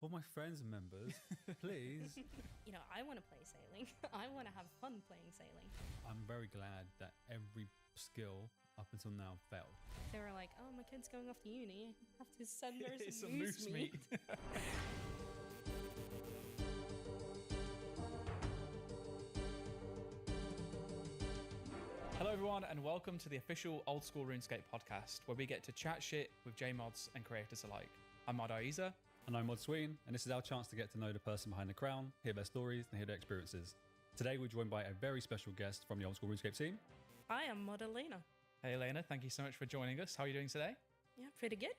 all my friends and members, please. You know, I want to play sailing. I want to have fun playing sailing. I'm very glad that every skill up until now failed. They were like, oh, my kid's going off to uni. I have to send her It's some some moose moose meat. meat. Hello everyone and welcome to the official Old School RuneScape podcast, where we get to chat shit with JMods and creators alike. I'm Mod Aiza. And I'm Mod Sween, and this is our chance to get to know the person behind the crown, hear their stories, and hear their experiences. Today we're joined by a very special guest from the Old School RuneScape team. I am Mod Elena. Hey Elena, thank you so much for joining us. How are you doing today? Yeah, pretty good.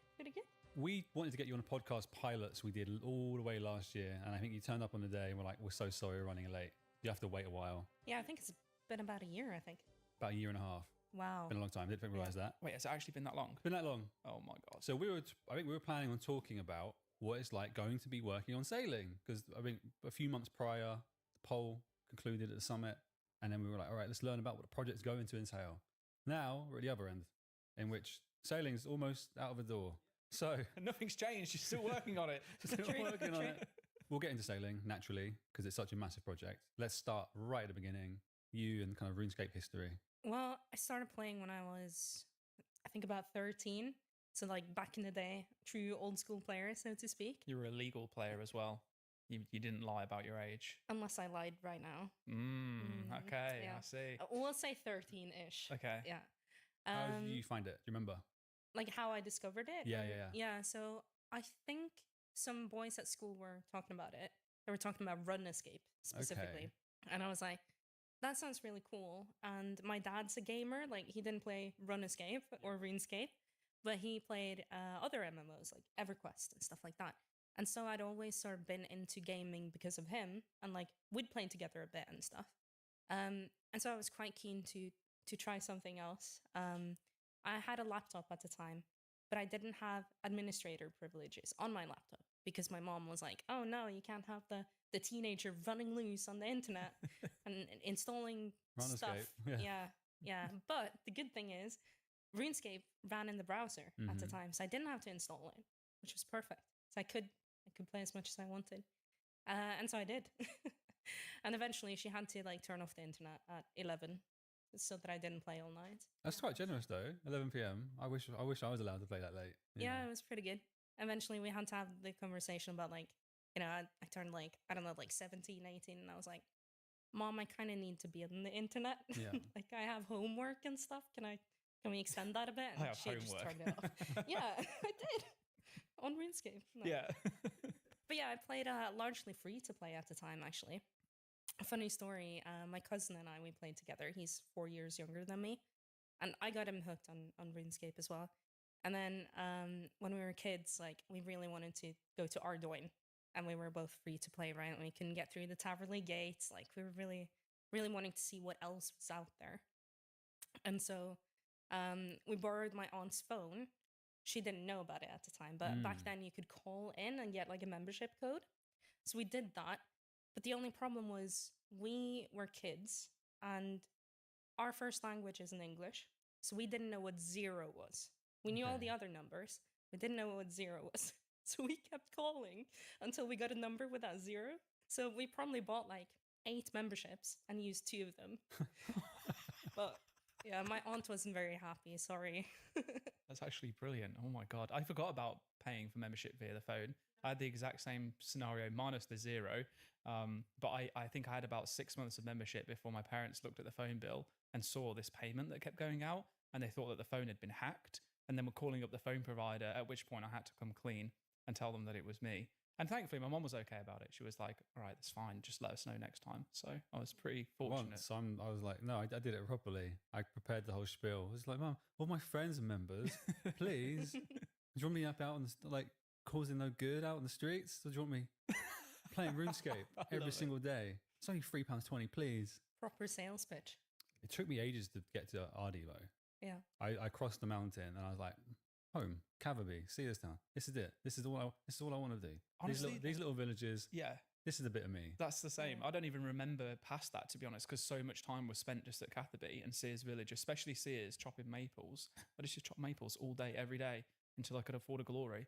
We wanted to get you on a podcast pilot, so we did all the way last year, and I think you turned up on the day and we're like, we're so sorry we're running late. You have to wait a while. Yeah, I think it's been about a year, I think. About a year and a half. Wow. Been a long time. Didn't realise that. Wait, has it actually been that long? Been that long. Oh my god. So I think we were planning on talking about what it's like going to be working on sailing, because I think a few months prior, the poll concluded at the summit, and then we were like, all right, let's learn about what the project's going to entail. Now we're at the other end, in which sailing's almost out of the door. So Nothing's changed, you're still working on it. still working on it. We'll get into sailing naturally because it's such a massive project. Let's start right at the beginning. You and kind of RuneScape history. Well, I started playing when I was, I think, about 13. So, like, back in the day, true old school player, so to speak. You're a legal player as well. You didn't lie about your age. Unless I lied right now. Okay, yeah. I see. We'll say 13-ish. Okay. Yeah. How did you find it? Do you remember? Like how I discovered it? Yeah. Yeah, so I think some boys at school were talking about it. They were talking about Run Escape specifically. Okay. And I was like, that sounds really cool. And my dad's a gamer. Like, he didn't play Run Escape or RuneScape, but he played other MMOs like EverQuest and stuff like that. And so I'd always sort of been into gaming because of him. And like, we'd play together a bit and stuff. And so I was quite keen to try something else. I had a laptop at the time, but I didn't have administrator privileges on my laptop because my mom was like, oh no, you can't have the teenager running loose on the internet and installing stuff. Yeah. But the good thing is RuneScape ran in the browser at the time, so I didn't have to install it, which was perfect. So I could play as much as I wanted. And so I did. And eventually she had to like turn off the internet at 11 so that I didn't play all night. That's quite generous though. 11 p.m. I wish I was allowed to play that late. Yeah, it was pretty good. Eventually we had to have the conversation about like, you know, I turned like, I don't know, like 17, 18, and I was like, Mom, I kind of need to be on the internet. Yeah. Like, I have homework and stuff. Can we extend that a bit? And I have she just homework. turned it off. Yeah, I did. On RuneScape. No. Yeah. But yeah, I played largely free to play at the time, actually. A funny story, my cousin and I, we played together. He's 4 years younger than me. And I got him hooked on RuneScape as well. And then when we were kids, like, we really wanted to go to Ardoin. And we were both free to play, right? And we couldn't get through the Taverley gates. Like, we were really, really wanting to see what else was out there. And so we borrowed my aunt's phone. She didn't know about it at the time. But back then, you could call in and get, like, a membership code. So we did that. But the only problem was we were kids. And our first language isn't English. So we didn't know what 0 was. We knew all the other numbers. We didn't know what 0 was. So we kept calling until we got a number without 0. So we probably bought like 8 memberships and used 2 of them. But yeah, my aunt wasn't very happy. Sorry. That's actually brilliant. Oh my god. I forgot about paying for membership via the phone. I had the exact same scenario minus the 0. But I think I had about 6 months of membership before my parents looked at the phone bill and saw this payment that kept going out. And they thought that the phone had been hacked. And then were calling up the phone provider, at which point I had to come clean and tell them that it was me. And thankfully, my mom was okay about it. She was like, all right, that's fine. Just let us know next time. So I was pretty fortunate. Once I was like, no, I did it properly. I prepared the whole spiel. I was like, Mum, all my friends and members, please. Do you want me up out on the, like, causing no good out on the streets? Or do you want me playing RuneScape every single day? It's only £3.20, please. Proper sales pitch. It took me ages to get to Ardilo. Yeah. I crossed the mountain and I was like, home, Caverby, see this town. This is it. This is all I want to do. Honestly, these little villages. Yeah. This is a bit of me. That's the same. I don't even remember past that, to be honest, because so much time was spent just at Catherby and Sears Village, especially Sears, chopping maples. I just chop maples all day, every day until I could afford a glory.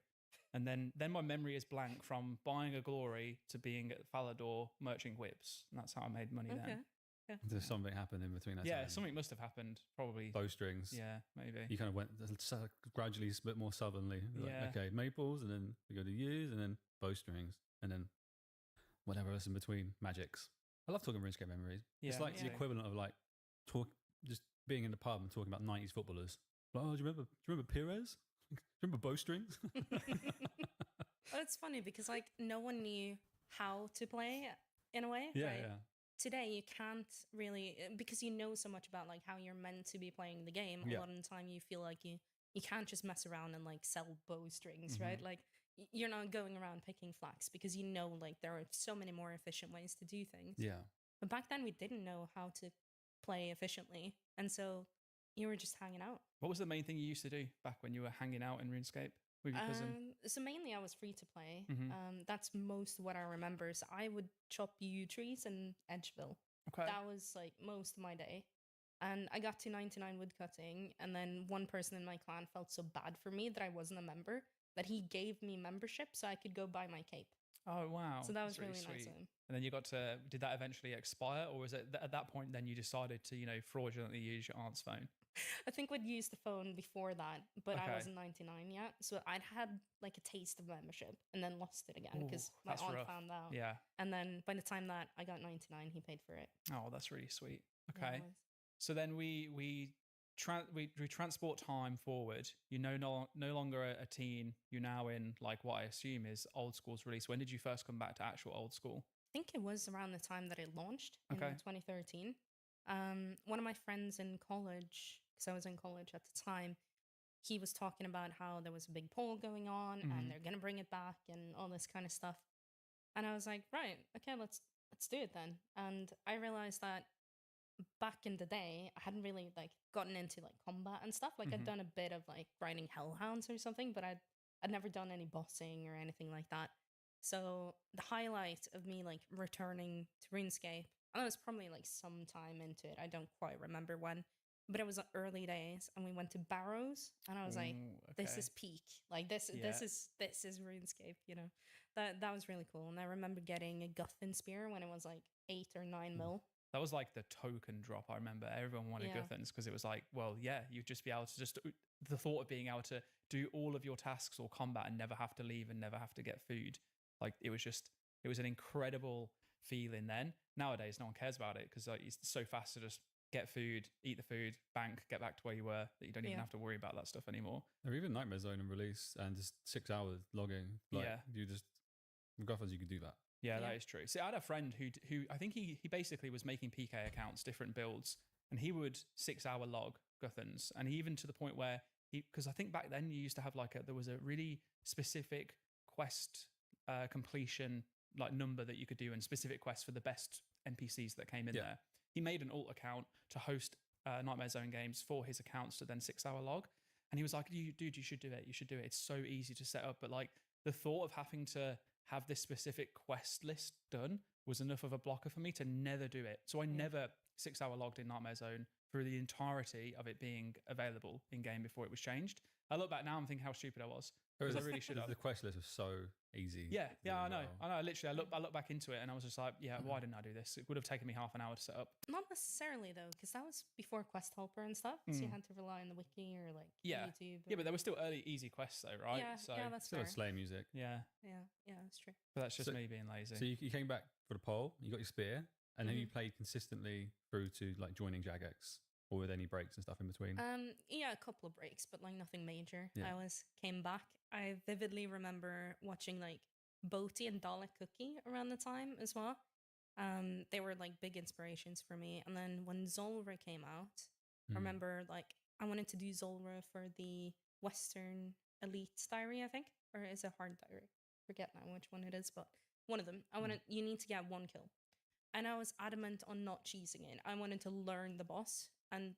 And then my memory is blank from buying a Glory to being at Falador merching whips. And that's how I made money Okay. then. Yeah. There's something happened in between that Yeah, time. something must have happened. Probably. Bowstrings. Yeah, maybe. You kind of went gradually a bit more southernly. Like, Yeah. okay, maples, and then we go to U's, and then bowstrings, and then whatever else in between, magics. I love talking RuneScape memories. It's Yeah, like yeah. the equivalent of like just being in the pub and talking about 90s footballers. Like, oh, do you remember Pires? Do you remember bowstrings? Oh, it's funny because like no one knew how to play in a way. Yeah, right? yeah. Today you can't really because you know so much about like how you're meant to be playing the game. Yeah. A lot of the time you feel like you can't just mess around and like sell bowstrings, Mhm. right? Like you're not going around picking flax because you know like there are so many more efficient ways to do things. Yeah. But back then we didn't know how to play efficiently, and so you were just hanging out. What was the main thing you used to do back when you were hanging out in RuneScape with your cousin? So mainly I was free to play. Mhm. That's most what I remember. So I would chop yew trees in Edgeville. Okay. That was like most of my day. And I got to 99 woodcutting, and then one person in my clan felt so bad for me that I wasn't a member that he gave me membership so I could go buy my cape. Oh, wow. So that was That's really nice sweet. of him. And then you got to, did that eventually expire? Or was it at that point then you decided to, fraudulently use your aunt's phone? I think we'd used the phone before that, but Okay. I wasn't 99 yet. So I'd had like a taste of membership and then lost it again because Ooh, my that's aunt rough. found out. Yeah. And then by the time that I got 99, he paid for it. Oh, that's really sweet. Yeah, Okay. it was. So then we transport time forward. You're no longer a teen. You're now in like what I assume is old school's release. When did you first come back to actual old school? I think it was around the time that it launched Okay. in 2013. One of my friends in college, because I was in college at the time, he was talking about how there was a big poll going on Mhm. and they're gonna bring it back and all this kind of stuff. And I was like, right, okay, let's do it then. And I realized that back in the day, I hadn't really like gotten into like combat and stuff. Like Mhm. I'd done a bit of like grinding hellhounds or something, but I'd never done any bossing or anything like that. So the highlight of me like returning to RuneScape, and it was probably like some time into it. I don't quite remember when, but it was early days, and we went to Barrows, and I was like, Ooh, "This okay. is peak! Like this Yeah. is RuneScape." You know, that was really cool. And I remember getting a Guthrin spear when it was like 8 or 9 mil. That was like the token drop. I remember everyone wanted Yeah. Guthans because it was like, well, yeah, you'd just be able to the thought of being able to do all of your tasks or combat and never have to leave and never have to get food. Like it was an incredible feeling then. Nowadays, no one cares about it because like, it's so fast to just get food, eat the food, bank, get back to where you were that you don't even Yeah. have to worry about that stuff anymore. Or even Nightmare Zone and release and just 6 hours logging. Like, Yeah. You just, with Gothams, you could do that. Yeah, Yeah. that is true. See, I had a friend who I think he basically was making PK accounts, different builds, and he would 6-hour log Guthans, and even to the point where because I think back then you used to have like there was a really specific quest completion like number that you could do and specific quests for the best NPCs that came in Yeah. there. He made an alt account to host Nightmare Zone games for his accounts to then 6-hour log, and he was like, "Dude, you should do it. You should do it. It's so easy to set up." But like the thought of having to have this specific quest list done was enough of a blocker for me to never do it. So I never 6-hour logged in Nightmare Zone through the entirety of it being available in game before it was changed. I look back now and think how stupid I was because I really should have. The quest list was so easy. Yeah, to do I as know. well. I know. Literally, I look back into it and I was just like, yeah, why didn't I do this? It would have taken me half an hour to set up. Not necessarily though, because that was before Quest Helper and stuff. So you had to rely on the wiki or like Yeah. YouTube. Yeah, or- but there were still early, easy quests though, right? yeah, So yeah, that's Still fair. had Slay music. yeah, Yeah, that's true. but that's just So- me being lazy. So you came back for the poll, you got your spear, and then you Mhm. played consistently through to like joining Jagex, or with any breaks and stuff in between. Yeah, a couple of breaks, but like nothing major. Yeah. I always came back. I vividly remember watching like Boaty and Dalek Cookie around the time as well. They were like big inspirations for me. And then when Zolra came out, I Mm. remember like I wanted to do Zolra for the Western Elite Diary, I think, or is it Hard Diary? Forget now which one it is, but one of them. You need to get 1 kill. And I was adamant on not cheesing it. I wanted to learn the boss, and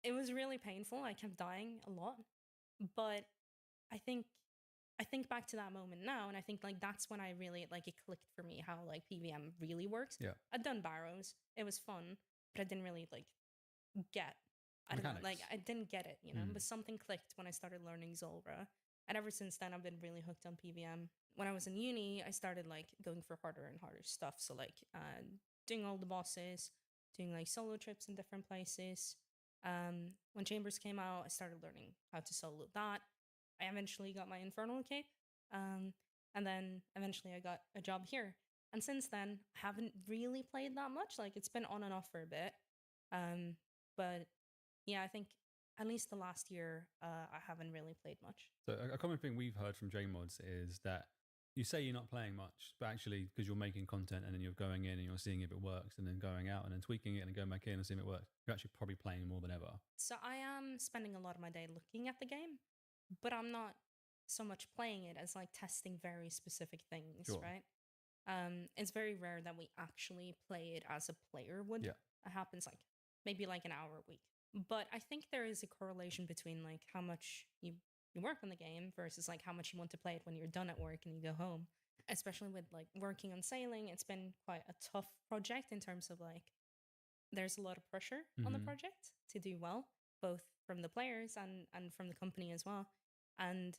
it was really painful. I kept dying a lot, but I think back to that moment now, and I think like that's when I really like it clicked for me how like PVM really works. Yeah. I'd done Barrows, it was fun, but I didn't really like get. I don't know, like Mechanics. I didn't get it, you know. Mm. But something clicked when I started learning Zolra, And ever since then, I've been really hooked on PVM. When I was in uni, I started like going for harder and harder stuff. So like doing all the bosses, doing like solo trips in different places. When Chambers came out, I started learning how to solo that. I eventually got my Infernal cape. And then eventually I got a job here. And since then, I haven't really played that much. Like it's been on and off for a bit. But yeah, I think at least the last year, I haven't really played much. So a common thing we've heard from JMods is that you say you're not playing much, but actually because you're making content and then you're going in and you're seeing if it works and then going out and then tweaking it and going back in and seeing if it works, you're actually probably playing more than ever. So I am spending a lot of my day looking at the game, but I'm not so much playing it as like testing very specific things, Sure. right? It's very rare that we actually play it as a player would. Yeah. It happens like maybe like an hour a week. But I think there is a correlation between like how much you work on the game versus like how much you want to play it when you're done at work and you go home. Especially with like working on sailing, it's been quite a tough project in terms of like there's a lot of pressure on the project to do well, both from the players and from the company as well. And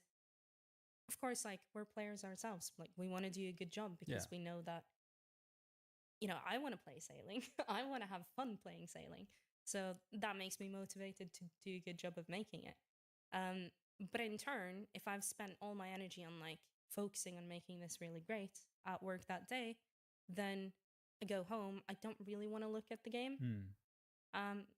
of course, like we're players ourselves. Like we want to do a good job because we know that, you know, I want to play sailing. I want to have fun playing sailing. So that makes me motivated to do a good job of making it. But in turn, if I've spent all my energy on like focusing on making this really great at work that day, then I go home. I don't really want to look at the game.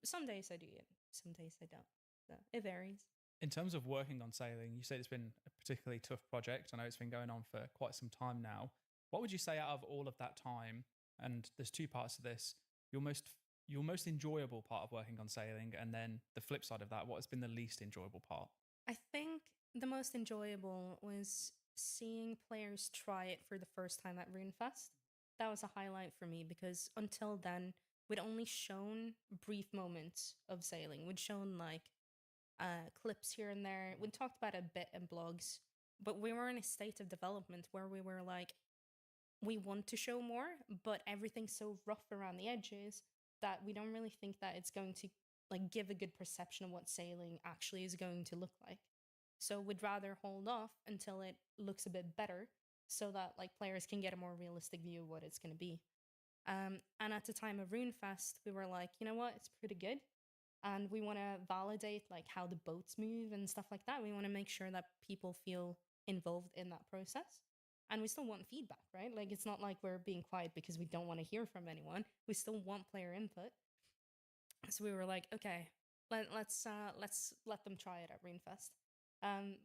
Some days I do it. Some days I don't. So it varies. In terms of working on sailing, you said it's been a particularly tough project. I know it's been going on for quite some time now. What would you say out of all of that time, and there's two parts to this, your most enjoyable part of working on sailing, and then the flip side of that, what has been the least enjoyable part? I think the most enjoyable was seeing players try it for the first time at RuneFest. That was a highlight for me because until then, we'd only shown brief moments of sailing. We'd shown like clips here and there. We talked about it a bit in blogs, but we were in a state of development where we were like, we want to show more, but everything's so rough around the edges that we don't really think that it's going to like give a good perception of what sailing actually is going to look like. So we'd rather hold off until it looks a bit better so that like players can get a more realistic view of what it's going to be. And at the time of RuneFest, we were like, you know what, it's pretty good. And we want to validate like how the boats move and stuff like that. We want to make sure that people feel involved in that process. And we still want feedback, right? Like it's not like we're being quiet because we don't want to hear from anyone. We still want player input. So we were like, okay, let's let them try it at RuneFest.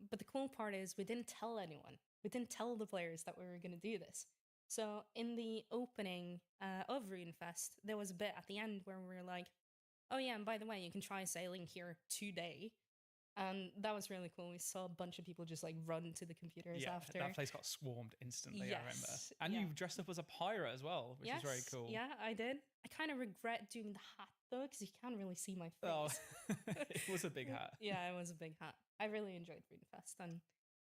But the cool part is we didn't tell anyone. We didn't tell the players that we were going to do this. So in the opening of RuneFest, there was a bit at the end where we were like, oh yeah, and by the way, you can try sailing here today. And that was really cool. We saw a bunch of people just like run to the computers after. That place got swarmed instantly, Yes, I remember. And you dressed up as a pirate as well, which is very cool. Yeah, I did. I kind of regret doing the hat though, because you can't really see my face. Oh, it was a big hat. Yeah, it was a big hat. I really enjoyed RuneFest. And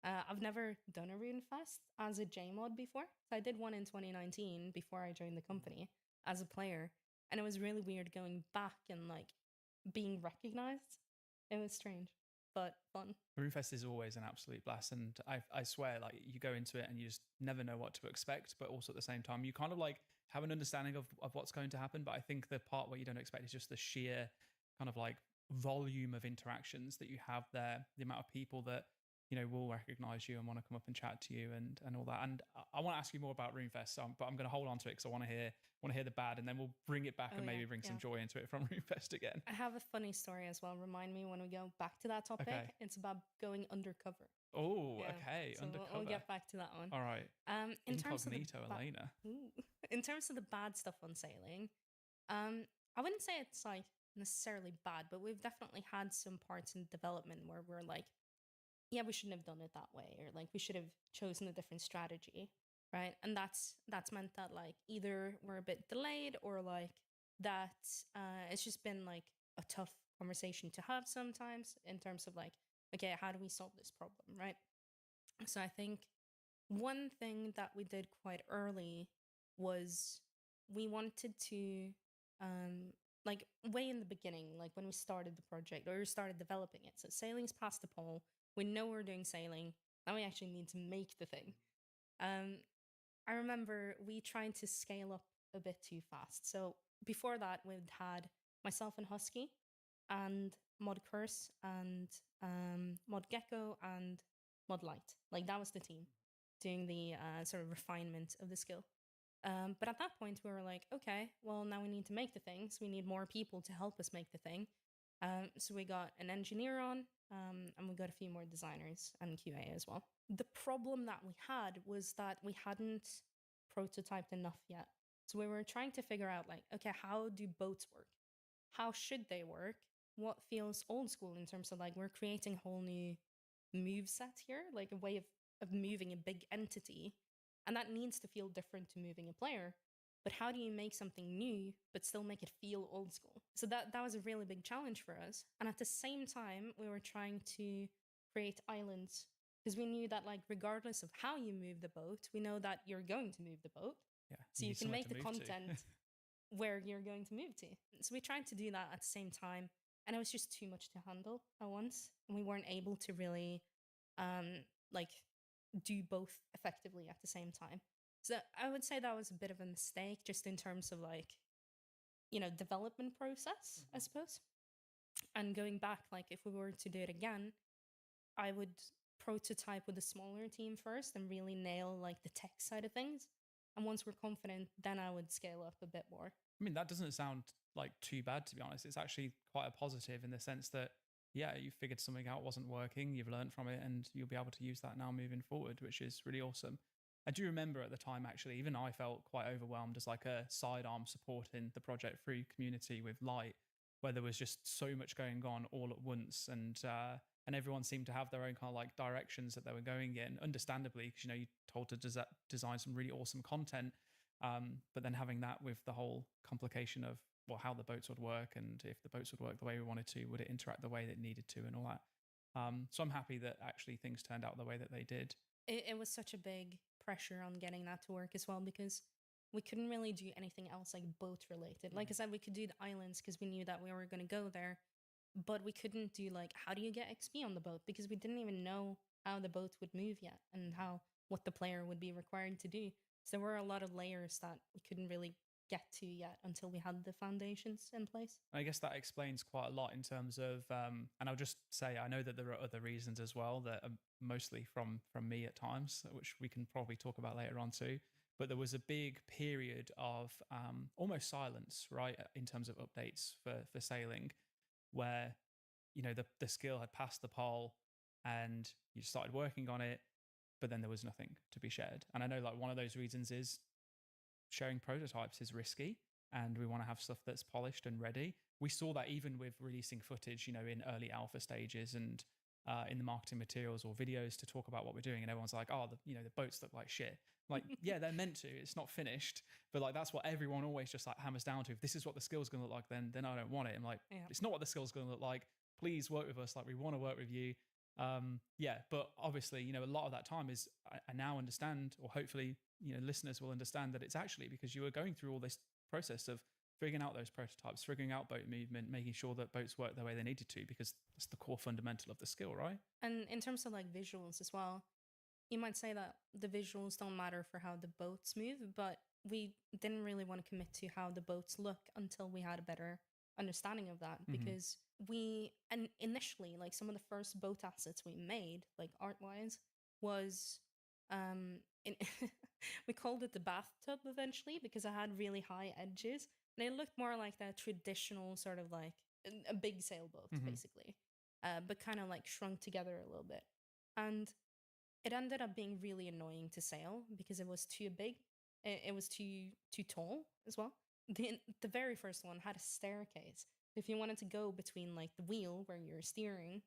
I've never done a RuneFest as a JMod before. So I did one in 2019 before I joined the company as a player. And it was really weird going back and like being recognized. It was strange, but fun. RuneFest is always an absolute blast. And I swear, like you go into it and you just never know what to expect. But also at the same time, you kind of like have an understanding of what's going to happen. But I think the part where you don't expect is just the sheer kind of like volume of interactions that you have there, the amount of people that, you know, will recognize you and want to come up and chat to you and all that. And I want to ask you more about RuneFest, but I'm going to hold on to it because I want to hear the bad, and then we'll bring it back and maybe bring some joy into it from RuneFest again. I have a funny story as well. Remind me when we go back to that topic. Okay. It's about going undercover. Oh, okay. So Undercover. we'll get back to that one. All right. In terms of Incognito, Elena. in terms of the bad stuff on sailing, I wouldn't say it's like necessarily bad, but we've definitely had some parts in development where we're like, yeah, we shouldn't have done it that way, or like we should have chosen a different strategy, right? And that's meant that like either we're a bit delayed or like that it's just been like a tough conversation to have sometimes in terms of like, okay, how do we solve this problem, right? So I think one thing that we did quite early was we wanted to like way in the beginning, like when we started the project or we started developing it. So sailing's past the pole. We know we're doing sailing. Now we actually need to make the thing. I remember we tried to scale up a bit too fast. So before that, we'd had myself and Husky and Mod Curse and Mod Gecko and Mod Light. Like that was the team doing the sort of refinement of the skill. But at that point, we were like, okay, well, now we need to make the thing. So we need more people to help us make the thing. So we got an engineer on, and we got a few more designers and QA as well. The problem that we had was that we hadn't prototyped enough yet. So we were trying to figure out, like, okay, how do boats work? How should they work? What feels old school in terms of, like, we're creating a whole new move set here, like a way of moving a big entity. And that needs to feel different to moving a player. But how do you make something new but still make it feel old school? So that was a really big challenge for us. And at the same time, we were trying to create islands because we knew that, like, regardless of how you move the boat, we know that you're going to move the boat. Yeah. So you can make the content where you're going to move to. So we tried to do that at the same time, and it was just too much to handle at once, and we weren't able to really like do both effectively at the same time. So I would say that was a bit of a mistake just in terms of, like, you know, development process, I suppose. And going back, like, if we were to do it again, I would prototype with a smaller team first and really nail, like, the tech side of things. And once we're confident, then I would scale up a bit more. I mean, that doesn't sound like too bad, to be honest. It's actually quite a positive in the sense that, yeah, you figured something out wasn't working, you've learned from it, and you'll be able to use that now moving forward, which is really awesome. I do remember at the time, actually, even I felt quite overwhelmed as like a sidearm supporting the Project Free community with Light, where there was just so much going on all at once, and everyone seemed to have their own kind of like directions that they were going in, understandably, because, you know, you told to design some really awesome content, but then having that with the whole complication of, well, how the boats would work, and if the boats would work the way we wanted to, would it interact the way that it needed to, and all that. So I'm happy that actually things turned out the way that they did. It was such a big pressure on getting that to work as well, because we couldn't really do anything else like boat related. Like I said, we could do the islands because we knew that we were going to go there, but we couldn't do, like, how do you get XP on the boat, because we didn't even know how the boat would move yet and what the player would be required to do. So there were a lot of layers that we couldn't really get to yet until we had the foundations in place. I guess that explains quite a lot in terms of, and I'll just say, I know that there are other reasons as well that are mostly from me at times, which we can probably talk about later on too. But there was a big period of almost silence, right, in terms of updates for sailing, where, you know, the skill had passed the poll and you started working on it, but then there was nothing to be shared. And I know, like, one of those reasons is sharing prototypes is risky, and we want to have stuff that's polished and ready. We saw that even with releasing footage, you know, in early alpha stages and in the marketing materials or videos to talk about what we're doing, and everyone's like, oh, the boats look like shit. Like, yeah, they're meant to. It's not finished, but like that's what everyone always just like hammers down to. If this is what the skill's going to look like, then I don't want it. I'm like, yeah. It's not what the skill's going to look like. Please work with us. Like, we want to work with you. Yeah, but obviously, you know, a lot of that time is I now understand, or hopefully, you know, listeners will understand that it's actually because you were going through all this process of figuring out those prototypes, figuring out boat movement, making sure that boats work the way they needed to, because that's the core fundamental of the skill, right? And in terms of, like, visuals as well, you might say that the visuals don't matter for how the boats move, but we didn't really want to commit to how the boats look until we had a better understanding of that, because and initially, like, some of the first boat assets we made, like art-wise, was we called it the bathtub eventually because it had really high edges, and it looked more like that traditional sort of like a big sailboat, basically, but kind of like shrunk together a little bit. And it ended up being really annoying to sail because it was too big. It was too tall as well. The very first one had a staircase. If you wanted to go between, like, the wheel where you're steering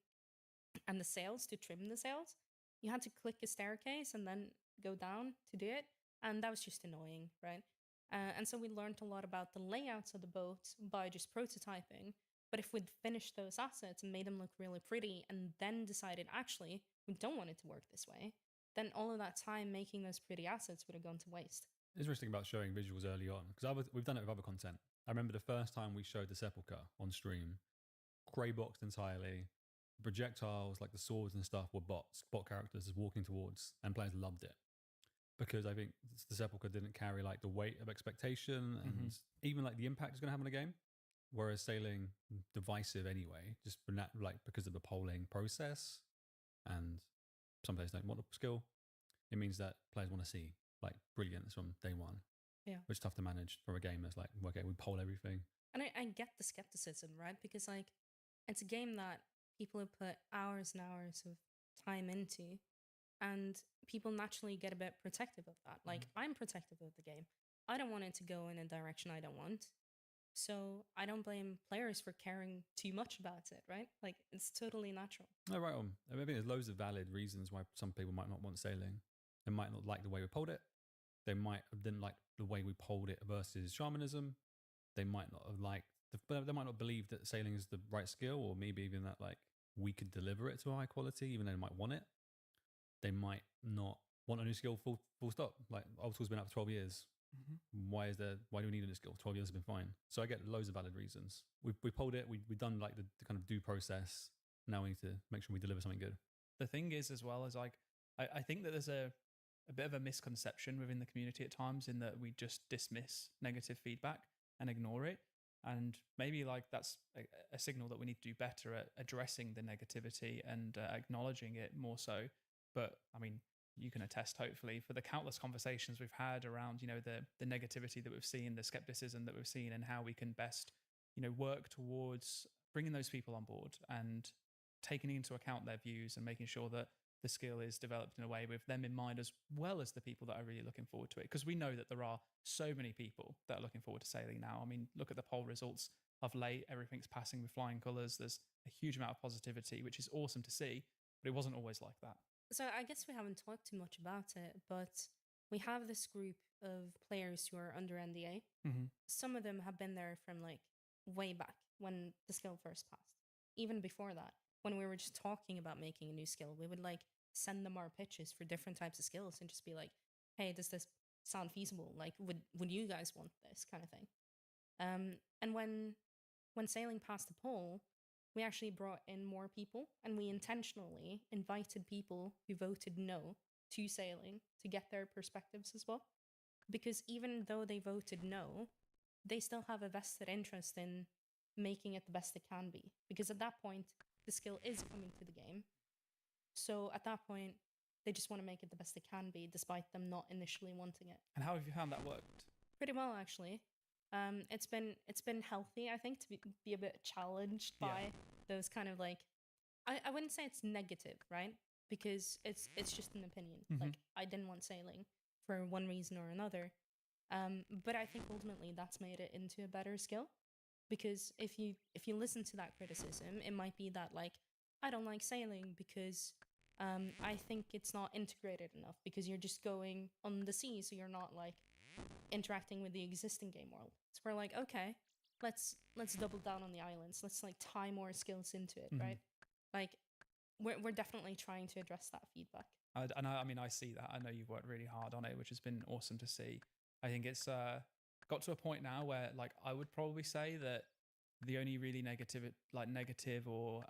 and the sails to trim the sails, you had to click a staircase and then go down to do it. And that was just annoying, right? And so we learned a lot about the layouts of the boat by just prototyping. But if we'd finished those assets and made them look really pretty and then decided, actually, we don't want it to work this way, then all of that time making those pretty assets would have gone to waste. It's interesting about showing visuals early on, because we've done it with other content. I remember the first time we showed the Sepulchre on stream, grey boxed entirely, projectiles, like the swords and stuff, were bot characters just walking towards, and players loved it because I think the Sepulchre didn't carry like the weight of expectation and even like the impact it's going to have on a game. Whereas sailing, divisive anyway, just for like because of the polling process, and some players don't want the skill. It means that players want to see like brilliance from day one. Yeah. Which is tough to manage for a game that's like, okay, we poll everything. And I get the skepticism, right? Because like it's a game that people have put hours and hours of time into, and people naturally get a bit protective of that. Like I'm protective of the game. I don't want it to go in a direction I don't want. So I don't blame players for caring too much about it, right? Like it's totally natural. No, right on. I mean, there's loads of valid reasons why some people might not want sailing. They might not like the way we polled it. They might have didn't like the way we polled it versus shamanism. They might not have liked, they might not believe that sailing is the right skill, or maybe even that like we could deliver it to a high quality, even though they might want it. They might not want a new skill full stop. Like Old School's been out for 12 years. Why do we need a new skill? 12 years has been fine. So I get loads of valid reasons. We polled it. We've done like the kind of due process. Now we need to make sure we deliver something good. The thing is, as well, as like I think that there's a bit of a misconception within the community at times, in that we just dismiss negative feedback and ignore it. And maybe like that's a signal that we need to do better at addressing the negativity and acknowledging it more so. But I mean, you can attest, hopefully, for the countless conversations we've had around, you know, the negativity that we've seen, the skepticism that we've seen, and how we can best, you know, work towards bringing those people on board and taking into account their views and making sure that the skill is developed in a way with them in mind, as well as the people that are really looking forward to it. Because we know that there are so many people that are looking forward to sailing now. I mean, look at the poll results of late. Everything's passing with flying colours. There's a huge amount of positivity, which is awesome to see, but it wasn't always like that. So I guess we haven't talked too much about it, but we have this group of players who are under NDA. Some of them have been there from like way back when the skill first passed. Even before that, when we were just talking about making a new skill, we would like send them our pitches for different types of skills and just be like, hey, does this sound feasible? Like, would you guys want this kind of thing? And when sailing passed the poll, we actually brought in more people, and we intentionally invited people who voted no to sailing to get their perspectives as well. Because even though they voted no, they still have a vested interest in making it the best it can be. Because at that point, the skill is coming to the game. So at that point, they just want to make it the best it can be, despite them not initially wanting it. And how have you found that worked? Pretty well, actually. It's been healthy, I think, to be a bit challenged by those kind of like, I wouldn't say it's negative, right? Because it's just an opinion. Like, I didn't want sailing for one reason or another. But I think ultimately that's made it into a better skill. Because if you listen to that criticism, it might be that like, I don't like sailing because I think it's not integrated enough, because you're just going on the sea, so you're not like interacting with the existing game world. So we're like, okay, let's double down on the islands. Let's like tie more skills into it, right? Like we're definitely trying to address that feedback. I mean, I see that. I know you've worked really hard on it, which has been awesome to see. I think it's got to a point now where like I would probably say that the only really negative or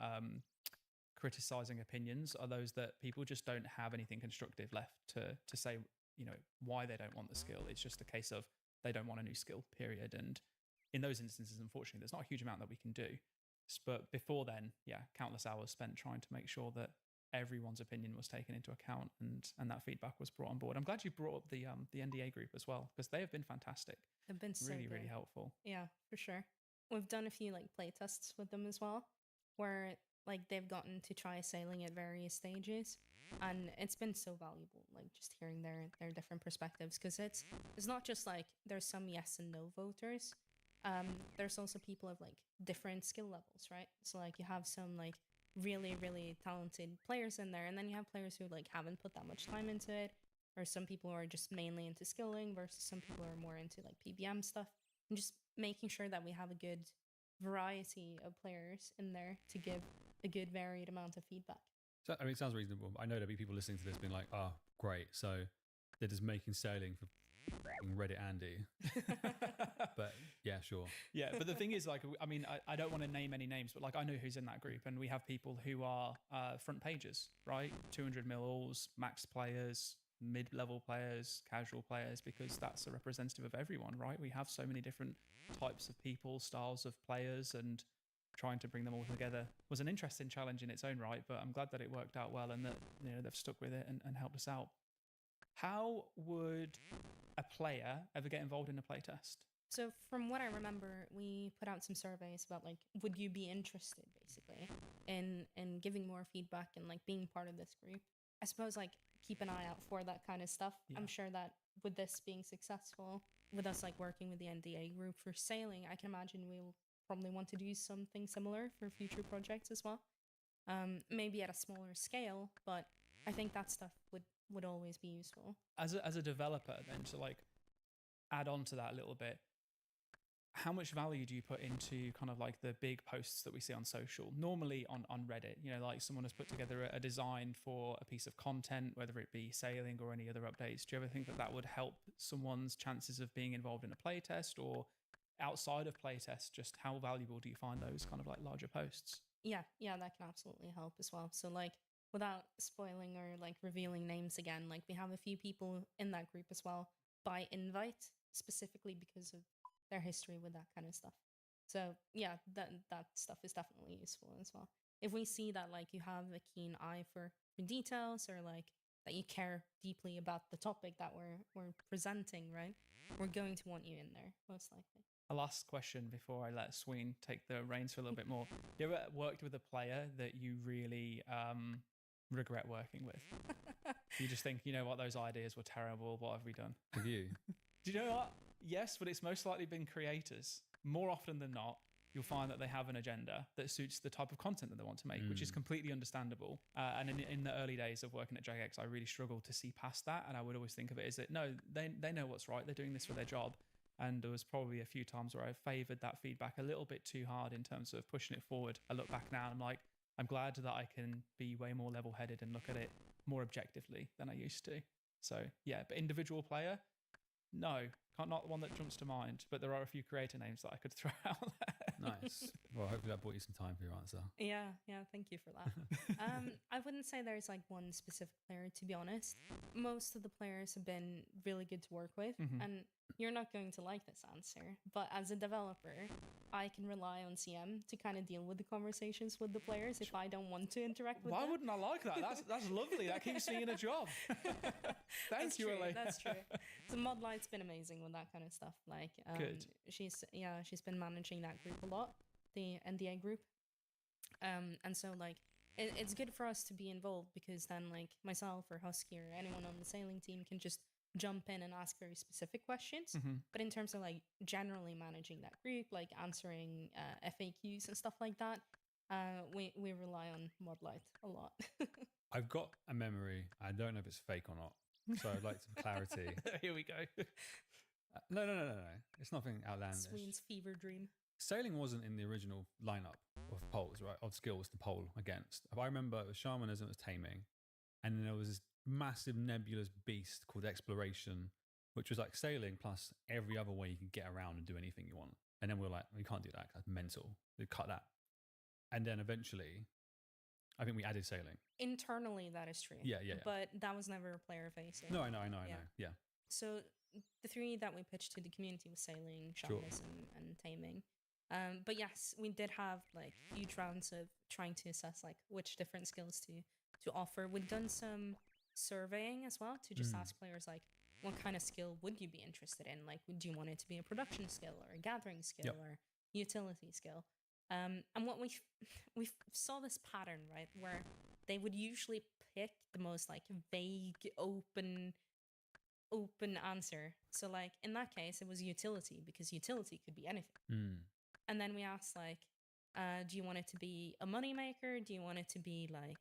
criticizing opinions are those that people just don't have anything constructive left to say, you know, why they don't want the skill. It's just a case of they don't want a new skill, period. And in those instances, unfortunately, there's not a huge amount that we can do. But before then, yeah, countless hours spent trying to make sure that everyone's opinion was taken into account and that feedback was brought on board. I'm glad you brought up the NDA group as well, because they have been fantastic. They've been so really, good. really helpful. Yeah, for sure. We've done a few like play tests with them as well, where like they've gotten to try sailing at various stages, and it's been so valuable, like just hearing their different perspectives, because it's not just like there's some yes and no voters. There's also people of like different skill levels, right? So like you have some like really, really talented players in there, and then you have players who like haven't put that much time into it, or some people who are just mainly into skilling versus some people who are more into like PBM stuff, and just making sure that we have a good variety of players in there to give a good varied amount of feedback. So, I mean, it sounds reasonable. I know there'll be people listening to this being like, oh, great. So they're just making sailing Reddit Andy. But yeah, sure. Yeah, but the thing is, like, I mean, I don't want to name any names, but like, I know who's in that group, and we have people who are front pages, right? 200 mil alls, max players, mid-level players, casual players, because that's a representative of everyone, right? We have so many different types of people, styles of players, and trying to bring them all together was an interesting challenge in its own right, but I'm glad that it worked out well and that, you know, they've stuck with it and helped us out. How would a player ever get involved in a playtest? So from what I remember, we put out some surveys about like, would you be interested basically in giving more feedback and like being part of this group? I suppose like keep an eye out for that kind of stuff. Yeah. I'm sure that with this being successful, with us like working with the NDA group for sailing, I can imagine we'll probably want to do something similar for future projects as well. Maybe at a smaller scale, but I think that stuff would always be useful. As a developer, then, to like add on to that a little bit, how much value do you put into kind of like the big posts that we see on social, normally on Reddit? You know, like someone has put together a design for a piece of content, whether it be sailing or any other updates. Do you ever think that would help someone's chances of being involved in a playtest, or outside of playtest, just how valuable do you find those kind of like larger posts? Yeah, that can absolutely help as well. So like, without spoiling or like revealing names again, like we have a few people in that group as well by invite, specifically because of their history with that kind of stuff. So yeah, that stuff is definitely useful as well. If we see that like you have a keen eye for details, or like that you care deeply about the topic that we're presenting, right? We're going to want you in there, most likely. A last question before I let Sween take the reins for a little bit more. You ever worked with a player that you really regret working with? You just think, you know what, those ideas were terrible. What have we done? With you? Do you know what? Yes, but it's most likely been creators. More often than not, you'll find that they have an agenda that suits the type of content that they want to make, which is completely understandable. And in the early days of working at Jagex, I really struggled to see past that. And I would always think of it as that, no, they know what's right. They're doing this for their job. And there was probably a few times where I favoured that feedback a little bit too hard in terms of pushing it forward. I look back now and I'm like, I'm glad that I can be way more level-headed and look at it more objectively than I used to. So yeah, but individual player, no, not one that jumps to mind, but there are a few creator names that I could throw out there. Nice. Well, hopefully that bought you some time for your answer. Yeah, thank you for that. I wouldn't say there's like one specific player, to be honest. Most of the players have been really good to work with, and you're not going to like this answer, but as a developer, I can rely on CM to kind of deal with the conversations with the players if I don't want to interact with them. Why wouldn't I like that? That's lovely. That keeps me in a job. Thank you, Ellie. That's true. So Modlight's been amazing with that kind of stuff. Like, good. She's been managing that group a lot, the NDA group. And so like, it's good for us to be involved, because then like myself or Husky or anyone on the sailing team can just jump in and ask very specific questions. But in terms of like generally managing that group, like answering FAQs and stuff like that, we rely on Modlight a lot. I've got a memory. I don't know if it's fake or not, so I'd like some clarity. Here we go. No. It's nothing outlandish. Sween's fever dream. Sailing wasn't in the original lineup of polls, right? Of skills to poll against. I remember it was shamanism, it was taming, and then there was this massive nebulous beast called exploration, which was like sailing plus every other way you can get around and do anything you want. And then we were like, we can't do that. That's mental. We cut that. And then eventually, I think we added sailing. Internally, that is true. Yeah. But that was never player facing. No, I know. Yeah. So the three that we pitched to the community was sailing, shamanism, and taming. But yes, we did have like huge rounds of trying to assess like which different skills to offer. We've done some surveying as well to just ask players like, what kind of skill would you be interested in? Like, do you want it to be a production skill or a gathering skill or utility skill? And what we saw this pattern, right, where they would usually pick the most like vague, open answer. So like in that case, it was utility, because utility could be anything. And then we asked like, do you want it to be a moneymaker? Do you want it to be like,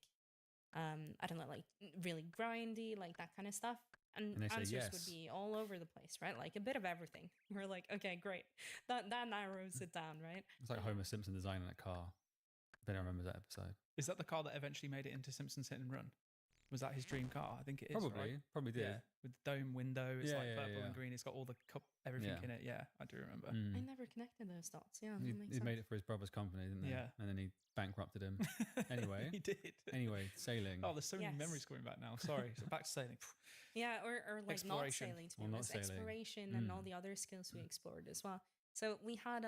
I don't know, like really grindy, like that kind of stuff? And answers would be all over the place, right? Like a bit of everything. We're like, okay, great. That narrows it down, right? It's like Homer Simpson designing that car. I don't remember that episode. Is that the car that eventually made it into Simpsons Hit and Run? Was that his dream car? I think it is. Probably, right? probably did. Yeah, with the dome window. It's Yeah, like yeah, purple yeah. and green. It's got all the everything Yeah. in it. Yeah, I do remember. I Mm. never connected those dots. Yeah, He, that makes he sense. made it for his brother's company, didn't they? Yeah. And then he bankrupted him. Anyway. he did. Anyway, sailing. Oh, there's so many Yes. memories coming back now. Sorry. So back to sailing. Yeah, or like not Exploration. sailing, to be Or not honest. sailing. Exploration and all Mm. the other skills we explored as well. So we had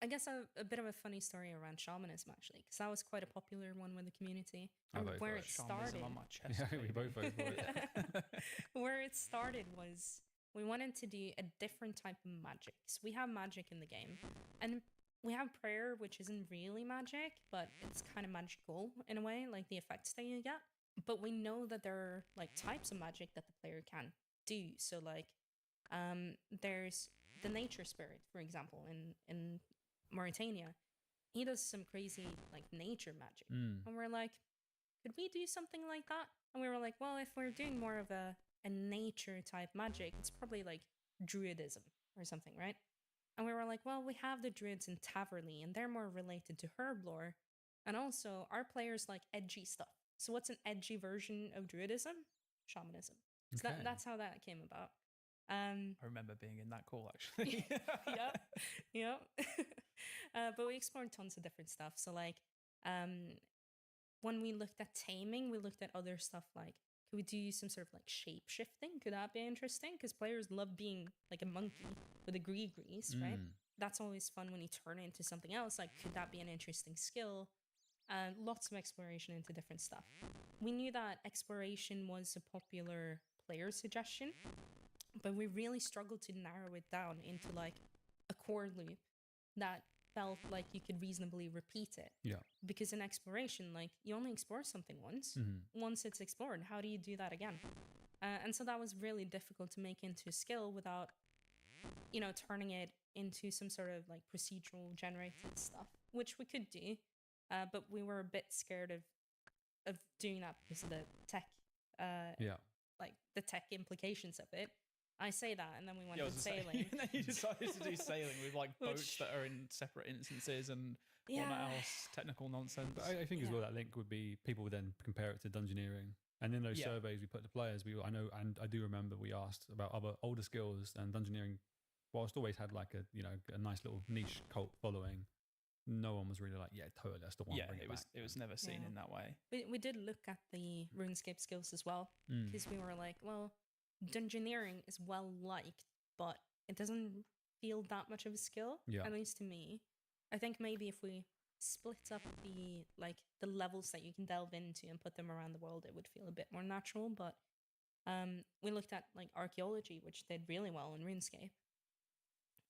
I guess a bit of a funny story around shamanism, actually, because that was quite a popular one with the community. I And vote where for it it. Shamanism started, on my chest. Yeah, we baby. both voted for it. where it started was we wanted to do a different type of magic. So we have magic in the game, and we have prayer, which isn't really magic, but it's kind of magical in a way, like the effects that you get. But we know that there are like types of magic that the player can do. So like, there's the nature spirit, for example, in Mauritania. He does some crazy like nature magic, Mm. and we're like, could we do something like that? And we were like, well, if we're doing more of a nature type magic, it's probably like druidism or something, right? And we were like, well, we have the druids in Taverley, and they're more related to herb lore. And also, our players like edgy stuff. So what's an edgy version of druidism? Shamanism. So Okay. that's how that came about. I remember being in that call actually. Yep. But we explored tons of different stuff. So like, when we looked at taming, we looked at other stuff like, could we do some sort of like shape shifting? Could that be interesting? Because players love being like a monkey with a grease, right? Mm. That's always fun when you turn it into something else. Like, could that be an interesting skill? Lots of exploration into different stuff. We knew that exploration was a popular player suggestion, but we really struggled to narrow it down into like a core loop that felt like you could reasonably repeat it. Yeah. Because in exploration, like you only explore something once. Mhm. Once it's explored, how do you do that again? And so that was really difficult to make into a skill without, turning it into some sort of like procedural generated stuff, which we could do, but we were a bit scared of doing that because of the tech, Yeah. like the tech implications of it. I say that, and then we went Yeah, I with was gonna say, sailing. and then you decided to do sailing with like boats Which- that are in separate instances and all Yeah. that else technical nonsense. But I think as Yeah. well that link would be people would then compare it to dungeoneering. And in those Yeah. surveys we put to players, I know, and I do remember we asked about other older skills, and dungeoneering, whilst always had like a nice little niche cult following, no one was really like, yeah, totally, that's the one. Yeah, bring it was back. it was never seen Yeah. in that way. We did look at the RuneScape skills as well, Mm. because we were like, well, dungeoneering is well liked, but it doesn't feel that much of a skill, Yeah. at least to me. I think maybe if we split up the levels that you can delve into and put them around the world, it would feel a bit more natural. But we looked at like archaeology, which did really well in RuneScape.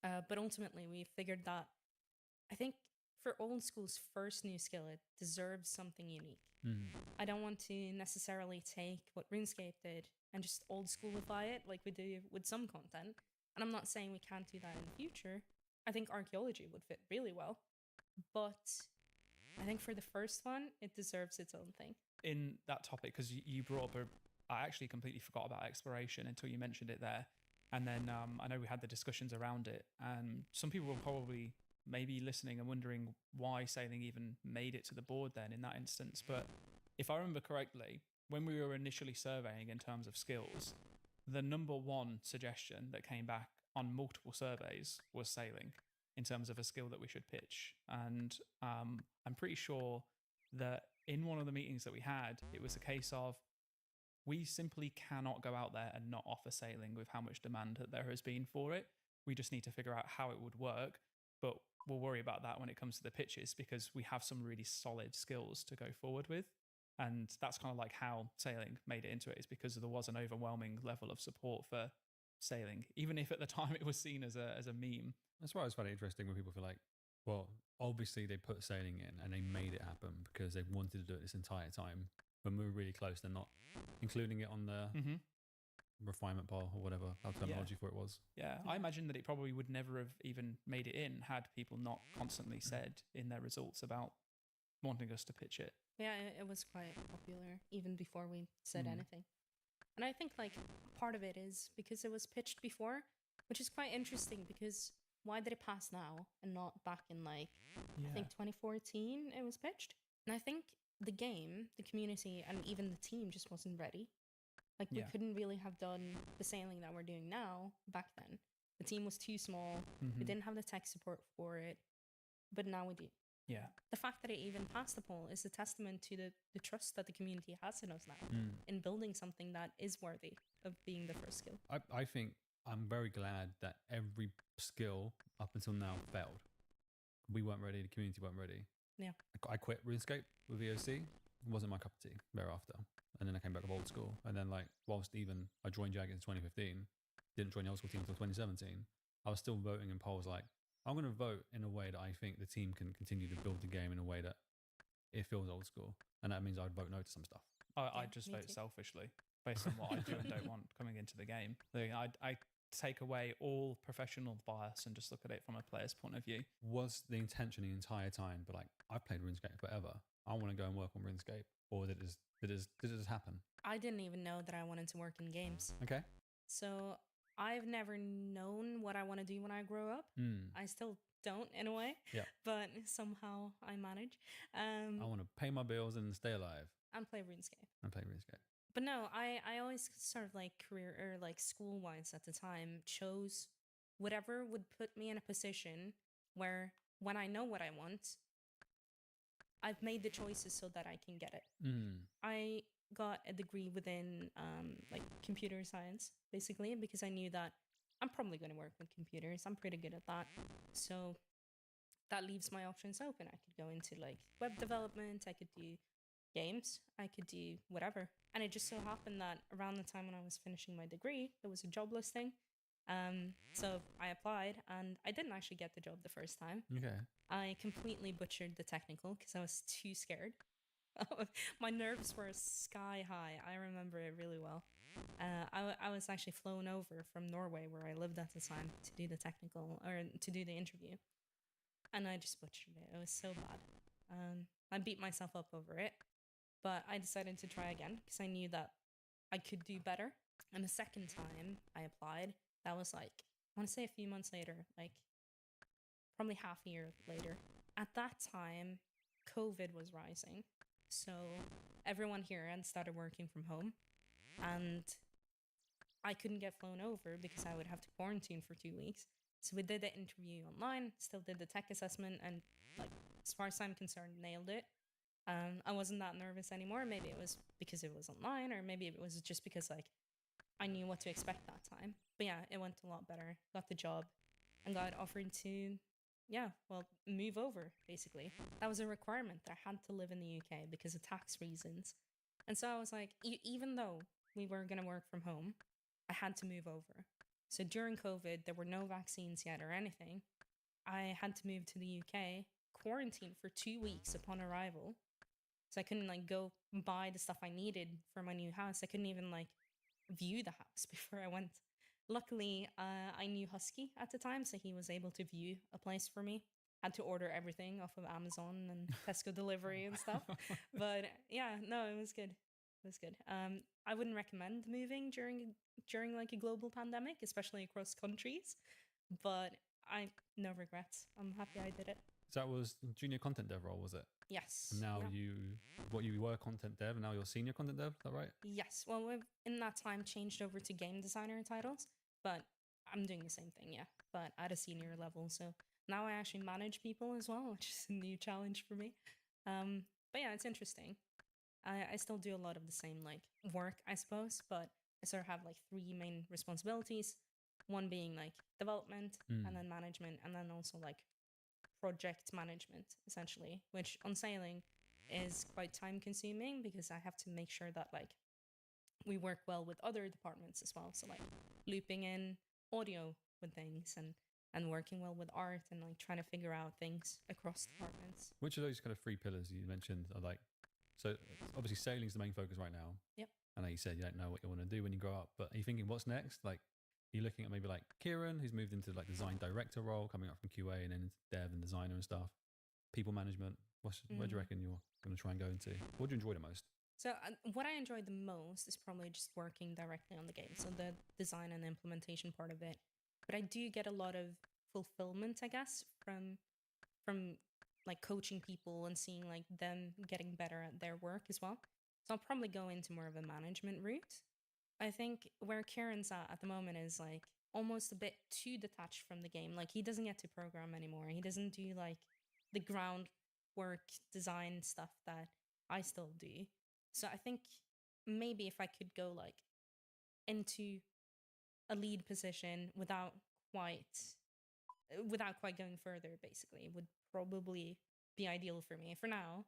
But ultimately, we figured that I think for old school's first new skill, it deserves something unique. Mm. I don't want to necessarily take what RuneScape did and just old schoolify it like we do with some content. And I'm not saying we can't do that in the future. I think archaeology would fit really well. But I think for the first one, it deserves its own thing. In that topic, because you brought up I actually completely forgot about exploration until you mentioned it there. And then I know we had the discussions around it, and some people were probably maybe listening and wondering why sailing even made it to the board then in that instance. But if I remember correctly, when we were initially surveying in terms of skills, the number one suggestion that came back on multiple surveys was sailing in terms of a skill that we should pitch. And I'm pretty sure that in one of the meetings that we had, it was a case of we simply cannot go out there and not offer sailing with how much demand that there has been for it. We just need to figure out how it would work, but we'll worry about that when it comes to the pitches because we have some really solid skills to go forward with. And that's kind of like how sailing made it into it, is because there was an overwhelming level of support for sailing, even if at the time it was seen as a meme. That's why I find it interesting when people feel like, well, obviously they put sailing in and they made it happen because they wanted to do it this entire time. When we were really close, they're not including it on the refinement pile or whatever our terminology for it was. Yeah, I imagine that it probably would never have even made it in had people not constantly said in their results about wanting us to pitch it. Yeah, it was quite popular even before we said anything. And I think like part of it is because it was pitched before, which is quite interesting because why did it pass now and not back in like, I think 2014 it was pitched? And I think the game, the community, and even the team just wasn't ready. Like we Yeah. couldn't really have done the sailing that we're doing now back then. The team was too small. We Mhm. didn't have the tech support for it, but now we do. Yeah. The fact that it even passed the poll is a testament to the trust that the community has in us now Mm. in building something that is worthy of being the first skill. I think I'm very glad that every skill up until now failed. We weren't ready. The community weren't ready. Yeah. I quit RuneScape with VOC. It wasn't my cup of tea thereafter. And then I came back with old school. And then like, whilst even I joined Jagged in 2015, didn't join the old school team until 2017, I was still voting in polls like, I'm going to vote in a way that I think the team can continue to build the game in a way that it feels old school. And that means I'd vote no to some stuff. I just me vote too. selfishly based on what I do and don't want coming into the game. I take away all professional bias and just look at it from a player's point of view. Was the intention the entire time, but like, I've played RuneScape forever. I want to go and work on RuneScape. Or did it just happen? I didn't even know that I wanted to work in games. Okay. So I've never known what I want to do when I grow up. I still don't in a way. Yeah. But somehow I manage. I want to pay my bills and stay alive And play RuneScape. and play RuneScape. But no, I always sort of like career or like school wise at the time chose whatever would put me in a position where when I know what I want, I've made the choices so that I can get it. I got a degree within like computer science basically because I knew that I'm probably going to work with computers. I'm pretty good at that. So that leaves my options open. I could go into like web development, I could do games, I could do whatever. And it just so happened that around the time when I was finishing my degree, there was a job listing. So I applied and I didn't actually get the job the first time. Okay. I completely butchered the technical because I was too scared. My nerves were sky high. I remember it really well. I was actually flown over from Norway, where I lived at the time, to do the technical or to do the interview. And I just butchered it. It was so bad. I beat myself up over it. But I decided to try again because I knew that I could do better. And the second time I applied, that was like, I want to say a few months later, like probably half a year later. At that time, COVID was rising. So everyone here had started working from home. And I couldn't get flown over because I would have to quarantine for 2 weeks. So we did the interview online, still did the tech assessment, and like as far as I'm concerned, nailed it. I wasn't that nervous anymore. Maybe it was because it was online, or maybe it was just because like I knew what to expect that time. But yeah, it went a lot better. Got the job and got offered to, move over, basically. That was a requirement that I had to live in the UK because of tax reasons. And so I was like, even though we were going to work from home, I had to move over. So during COVID, there were no vaccines yet or anything. I had to move to the UK, quarantine for 2 weeks upon arrival. So I couldn't like go buy the stuff I needed for my new house. I couldn't even like view the house before I went. Luckily, I knew Husky at the time, so he was able to view a place for me. Had to order everything off of Amazon and Tesco delivery and stuff. But yeah, no, it was good. It was good. I wouldn't recommend moving during like a global pandemic, especially across countries. But I no regrets. I'm happy I did it. So that was junior content dev role, was it? Yes. And now yeah. you were content dev, and now you're senior content dev. Is that right? Yes. Well, we've in that time changed over to game designer titles, but I'm doing the same thing, yeah, but at a senior level. So now I actually manage people as well, which is a new challenge for me. But yeah, it's interesting. I still do a lot of the same like work, I suppose, but I sort of have like three main responsibilities. One being like development, and then management, and then also like project management, essentially, which on sailing is quite time consuming because I have to make sure that like we work well with other departments as well. So like looping in audio with things and working well with art and like trying to figure out things across departments. Which of those kind of three pillars you mentioned are like, so obviously sailing's the main focus right now. Yep. I know you said you don't know what you want to do when you grow up, but are you thinking what's next? Like, are you looking at maybe like Kieran, who's moved into like design director role, coming up from QA and then into dev and designer and stuff, people management? Where do you reckon you're going to try and go into? What do you enjoy the most? So what I enjoy the most is probably just working directly on the game. So the design and implementation part of it. But I do get a lot of fulfillment, I guess, from like coaching people and seeing like them getting better at their work as well. So I'll probably go into more of a management route. I think where Kieran's at the moment is like almost a bit too detached from the game. Like he doesn't get to program anymore. He doesn't do like the groundwork design stuff that I still do. So I think maybe if I could go like into a lead position without quite going further, basically, would probably be ideal for me. For now,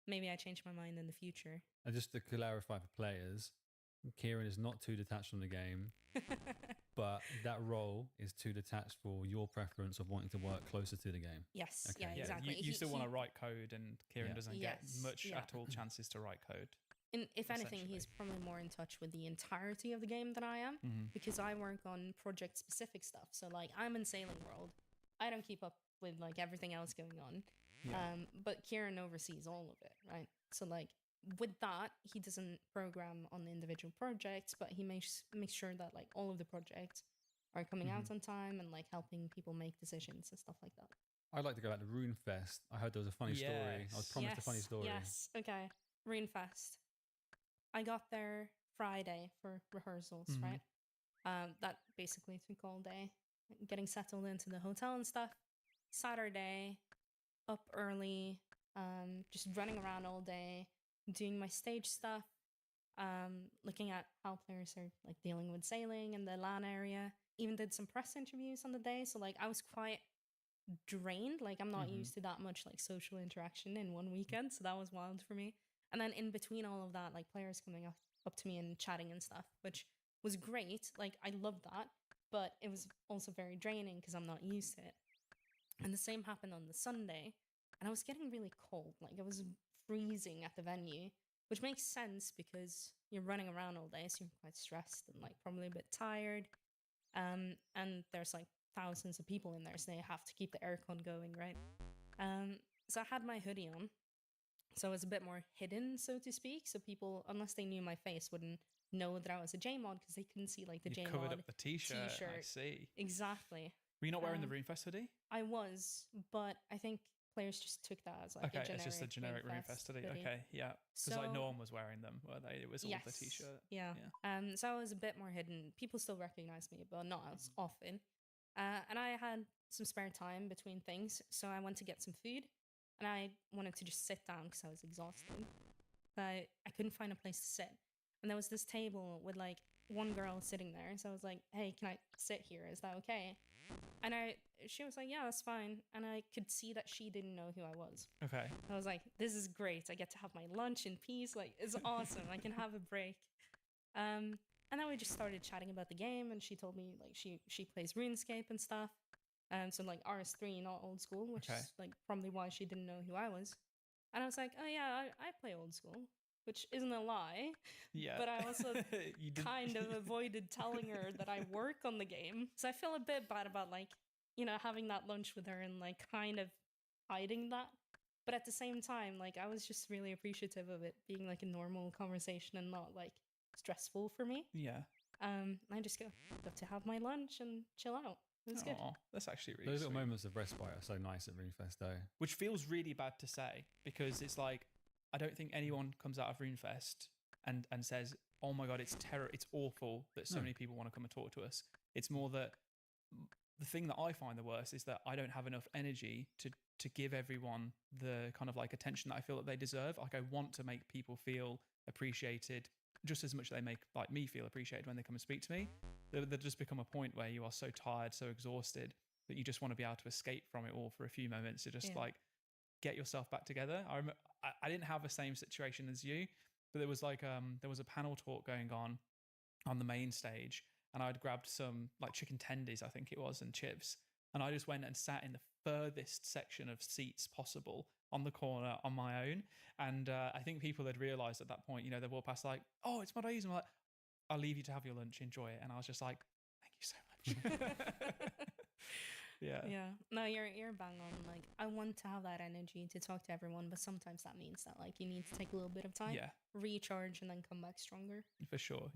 maybe I change my mind in the future. And just to clarify for players, Kieran is not too detached from the game, but that role is too detached for your preference of wanting to work closer to the game. Yes, Okay. yeah, Yeah, exactly. you still want to write code, and Kieran Yeah. doesn't get Yes, much yeah. at all chances to write code. If anything, essentially. he's probably more in touch with the entirety of the game than I am, because I work on project-specific stuff. So, like, I'm in Sailing World. I don't keep up with, like, everything else going on. Yeah. But Kieran oversees all of it, right? So, like, with that, he doesn't program on the individual projects, but he makes sure that, like, all of the projects are coming out on time and, like, helping people make decisions and stuff like that. I'd like to go back to Runefest. I heard there was a funny story. I was promised a funny story. Yes, okay. Runefest. I got there Friday for rehearsals, right? That basically took all day, getting settled into the hotel and stuff. Saturday, up early, just running around all day, doing my stage stuff, looking at how players are like dealing with sailing in the LAN area. Even did some press interviews on the day, so like I was quite drained. Like I'm not used to that much like social interaction in one weekend, so that was wild for me. And then in between all of that, like players coming up to me and chatting and stuff, which was great. Like I loved that, but it was also very draining because I'm not used to it. And the same happened on the Sunday, and I was getting really cold. Like I was freezing at the venue, which makes sense because you're running around all day, so you're quite stressed and like probably a bit tired. And there's like thousands of people in there, so they have to keep the aircon going, right? So I had my hoodie on, so it was a bit more hidden, so to speak. So people, unless they knew my face, wouldn't know that I was a JMod because they couldn't see like the You JMod covered up the t-shirt. I see. Exactly. Were you not wearing the Runefest hoodie? I was, but I think players just took that as like Okay, a generic it's just a generic Runefest hoodie. Okay, yeah. Because like no one was wearing them, were they? It was all the t-shirt. Yeah. So I was a bit more hidden. People still recognize me, but not as often. And I had some spare time between things, so I went to get some food, and I wanted to just sit down because I was exhausted. But I couldn't find a place to sit, and there was this table with like one girl sitting there. So I was like, "Hey, can I sit here? Is that okay?" And she was like, "Yeah, that's fine." And I could see that she didn't know who I was. Okay. I was like, "This is great. I get to have my lunch in peace. Like, it's awesome. I can have a break." And then we just started chatting about the game, and she told me like she plays RuneScape and stuff. So like RS3, not old school, which is like probably why she didn't know who I was. And I was like, "Oh yeah, I play old school," which isn't a lie. Yeah. But I also kind of avoided telling her that I work on the game. So I feel a bit bad about like, you know, having that lunch with her and like kind of hiding that. But at the same time, like I was just really appreciative of it being like a normal conversation and not like stressful for me. Yeah. I just got to have my lunch and chill out. It was good. That's actually really Those sweet. little moments of respite are so nice at Runefest, though. Which feels really bad to say because it's like I don't think anyone comes out of Runefest and says, "Oh my god, it's it's awful that so many people want to come and talk to us." It's more that the thing that I find the worst is that I don't have enough energy to give everyone the kind of like attention that I feel that they deserve. Like I want to make people feel appreciated just as much as they make like me feel appreciated when they come and speak to me. There just become a point where you are so tired, so exhausted that you just want to be able to escape from it all for a few moments to just like get yourself back together. I didn't have the same situation as you, but there was like there was a panel talk going on the main stage, and I'd grabbed some like chicken tendies, I think it was, and chips, and I just went and sat in the furthest section of seats possible on the corner on my own. And I think people had realized at that point, you know, they walked past like, "Oh, it's Modai's." And I'm like, "I'll leave you to have your lunch, enjoy it." And I was just like, "Thank you so much." Yeah. No, you're bang on. Like, I want to have that energy to talk to everyone, but sometimes that means that like you need to take a little bit of time, Yeah, recharge, and then come back stronger. for sure.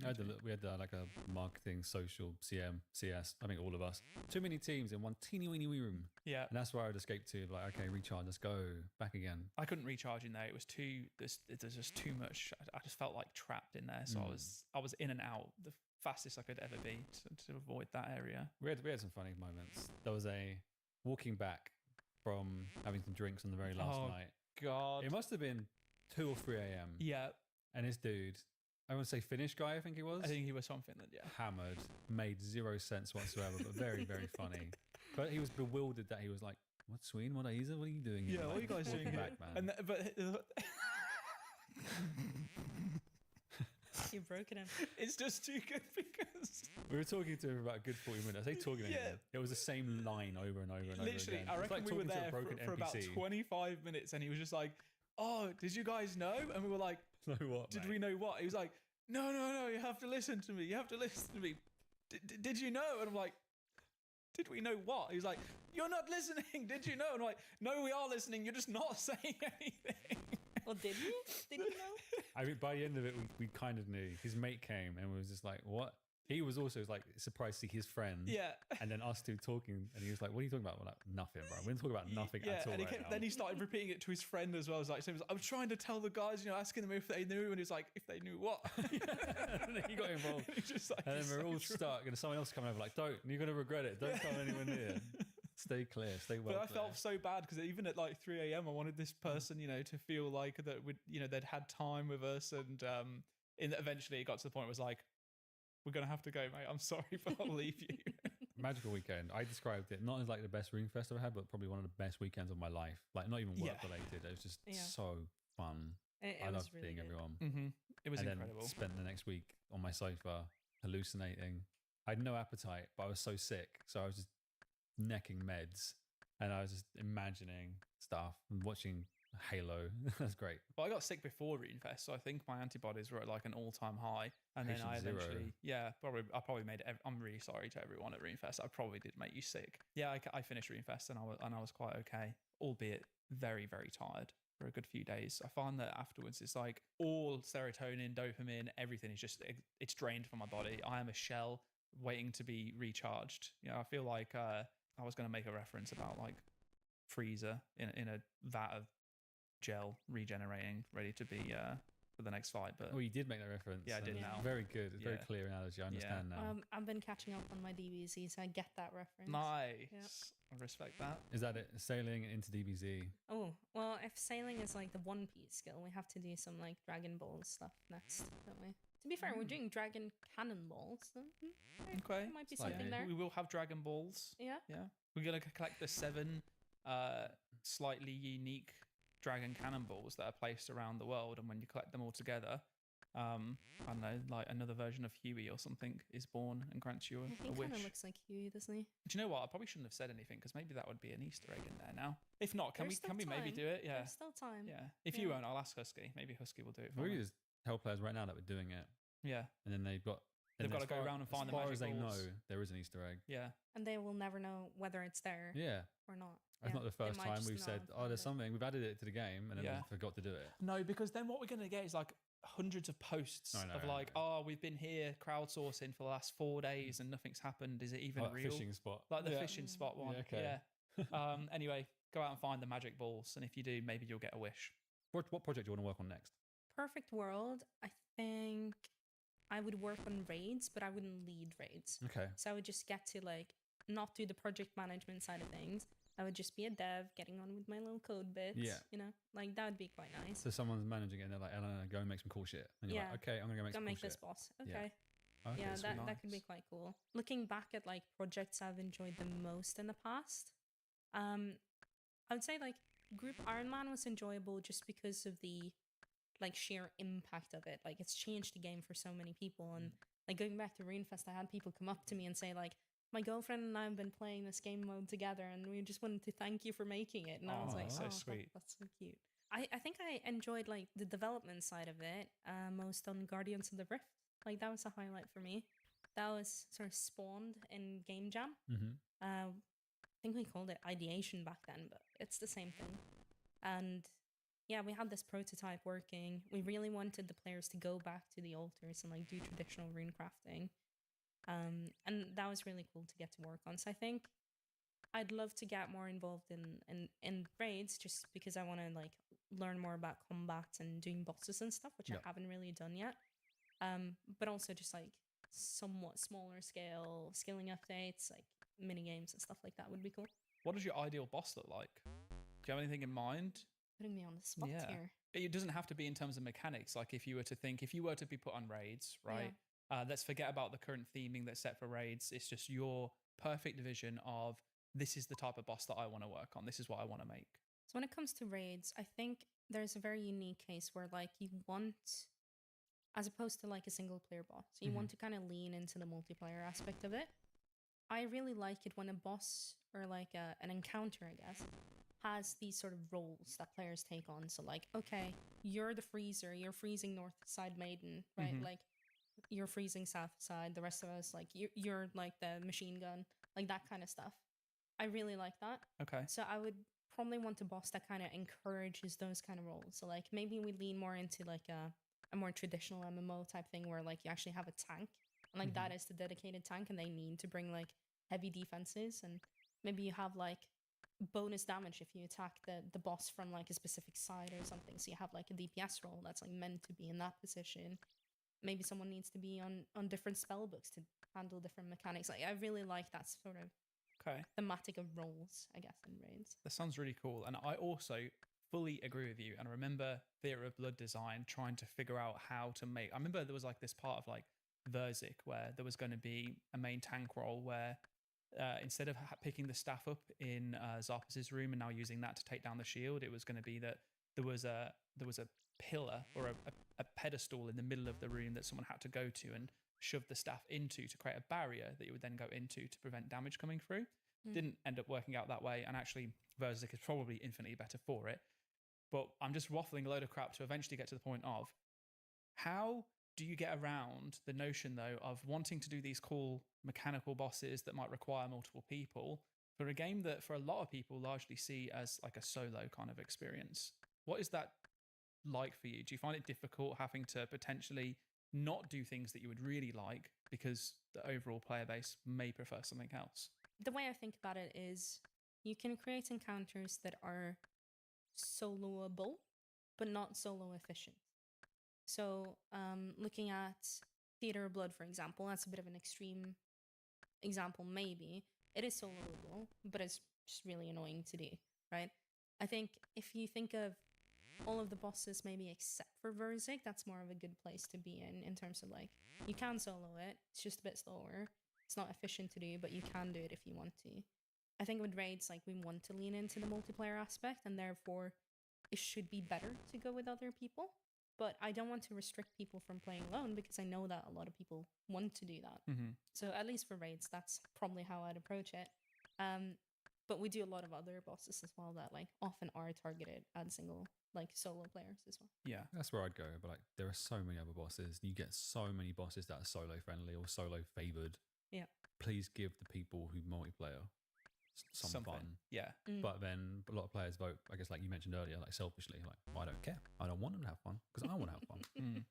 We had like a marketing, social, CM, CS. I think all of us. Too many teams in one teeny weeny wee room. Yeah. And that's where I'd escape to. Like, okay, recharge, let's go back again. I couldn't recharge in there. It was there's just too much. I just felt like trapped in there. So I was in and out the fastest I could ever be to avoid that area. We had some funny moments. There was a walking back from having some drinks on the very last night. God. It must have been 2 or 3 a.m. Yeah. And this dude, I want to say Finnish guy, I think he was. I think he was from Finland, yeah. Hammered, made zero sense whatsoever, but very, very funny. But he was bewildered that he was like, "What, Sweden? What are you doing here? Yeah, what are you guys doing Walking here?" back, man. You've broken him. It's just too good because We were talking to him for about a good 40 minutes. I say talking to him. It was the same line over and over and literally, over again. I reckon we were talking to a there broken for about NPC. 25 minutes and he was just like, "Oh, did you guys know?" And we were like, Know what, "Did mate? we know what?" He was like, No, you have to listen to me. You have to listen to me. Did you know? And I'm like, "Did we know what?" He was like, "You're not listening. Did you know?" And I'm like, "No, we are listening. You're just not saying anything." Well, did you? Did you know? I mean, by the end of it, we kind of knew. His mate came and was just like, "What?" He was also like surprised to see his friend. Yeah. And then us two talking, and he was like, "What are you talking about?" We're like, "Nothing, bro. We're talking about nothing at all and right now." then he started repeating it to his friend as well. I was like, I was trying to tell the guys, asking them if they knew, and he's like, "If they knew what?" And then he got involved. He's just like, And then "It's we're so all true." stuck, and someone else coming over like, "Don't. You're gonna regret it. Don't come anywhere near. Stay clear. Stay well." But I clear. felt so bad because even at like 3 a.m., I wanted this person, to feel like that would, they'd had time with us, and eventually it got to the point where it was like, "We're gonna have to go, mate. I'm sorry, but I'll leave you." Magical weekend. I described it not as like the best Ring Fest I've had, but probably one of the best weekends of my life. Like not even work related. It was just so fun. I loved really seeing good. everyone. Mm-hmm. It was and incredible. Then spent the next week on my sofa hallucinating. I had no appetite, but I was so sick, so I was just necking meds, and I was just imagining stuff and watching Halo. That's great. But I got sick before Reenfest, so I think my antibodies were at like an all-time high. And then Patient I zero. eventually, I probably made. I'm really sorry to everyone at Reenfest. I probably did make you sick. Yeah, I finished Reenfest and I was quite okay, albeit very, very tired for a good few days. I found that afterwards it's like all serotonin, dopamine, everything is just it's drained from my body. I am a shell waiting to be recharged. I feel like I was going to make a reference about like freezer in a vat of gel regenerating, ready to be for the next fight. But Oh, you did make that reference. Yeah, I did and now. Very good. It's very Yeah. clear analogy. I understand now. I've been catching up on my DBZ, so I get that reference. nice, Yep. I respect that. Is that it? Sailing into DBZ. Oh, well, if sailing is like the One Piece skill, we have to do some like Dragon Ball stuff next, don't we? To be fair, we're doing Dragon Cannonballs. So, Okay, there might be Slightly. something there. we will have Dragon Balls. Yeah. Yeah, we're gonna collect the 7 slightly unique dragon cannonballs that are placed around the world, and when you collect them all together, I don't know, like another version of Huey or something is born and grants you a He wish. kind of looks like Huey, doesn't he? Do you know what? I probably shouldn't have said anything because maybe that would be an Easter egg in there now. If not, can There's we still maybe time. do it? Yeah, There's still time. yeah. If you Yeah. won't, I'll ask Husky. Maybe Husky will do it for We me. could just tell players right now that we're doing it, Yeah, and then they've got. They've got to go around and find the As far magic as they balls. know, there is an Easter egg. yeah. And they will never know whether it's there Yeah. or not. That's not the They first might time just we've know said, and "Oh, find there's it. something." We've added it to the game, and then Yeah. we forgot to do it. No, because then what we're going to get is like hundreds of posts I know, of I like, know. "Oh, we've been here crowdsourcing for the last 4 days and nothing's happened. Is it even Like real?" fishing spot. Like the Yeah. fishing spot one. Yeah, okay. Yeah. Anyway, go out and find the magic balls, and if you do, maybe you'll get a wish. What project do you want to work on next? Perfect world, I think I would work on raids, but I wouldn't lead raids. Okay. So I would just get to like not do the project management side of things. I would just be a dev, getting on with my little code bits. Yeah. Like that would be quite nice. So someone's managing it, and they're like, "Elena, go and make some cool shit." And you're Yeah. like, "Okay, I'm gonna go make Go some make cool this shit." boss. Yeah. Okay. Okay, Yeah, sweet. that could be quite cool. Looking back at like projects I've enjoyed the most in the past, I would say like Group Iron Man was enjoyable just because of the like sheer impact of it. Like it's changed the game for so many people, and like going back to Runefest, I had people come up to me and say like, "My girlfriend and I have been playing this game mode together, and we just wanted to thank you for making it." And I was Aw, like, so "Oh, sweet. That's so cute." I think I enjoyed like the development side of it most on Guardians of the Rift. Like that was a highlight for me. That was sort of spawned in Game Jam. Mm-hmm. think we called it ideation back then, but it's the same thing. And yeah, we had this prototype working. We really wanted the players to go back to the altars and like do traditional rune crafting. And that was really cool to get to work on. So I think I'd love to get more involved in raids, just because I want to like learn more about combat and doing bosses and stuff, which I haven't really done yet. But also just like somewhat smaller scale skilling updates, like mini games and stuff like that would be cool. What does your ideal boss look like? Do you have anything in mind? Putting me on the spot here. It doesn't have to be in terms of mechanics. Like if you were to be put on raids, right? Let's forget about the current theming that's set for raids. It's just your perfect vision of, this is the type of boss that I want to work on. This is what I want to make. So when it comes to raids, I think there's a very unique case where like you want, as opposed to like a single player boss, you want to kind of lean into the multiplayer aspect of it. I really like it when a boss or like an encounter, I guess, has these sort of roles that players take on. So like, okay, you're the freezer, you're freezing north side maiden, right? Like you're freezing south side, the rest of us, like you're like the machine gun, like that kind of stuff. I really like that. Okay. So I would probably want a boss that kind of encourages those kind of roles. So like maybe we lean more into like a more traditional MMO type thing where like you actually have a tank and like that is the dedicated tank and they need to bring like heavy defenses, and maybe you have like bonus damage if you attack the boss from like a specific side or something. So you have like a DPS role that's like meant to be in that position. Maybe someone needs to be on different spell books to handle different mechanics. Like I really like that sort of thematic of roles, I guess, in raids. That sounds really cool. And I also fully agree with you. And I remember Theatre of Blood design trying to figure out how to make, I remember there was like this part of like Verzik where there was going to be a main tank role where instead of picking the staff up in Zarpas's room and now using that to take down the shield, it was going to be that there was a pillar or a pedestal in the middle of the room that someone had to go to and shove the staff into to create a barrier that you would then go into to prevent damage coming through. Didn't end up working out that way, and actually Verzik is probably infinitely better for it. But I'm just waffling a load of crap to eventually get to the point of, how do you get around the notion though of wanting to do these cool mechanical bosses that might require multiple people for a game that for a lot of people largely see as like a solo kind of experience? What is that like for you? Do you find it difficult having to potentially not do things that you would really like because the overall player base may prefer something else? The way I think about it is you can create encounters that are soloable, but not solo efficient. So looking at Theatre of Blood, for example, that's a bit of an extreme example, maybe. It is soloable, but it's just really annoying to do, right? I think if you think of all of the bosses, maybe except for Verzik, that's more of a good place to be in terms of like, you can solo it, it's just a bit slower. It's not efficient to do, but you can do it if you want to. I think with raids, like we want to lean into the multiplayer aspect, and therefore it should be better to go with other people. But I don't want to restrict people from playing alone because I know that a lot of people want to do that. So at least for raids, that's probably how I'd approach it. But we do a lot of other bosses as well that like often are targeted at single, like solo players as well. Yeah, that's where I'd go. But like, there are so many other bosses. You get so many bosses that are solo friendly or solo favored. Yeah. Please give the people who multiplayer some fun. Yeah. But then a lot of players vote, I guess, like you mentioned earlier, like selfishly, like, well, I don't care. I don't want them to have fun because I want to have fun.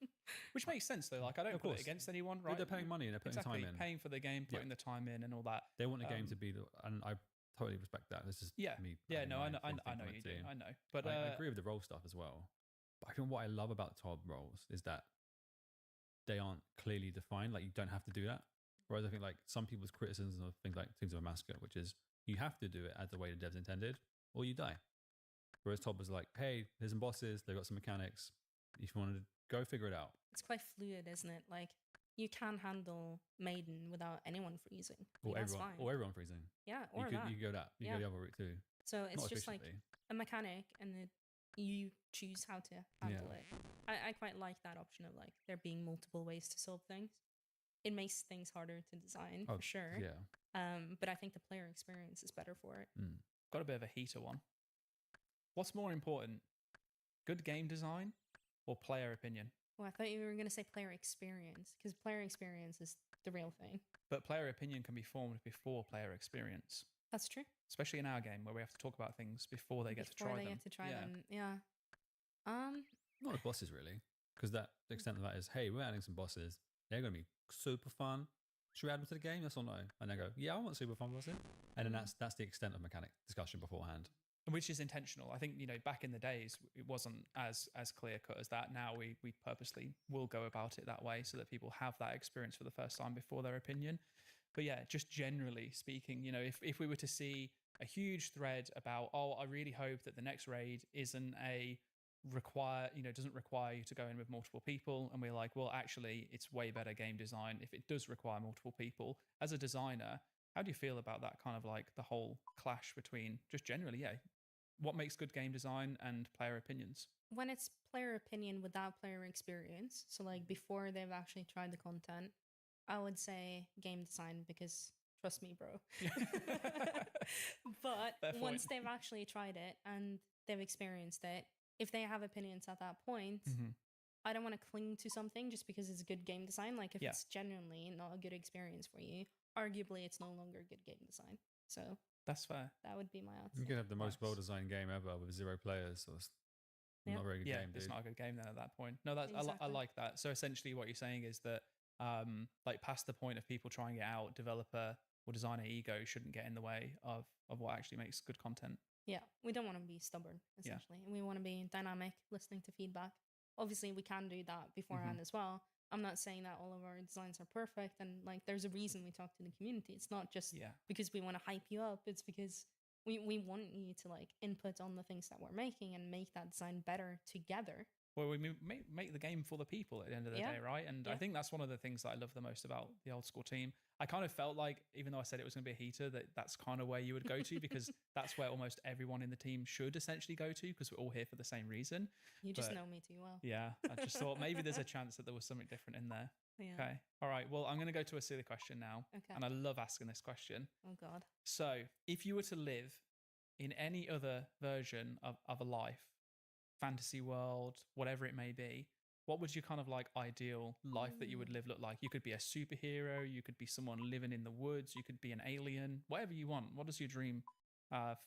Which makes sense though. Like I don't put it against anyone, right? They're paying money and they're putting time in. Paying for the game, putting the time in and all that. They want the game to be and I totally respect that. This is me. Yeah, no, I know you do. I know. But I agree with the role stuff as well. But I think what I love about top roles is that they aren't clearly defined. Like you don't have to do that. Whereas I think like some people's criticisms of things like Things of a Massacre, which is you have to do it as the way the devs intended, or you die. Whereas Todd was like, hey, there's some bosses, they've got some mechanics. If you wanted to go figure it out. It's quite fluid, isn't it? Like you can handle Maiden without anyone freezing. Or everyone freezing. Yeah, or you could go that. You go the other route too. So it's not just like a mechanic and you choose how to handle it. I quite like that option of like there being multiple ways to solve things. It makes things harder to design for sure. Yeah. But I think the player experience is better for it. Got a bit of a heater one. What's more important, good game design or player opinion? Well, I thought you were going to say player experience because player experience is the real thing. But player opinion can be formed before player experience. That's true. especially in our game where we have to talk about things before they get to Before try they them. get to try Yeah. them. Yeah. Not the bosses really, because the extent of that is, hey, we're adding some bosses. They're going to be super fun. Should we add them to the game? Yes or no? And they go, yeah, I want super fun bosses. And then that's the extent of mechanic discussion beforehand. Which is intentional. I think, back in the days, it wasn't as clear cut as that. Now we purposely will go about it that way so that people have that experience for the first time before their opinion. But yeah, just generally speaking, if we were to see a huge thread about, I really hope that the next raid isn't doesn't require you to go in with multiple people. And we're like, well, actually, it's way better game design if it does require multiple people. As a designer, how do you feel about that kind of like the whole clash between just generally, what makes good game design and player opinions? When it's player opinion without player experience, so like before they've actually tried the content, I would say game design, because trust me, bro. But Fair once point. they've actually tried it and they've experienced it, if they have opinions at that point, I don't want to cling to something just because it's good game design. Like if it's genuinely not a good experience for you, arguably it's no longer good game design. So that's fair. that would be my answer. You could have the most well-designed game ever with 0 players. So it's not a very good game, dude. It's not a good game then at that point. No, that's Exactly. I like that. So essentially what you're saying is that like past the point of people trying it out, developer or designer ego shouldn't get in the way of what actually makes good content. Yeah, we don't want to be stubborn, essentially. And we want to be dynamic, listening to feedback. Obviously, we can do that beforehand as well. I'm not saying that all of our designs are perfect. And like, there's a reason we talk to the community. It's not just because we want to hype you up. It's because we want you to like input on the things that we're making and make that design better together. Well, we make the game for the people at the end of the day, right? And I think that's one of the things that I love the most about the old school team. I kind of felt like, even though I said it was going to be a heater, that's kind of where you would go to because that's where almost everyone in the team should essentially go to because we're all here for the same reason. You just know me too well. Yeah, I just thought maybe there's a chance that there was something different in there. Yeah. Okay. All right. Well, I'm going to go to a silly question now. Okay. And I love asking this question. Oh, God. So if you were to live in any other version of a life, fantasy world, whatever it may be, what would your kind of like ideal life that you would live look like? You could be a superhero, you could be someone living in the woods, you could be an alien, whatever you want. What is your dream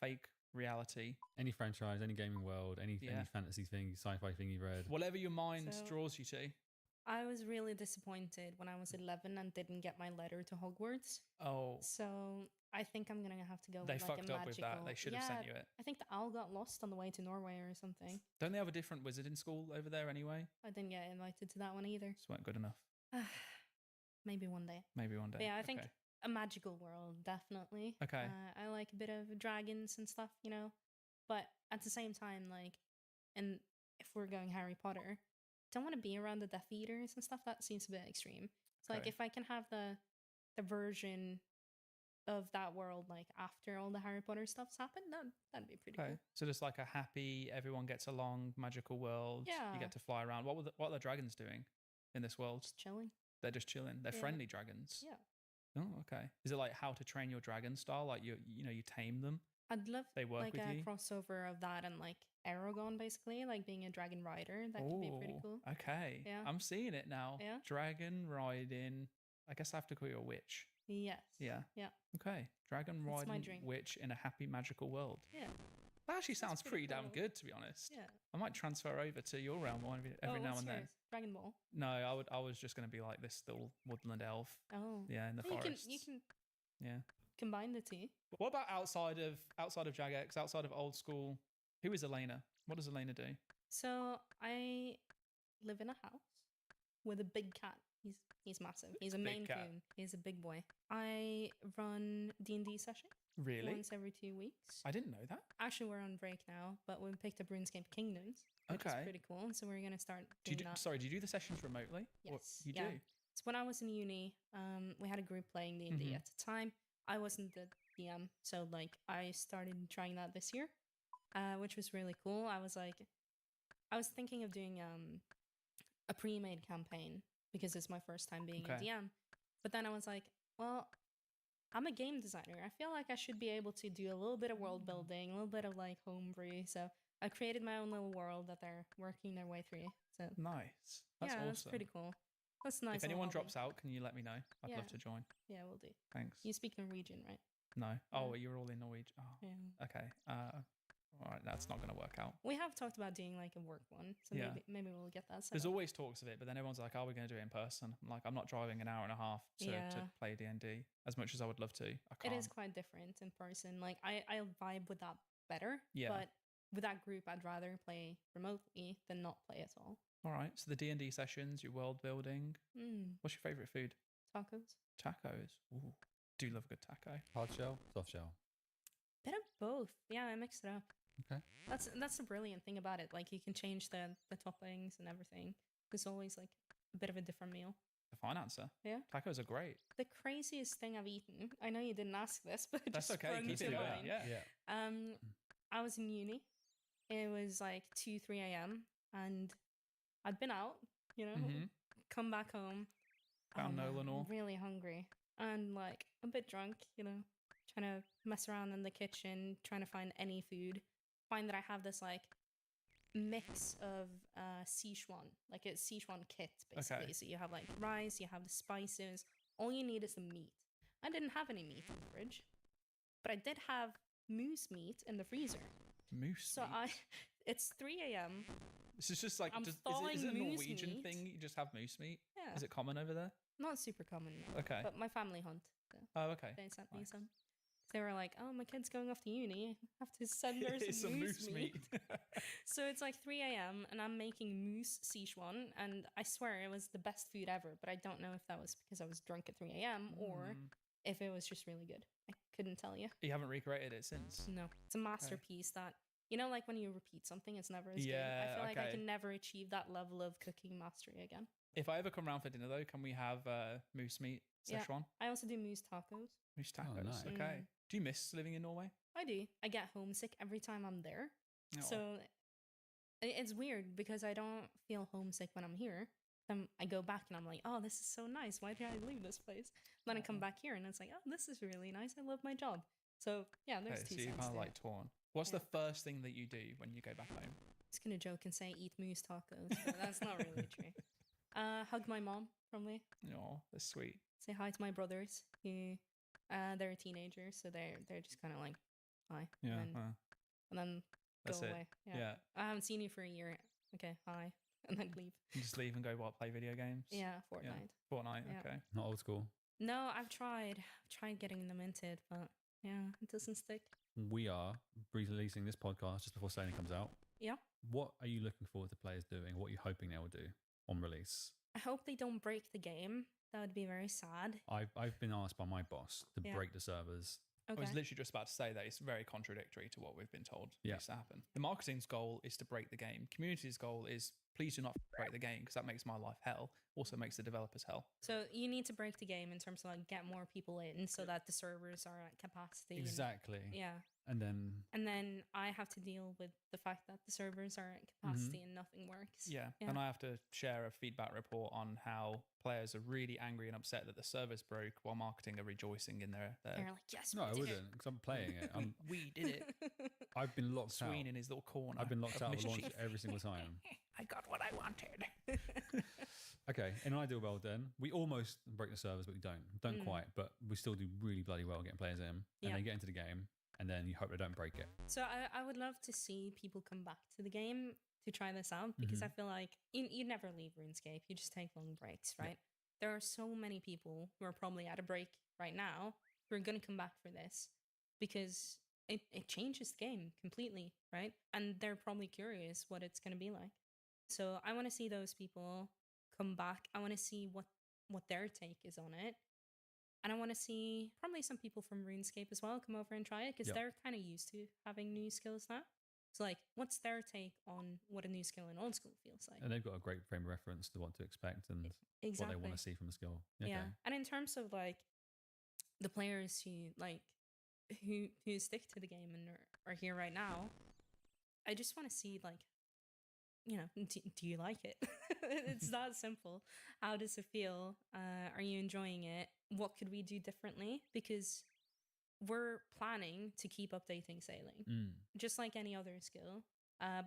fake reality? Any franchise, any gaming world, any fantasy thing, sci-fi thing you've read. Whatever your mind draws you to. I was really disappointed when I was 11 and didn't get my letter to Hogwarts. Oh. So I think I'm going to have to go they with like fucked a up magical... with that. They should have sent you it. I think the owl got lost on the way to Norway or something. Don't they have a different wizard in school over there anyway? I didn't get invited to that one either. Just weren't good enough. Maybe one day. Maybe one day. But yeah, I think a magical world, definitely. Okay. I like a bit of dragons and stuff, you know. But at the same time, like, and if we're going Harry Potter, don't want to be around the Death Eaters and stuff. That seems a bit extreme. So like, if I can have the version of that world like after all the Harry Potter stuff's happened, that'd be pretty cool. So just like a happy, everyone gets along, magical world. Yeah. You get to fly around. What are the dragons doing in this world? Just chilling. They're just chilling. They're friendly dragons. Yeah. Oh, okay. Is it like How to Train Your Dragon style? Like you tame them? I'd love they work like with a you? crossover of that and like Aragon, basically, like being a dragon rider. That could be pretty cool. Okay. Yeah. I'm seeing it now. Yeah. Dragon riding. I guess I have to call you a witch. Yes. Yeah. Yeah. Okay. Dragon That's my riding dream. witch in a happy magical world. Yeah. That actually sounds pretty damn cool. good, to be honest. Yeah. I might transfer over to your realm every now what's and then. yours? Dragon Ball. No, I was just going to be like this little woodland elf. Oh. Yeah, in the Well, forest. You can Yeah. combine the two. What about outside of Jagex, outside of old school? Who is Elena? What does Elena do? So I live in a house with a big cat. He's massive. He's a Maine Coon. He's a big boy. I run D&D sessions. Really? Once every 2 weeks. I didn't know that. Actually, we're on break now, but we picked up RuneScape Kingdoms. Which is pretty cool. So we're going to start doing that. Sorry, do you do the sessions remotely? Yes. You do? So when I was in uni, we had a group playing D&D at the time. I wasn't the DM, so like I started trying that this year, which was really cool. I was thinking of doing a pre-made campaign because it's my first time being a DM. But then I was like, well, I'm a game designer. I feel like I should be able to do a little bit of world building, a little bit of like homebrew. So I created my own little world that they're working their way through. So nice. That's awesome. That's pretty cool. That's nice. If anyone drops out, can you let me know? I'd love to join. Yeah, we'll do. Thanks. You speak Norwegian, right? No. Oh, Yeah. you're all in Norwegian. Oh, Yeah. okay. All right, that's not going to work out. We have talked about doing like a work one, so Yeah. maybe we'll get that set There's up. always talks of it, but then everyone's like, "Are we going to do it in person?" I'm like, I'm not driving an hour and a half to Yeah. play D&D as much as I would love to. I It can't. is quite different in person. Like I vibe with that better. Yeah. But with that group, I'd rather play remotely than not play at all. All right. So the D&D sessions, your world building. What's your favorite food? Tacos. Tacos. Ooh, do love a good taco. Hard shell, soft shell. Bit of both. Yeah, I mixed it up. Okay. That's the brilliant thing about it. Like you can change the toppings and everything. It's always like a bit of a different meal. The fine answer. Yeah. Tacos are great. The craziest thing I've eaten. I know you didn't ask this, but it That's just okay. sprung Keep to it mind. going. Yeah. I was in uni. It was like 2-3 a.m. and I'd been out, come back home. Found man, Nolan all. really hungry and like a bit drunk, trying to mess around in the kitchen, trying to find any food. Find that I have this like mix of Sichuan, like a Sichuan kit basically. Okay. So you have like rice, you have the spices. All you need is the meat. I didn't have any meat in the fridge, but I did have moose meat in the freezer. Moose So meat. it's 3 a.m. This is just like, I'm is it thawing a moose Norwegian meat. thing? You just have moose meat? Yeah, Is it common over there? not super common, no. Okay. But my family hunt. So Oh, okay. they sent me Nice. some. They were like, "Oh, my kid's going off to uni. I have to send her It's some some moose meat." So it's like 3 a.m. and I'm making moose Sichuan, and I swear it was the best food ever. But I don't know if that was because I was drunk at 3 a.m. or if it was just really good. I couldn't tell you. You haven't recreated it since? No, it's a masterpiece that, like when you repeat something, it's never as good. Yeah, I feel like I okay. can never achieve that level of cooking mastery again. If I ever come round for dinner, though, can we have moose meat Yeah. Szechuan? I also do moose tacos. Moose tacos. nice. Okay. Do you miss living in Norway? I do. I get homesick every time I'm there. Oh. So it's weird because I don't feel homesick when I'm here. Then I go back and I'm like, oh, this is so nice. Why did I leave this place? Then I come back here and it's like, oh, this is really nice. I love my job. So yeah, there's Okay, two so you're sides kind of to like it. torn. What's Yeah. the first thing that you do when you go back home? I was gonna joke and say eat moose tacos, but that's not really true. Hug my mom, probably. Oh, that's sweet. Say hi to my brothers who they're teenagers, so they're just kind of like hi. Yeah. And then That's go it. away. Yeah. I haven't seen you for a year. Okay, hi. And then leave. You just leave and go, what, play video games? Yeah, Fortnite. Fortnite, Yeah. okay. Not old school. No, I've tried getting them into it, but yeah, it doesn't stick. We are releasing this podcast just before Sony comes out. Yeah. What are you looking forward to players doing? What are you hoping they will do on release? I hope they don't break the game. That would be very sad. I've been asked by my boss to Yeah. break the servers. I Okay. was literally just about to say that it's very contradictory to what we've been told Yeah. needs to happen. The marketing's goal is to break the game. Community's goal is please do not break the game because that makes my life hell. Also makes the developers hell. So you need to break the game in terms of like get more people in so that the servers are at capacity. and- Exactly. yeah. And then And then I have to deal with the fact that the servers are at capacity and nothing works. Yeah. Yeah. And I have to share a feedback report on how players are really angry and upset that the servers broke while marketing are rejoicing in their They're like, yes, no, I we did wouldn't because I'm playing it. we did it. it. I've been locked Sween out. in his little corner. I've been locked of out of mischief. launch every single time. I got what I wanted. Okay, in an ideal world, then we almost break the servers, but we don't quite. But we still do really bloody well getting players in, and Yeah. they get into the game, and then you hope they don't break it. So I would love to see people come back to the game to try this out because I feel like you never leave RuneScape. You just take long breaks, right? There are so many people who are probably at a break right now who are going to come back for this because it changes the game completely, right? And they're probably curious what it's going to be like. So I want to see those people come back. I want to see what their take is on it. And I want to see probably some people from RuneScape as well come over and try it because Yep. they're kind of used to having new skills now. So like, what's their take on what a new skill in old school feels like? And they've got a great frame of reference to what to expect and Exactly. what they want to see from a skill. Okay. Yeah. And in terms of like the players who like who stick to the game and are here right now, I just want to see like, do you like it? It's that simple. How does it feel? Are you enjoying it? What could we do differently? Because we're planning to keep updating sailing, just like any other skill,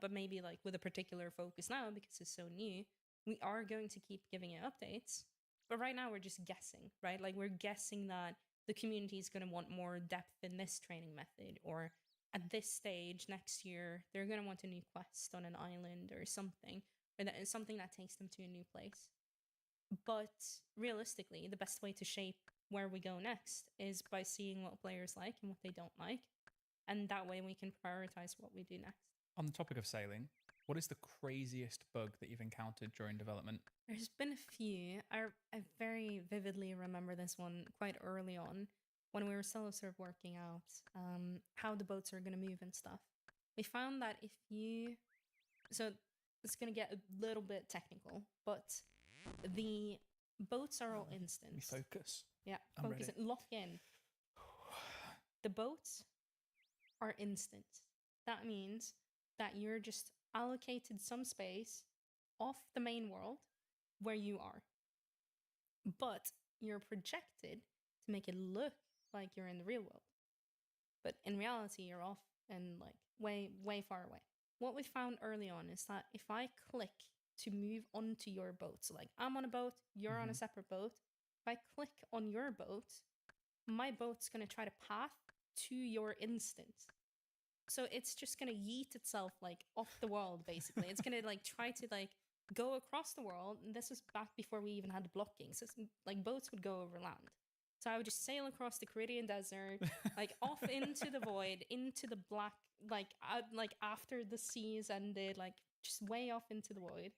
but maybe like with a particular focus now because it's so new. We are going to keep giving it updates, but right now we're just guessing, right? Like we're guessing that the community is going to want more depth in this training method, or at this stage next year they're going to want a new quest on an island or something, or that is something that takes them to a new place. But realistically, the best way to shape where we go next is by seeing what players like and what they don't like, and that way we can prioritize what we do next. On the topic of sailing, what is the craziest bug that you've encountered during development? There's been a few. I very vividly remember this one quite early on when we were still sort of working out how the boats are going to move and stuff. We found that if you... So it's going to get a little bit technical, but the boats are all instant. We focus. Yeah, I'm focus ready. it. Lock in. The boats are instant. That means that you're just allocated some space off the main world where you are. But you're projected to make it look like you're in the real world. But in reality, you're off and like way, way far away. What we found early on is that if I click to move onto your boat, so like I'm on a boat, you're on a separate boat. If I click on your boat, my boat's going to try to path to your instance. So it's just going to yeet itself like off the world, basically. It's going to like try to like go across the world. And this was back before we even had the blocking. So it's, like boats would go over land. So I would just sail across the Caribbean desert, like off into the void, into the black, like after the seas ended, like just way off into the void.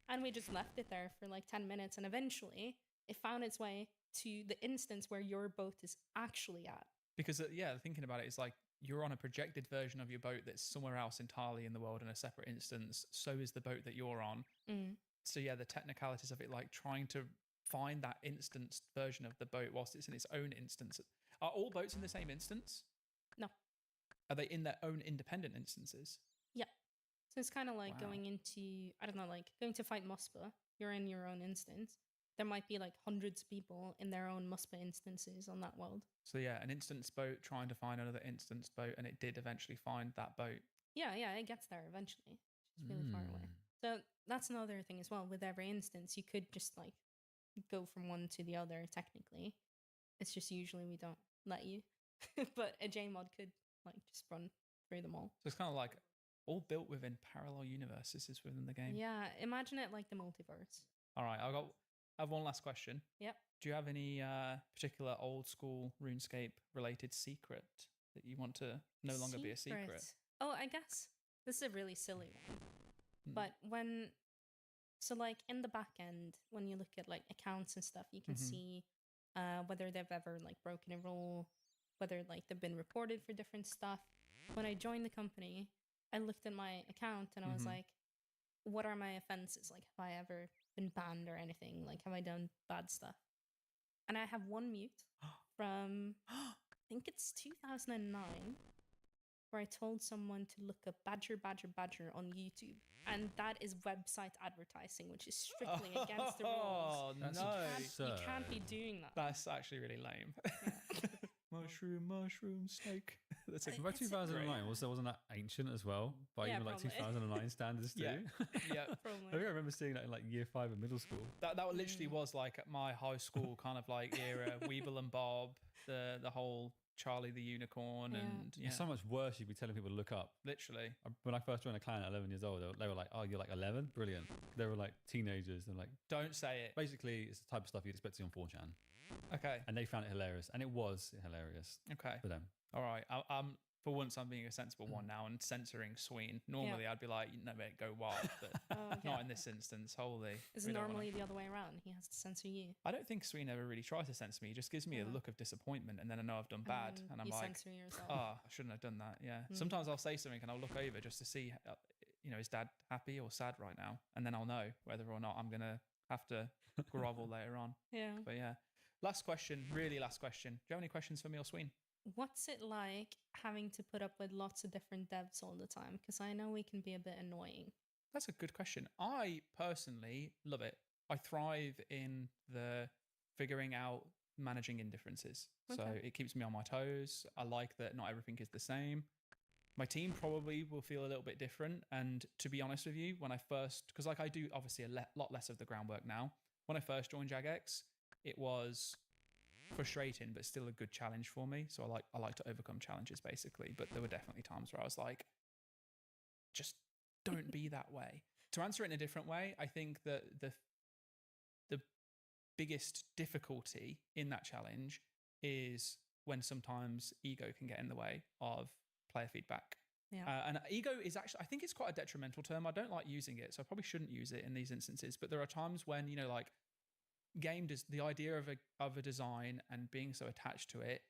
And we just left it there for like 10 minutes. And eventually it found its way to the instance where your boat is actually at. Because, yeah, thinking about it, it's like you're on a projected version of your boat that's somewhere else entirely in the world in a separate instance. So is the boat that you're on. So, yeah, the technicalities of it, like trying to find that instance version of the boat whilst it's in its own instance. Are all boats in the same instance? No. Are they in their own independent instances? Yeah. So it's kind of like Wow. going into, I don't know, like going to fight Muspa. You're in your own instance. There might be like hundreds of people in their own Muspa instances on that world. So, yeah, an instance boat trying to find another instance boat, and it did eventually find that boat. Yeah, it gets there eventually. It's really far away. So that's another thing as well. With every instance, you could just like go from one to the other technically. It's just usually we don't let you. But a JMod could like just run through them all. So it's kind of like all built within parallel universes within the game. Yeah, imagine it like the multiverse. All right, I have one last question. Yep. Do you have any particular old school RuneScape related secret that you want to no longer be a secret? Oh, I guess this is a really silly one. But so like in the back end, when you look at like accounts and stuff, you can see whether they've ever like broken a rule, whether like they've been reported for different stuff. When I joined the company, I looked at my account and I was like, what are my offenses? Like, have I ever been banned or anything? Like, have I done bad stuff? And I have one mute from, I think it's 2009, where I told someone to look up badger on YouTube. And that is website advertising, which is strictly against the rules. Oh, no. You can't be doing that. That's actually really lame. Mushroom, snake. That's By 2009, wasn't that ancient as well? By Yeah, even like probably. 2009 standards too? Yeah. Yeah. I think I remember seeing that in like year 5 of middle school. That literally was like my high school kind of like era. Weeble and Bob, the whole Charlie the Unicorn, Yeah. and It's so much worse you'd be telling people to look up. literally. When I first joined a clan at 11 years old, they were like, oh, you're like 11? Brilliant. They were like teenagers and like, Don't say it. basically it's the type of stuff you'd expect to see on 4chan. Okay. And they found it hilarious. And it was hilarious Okay. for them. All right. For once, I'm being a sensible one now and censoring Sween. Normally, I'd be like, no, mate, go wild, but not in this instance. Holy. It's we don't normally wanna- the other way around. He has to censor you. I don't think Sween ever really tries to censor me. He just gives me a look of disappointment, and then I know I've done bad, and I'm you like, censor yourself. oh, I shouldn't have done that. Yeah. Sometimes I'll say something and I'll look over just to see, is Dad happy or sad right now? And then I'll know whether or not I'm going to have to grovel later on. Yeah. But yeah. Last question, really last question. Do you have any questions for me or Sween? What's it like having to put up with lots of different devs all the time? Because I know we can be a bit annoying. That's a good question. I personally love it. I thrive in the figuring out managing indifferences. So Okay. it keeps me on my toes. I like that not everything is the same. My team probably will feel a little bit different. And to be honest with you, when I first, because like I do obviously a lot less of the groundwork now. When I first joined Jagex, it was frustrating, but still a good challenge for me. So I like to overcome challenges basically. But there were definitely times where I was like, just don't be that way. To answer it in a different way, I think that the biggest difficulty in that challenge is when sometimes ego can get in the way of player feedback. Yeah. And ego is actually, I think it's quite a detrimental term. I don't like using it, so I probably shouldn't use it in these instances. But there are times when, you know, like the idea of a design and being so attached to it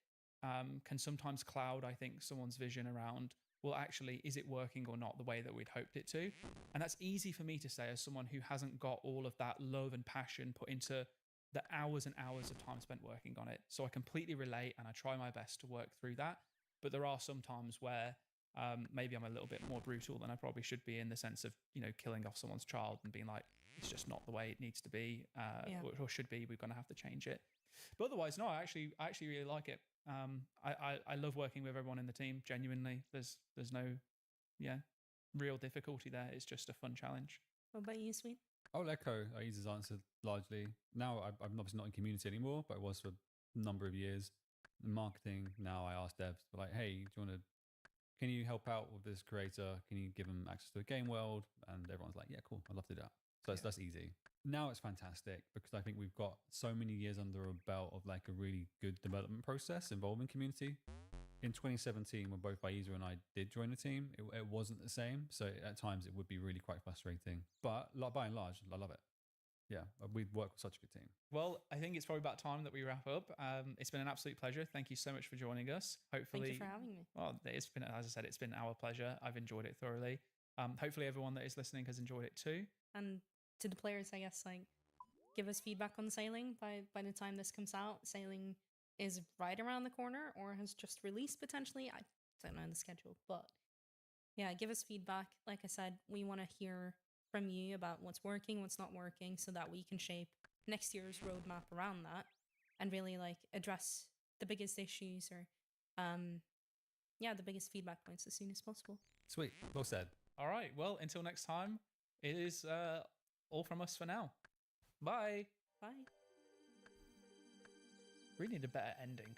can sometimes cloud, I think, someone's vision around, well, actually, is it working or not the way that we'd hoped it to? And that's easy for me to say as someone who hasn't got all of that love and passion put into the hours and hours of time spent working on it. So I completely relate and I try my best to work through that. But there are some times where maybe I'm a little bit more brutal than I probably should be, in the sense of, you know, killing off someone's child and being like, it's just not the way it needs to be or should be. We're going to have to change it. But otherwise, no, I actually really like it. I love working with everyone in the team. Genuinely, there's no real difficulty there. It's just a fun challenge. What about you, Sweet? I'll echo Aiz's answer largely. Now, I'm obviously not in community anymore, but I was for a number of years. In marketing, now I ask devs, like, hey, can you help out with this creator? Can you give them access to a game world? And everyone's like, yeah, cool, I'd love to do that. So that's easy. Now it's fantastic because I think we've got so many years under a belt of like a really good development process involving community. In 2017, when both Aiza and I did join the team, it wasn't the same. So at times it would be really quite frustrating. But by and large, I love it. Yeah, we work with such a good team. Well, I think it's probably about time that we wrap up. It's been an absolute pleasure. Thank you so much for joining us. Hopefully, thank you for having me. Well, it's been, as I said, it's been our pleasure. I've enjoyed it thoroughly. Hopefully, everyone that is listening has enjoyed it too. And to the players, I guess, like, give us feedback on sailing. By the time this comes out, sailing is right around the corner or has just released potentially. I don't know the schedule, but yeah, give us feedback. Like I said, we want to hear from you about what's working, what's not working, so that we can shape next year's roadmap around that and really like address the biggest issues or the biggest feedback points as soon as possible. Sweet. Well said. All right. Well, until next time, it is all from us for now. Bye. Bye. We need a better ending.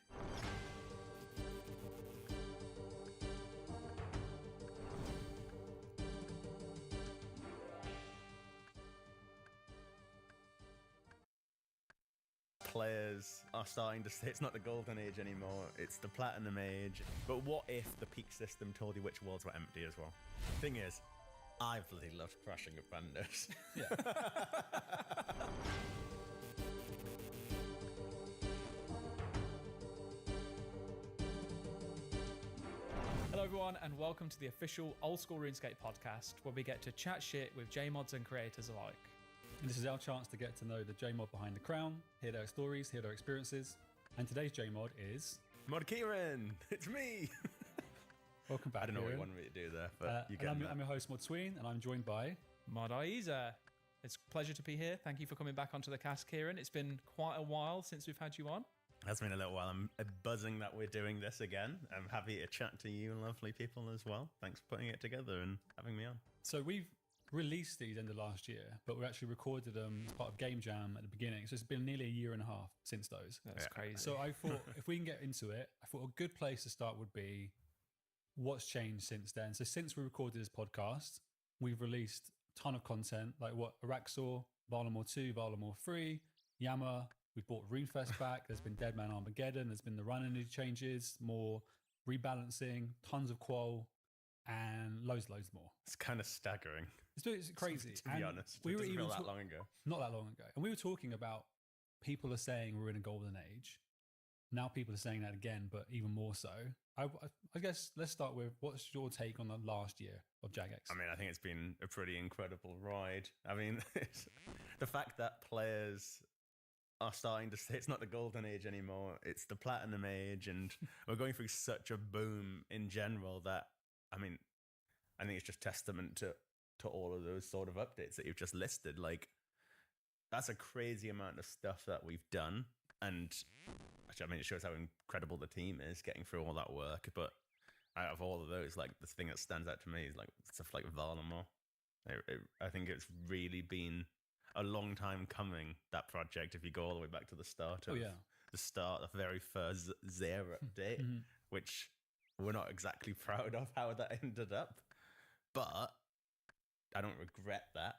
Players are starting to say it's not the golden age anymore, it's the platinum age. But what if the peak system told you which worlds were empty as well? Thing is, I bloody loved crashing at Bandos. Yeah. Hello everyone and welcome to the official Old School RuneScape podcast, where we get to chat shit with JMods and creators alike. And this is our chance to get to know the JMod behind the crown, hear their stories, hear their experiences. And today's JMod is... Mod Kieran, it's me! Welcome back, I don't know Kieran. what you wanted me to do there, but you get I'm that. your host, Mod Sween, and I'm joined by... Mod Aiza. It's a pleasure to be here. Thank you for coming back onto the cast, Kieran. It's been quite a while since we've had you on. It's been a little while. I'm buzzing that we're doing this again. I'm happy to chat to you lovely people as well. Thanks for putting it together and having me on. So we've released these end of last year, but we actually recorded them as part of Game Jam at the beginning. So it's been nearly a year and a half since those. That's crazy. So I thought if we can get into it, I thought a good place to start would be what's changed since then. So since we recorded this podcast, we've released a ton of content, like Araxor, Valamore 2, Valamore 3, Yammer. We've brought RuneFest back. There's been Deadman Armageddon. There's been the run energy changes, more rebalancing, tons of qual, and loads more. It's kind of staggering. It's crazy. To be honest, we it were doesn't even feel that long ago. Not that long ago. And we were talking about people are saying we're in a golden age. Now people are saying that again, but even more so. I guess let's start with, what's your take on the last year of Jagex? I mean, I think it's been a pretty incredible ride. I mean, the fact that players are starting to say it's not the golden age anymore, it's the platinum age, and we're going through such a boom in general that, I mean, I think it's just testament to all of those sort of updates that you've just listed. Like, that's a crazy amount of stuff that we've done, and actually, I mean, it shows how incredible the team is getting through all that work. But out of all of those, like, the thing that stands out to me is like stuff like Valamore. I think it's really been a long time coming, that project, if you go all the way back to the start of the start, the very first Zero update, which we're not exactly proud of how that ended up. But I don't regret that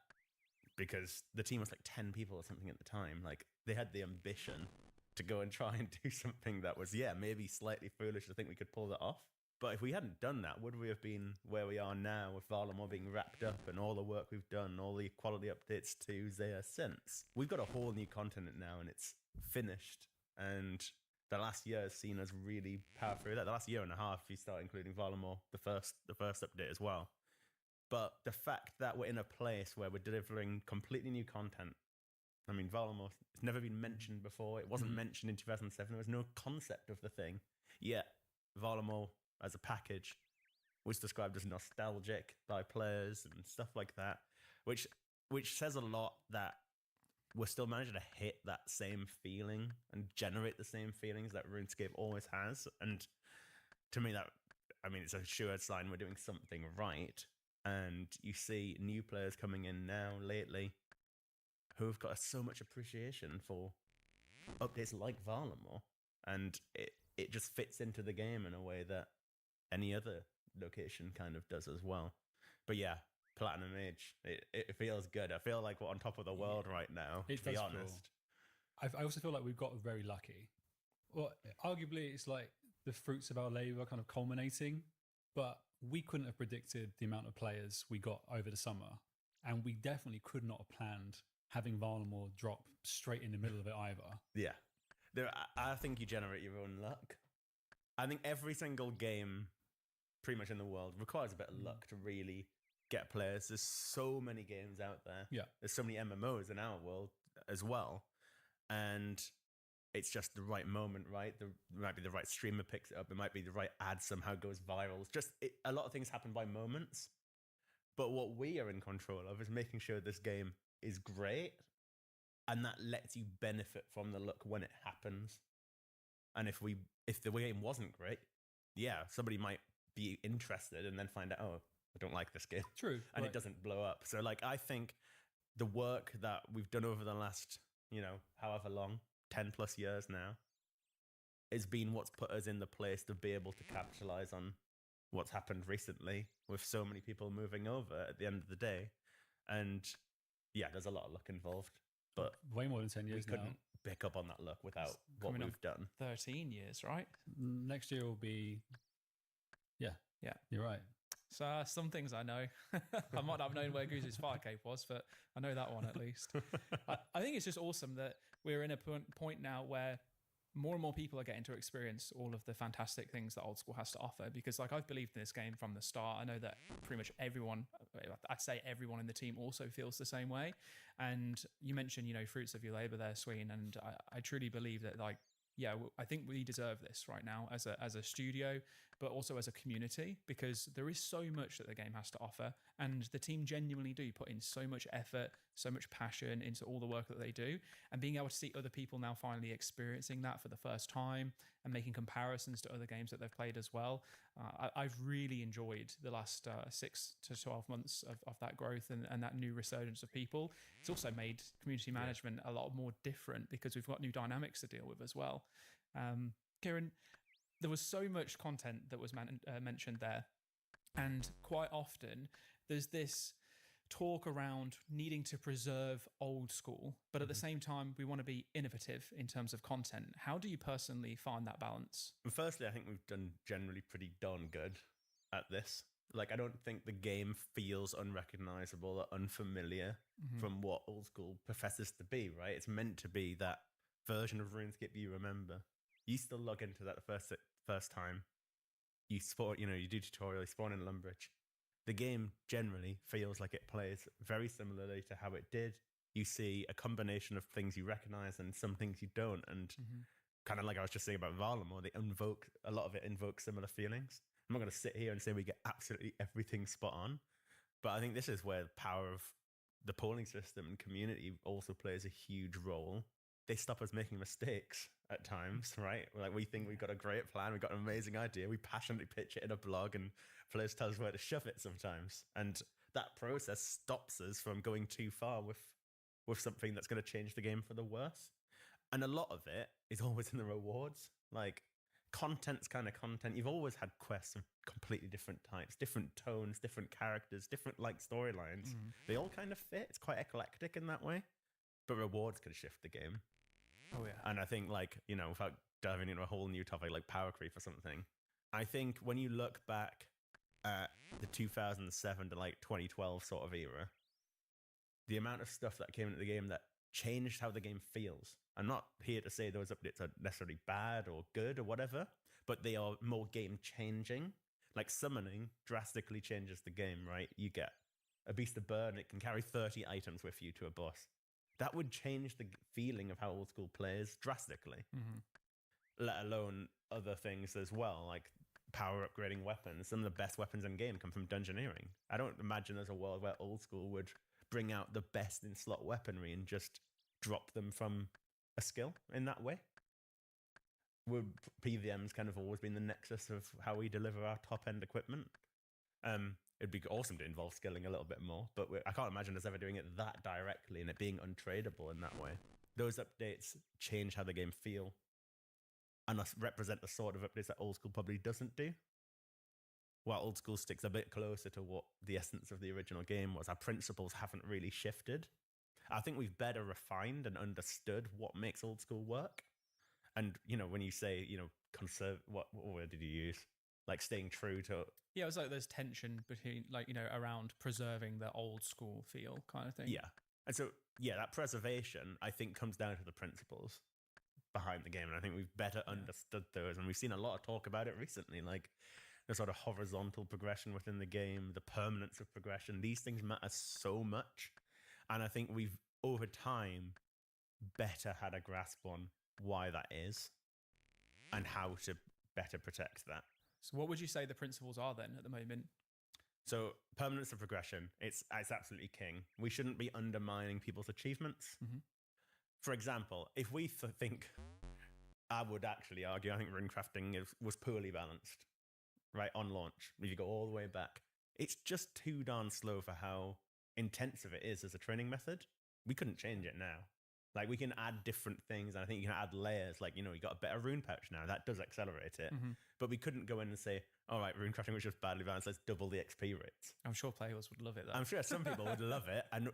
because the team was like 10 people or something at the time. Like they had the ambition to go and try and do something that was, maybe slightly foolish to think we could pull that off. But if we hadn't done that, would we have been where we are now with Varlamore being wrapped up and all the work we've done, all the quality updates to Zaya since? We've got a whole new continent now and it's finished. And the last year has seen us really power through that. The last year and a half, if you start including Varlamore, the first update as well. But the fact that we're in a place where we're delivering completely new content. I mean, Varlamore, it's never been mentioned before. It wasn't mentioned in 2007. There was no concept of the thing. Yet, Varlamore as a package was described as nostalgic by players and stuff like that, which says a lot that we're still managing to hit that same feeling and generate the same feelings that RuneScape always has. And to me, it's a sure sign we're doing something right. And you see new players coming in now lately who've got so much appreciation for updates like Varlamore, and it just fits into the game in a way that any other location kind of does as well. But yeah, Platinum Age, it feels good. I feel like we're on top of the world right now, to be honest. I also feel like we've got very lucky. Well, arguably, it's like the fruits of our labor kind of culminating, but we couldn't have predicted the amount of players we got over the summer, and we definitely could not have planned having Varlamore drop straight in the middle of it either. Yeah. I think you generate your own luck. I think every single game pretty much in the world requires a bit of luck to really get players. There's so many games out there. Yeah. There's so many MMOs in our world as well. And it's just the right moment, right? It might be the right streamer picks it up. It might be the right ad somehow goes viral. A lot of things happen by moments. But what we are in control of is making sure this game is great. And that lets you benefit from the luck when it happens. And if the game wasn't great, somebody might be interested and then find out, oh, I don't like this game. True. And it doesn't blow up. So I think the work that we've done over the last, however long, 10 plus years now, has been what's put us in the place to be able to capitalize on what's happened recently with so many people moving over at the end of the day. And there's a lot of luck involved. But way more than 10 years we couldn't pick up on that luck without what we've done. 13 years, right? Next year will be, yeah, you're right. So some things I know. I might not have known where Goose's fire cave was, but I know that one at least. I think it's just awesome that we're in a point now where more and more people are getting to experience all of the fantastic things that Old School has to offer, because I've believed in this game from the start. I know that pretty much everyone, I'd say everyone in the team also feels the same way. And you mentioned, fruits of your labor there, Sween. And I truly believe that I think we deserve this right now as a studio, but also as a community, because there is so much that the game has to offer, and the team genuinely do put in so much effort, so much passion into all the work that they do, and being able to see other people now finally experiencing that for the first time and making comparisons to other games that they've played as well. I've really enjoyed the last 6 to 12 months of that growth and that new resurgence of people. It's also made community management a lot more different because we've got new dynamics to deal with as well. Kieran, there was so much content that was mentioned there, and quite often there's this talk around needing to preserve Old School, but at the same time we want to be innovative in terms of content. How do you personally find that balance? Firstly, I think we've done generally pretty darn good at this. I don't think the game feels unrecognizable or unfamiliar from what Old School professes to be, right? It's meant to be that version of RuneScape you remember. You still log into that the first time. You spawn, you do tutorial, you spawn in Lumbridge. The game generally feels like it plays very similarly to how it did. You see a combination of things you recognize and some things you don't. And kind of like I was just saying about Varlamore, a lot of it invokes similar feelings. I'm not going to sit here and say we get absolutely everything spot on, but I think this is where the power of the polling system and community also plays a huge role. They stop us making mistakes at times, right? We think we've got a great plan, we've got an amazing idea, we passionately pitch it in a blog, and players tell us where to shove it sometimes. And that process stops us from going too far with something that's going to change the game for the worse. And a lot of it is always in the rewards. Like, content's kind of content. You've always had quests of completely different types, different tones, different characters, different like storylines. They all kind of fit. It's quite eclectic in that way. But rewards can shift the game. Oh yeah. And I think, like, you know, without diving into a whole new topic like power creep or something, I think when you look back at the 2007 to like 2012 sort of era, the amount of stuff that came into the game that changed how the game feels. I'm not here to say those updates are necessarily bad or good or whatever, but they are more game changing. Like summoning drastically changes the game, right? You get a beast of burn, it can carry 30 items with you to a boss. That would change the feeling of how old school plays drastically, let alone other things as well, like power upgrading weapons. Some of the best weapons in game come from dungeoneering. I don't imagine there's a world where old school would bring out the best in slot weaponry and just drop them from a skill in that way. Would PVM's kind of always been the nexus of how we deliver our top end equipment. It'd be awesome to involve skilling a little bit more, but I can't imagine us ever doing it that directly and it being untradeable in that way. Those updates change how the game feel and represent the sort of updates that old school probably doesn't do. While old school sticks a bit closer to what the essence of the original game was, our principles haven't really shifted. I think we've better refined and understood what makes old school work. And, you know, when you say, you know, what word did you use? Like staying true to... Yeah, it was like there's tension between, like, you know, around preserving the old school feel kind of thing. Yeah. And so, yeah, that preservation, I think, comes down to the principles behind the game. And I think we've better understood those. And we've seen a lot of talk about it recently, like the sort of horizontal progression within the game, the permanence of progression. These things matter so much. And I think we've, over time, better had a grasp on why that is and how to better protect that. So what would you say the principles are then at the moment? So permanence of progression, it's absolutely king. We shouldn't be undermining people's achievements. For example, if we think, I would actually argue, I think runecrafting was poorly balanced, right, on launch. If you go all the way back, it's just too darn slow for how intensive it is as a training method. We couldn't change it now. Like, we can add different things, and I think you can add layers. Like, you know, you got a better rune pouch now. That does accelerate it. But we couldn't go in and say, all right, runecrafting was just badly balanced. Let's double the XP rates. I'm sure players would love it, though. I'm sure some people would love it. And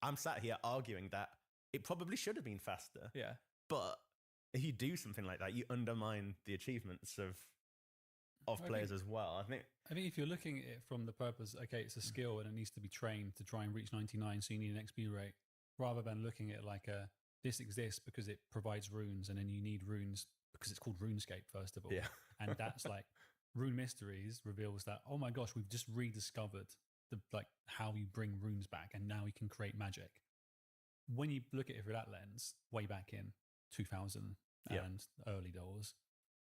I'm sat here arguing that it probably should have been faster. Yeah. But if you do something like that, you undermine the achievements of players as well. I think if you're looking at it from the purpose, okay, it's a skill and it needs to be trained to try and reach 99, so you need an XP rate, rather than looking at like this exists because it provides runes, and then you need runes because it's called RuneScape, first of all. Yeah. And that's like Rune Mysteries reveals that, oh my gosh, we've just rediscovered how you bring runes back, and now we can create magic. When you look at it through that lens, way back in 2000 and early doors,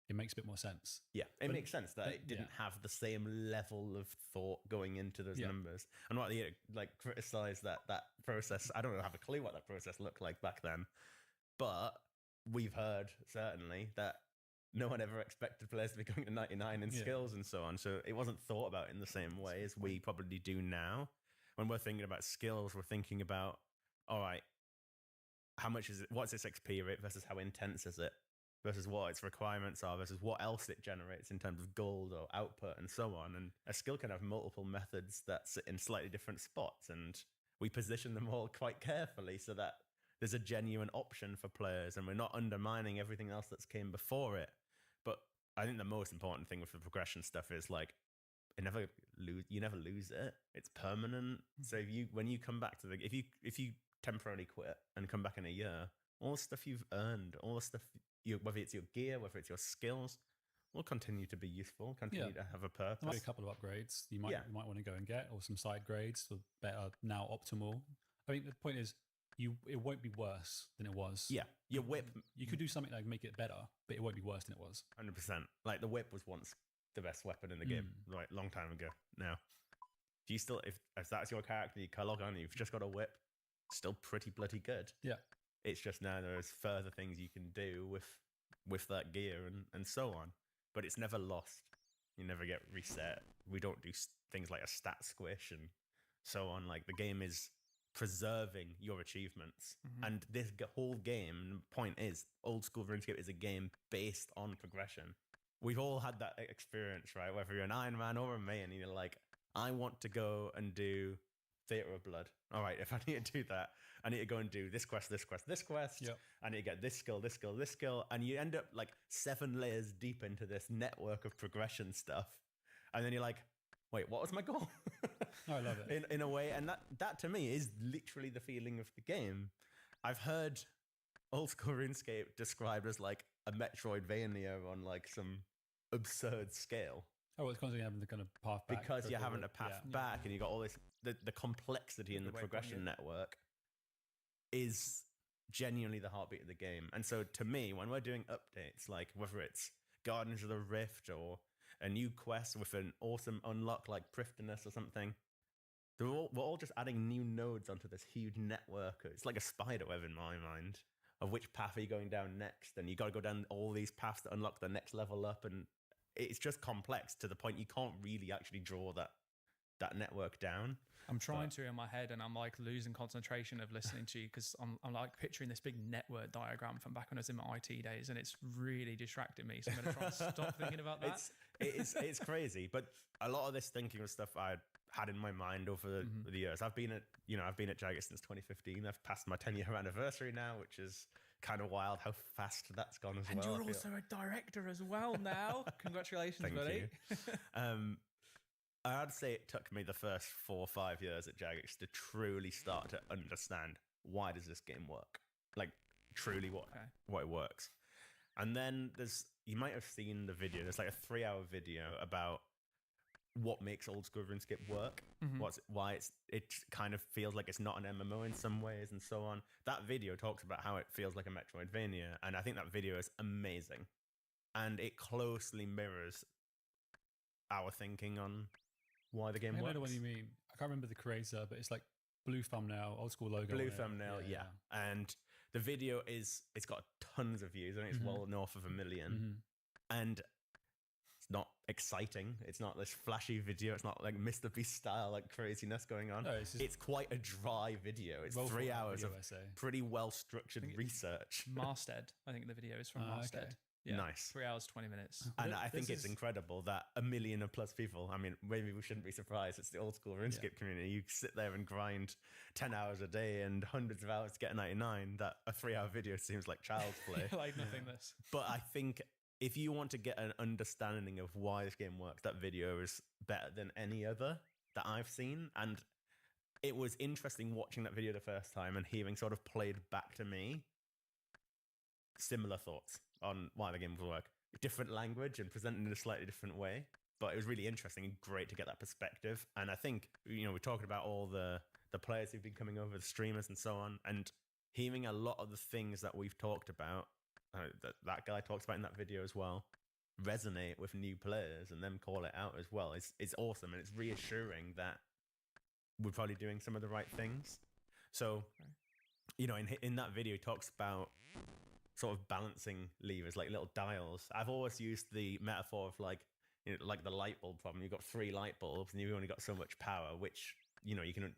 it makes a bit more sense. Yeah, it makes sense that it didn't have the same level of thought going into those numbers. And what they criticize that process. I don't have a clue what that process looked like back then, but we've heard certainly that no one ever expected players to be going to 99 in skills and so on. So it wasn't thought about in the same way as we probably do now. When we're thinking about skills, we're thinking about, all right, how much is it? What's its XP rate versus how intense is it? Versus what its requirements are, versus what else it generates in terms of gold or output and so on. And a skill can have multiple methods that sit in slightly different spots, and we position them all quite carefully so that there's a genuine option for players, and we're not undermining everything else that's came before it. But I think the most important thing with the progression stuff is like, you never lose it. It's permanent. So when you come back to if you temporarily quit and come back in a year, all the stuff you've earned, all the stuff, whether it's your gear, whether it's your skills, will continue to be useful, continue to have a purpose. There might be a couple of upgrades you might want to go and get, or some side grades for better, now optimal. I mean, the point is, it won't be worse than it was. Yeah, your whip. You could do something like make it better, but it won't be worse than it was. 100%. Like the whip was once the best weapon in the game, right? Long time ago. Now, do you still, if that's your character, you log on, you've just got a whip, still pretty bloody good. Yeah. It's just now there's further things you can do with that gear and so on. But it's never lost. You never get reset. We don't do things like a stat squish and so on. Like, the game is preserving your achievements. And this whole game, point is, old school RuneScape is a game based on progression. We've all had that experience, right? Whether you're an Iron Man or a main, and you're like, I want to go and do Theatre of Blood. All right, if I need to do that, I need to go and do this quest, this quest, this quest. Yep. I need to get this skill, this skill, this skill. And you end up like 7 layers deep into this network of progression stuff. And then you're like, wait, what was my goal? I love it. In a way. And that to me is literally the feeling of the game. I've heard old school RuneScape described as like a Metroidvania on like some absurd scale. Oh, it's constantly having to kind of path back. Because you're having to to path back and you got all this, the complexity in the progression network is genuinely the heartbeat of the game. And so to me, when we're doing updates, like whether it's Guardians of the Rift or a new quest with an awesome unlock like Prifdiness or something, we're all just adding new nodes onto this huge network. It's like a spider web in my mind of which path are you going down next. And you got to go down all these paths to unlock the next level up. And it's just complex to the point you can't really actually draw that network down. I'm trying to in my head, and I'm like losing concentration of listening to you because I'm like picturing this big network diagram from back when I was in my IT days, and it's really distracting me. So I'm going to try and stop thinking about that. It's crazy, but a lot of this thinking was stuff I had in my mind over the years. I've been at Jagex since 2015. I've passed my 10-year anniversary now, which is kind of wild how fast that's gone as well. And you're also a director as well now. Congratulations, Thank buddy. you. I'd say it took me the first 4 or 5 years at Jagex to truly start to understand why does this game work, like truly what it works. And then you might have seen the video. There's like a 3-hour video about what makes old school RuneScape work, why it kind of feels like it's not an MMO in some ways, and so on. That video talks about how it feels like a Metroidvania, and I think that video is amazing, and it closely mirrors our thinking on why the game works. I know what you mean. I can't remember the creator, but it's like blue thumbnail, old school logo. Blue thumbnail, yeah. And the video it's got tons of views. I think it's well north of 1 million. And it's not exciting. It's not this flashy video. It's not like Mr. Beast style, like craziness going on. No, it's quite a dry video. It's 3 hours of pretty well structured research. Masthead, I think the video is from Masthead. Okay. Yeah, nice. 3 hours, 20 minutes. And I think it's incredible that 1 million plus people, I mean, maybe we shouldn't be surprised. It's the old school RuneScape community. You sit there and grind 10 hours a day and hundreds of hours to get a 99. That a 3-hour video seems like child's play. Like nothingness. But I think if you want to get an understanding of why this game works, that video is better than any other that I've seen. And it was interesting watching that video the first time and hearing sort of played back to me similar thoughts on why the game will work. Different language and presented in a slightly different way. But it was really interesting and great to get that perspective. And I think, we're talking about all the players who've been coming over, the streamers and so on, and hearing a lot of the things that we've talked about, that guy talks about in that video as well, resonate with new players and them call it out as well. It's awesome, and it's reassuring that we're probably doing some of the right things. So, in that video, he talks about sort of balancing levers, like little dials. I've always used the metaphor of like the light bulb problem. You've got 3 light bulbs and you've only got so much power, which, you can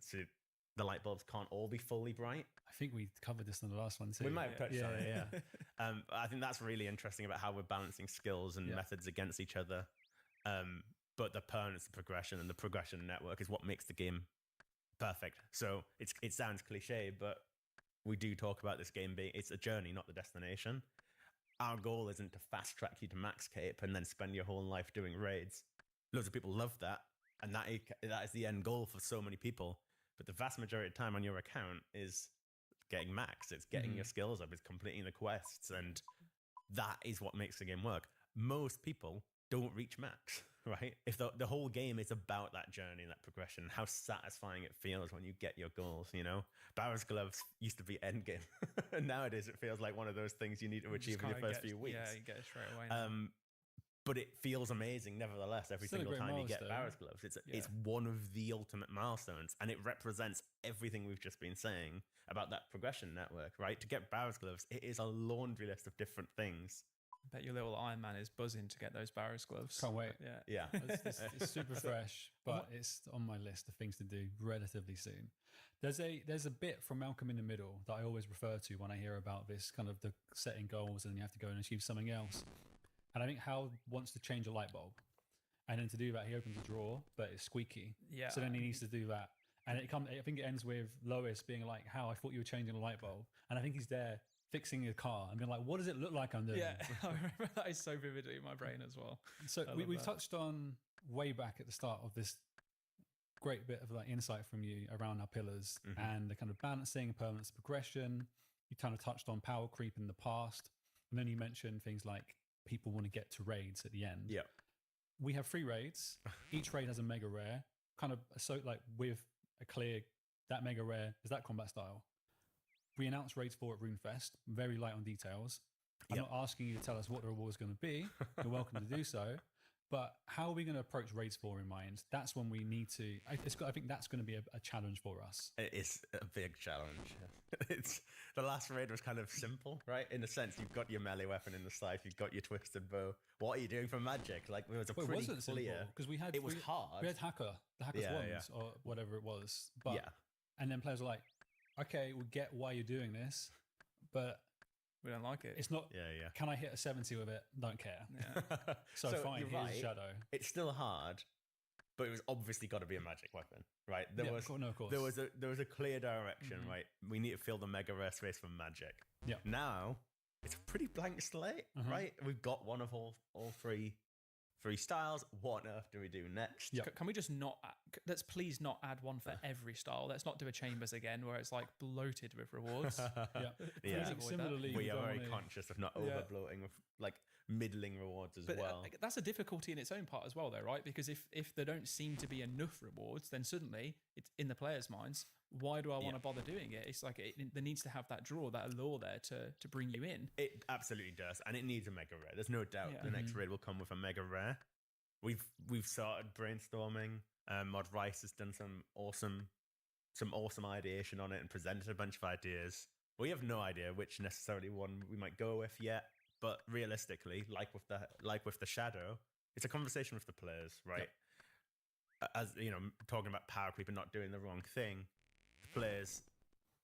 the light bulbs can't all be fully bright. I think we covered this in the last one too. We might have touched on it, yeah. I think that's really interesting about how we're balancing skills and methods against each other. But the permanence, the progression, and the progression network is what makes the game perfect. So it sounds cliche, but we do talk about this game being, it's a journey, not the destination. Our goal isn't to fast track you to max cape and then spend your whole life doing raids. Loads of people love that, and that is the end goal for so many people. But the vast majority of time on your account is getting max. It's getting your skills up. It's completing the quests, and that is what makes the game work. Most people don't reach max, right? If the whole game is about that journey and that progression, how satisfying it feels when you get your goals, Barrow's Gloves used to be endgame. And nowadays it feels like one of those things you need to achieve in your first few weeks. Yeah, you get it straight away now. But it feels amazing nevertheless every single time you get Barrow's Gloves. It's one of the ultimate milestones, and it represents everything we've just been saying about that progression network, right? To get Barrow's Gloves, it is a laundry list of different things Bet your little Iron Man is buzzing to get those Barrows gloves. Can't wait. Yeah. Yeah. It's super fresh, but it's on my list of things to do relatively soon. There's a bit from Malcolm in the Middle that I always refer to when I hear about this kind of the setting goals and you have to go and achieve something else. And I think Hal wants to change a light bulb. And then to do that, he opens a drawer, but it's squeaky. Yeah. So then he needs to do that. And I think it ends with Lois being like, "How I thought you were changing a light bulb," and I think he's there fixing a car and being like, "What does it look like I'm doing?" Yeah, I remember that is so vividly in my brain as well. So we've touched on way back at the start of this great bit of like insight from you around our pillars and the kind of balancing, permanence, progression. You kind of touched on power creep in the past, and then you mentioned things like people want to get to raids at the end. Yeah. We have 3 raids. Each raid has a mega rare, kind of so like with a clear that mega rare is that combat style. We announced raids 4 at RuneFest, very light on details. I'm not asking you to tell us what the reward is going to be. You're welcome to do so. But how are we going to approach raids 4 in mind? That's when we need to. I think that's going to be a challenge for us. It is a big challenge. It's the last raid was kind of simple, right? In a sense, you've got your melee weapon in the scythe, you've got your twisted bow. What are you doing for magic? Like it was Well, pretty it wasn't clear. because we had It was hard. We had the hacker's wands or whatever it was. But and then players were like, "Okay, we get why you're doing this, but We don't like it. it's not. Yeah. Can I hit a 70 with it? Don't care. Yeah. So fine. You're Here's right. Shadow. It's still hard, but it was obviously got to be a magic weapon, right? Yeah, of course. There was a clear direction, right? We need to fill the mega rare space for magic. Yeah. Now it's a pretty blank slate, right? We've got one of all three styles. What on earth do we do next? Yeah. Can we just not? Let's please not add one for every style. Let's not do a chambers again where it's like bloated with rewards. Yeah. Yeah. I think similarly, We are don't very wanna- conscious of not over bloating with like middling rewards as But well. that's a difficulty in its own part as well, though, right? Because if there don't seem to be enough rewards, then suddenly it's in the players' minds. Why do I want to bother doing it? It's like there needs to have that draw, that allure there to bring you in. It absolutely does, and it needs a mega rare. There's no doubt the next raid will come with a mega rare. We've started brainstorming. Mod Rice has done some awesome ideation on it and presented a bunch of ideas. We have no idea which necessarily one we might go with yet, but realistically, like with the Shadow, it's a conversation with the players, right? As you know, talking about power creep and not doing the wrong thing, the players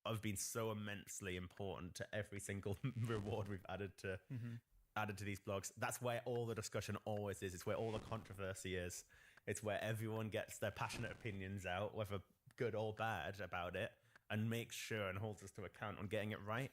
have been so immensely important to every single reward we've added to these blogs. That's where all the discussion always is. It's where all the controversy is. It's where everyone gets their passionate opinions out, whether good or bad, about it, and makes sure and holds us to account on getting it right.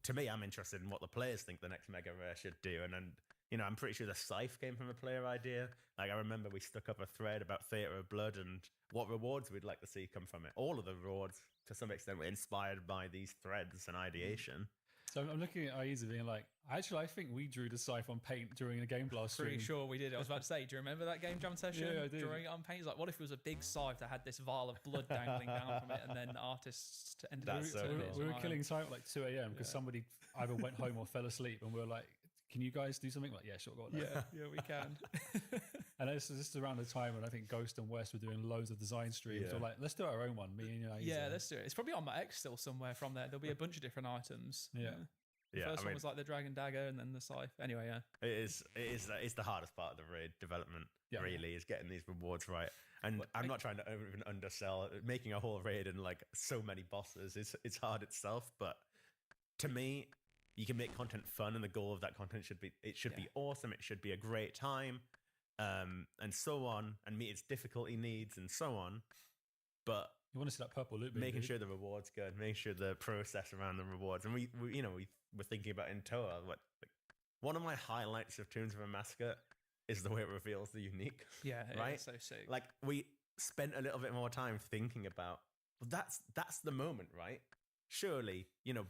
To me, I'm interested in what the players think the next mega rare should do, and then I'm pretty sure the scythe came from a player idea. Like I remember we stuck up a thread about Theatre of Blood and what rewards we'd like to see come from it. All of the rewards, to some extent, were inspired by these threads and ideation. So I'm looking at Aiza being like, actually, I think we drew the scythe on paint during a Game Blast stream. Pretty sure we did. I was about to say, do you remember that game jam session? Yeah, I do. Drawing it on paint. It's like, what if it was a big scythe that had this vial of blood dangling down from it, and then artists ended up. That's so So cool. we were killing time at like 2 a.m. because somebody either went home or fell asleep, and we were like, "Can you guys do something?" Like, yeah, sure, go on. Yeah, we can. And this is around the time when I think Ghost and West were doing loads of design streams. Yeah. We're like, let's do our own one. Me and Aiza. Yeah, let's do it. It's probably on my X still somewhere from there. There'll be a bunch of different items. Yeah. The first one was like the dragon dagger, and then the scythe. Anyway, yeah. It's the hardest part of the raid development. Really, is getting these rewards right. And I'm not trying to even undersell making a whole raid and like so many bosses. It's hard itself, but to me, you can make content fun, and the goal of that content should be be awesome. It should be a great time, and so on, and meet its difficulty needs and so on. But You want to see that purple loop? making sure the rewards good, making sure the process around the rewards, and we were thinking about in Toa. One of my highlights of Tombs of a Massacre is the way it reveals the unique. Yeah, right? It's so sick. Like we spent a little bit more time thinking about. Well, that's the moment, right? Surely,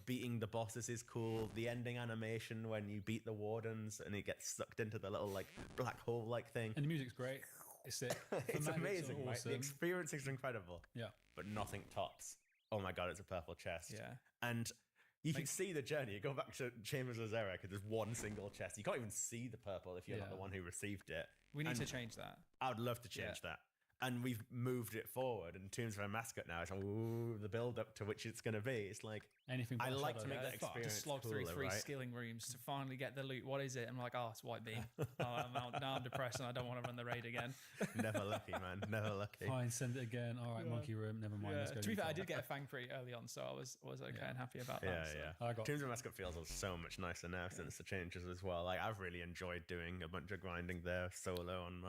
beating the bosses is cool. The ending animation when you beat the wardens and it gets sucked into the little like black hole like thing. And the music's great. It's sick. It's Thematics are amazing, right? The awesome. experience is incredible. Yeah. But nothing tops. Oh my god, it's a purple chest. Yeah. And you can see the journey. You go back to Chambers of Zera because there's one single chest. You can't even see the purple if you're not the one who received it. We need And to change that. I would love to change that. and we've moved it forward. In terms of our mascot now, it's the build up to which it's going to be. It's like Anything. I but a like shadow. to make that Fuck, experience just slog through cooler, 3 right? skilling rooms to finally get the loot. What is it? I'm like, oh, it's white beam. Now I'm depressed and I don't want to run the raid again. Never lucky, man. Never lucky. Fine, send it again. All right, Yeah. monkey room. Never mind. Let's go. To be fair, I inside. did get a fang pre early on, so I was okay Yeah. and happy about Yeah, that. so. yeah. I got. Teams of Mascot feels so much nicer now since the changes as well. Like I've really enjoyed doing a bunch of grinding there solo on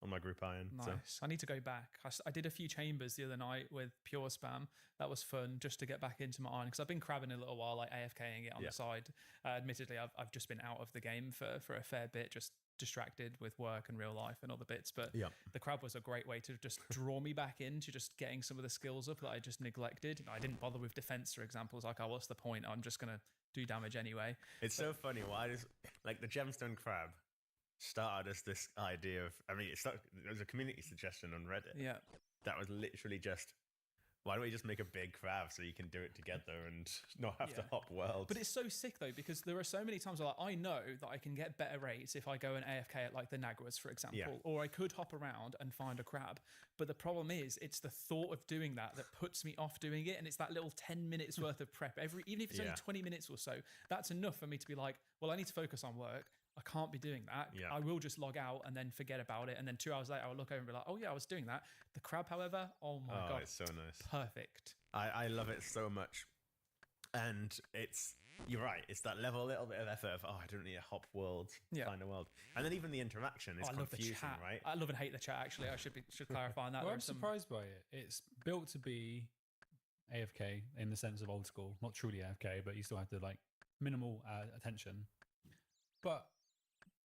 my group iron. Nice. So I need to go back. I did a few chambers the other night with pure spam. That was fun just to get back into my iron because I've been crabbing a little while, like AFKing it on the side. Admittedly, I've just been out of the game for a fair bit, just distracted with work and real life and other bits. But the crab was a great way to just draw me back into just getting some of the skills up that I just neglected. I didn't bother with defense, for example. It's like, oh, what's the point? I'm just gonna do damage anyway. it's so funny. Why does like the gemstone crab started as this idea of? I mean, it was a community suggestion on Reddit. Yeah. That was literally just, why don't we just make a big crab so you can do it together and not have to Yeah. hop worlds? But it's so sick though, because there are so many times where like, I know that I can get better rates if I go and AFK at like the Naguas, for example, or I could hop around and find a crab. But the problem is, it's the thought of doing that puts me off doing it, and it's that little 10 minutes worth of prep even if it's only 20 minutes or so. That's enough for me to be like, well, I need to focus on work. I can't be doing that. Yeah. I will just log out and then forget about it. And then 2 hours later, I'll look over and be like, oh yeah, I was doing that. The crab, however, oh my God. It's so nice. Perfect. I love it so much. And you're right, it's that level, a little bit of effort of, I don't need to hop world, find a world. And then even the interaction is I love the confusing, chat. right? I love and hate the chat, actually. I should clarify on that. Well, There I'm are some- surprised by it. It's built to be AFK in the sense of old school, not truly AFK, but you still have to like minimal attention. But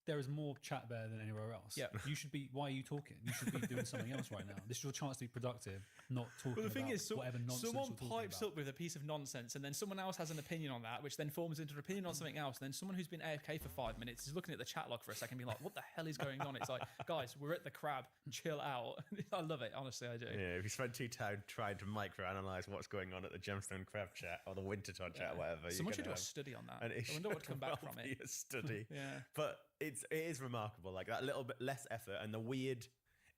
there is more chat there than anywhere else. Yeah. You should be. Why are you talking? You should be doing something else right now. This is your chance to be productive, not talking. Well, the thing about is, whatever nonsense someone you're talking pipes about. up with a piece of nonsense, and then someone else has an opinion on that, which then forms into an opinion on something else. And then someone who's been AFK for 5 minutes is looking at the chat log for a second, being like, "What the hell is going on?" It's like, guys, we're at the crab. Chill out. I love it. Honestly, I do. Yeah, if you spend too time trying to microanalyze what's going on at the gemstone crab chat or the Winterton chat, whatever, Someone you're should do gonna a have study on that. an I issue. wonder what would come back Well, from be it. a study. Yeah. But it is remarkable, like that little bit less effort and the weird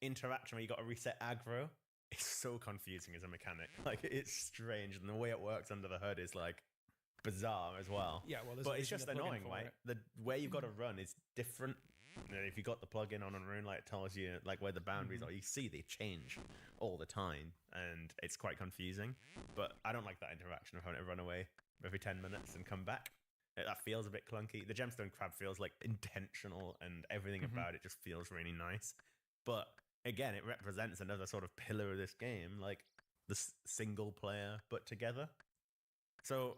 interaction where you got to reset aggro. It's so confusing as a mechanic. Like it's strange, and the way it works under the hood is like bizarre as well. Yeah, well, there's But a it's reason just the plugin annoying, for right? it. The where you've got to run is different. You know, if you got the plugin on Rune, like it tells you like where the boundaries are. You see they change all the time, and it's quite confusing. But I don't like that interaction of having to run away every 10 minutes and come back. That feels a bit clunky. The gemstone crab feels like intentional, and everything about it just feels really nice. But again, it represents another sort of pillar of this game, like the single player but together. So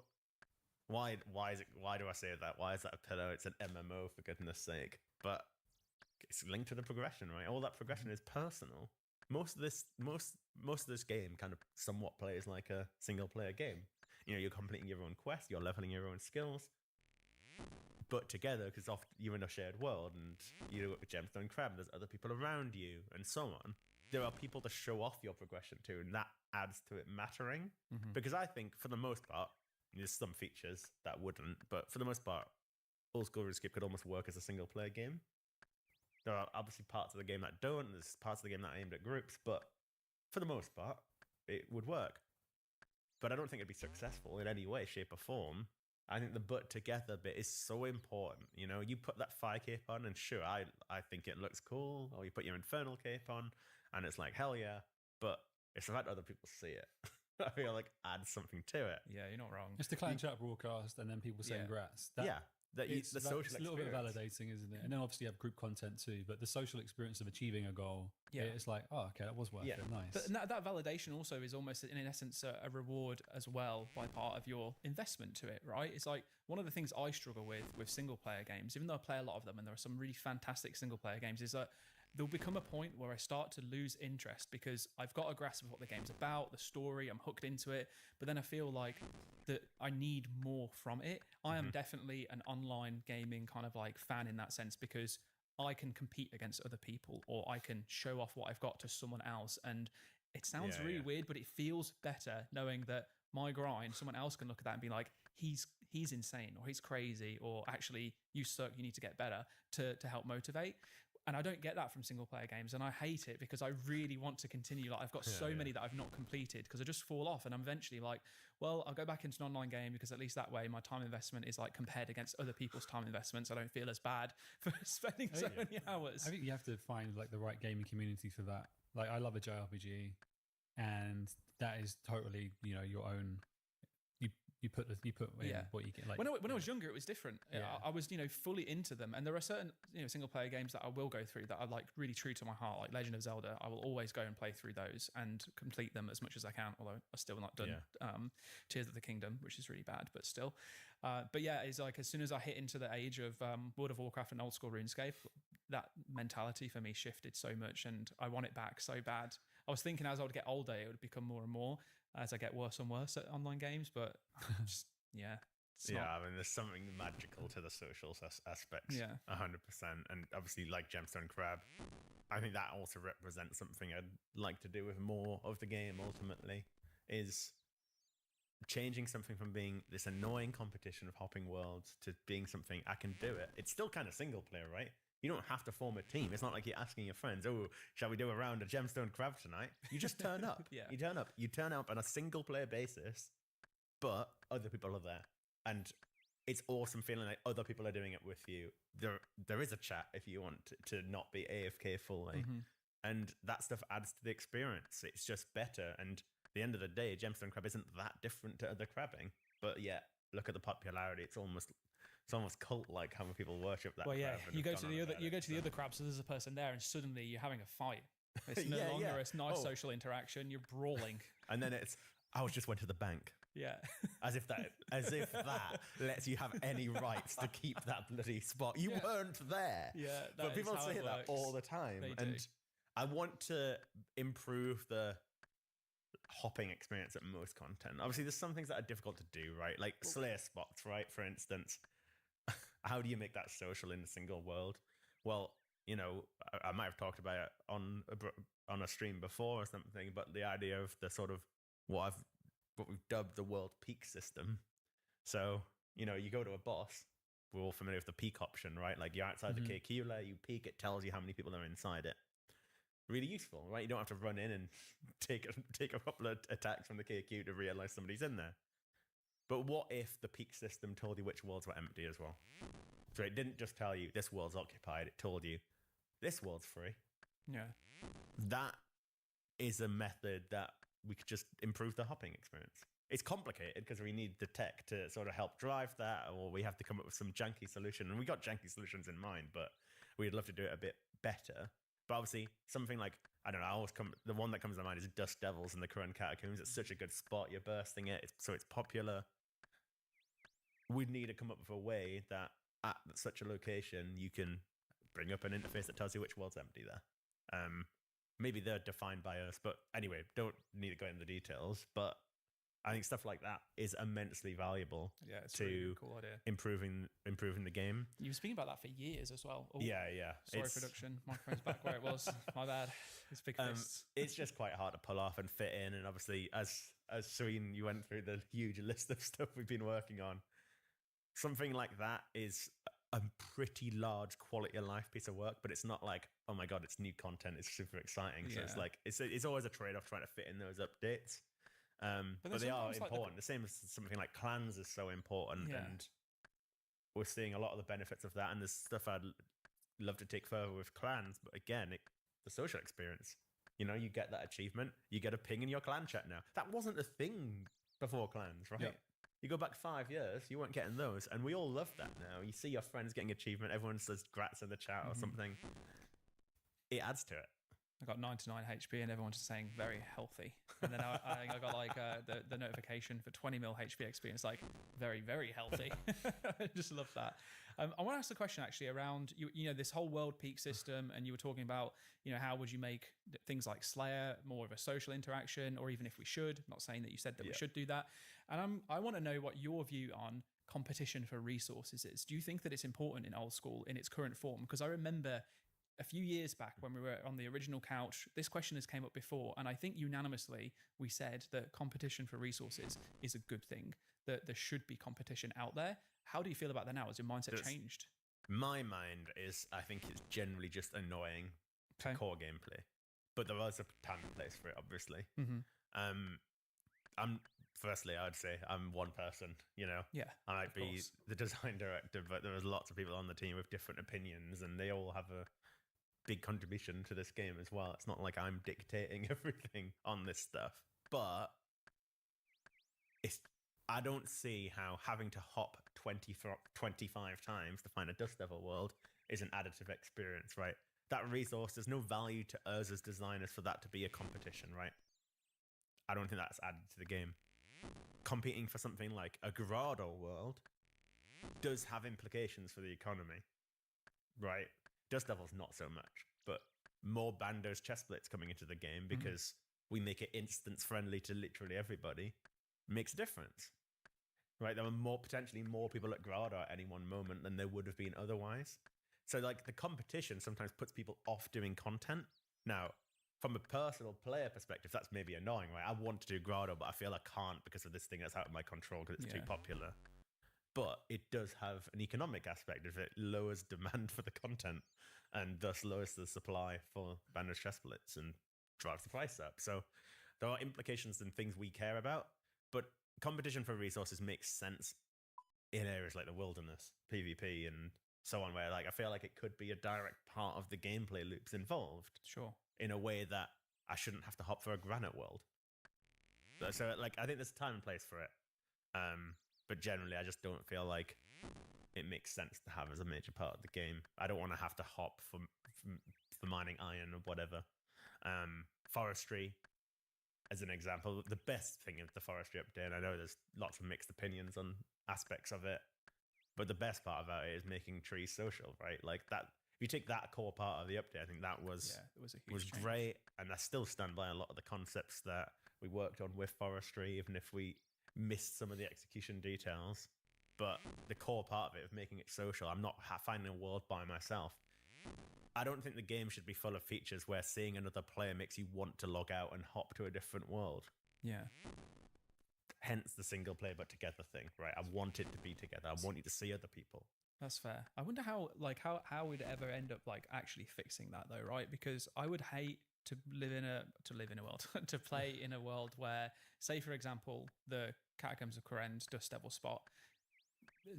why do I say that? Why is that a pillar? It's an MMO, for goodness sake. But it's linked to the progression, right? All that progression is personal. Most of this game kind of somewhat plays like a single player game. You know, you're completing your own quest, you're leveling your own skills, but together, because often you're in a shared world, and you do a gemstone crab, there's other people around you, and so on. There are people to show off your progression too, and that adds to it mattering. Because I think, for the most part, there's some features that wouldn't, but for the most part, old school RuneScape could almost work as a single player game. There are obviously parts of the game that don't, and there's parts of the game that are aimed at groups, but for the most part, it would work. But I don't think it'd be successful in any way, shape, or form. I think the but together bit is so important. You know, you put that fire cape on, and sure, I think it looks cool. Or you put your infernal cape on, and it's like, hell yeah. But it's the fact other people see it. I feel like adds something to it. Yeah, you're not wrong. It's the clan chat broadcast, and then people saying Yeah. grats. It's the social it's a little bit experience. validating, isn't it? And then obviously you have group content too, but the social experience of achieving a goal, it's like, oh, okay, that was worth it. Nice. But that validation also is almost, in essence, a reward as well by part of your investment to it, right? It's like one of the things I struggle with single player games, even though I play a lot of them, and there are some really fantastic single player games, is that there'll become a point where I start to lose interest because I've got a grasp of what the game's about, the story, I'm hooked into it, but then I feel like that I need more from it. I am definitely an online gaming kind of like fan in that sense, because I can compete against other people, or I can show off what I've got to someone else. And it sounds really weird, but it feels better knowing that my grind, someone else can look at that and be like, he's insane, or he's crazy, or actually you suck, you need to get better, to help motivate. And I don't get that from single player games, and I hate it because I really want to continue. Like I've got so many that I've not completed because I just fall off, and I'm eventually like, well, I'll go back into an online game because at least that way my time investment is like compared against other people's time investments. I don't feel as bad for spending so many hours. I think you have to find like the right gaming community for that. Like I love a JRPG, and that is totally your own. You put in what you get. Like when I was younger, it was different. I was fully into them, and there are certain single player games that I will go through that are like really true to my heart, like Legend of Zelda. I will always go and play through those and complete them as much as I can. Although I've still not done Tears of the Kingdom, which is really bad, but still. But yeah, it's like as soon as I hit into the age of World of Warcraft and old school RuneScape, that mentality for me shifted so much, and I want it back so bad. I was thinking as I would get older, it would become more and more as I get worse and worse at online games, but just, I mean, there's something magical to the social aspects. 100%. And obviously, like Gemstone Crab, I think that also represents something I'd like to do with more of the game ultimately, is changing something from being this annoying competition of hopping worlds to being something I can do it. It's still kind of single player, right? You don't have to form a team. It's not like you're asking your friends, oh, shall we do a round of Gemstone Crab tonight? You just turn up. You turn up on a single player basis, but other people are there. And it's awesome feeling like other people are doing it with you. There is a chat if you want to not be AFK fully. And that stuff adds to the experience. It's just better. And at the end of the day, Gemstone Crab isn't that different to other crabbing. But yeah, look at the popularity. It's almost cult-like how many people worship that. Well, yeah, crab you go to the other crab, so there's a person there, and suddenly you're having a fight. It's no longer a nice social interaction. You're brawling, and then it's I just went to the bank. Yeah, as if that lets you have any rights to keep that bloody spot. You weren't there. Yeah, but people say that all the time, and I want to improve the hopping experience at most content. Obviously, there's some things that are difficult to do, right? Like Slayer spots, right? For instance. How do you make that social in a single world? Well, I might have talked about it on a stream before or something, but the idea of the sort of what we've dubbed the world peak system. So, you go to a boss. We're all familiar with the peak option, right? Like you're outside the KQ layer, you peek, it tells you how many people are inside it. Really useful, right? You don't have to run in and take a couple of attacks from the KQ to realize somebody's in there. But what if the peak system told you which worlds were empty as well? So it didn't just tell you this world's occupied, it told you this world's free. Yeah. That is a method that we could just improve the hopping experience. It's complicated because we need the tech to sort of help drive that, or we have to come up with some janky solution. And we got janky solutions in mind, but we'd love to do it a bit better. But obviously, something like, I don't know, the one that comes to mind is Dust Devils in the Current Catacombs. It's such a good spot. You're bursting it, so it's popular. We'd need to come up with a way that at such a location, you can bring up an interface that tells you which world's empty there. Maybe they're defined by us, but anyway, don't need to go into the details. But I think stuff like that is immensely valuable. Yeah, it's to really cool idea. improving the game. You've been speaking about that for years as well. Oh, yeah. Sorry, production. Microphone's back where it was. My bad. It's big fists. It's just quite hard to pull off and fit in. And obviously, as Serene, you went through the huge list of stuff we've been working on. Something like that is a pretty large quality of life piece of work, but it's not like, oh my God, it's new content. It's super exciting. So it's like, it's always a trade-off trying to fit in those updates. But they are important. The same as something like clans is so important, and we're seeing a lot of the benefits of that. And there's stuff I'd love to take further with clans, but again, the social experience. You get that achievement, you get a ping in your clan chat now. That wasn't a thing before clans, right? Yep. You go back 5 years, you weren't getting those, and we all love that now. You see your friends getting achievement, everyone says grats in the chat or something. It adds to it. I got 99 HP and everyone's just saying very healthy. And then I think I got like the notification for 20 mil HP experience, like very, very healthy. I just love that. I want to ask the question actually around this whole world peak system, and you were talking about how would you make things like Slayer more of a social interaction, or even if we should. I'm not saying that you said that we should do that. And I want to know what your view on competition for resources is. Do you think that it's important in old school in its current form? Because I remember a few years back when we were on the original couch, this question has came up before, and I think unanimously we said that competition for resources is a good thing, that there should be competition out there. How do you feel about that now? Has your mindset changed? My mind is, I think it's generally just annoying Okay. core gameplay, but there is a time and place for it, obviously. Mm-hmm. Firstly, I'd say I'm one person, Yeah. I might of be course. the design director, but there was lots of people on the team with different opinions, and they all have a big contribution to this game as well. It's not like I'm dictating everything on this stuff, but I don't see how having to hop 25 times to find a Dust Devil world is an additive experience, right? That resource, there's no value to us as designers for that to be a competition, right? I don't think that's added to the game. Competing for something like a Grado world does have implications for the economy, right? Dust Devil's not so much, but more Bandos chest plates coming into the game because we make it instance friendly to literally everybody makes a difference, right? There were potentially more people at Grado at any one moment than there would have been otherwise. So like the competition sometimes puts people off doing content. Now, from a personal player perspective, that's maybe annoying, right? I want to do Grado, but I feel I can't because of this thing that's out of my control because it's too popular. But it does have an economic aspect if it lowers demand for the content and thus lowers the supply for Bandos chest plates and drives the price up. So there are implications and things we care about, but competition for resources makes sense in areas like the wilderness, PvP, and so on, where like I feel like it could be a direct part of the gameplay loops involved. Sure. In a way that I shouldn't have to hop for a granite world. So like I think there's a time and place for it. But generally I just don't feel like it makes sense to have as a major part of the game. I don't want to have to hop for mining iron or whatever. Forestry, as an example, the best thing of the forestry update, and I know there's lots of mixed opinions on aspects of it, but the best part about it is making trees social, right? Like that, if you take that core part of the update, I think that was it was a huge change. great, and I still stand by a lot of the concepts that we worked on with forestry, even if we missed some of the execution details. But the core part of it, of making it social, I'm not finding a world by myself. I don't think the game should be full of features where seeing another player makes you want to log out and hop to a different world. Yeah. Hence the single player but together thing, right? I want it to be together. I want you to see other people. That's fair. I wonder how we'd ever end up like actually fixing that though, right? Because I would hate to live in a world to play in a world where, say for example, the Catacombs of Koren's Dust Devil spot,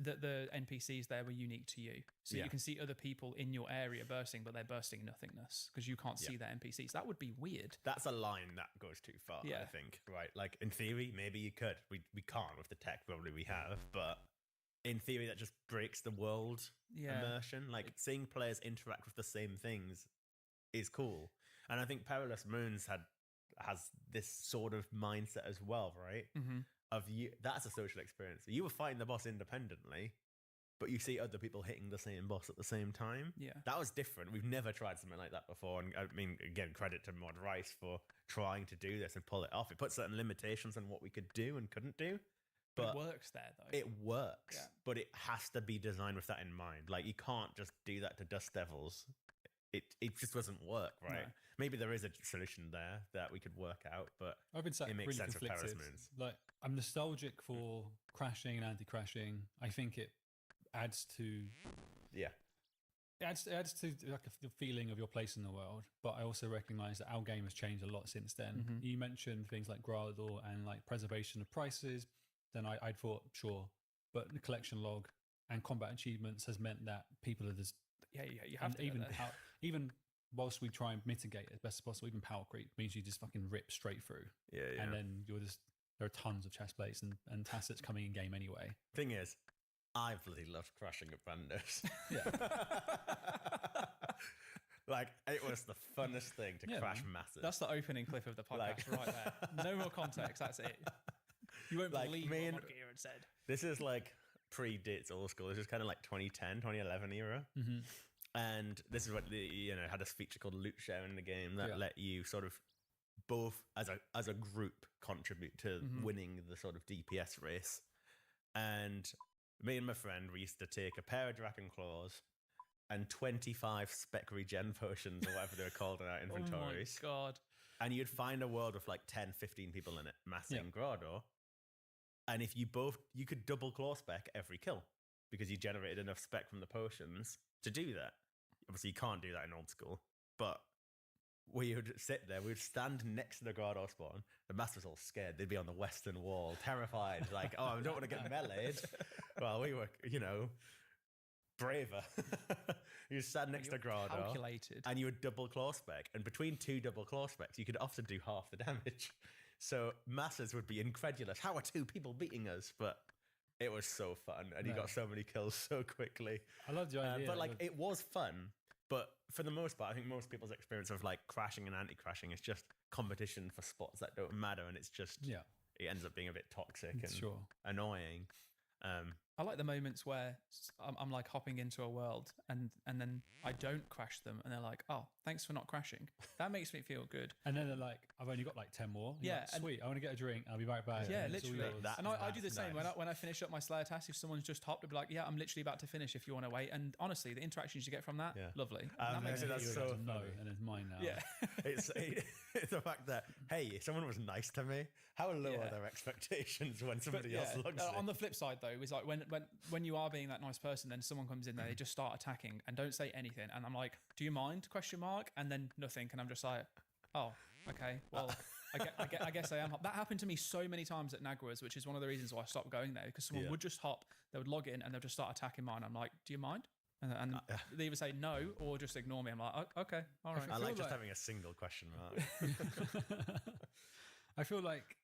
the NPCs there were unique to you, so you can see other people in your area bursting, but they're bursting nothingness because you can't see their NPCs. That would be weird. That's a line that goes too far, I think, right? Like in theory, maybe you could. We can't with the tech probably we have, but in theory that just breaks the world immersion. Like seeing players interact with the same things is cool. And I think Perilous Moons has this sort of mindset as well, right? Mm-hmm. Of you, that's a social experience. You were fighting the boss independently, but you see other people hitting the same boss at the same time. Yeah, that was different. We've never tried something like that before, and I mean, again, credit to Mod Rice for trying to do this and pull it off. It put certain limitations on what we could do and couldn't do, but it works there though. It works, but it has to be designed with that in mind. Like you can't just do that to Dust Devils. It just doesn't work, right? No. Maybe there is a solution there that we could work out, but I've been it makes really sense with conflicted. Perilous Moons. Like I'm nostalgic for crashing and anti-crashing. I think it adds to it adds to like the feeling of your place in the world. But I also recognize that our game has changed a lot since then. Mm-hmm. You mentioned things like Grado and like preservation of prices. Then I thought sure, but the collection log and combat achievements has meant that people are just you have to even whilst we try and mitigate as best as possible, even power creep means you just fucking rip straight through. And then there are tons of chest plates and tassets coming in game anyway. Thing is, I bloody loved crashing at Bandos. Like it was the funnest thing to crash masses. That's the opening clip of the podcast right there. No more context. That's it. You won't believe what Gear said. This is like predates old school. This is kind of like 2010, 2011 era. Mm-hmm. And this is what had a feature called loot share in the game that let you sort of both as a group contribute to winning the sort of DPS race. And me and my friend, we used to take a pair of Dragon Claws and 25 spec regen potions or whatever they were called in our inventories. Oh my god. And you'd find a world with like 10, 15 people in it, massing Grado. And if you could double claw spec every kill. because you generated enough spec from the potions to do that. Obviously, you can't do that in old school, but we would sit there, we would stand next to the Grado spawn. The master was all scared. They'd be on the western wall, terrified, like, oh, I don't want to get meleeed. Well, we were, braver. You stand next to Grado. Calculated. And you would double claw spec. And between 2 double claw specs, you could often do half the damage. So masses would be incredulous. How are 2 people beating us? But it was so fun. And you got so many kills so quickly. I love the idea. But it was fun. But for the most part, I think most people's experience of like crashing and anti-crashing is just competition for spots that don't matter. And it's just, it ends up being a bit toxic and annoying. I like the moments where I'm like hopping into a world and then I don't crash them and they're like, oh, thanks for not crashing. That makes me feel good. And then they're like, I've only got like 10 more. You're like, sweet, I want to get a drink. I'll be right back. Yeah, and literally. And I do the same. When I finish up my Slayer task, if someone's just hopped, I'll be like, yeah, I'm literally about to finish if you want to wait. And honestly, the interactions you get from that, lovely. That makes it so no, and it's mine now. Yeah. It's the fact that, hey, if someone was nice to me, how low are their expectations when somebody else looks at it? On the flip side, though, is like when you are being that nice person, then someone comes in there, they just start attacking and don't say anything. And I'm like, do you mind? ? And then nothing. And I'm just like, oh, okay. Well, I guess I am. That happened to me so many times at Nagwa's, which is one of the reasons why I stopped going there, because someone would just hop, they would log in and they'll just start attacking mine. I'm like, do you mind? And they either say no or just ignore me. I'm like, oh, okay, all right. I like just having a single question mark. I feel like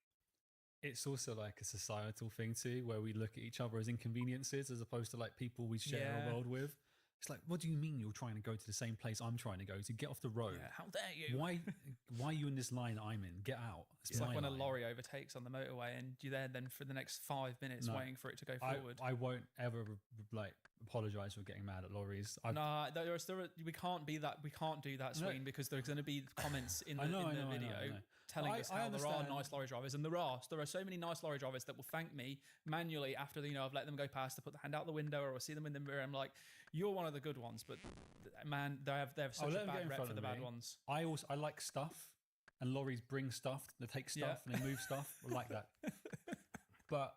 it's also like a societal thing too, where we look at each other as inconveniences as opposed to like people we share a world with. It's like, what do you mean you're trying to go to the same place I'm trying to go to? Get off the road. Yeah, how dare you? Why are you in this line I'm in? Get out. It's like when a lorry overtakes on the motorway and you're there then for the next 5 minutes waiting for it to go forward. I won't ever like apologize for getting mad at lorries. We can't be that. We can't do that, Sween, because there's going to be comments in the video telling us how there are nice lorry drivers, and there are so many nice lorry drivers that will thank me manually after I've let them go past to put the hand out the window or I'll see them in the mirror. I'm like, you're one of the good ones, but man, they have such a bad rep for the bad ones. I like stuff, and lorries bring stuff. They take stuff and they move stuff. I like that. But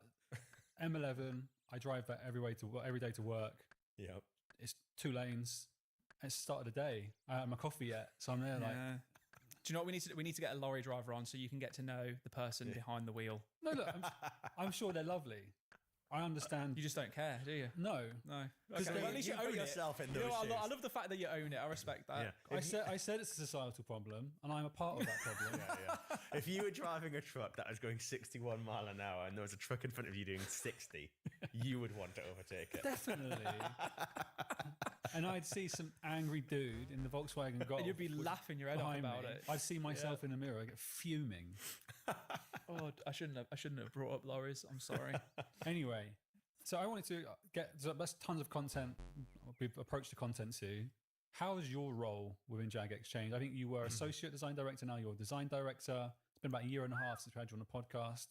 M11, I drive that every day to work. Yep. It's 2 lanes. It's the start of the day. I haven't had my coffee yet, so I'm there like. Do you know what we need to do? We need to get a lorry driver on so you can get to know the person behind the wheel. No, look, I'm sure they're lovely. I understand. You just don't care, do you? No. Okay, well, at least you own yourself it. in those shoes. I love the fact that you own it. I respect that. Yeah. I said it's a societal problem, and I'm a part of that problem. If you were driving a truck that was going 61 mile an hour and there was a truck in front of you doing 60, you would want to overtake it. Definitely. And I'd see some angry dude in the Volkswagen Golf. And you'd be laughing your head off about it. I'd see myself in the mirror, I get fuming. Oh, I shouldn't have brought up lorries. I'm sorry. Anyway, so I wanted to that's tons of content. We've approached the content too. How has your role within Jagex changed? I think you were associate design director. Now you're design director. It's been about a year and a half since we had you on the podcast.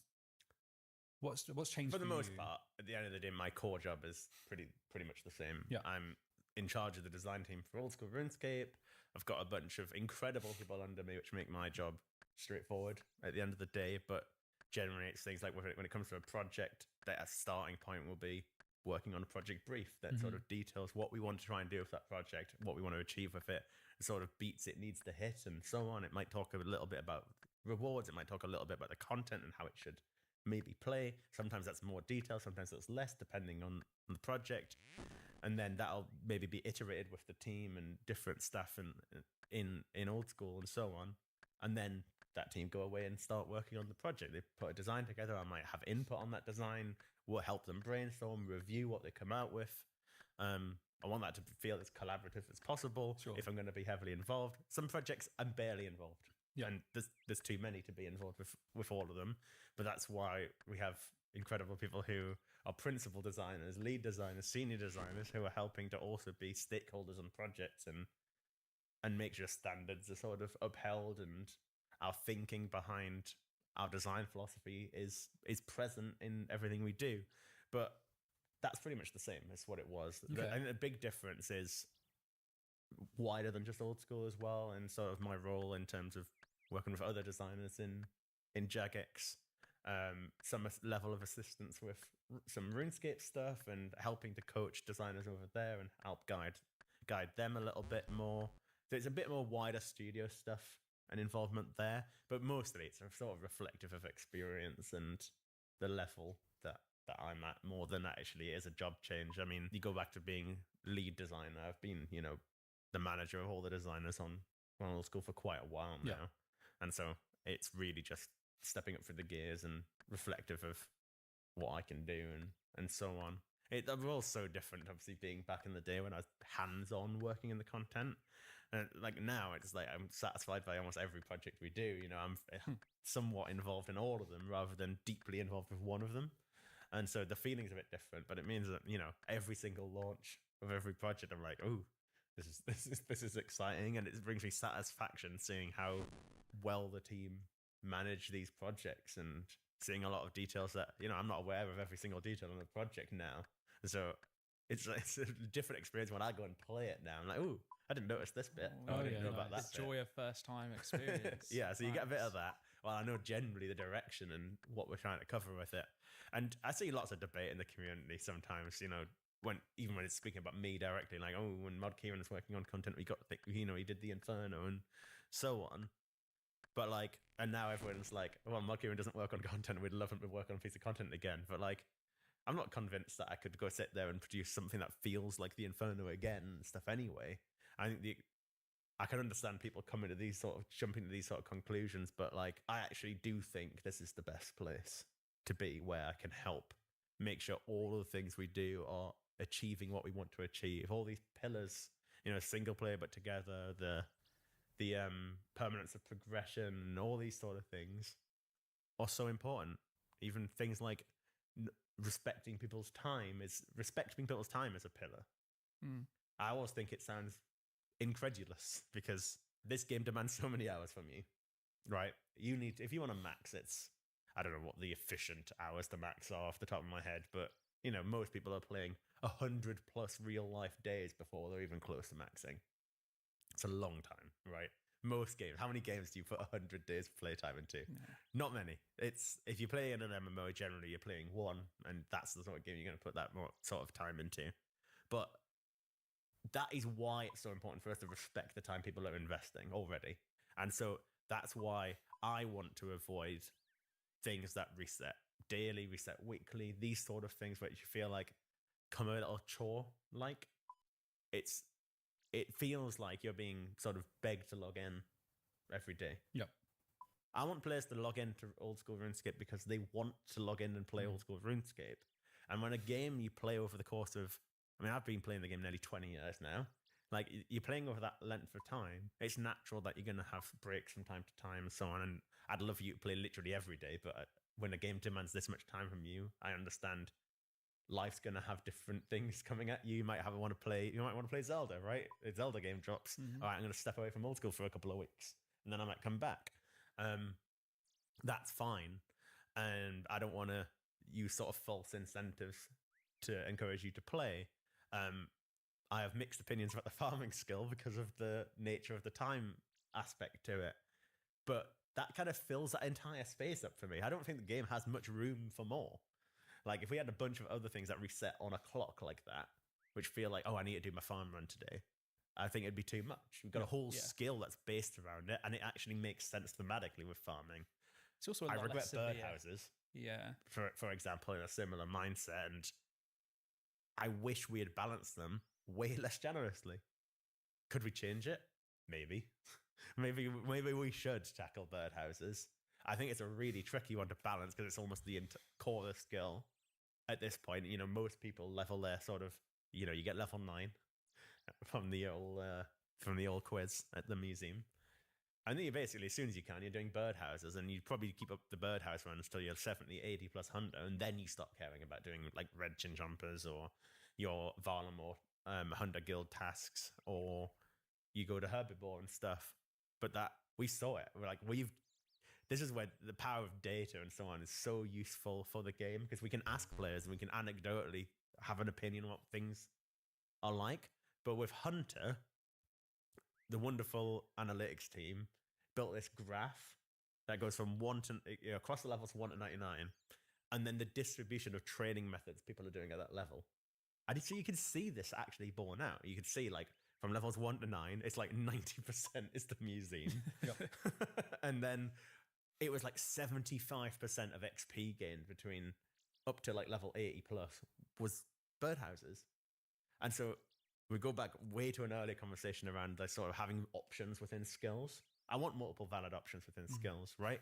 What's changed for the most you? part? At the end of the day, my core job is pretty much the same. Yeah. I'm in charge of the design team for Old School RuneScape. I've got a bunch of incredible people under me, which make my job straightforward at the end of the day. But generally, it's things like when it comes to a project, that a starting point will be working on a project brief that sort of details what we want to try and do with that project, what we want to achieve with it, the sort of beats it needs to hit, and so on. It might talk a little bit about rewards. It might talk a little bit about the content and how it should maybe play. Sometimes that's more detail, sometimes that's less, depending on the project. And then that'll maybe be iterated with the team and different staff in Old School and so on. And then that team go away and start working on the project. They put a design together. I might have input on that design. We'll help them brainstorm, review what they come out with. I want that to feel as collaborative as possible. Sure. If I'm going to be heavily involved. Some projects I'm barely involved. Yeah. And there's too many to be involved with all of them. But that's why we have incredible people who are principal designers, lead designers, senior designers who are helping to also be stakeholders on projects and make sure standards are sort of upheld and our thinking behind our design philosophy is present in everything we do. But that's pretty much the same as what it was. Okay. I think the big difference is wider than just Old School as well, and sort of my role in terms of working with other designers in Jagex. some level of assistance with some RuneScape stuff, and helping to coach designers over there and help guide them a little bit more. So it's a bit more wider studio stuff and involvement there, but mostly it's sort of reflective of experience and the level that I'm at, more than actually is a job change. I mean, you go back to being lead designer. I've been, the manager of all the designers on Old School for quite a while now. Yeah. And so it's really just stepping up through the gears and reflective of what I can do and so on. They're all so different, obviously, being back in the day when I was hands-on working in the content. And like now, it's like I'm satisfied by almost every project we do. I'm somewhat involved in all of them rather than deeply involved with one of them. And so the feeling's a bit different, but it means that, every single launch of every project, I'm like, oh, this is exciting. And it brings me satisfaction seeing how well the team manage these projects and seeing a lot of details that, I'm not aware of every single detail on the project now. So it's a different experience when I go and play it now. I'm like, oh, I didn't notice this bit. I didn't know about that The joy of first-time experience. Yeah, so you get a bit of that. Well, I know generally the direction and what we're trying to cover with it. And I see lots of debate in the community sometimes, when it's speaking about me directly, like, oh, when Mod Kieran is working on content, we got to think, he did the Inferno and so on. But like, and now everyone's like, well, Mod Kieran doesn't work on content. We'd love him to work on a piece of content again. But like, I'm not convinced that I could go sit there and produce something that feels like the Inferno again and stuff anyway. I think I can understand people jumping to these sort of conclusions, but like, I actually do think this is the best place to be, where I can help make sure all of the things we do are achieving what we want to achieve. All these pillars, single player but together, the permanence of progression, and all these sort of things are so important. Even things like respecting people's time is a pillar. I always think it sounds incredulous because this game demands so many hours from you, right? You need, if you want to max, it's, I don't know what the efficient hours to max are off the top of my head, but most people are playing 100 plus real life days before they're even close to maxing. It's a long time, right? Most games, how many games do you put 100 days of playtime into? No. Not many. It's, if you play in an MMO, generally you're playing one, and that's the sort of game you're going to put that more sort of time into. But that is why it's so important for us to respect the time people are investing already. And so that's why I want to avoid things that reset daily, reset weekly, these sort of things where you feel like come a little chore. Like it feels like you're being sort of begged to log in every day. Yep. I want players to log into Old School RuneScape because they want to log in and play Old School RuneScape. And when a game you play over the course of, I've been playing the game nearly 20 years now. Like, you're playing over that length of time, it's natural that you're going to have breaks from time to time and so on. And I'd love you to play literally every day, but when a game demands this much time from you, I understand life's going to have different things coming at you. You might want to play Zelda, right? A Zelda game drops. All right, I'm going to step away from Old School for a couple of weeks, and then I might come back. That's fine. And I don't want to use sort of false incentives to encourage you to play. I have mixed opinions about the farming skill because of the nature of the time aspect to it. But that kind of fills that entire space up for me. I don't think the game has much room for more. Like, if we had a bunch of other things that reset on a clock like that, which feel like, oh, I need to do my farm run today, I think it'd be too much. We've got a whole skill that's based around it, and it actually makes sense thematically with farming. It's also I regret birdhouses. Yeah. For example, in a similar mindset, and I wish we had balanced them way less generously. Could we change it? Maybe. maybe we should tackle birdhouses. I think it's a really tricky one to balance because it's almost the core of the skill. At this point, most people level their sort of, you get level 9 from the old quiz at the museum. And then you basically, as soon as you can, you're doing birdhouses, and you probably keep up the birdhouse runs till you're 70, 80 plus hunter, and then you stop caring about doing like red chin jumpers or your Varlam or hunter guild tasks, or you go to herbivore and stuff. But that, we saw it. We're like, this is where the power of data and so on is so useful for the game, because we can ask players and we can anecdotally have an opinion on what things are like. But with Hunter, the wonderful analytics team built this graph that goes from across the levels 1 to 99, and then the distribution of training methods people are doing at that level. And so you can see this actually borne out. You can see like from levels 1 to 9, it's like 90% is the museum. And then it was like 75% of XP gained between up to like level 80 plus was birdhouses. And so we go back way to an earlier conversation around like sort of having options within skills. I want multiple valid options within skills, right?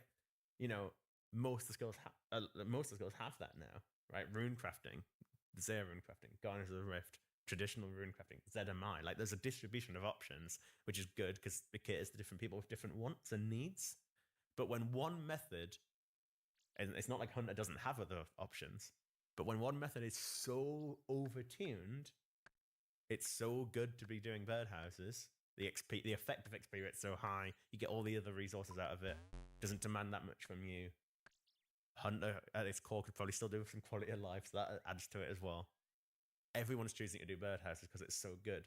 You know, most of the skills have that now, right? Rune crafting, Zero rune crafting, Garners of the Rift, traditional rune crafting, ZMI. Like there's a distribution of options, which is good because it caters to different people with different wants and needs. But when one method, and it's not like Hunter doesn't have other options, but when one method is so overtuned, it's so good to be doing birdhouses. The effective XP rate's so high, you get all the other resources out of it. Doesn't demand that much from you. Hunter at its core could probably still do some quality of life, so that adds to it as well. Everyone's choosing to do birdhouses because it's so good.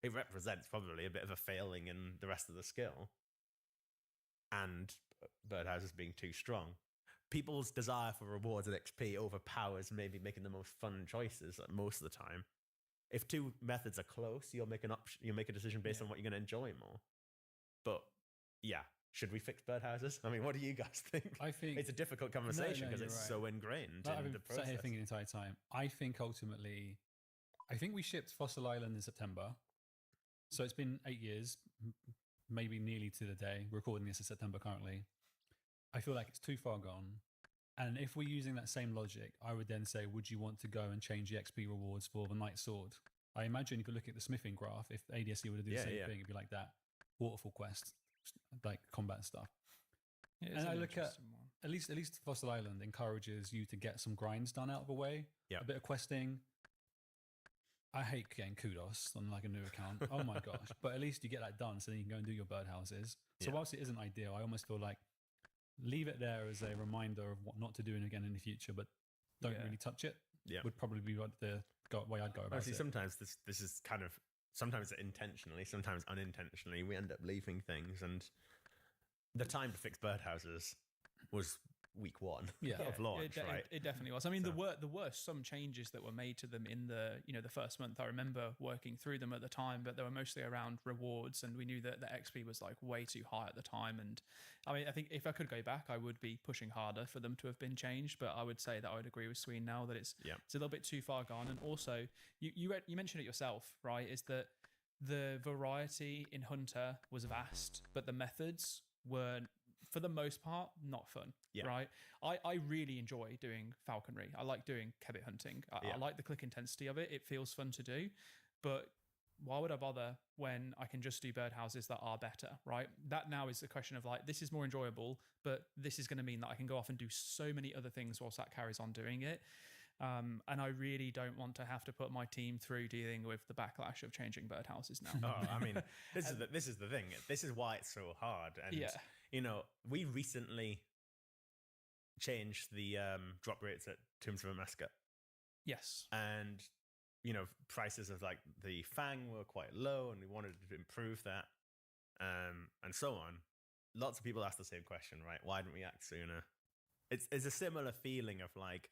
It represents probably a bit of a failing in the rest of the skill, and birdhouses being too strong. People's desire for rewards and XP overpowers maybe making the most fun choices most of the time. If two methods are close, you'll make a decision based on what you're going to enjoy more. But yeah, should we fix birdhouses? I mean, what do you guys think? I think it's a difficult conversation because it's right. so ingrained in the process. I've been sat here thinking the entire time. I think ultimately, we shipped Fossil Island in September. So it's been 8 years, maybe nearly to the day. We're recording this in September currently. I feel like it's too far gone. And if we're using that same logic, I would then say, would you want to go and change the XP rewards for the Knight Sword? I imagine if you look at the smithing graph, if ADSC were to do the same thing, it'd be like that. Waterfall quest, like combat stuff. And I look at least Fossil Island encourages you to get some grinds done out of the way. A bit of questing. I hate getting kudos on like a new account. Oh my gosh. But at least you get that done so then you can go and do your birdhouses. So whilst it isn't ideal, I almost feel like leave it there as a reminder of what not to do again in the future, but don't really touch it. Would probably be the way I'd go about it. Sometimes this is kind of, sometimes intentionally, sometimes unintentionally, we end up leaving things, and the time to fix birdhouses was week 1 of launch, right? It definitely was. I mean, there were some changes that were made to them in the first month. I remember working through them at the time, but they were mostly around rewards, and we knew that the XP was like way too high at the time. And I mean, I think if I could go back, I would be pushing harder for them to have been changed. But I would say that I would agree with Sween now that it's a little bit too far gone. And also, you mentioned it yourself, right? Is that the variety in Hunter was vast, but the methods were, for the most part, not fun, right? I really enjoy doing falconry. I like doing kebbit hunting. I like the click intensity of it. It feels fun to do. But why would I bother when I can just do birdhouses that are better, right? That now is a question of like, this is more enjoyable, but this is going to mean that I can go off and do so many other things whilst that carries on doing it. And I really don't want to have to put my team through dealing with the backlash of changing birdhouses now. I mean, this is the thing. This is why it's so hard. And we recently changed the drop rates at Tombs of a Mascot. Yes. And prices of like the Fang were quite low, and we wanted to improve that, and so on. Lots of people ask the same question, right? Why didn't we act sooner? It's a similar feeling of like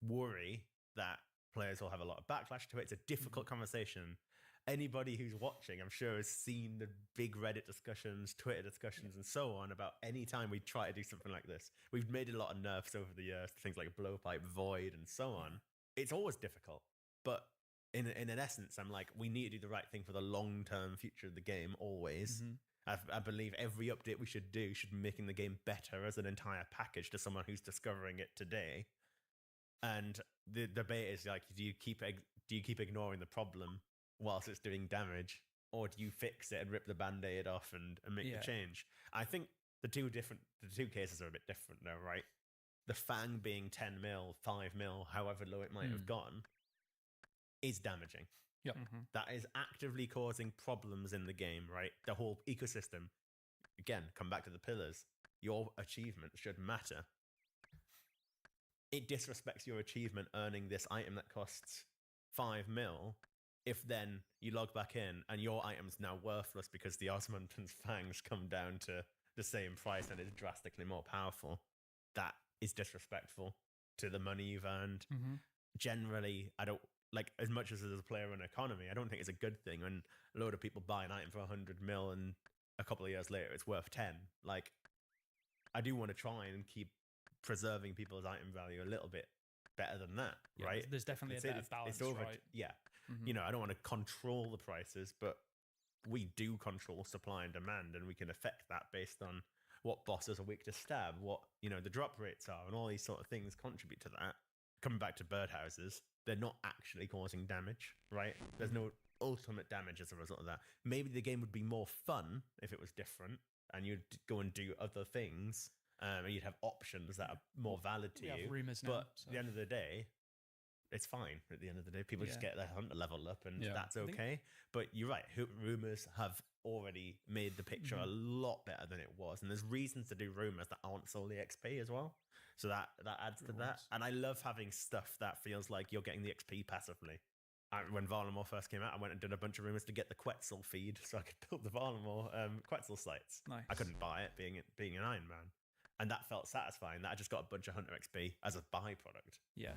worry that players will have a lot of backlash to it. It's a difficult conversation. Anybody who's watching, I'm sure, has seen the big Reddit discussions, Twitter discussions, and so on about any time we try to do something like this. We've made a lot of nerfs over the years, things like Blowpipe, Void, and so on. It's always difficult, but in an essence, I'm like, we need to do the right thing for the long-term future of the game, always. I believe every update we should do should be making the game better as an entire package to someone who's discovering it today. And the debate is like, do you keep ignoring the problem whilst it's doing damage, or do you fix it and rip the band-aid off and make the change? I think the two cases are a bit different though, right? The Fang being 10 mil, 5 mil, however low it might have gone, is damaging. That is actively causing problems in the game, right? The whole ecosystem. Again, come back to the pillars. Your achievement should matter. It disrespects your achievement earning this item that costs 5 mil if then you log back in and your item's now worthless because the Osmond's Fangs come down to the same price and it's drastically more powerful, that is disrespectful to the money you've earned. Generally, I don't like, as much as a player in economy, I don't think it's a good thing when a load of people buy an item for 100 mil and a couple of years later it's worth 10. Like, I do want to try and keep preserving people's item value a little bit better than that, right? There's definitely a better balance, right? Yeah. You know, I don't want to control the prices, but we do control supply and demand, and we can affect that based on what bosses are weak to stab, what, you know, the drop rates are, and all these sort of things contribute to that. Coming back to birdhouses, they're not actually causing damage, right? There's no ultimate damage as a result of that. Maybe the game would be more fun if it was different, and you'd go and do other things, and you'd have options that are more valid to We you. have rumors now, But so. at the end of the day, it's fine. At the end of the day, people just get their hunter level up, and that's I think- okay. But you're right. Rumors have already made the picture a lot better than it was, and there's reasons to do rumors that aren't solely XP as well. So that adds to that. And I love having stuff that feels like you're getting the XP passively. When Varlamore first came out, I went and did a bunch of rumors to get the Quetzal feed so I could build the Varlamore Quetzal sites. Nice. I couldn't buy it being an Iron Man. And that felt satisfying that I just got a bunch of Hunter XP as a byproduct. Yeah.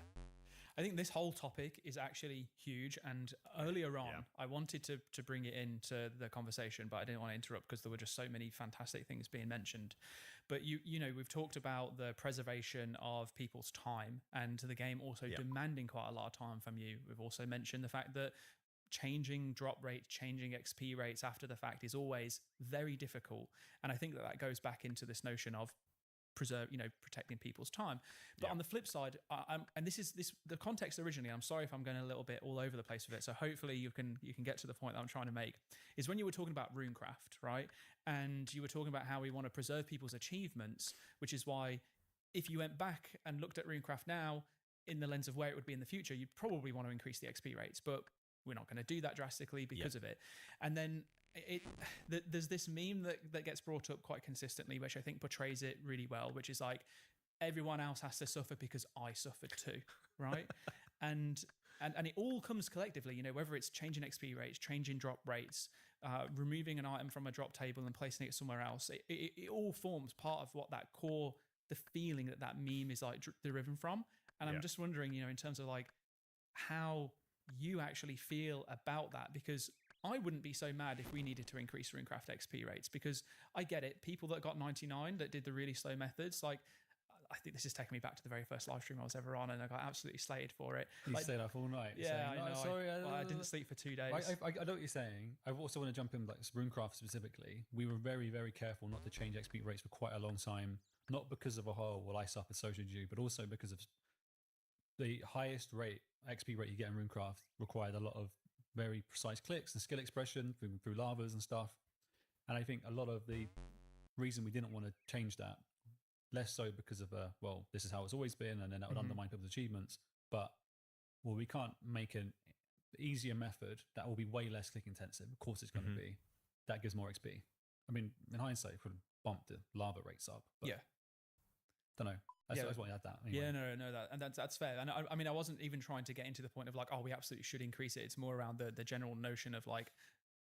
I think this whole topic is actually huge. And earlier on, I wanted to bring it into the conversation, but I didn't want to interrupt because there were just so many fantastic things being mentioned. But you know, we've talked about the preservation of people's time and the game also demanding quite a lot of time from you. We've also mentioned the fact that changing drop rates, changing XP rates after the fact is always very difficult. And I think that goes back into this notion of protecting people's time. But on the flip side, and this is the context originally, I'm sorry if I'm going a little bit all over the place with it, so hopefully you can get to the point that I'm trying to make, is when you were talking about runecraft, right? And you were talking about how we want to preserve people's achievements, which is why if you went back and looked at runecraft now in the lens of where it would be in the future, you'd probably want to increase the XP rates, but we're not going to do that drastically because of it. And then there's this meme that gets brought up quite consistently, which I think portrays it really well, which is like, everyone else has to suffer because I suffered too, right? and it all comes collectively, you know, whether it's changing XP rates, changing drop rates, removing an item from a drop table and placing it somewhere else. It all forms part of what that core, the feeling that meme is like driven from. And I'm just wondering, you know, in terms of like how you actually feel about that, because I wouldn't be so mad if we needed to increase runecraft XP rates, because I get it. People that got 99 that did the really slow methods, like, I think this is taking me back to the very first live stream I was ever on, and I got absolutely slated for it. You stayed up all night. Yeah, saying, I know. Sorry, I didn't sleep for 2 days. I know what you're saying. I also want to jump in, like runecraft specifically. We were very, very careful not to change XP rates for quite a long time, not because of a whole, well, I suffered, so should you, but also because of the highest XP rate you get in runecraft required a lot of very precise clicks and skill expression through lavas and stuff. And I think a lot of the reason we didn't want to change that, less so because of well, this is how it's always been, and then that would undermine people's achievements, but well, we can't make an easier method that will be way less click intensive. Of course it's going to be. That gives more XP. I mean, in hindsight, it could have bumped the lava rates up, but don't know. I just want to add that. Anyway. Yeah, no, and that's fair. And I mean, I wasn't even trying to get into the point of like, oh, we absolutely should increase it. It's more around the general notion of like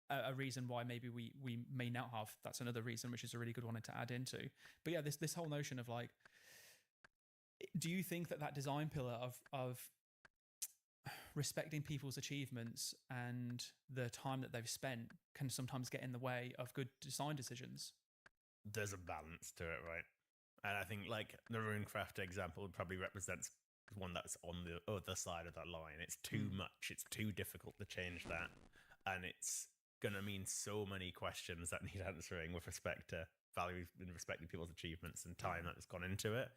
a reason why maybe we may not have. That's another reason, which is a really good one to add into. But yeah, this whole notion of like, do you think that design pillar of respecting people's achievements and the time that they've spent can sometimes get in the way of good design decisions? There's a balance to it, right? And I think like the runecraft example probably represents one that's on the other side of that line. It's too much. It's too difficult to change that. And it's going to mean so many questions that need answering with respect to value and respecting people's achievements and time that has gone into it.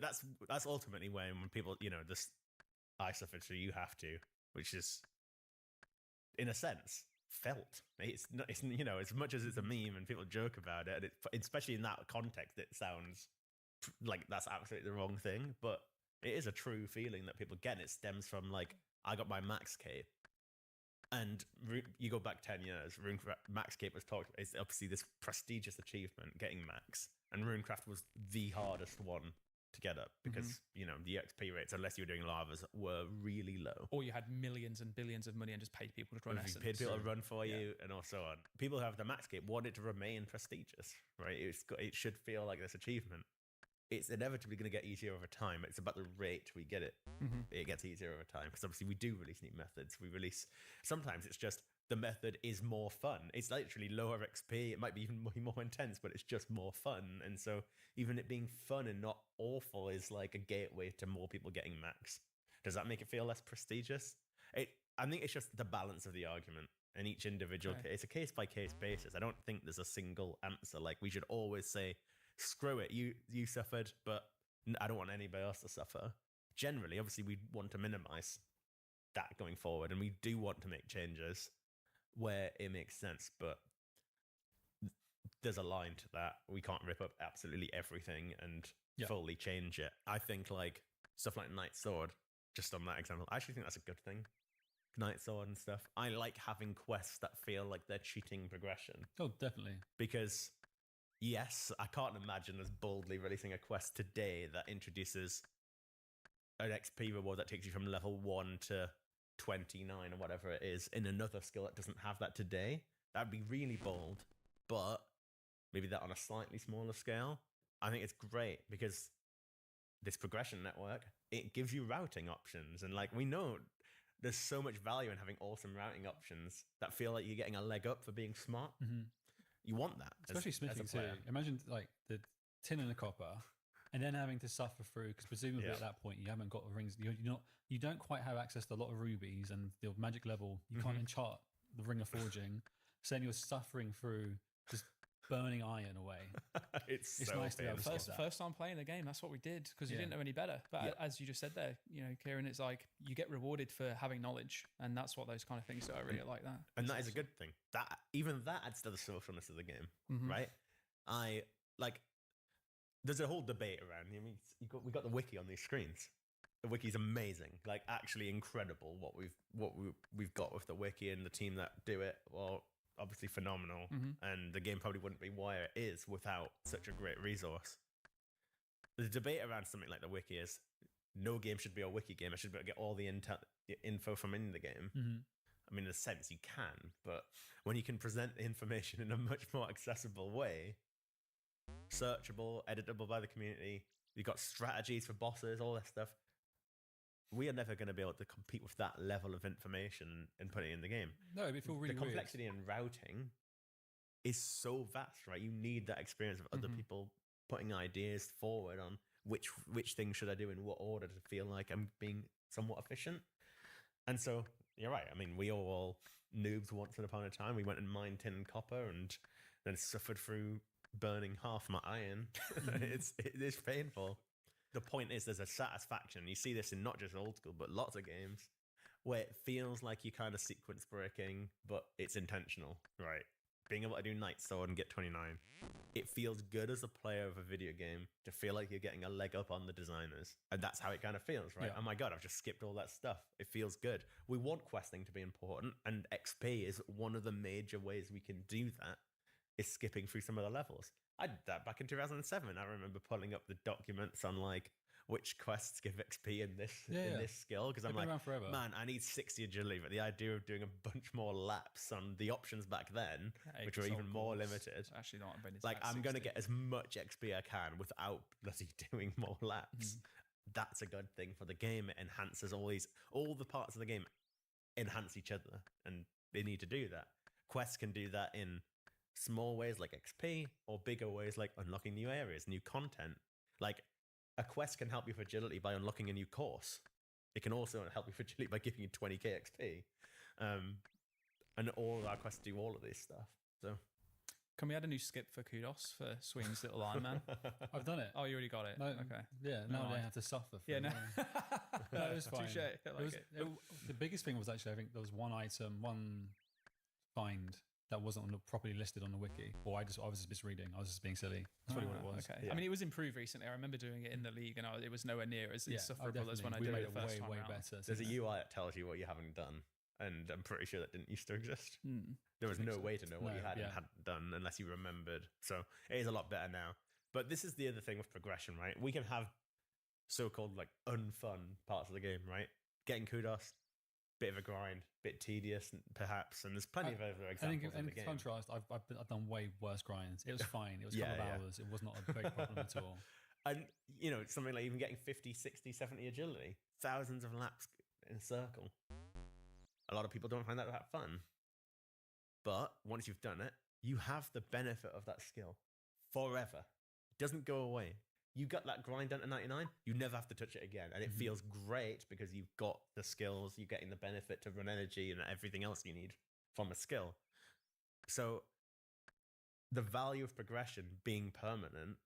That's ultimately when people, you know, this I suffered so you have to, which is in a sense felt. It's not, it's, you know, as much as it's a meme and people joke about it, and especially in that context, it sounds like that's absolutely the wrong thing, but it is a true feeling that people get. And it stems from like, I got my max cape, and you go back 10 years, max cape was talked. It's obviously this prestigious achievement, getting max, and runecraft was the hardest one to get up because you know the XP rates, unless you were doing lavas, were really low. Or you had millions and billions of money and just paid people to run Or if you Essence. paid people to run for you, and also on. People who have the max cape want it to remain prestigious, right? It should feel like this achievement. It's inevitably going to get easier over time. It's about the rate we get it. It gets easier over time because obviously we do release new methods. Sometimes it's just the method is more fun. It's literally lower XP. It might be even more intense, but it's just more fun. And so even it being fun and not awful is like a gateway to more people getting max. Does that make it feel less prestigious? I think it's just the balance of the argument. And each individual, it's a case by case basis. I don't think there's a single answer. Like we should always say, screw it, you suffered, but I don't want anybody else to suffer. Generally, obviously, we want to minimize that going forward, and we do want to make changes where it makes sense, but there's a line to that. We can't rip up absolutely everything and fully change it. I think like stuff like Knight Sword, just on that example, I actually think that's a good thing. Knight Sword and stuff. I like having quests that feel like they're cheating progression. Oh, definitely. Because yes, I can't imagine us boldly releasing a quest today that introduces an XP reward that takes you from level 1 to 29 or whatever it is in another skill that doesn't have that today. That'd be really bold, but maybe that on a slightly smaller scale. I think it's great because this progression network, it gives you routing options, and like we know there's so much value in having awesome routing options that feel like you're getting a leg up for being smart. You want that, especially smithing too. Imagine like the tin and the copper, and then having to suffer through because presumably at that point you haven't got the rings. You don't quite have access to a lot of rubies and the magic level. You can't enchant the ring of forging. So then you're suffering through just burning iron away. It's so nice to be able to first time playing the game. That's what we did because you didn't know any better. But as you just said there, you know, Kieran, it's like you get rewarded for having knowledge, and that's what those kind of things do. I really like that, and that is a good thing. That even that adds to the socialness of the game, right? I like. There's a whole debate around. I mean, we got the wiki on these screens. The wiki's amazing, like actually incredible. What we've got with the wiki and the team that do it. Well, obviously phenomenal, and the game probably wouldn't be where it is without such a great resource. The debate around something like the wiki is no game should be a wiki game. I should be able to get all the info from in the game. I mean, in a sense you can, but when you can present the information in a much more accessible way, searchable, editable by the community, you've got strategies for bosses, all that stuff. We are never going to be able to compete with that level of information and put it in the game. No, it feels really the complexity in routing is so vast, right? You need that experience of other people putting ideas forward on which things should I do in what order to feel like I'm being somewhat efficient. And so you're right. I mean, we all noobs once upon a time. We went and mined tin and copper and then suffered through burning half my iron. It's painful. The point is there's a satisfaction. You see this in not just old school, but lots of games where it feels like you're kind of sequence breaking, but it's intentional, right? Being able to do Knight Sword and get 29. It feels good as a player of a video game to feel like you're getting a leg up on the designers. And that's how it kind of feels, right? Oh my God, I've just skipped all that stuff. It feels good. We want questing to be important, and XP is one of the major ways we can do that, is skipping through some of the levels. I did that back in 2007. I remember pulling up the documents on like which quests give XP in this skill, because I'm like, man, I need 60 agility, but the idea of doing a bunch more laps on the options back then, which were even more limited, actually not like I'm going to get as much XP I can without bloody doing more laps. That's a good thing for the game. It enhances all the parts of the game enhance each other, and they need to do that. Quests can do that in small ways like XP, or bigger ways like unlocking new areas, new content. Like a quest can help you for agility by unlocking a new course. It can also help you for agility by giving you 20k XP. And all our quests do all of this stuff. So can we add a new skip for Kudos for Sween's Little Iron Man? I've done it. Oh, you already got it? No, okay. Yeah, now I have to suffer. Yeah, no. No, it was fine. Touché. The biggest thing was actually, I think there was one find that wasn't properly listed on the wiki, or I was just misreading. I was just being silly. That's really what it was. Okay. Yeah. I mean, it was improved recently. I remember doing it in the league, and it was nowhere near as insufferable as when I did it the first time way around. better. There's a UI that tells you what you haven't done, and I'm pretty sure that didn't used to exist. There was no way to know what you had and hadn't done unless you remembered. So it is a lot better now. But this is the other thing with progression, right? We can have so-called like unfun parts of the game, right? Getting kudos, bit of a grind, bit tedious perhaps, and there's plenty of other I think, examples in in the game. contrast, I've done way worse grinds. It was fine. It was a couple of hours. It was not a big problem at all. And, you know, something like even getting 50, 60, 70 agility, thousands of laps in a circle. A lot of people don't find that fun. But once you've done it, you have the benefit of that skill forever. It doesn't go away. You got that grind down to 99, you never have to touch it again. And it feels great because you've got the skills, you're getting the benefit to run energy and everything else you need from a skill. So the value of progression being permanent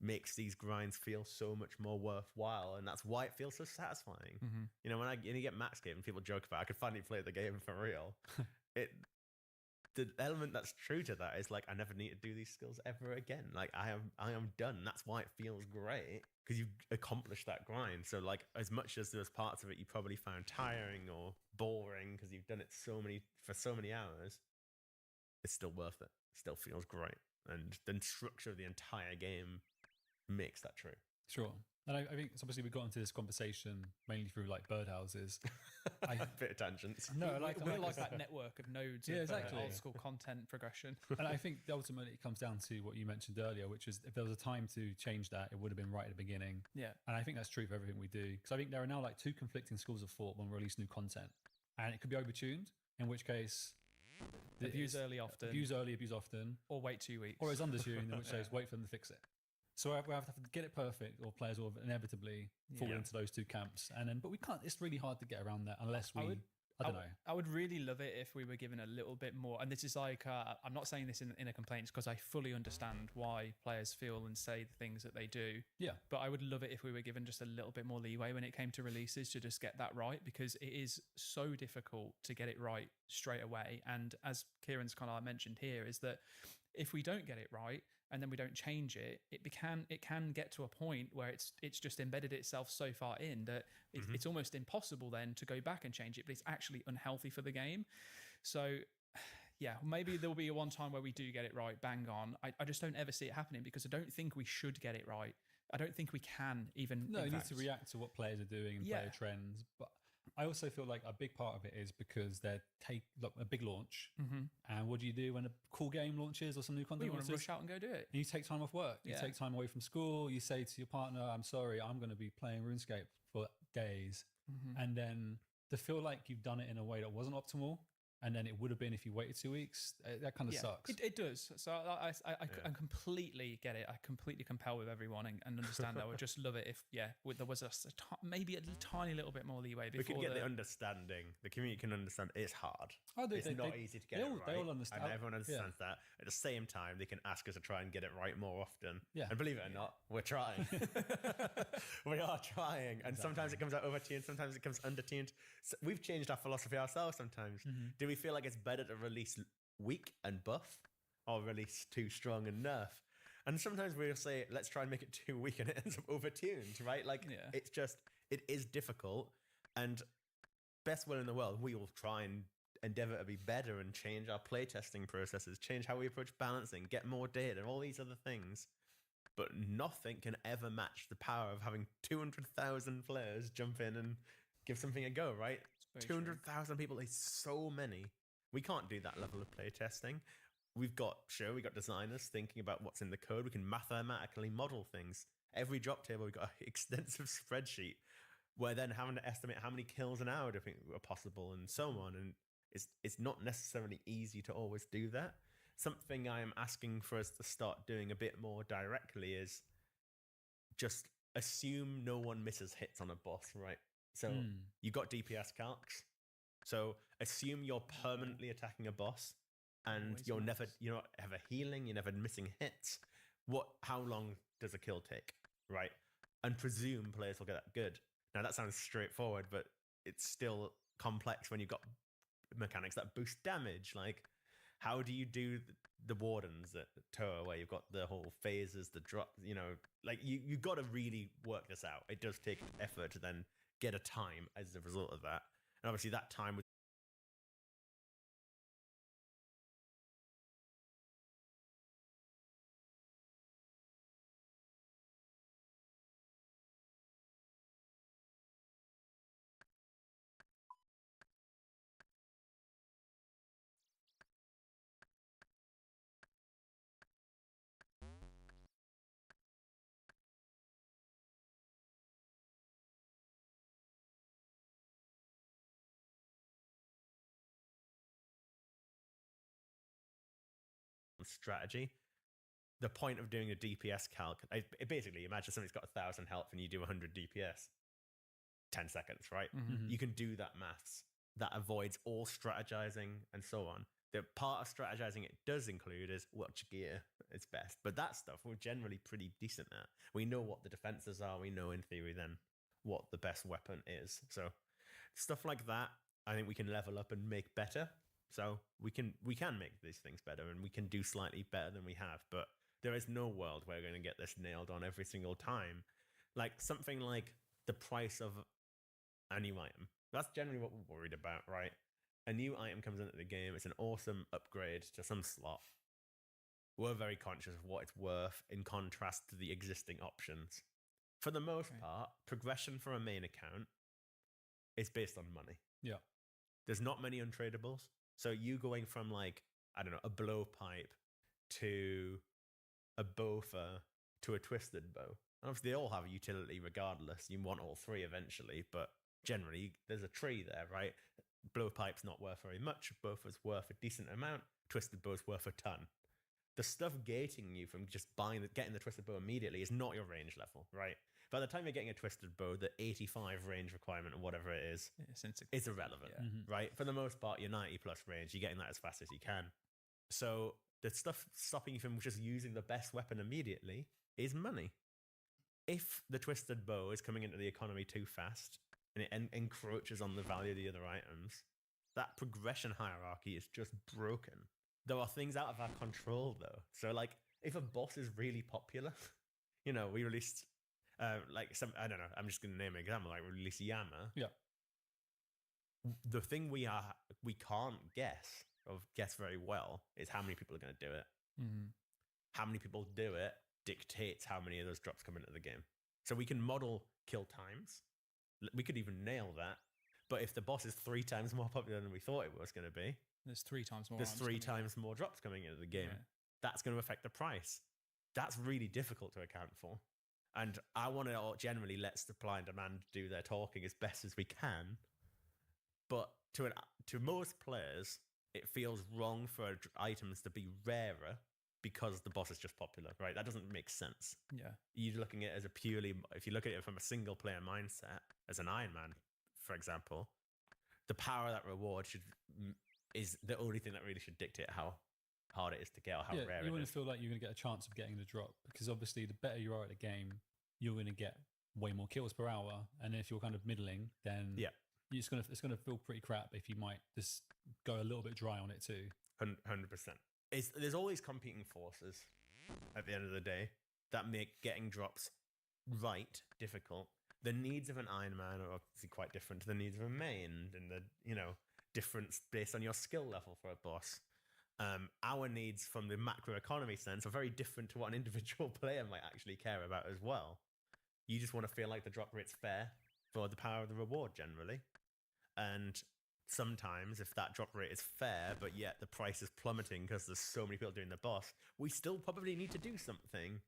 makes these grinds feel so much more worthwhile, and that's why it feels so satisfying. You know, when you get max game and people joke about I could finally play the game for real, the element that's true to that is like I never need to do these skills ever again. Like I am done. That's why it feels great, because you've accomplished that grind. So like as much as there's parts of it you probably found tiring or boring because you've done it for so many hours, it's still worth it. It still feels great, and the structure of the entire game makes that true. Sure. And I think it's obviously we got into this conversation mainly through like birdhouses. Bit of tangents. No, we're like that network of nodes of exactly. old school content progression. And I think ultimately it comes down to what you mentioned earlier, which is if there was a time to change that, it would have been right at the beginning. Yeah. And I think that's true for everything we do. Because I think there are now like two conflicting schools of thought when we release new content. And it could be overtuned, in which case... Abuse early often. Abuse early, abuse often. Or wait 2 weeks. Or it's undertuned, in which case wait for them to fix it. So we have to get it perfect, or players will inevitably fall into those two camps. But we can't. It's really hard to get around that unless we. I don't know. I would really love it if we were given a little bit more. And this is like, I'm not saying this in a complaint, because I fully understand why players feel and say the things that they do. Yeah. But I would love it if we were given just a little bit more leeway when it came to releases to just get that right, because it is so difficult to get it right straight away. And as Kieran's kind of mentioned here, is that if we don't get it right and then we don't change it, it can get to a point where it's just embedded itself so far in that it's almost impossible then to go back and change it, but it's actually unhealthy for the game. So yeah, maybe there'll be a one time where we do get it right, bang on. I just don't ever see it happening, because I don't think we should get it right. I don't think we can even. No, you need to react to what players are doing and player trends. But I also feel like a big part of it is because they're a big launch. And what do you do when a cool game launches or some new content? You want to rush out and go do it. And you take time off work. You take time away from school. You say to your partner, I'm sorry, I'm going to be playing RuneScape for days. And then to feel like you've done it in a way that wasn't optimal, and then it would have been if you waited 2 weeks, that kind of sucks. It does. So I completely get it. I completely compel with everyone and understand that. I would just love it if, there was maybe a tiny little bit more leeway. We could get the understanding. The community can understand it's hard. It's not easy to get it right. They all understand. And everyone understands that. At the same time, they can ask us to try and get it right more often. Yeah. And believe it or not, we're trying. We are trying. And sometimes it comes out overtuned, sometimes it comes undertuned. So we've changed our philosophy ourselves sometimes. Do we feel like it's better to release weak and buff, or release too strong and nerf? And sometimes we'll say, let's try and make it too weak, and it ends up overtuned, right? Like, it is difficult, and best will in the world, we will try and endeavor to be better and change our playtesting processes, change how we approach balancing, get more data, all these other things. But nothing can ever match the power of having 200,000 players jump in and give something a go, right? 200,000 people is so many. We can't do that level of playtesting. We've got designers thinking about what's in the code. We can mathematically model things. Every drop table, we've got an extensive spreadsheet where then having to estimate how many kills an hour do we think are possible and so on. And it's not necessarily easy to always do that. Something I am asking for us to start doing a bit more directly is just assume no one misses hits on a boss, right? So you got DPS calcs. So assume you're permanently attacking a boss, and you're not ever healing, you're never missing hits. How long does a kill take, right? And presume players will get that good. Now that sounds straightforward, but it's still complex when you've got mechanics that boost damage. Like, how do you do the wardens at Toa, where you've got the whole phases, the drop? Like you got to really work this out. It does take effort to then get a time as a result of that. And obviously that time with strategy. The point of doing a DPS calc, basically imagine somebody's got 1,000 health and you do 100 DPS, 10 seconds, right? You can do that maths. That avoids all strategizing and so on. The part of strategizing it does include is which gear is best. But that stuff we're generally pretty decent at. We know what the defenses are. We know in theory then what the best weapon is. So stuff like that, I think we can level up and make better. So we can make these things better, and we can do slightly better than we have. But there is no world where we're going to get this nailed on every single time. Like something like the price of a new item. That's generally what we're worried about, right? A new item comes into the game. It's an awesome upgrade to some slot. We're very conscious of what it's worth in contrast to the existing options. For the most part, progression for a main account is based on money. Yeah. There's not many untradables. So you going from like, I don't know, a blowpipe to a bowfer to a twisted bow. Obviously, they all have a utility regardless. You want all three eventually, but generally, there's a tree there, right? Blowpipe's not worth very much. Bowfer's worth a decent amount. Twisted bow's worth a ton. The stuff gating you from just getting the twisted bow immediately is not your range level, right? By the time you're getting a twisted bow, the 85 range requirement or whatever it is irrelevant, right? For the most part, you're 90 plus range. You're getting that as fast as you can. So the stuff stopping you from just using the best weapon immediately is money. If the twisted bow is coming into the economy too fast and it encroaches on the value of the other items, that progression hierarchy is just broken. There are things out of our control, though. So, like, if a boss is really popular, you know, we released, I don't know, I'm just going to name an example, like we released Yama. Yeah. The thing we can't guess very well is how many people are going to do it. How many people do it dictates how many of those drops come into the game. So we can model kill times. We could even nail that. But if the boss is 3 times more popular than we thought it was going to be, there's 3 times more. There's 3 times more drops coming into the game. Yeah. That's going to affect the price. That's really difficult to account for. And I want to generally let supply and demand do their talking as best as we can. But to most players, it feels wrong for items to be rarer because the boss is just popular, right? That doesn't make sense. Yeah. You're looking at it as if you look at it from a single player mindset, as an Iron Man, for example, the power of that reward is the only thing that really should dictate how hard it is to get or how rare it is. You want to feel like you're going to get a chance of getting the drop, because obviously the better you are at the game, you're going to get way more kills per hour. And if you're kind of middling, then it's going to feel pretty crap if you might just go a little bit dry on it too. 100%. There's always competing forces at the end of the day that make getting drops right difficult. The needs of an Iron Man are obviously quite different to the needs of a main, and the difference based on your skill level for a boss. Our needs from the macroeconomy sense are very different to what an individual player might actually care about as well. You just want to feel like the drop rate's fair for the power of the reward generally. And sometimes if that drop rate is fair, but yet the price is plummeting because there's so many people doing the boss, we still probably need to do something.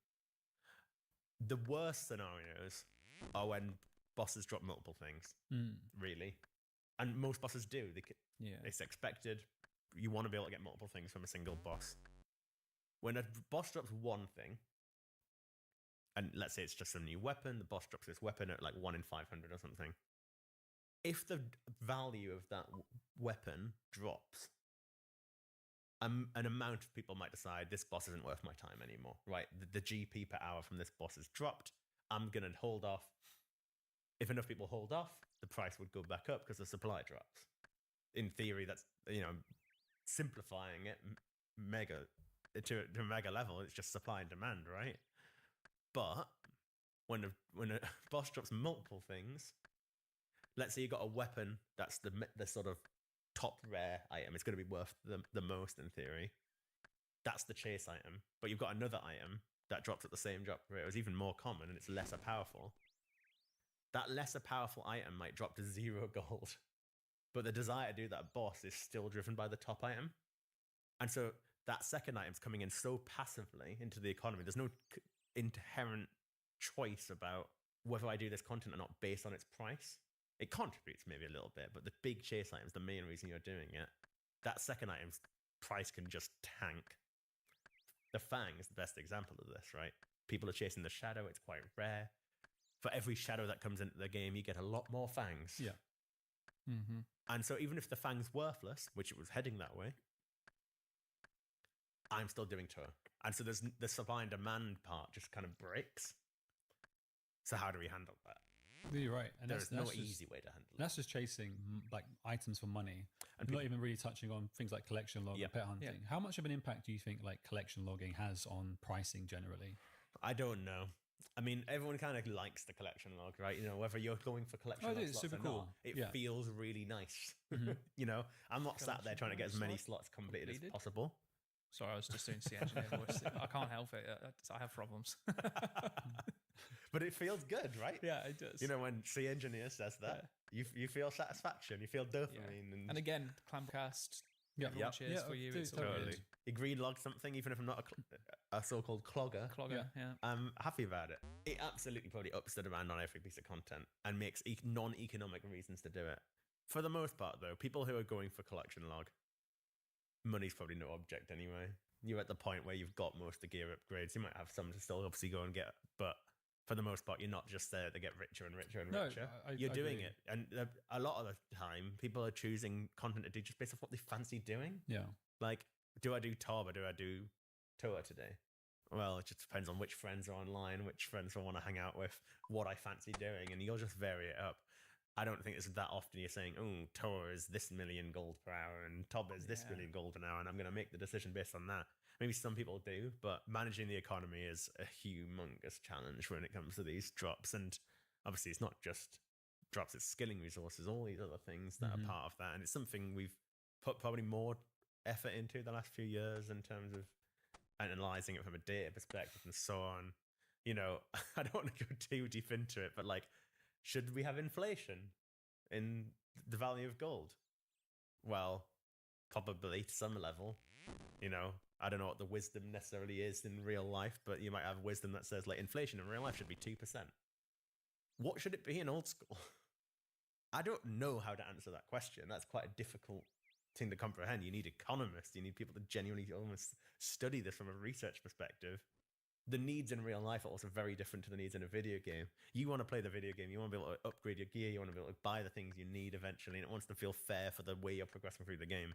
The worst scenarios are when bosses drop multiple things, really. And most bosses do. It's expected. You want to be able to get multiple things from a single boss. When a boss drops one thing, and let's say it's just a new weapon, the boss drops this weapon at like 1 in 500 or something. If the value of that weapon drops, an amount of people might decide this boss isn't worth my time anymore, right? The GP per hour from this boss is dropped. I'm going to hold off. If enough people hold off, the price would go back up because the supply drops. In theory, that's, simplifying it to a mega level. It's just supply and demand, right? But when a boss drops multiple things, let's say you got a weapon that's the sort of top rare item. It's going to be worth the most in theory. That's the chase item. But you've got another item that drops at the same drop rate. It was even more common and it's lesser powerful. That lesser powerful item might drop to 0 gold. But the desire to do that boss is still driven by the top item. And so that second item's coming in so passively into the economy. There's no inherent choice about whether I do this content or not based on its price. It contributes maybe a little bit, but the big chase item's the main reason you're doing it. That second item's price can just tank. The Fang is the best example of this, right? People are chasing the shadow. It's quite rare. For every shadow that comes into the game, you get a lot more fangs. Yeah. Mm-hmm. And so even if the fang's worthless, which it was heading that way, I'm still doing tour. And so there's the supply and demand part just kind of breaks. So how do we handle that? You're right. And There's no just, easy way to handle it. That's just chasing like items for money. And Not even really touching on things like collection log Yeah. and pet hunting. How much of an impact do you think like collection logging has on pricing generally? I don't know. I mean, everyone kind of likes the collection log, right? You know, whether you're going for collection Oh, it log is slots super or cool. not, it Yeah. feels really nice. Mhm. You know, I'm not sat there Collection trying to get as many slot slots completed as completed. possible. Sorry, I was just doing sea engineer voice. I can't help it. I have problems. But it feels good, right? Yeah, it does. You know, when sea engineer says that, you feel satisfaction, you feel dopamine, And again, Clamcast. Yeah. Everyone Yep. cheers Yeah, for you. dude, It's all totally. good. totally. You green log something, even if I'm not a so-called clogger. Clogger, yeah. I'm happy about it. It absolutely probably ups the demand on every piece of content and makes non-economic reasons to do it. For the most part, though, people who are going for collection log, money's probably no object anyway. You're at the point where you've got most of the gear upgrades. You might have some to still obviously go and get, but for the most part, you're not just there to get richer and richer and No, richer. I You're doing agree. it. And a lot of the time, people are choosing content to do just based off what they fancy doing. Yeah. Like, do I do Tob or do I do Tour today? Well, it just depends on which friends are online, which friends I want to hang out with, what I fancy doing, and you'll just vary it up. I don't think it's that often you're saying, oh, Tour is this million gold per hour and Tob is this Yeah. million gold an hour, and I'm going to make the decision based on that. Maybe some people do, but managing the economy is a humongous challenge when it comes to these drops. And obviously, it's not just drops, it's skilling resources, all these other things that Mhm. are part of that. And it's something we've put probably more effort into the last few years in terms of analyzing it from a data perspective and so on. You know, I don't want to go too deep into it, but like, should we have inflation in the value of gold? Well, probably to some level. You know, I don't know what the wisdom necessarily is in real life, but you might have wisdom that says like inflation in real life should be 2%. What should it be in old school? I don't know how to answer that question. That's quite a difficult thing to comprehend. You need economists, you need people to genuinely almost study this from a research perspective. The needs in real life are also very different to the needs in a video game. You want to play the video game, you want to be able to upgrade your gear, you want to be able to buy the things you need eventually, and it wants to feel fair for the way you're progressing through the game.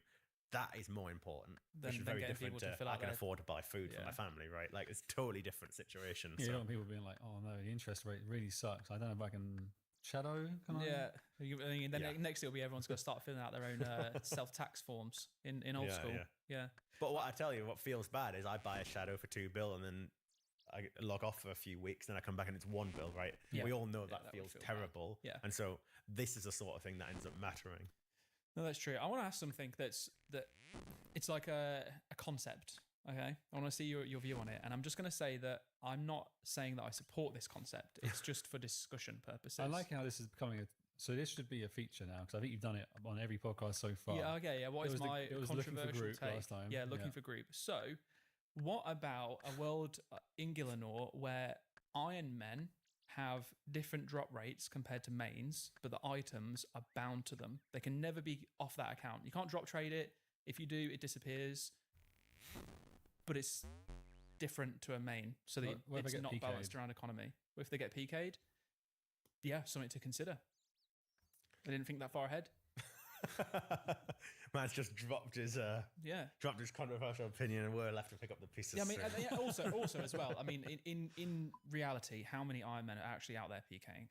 That is more important. Than- Which is than very getting different people to to fill I out can their- afford to buy food for Yeah. my family, right? Like it's totally different situation. Yeah, you So don't want people being like, oh no, the interest rate really sucks. I don't know if I can shadow. Can I? Yeah. I mean, then Yeah. next it'll be everyone's going to start filling out their own self-tax forms in old Yeah, school. yeah. Yeah. But what I tell you, what feels bad is I buy a shadow for $2 and then I log off for a few weeks, then I come back and it's $1, right? Yeah. We all know Yeah, that that would feels feel bad. terrible. Yeah. And so this is the sort of thing that ends up mattering. No, that's true. I want to ask something that it's like a concept. Okay, I want to see your view on it, and I'm just going to say that I'm not saying that I support this concept. It's just for discussion purposes. I like how this is becoming a. So this should be a feature now because I think you've done it on every podcast so far. Yeah. Okay. Yeah. What It is was the- my it was looking for controversial group take? last time. Yeah, looking Yeah. for group. So, what about a world in Gillinor where Iron Men have different drop rates compared to mains, but the items are bound to them? They can never be off that account. You can't drop trade it. If you do, it disappears. But it's different to a main, so that What if they it's get not PK'd? balanced around economy. If they get PK'd, yeah, something to consider. I didn't think that far ahead. Man's just dropped his Yeah. controversial opinion, and we're left to pick up the pieces. Yeah, I mean, soon. also as well. I mean, in reality, how many Iron Men are actually out there PKing?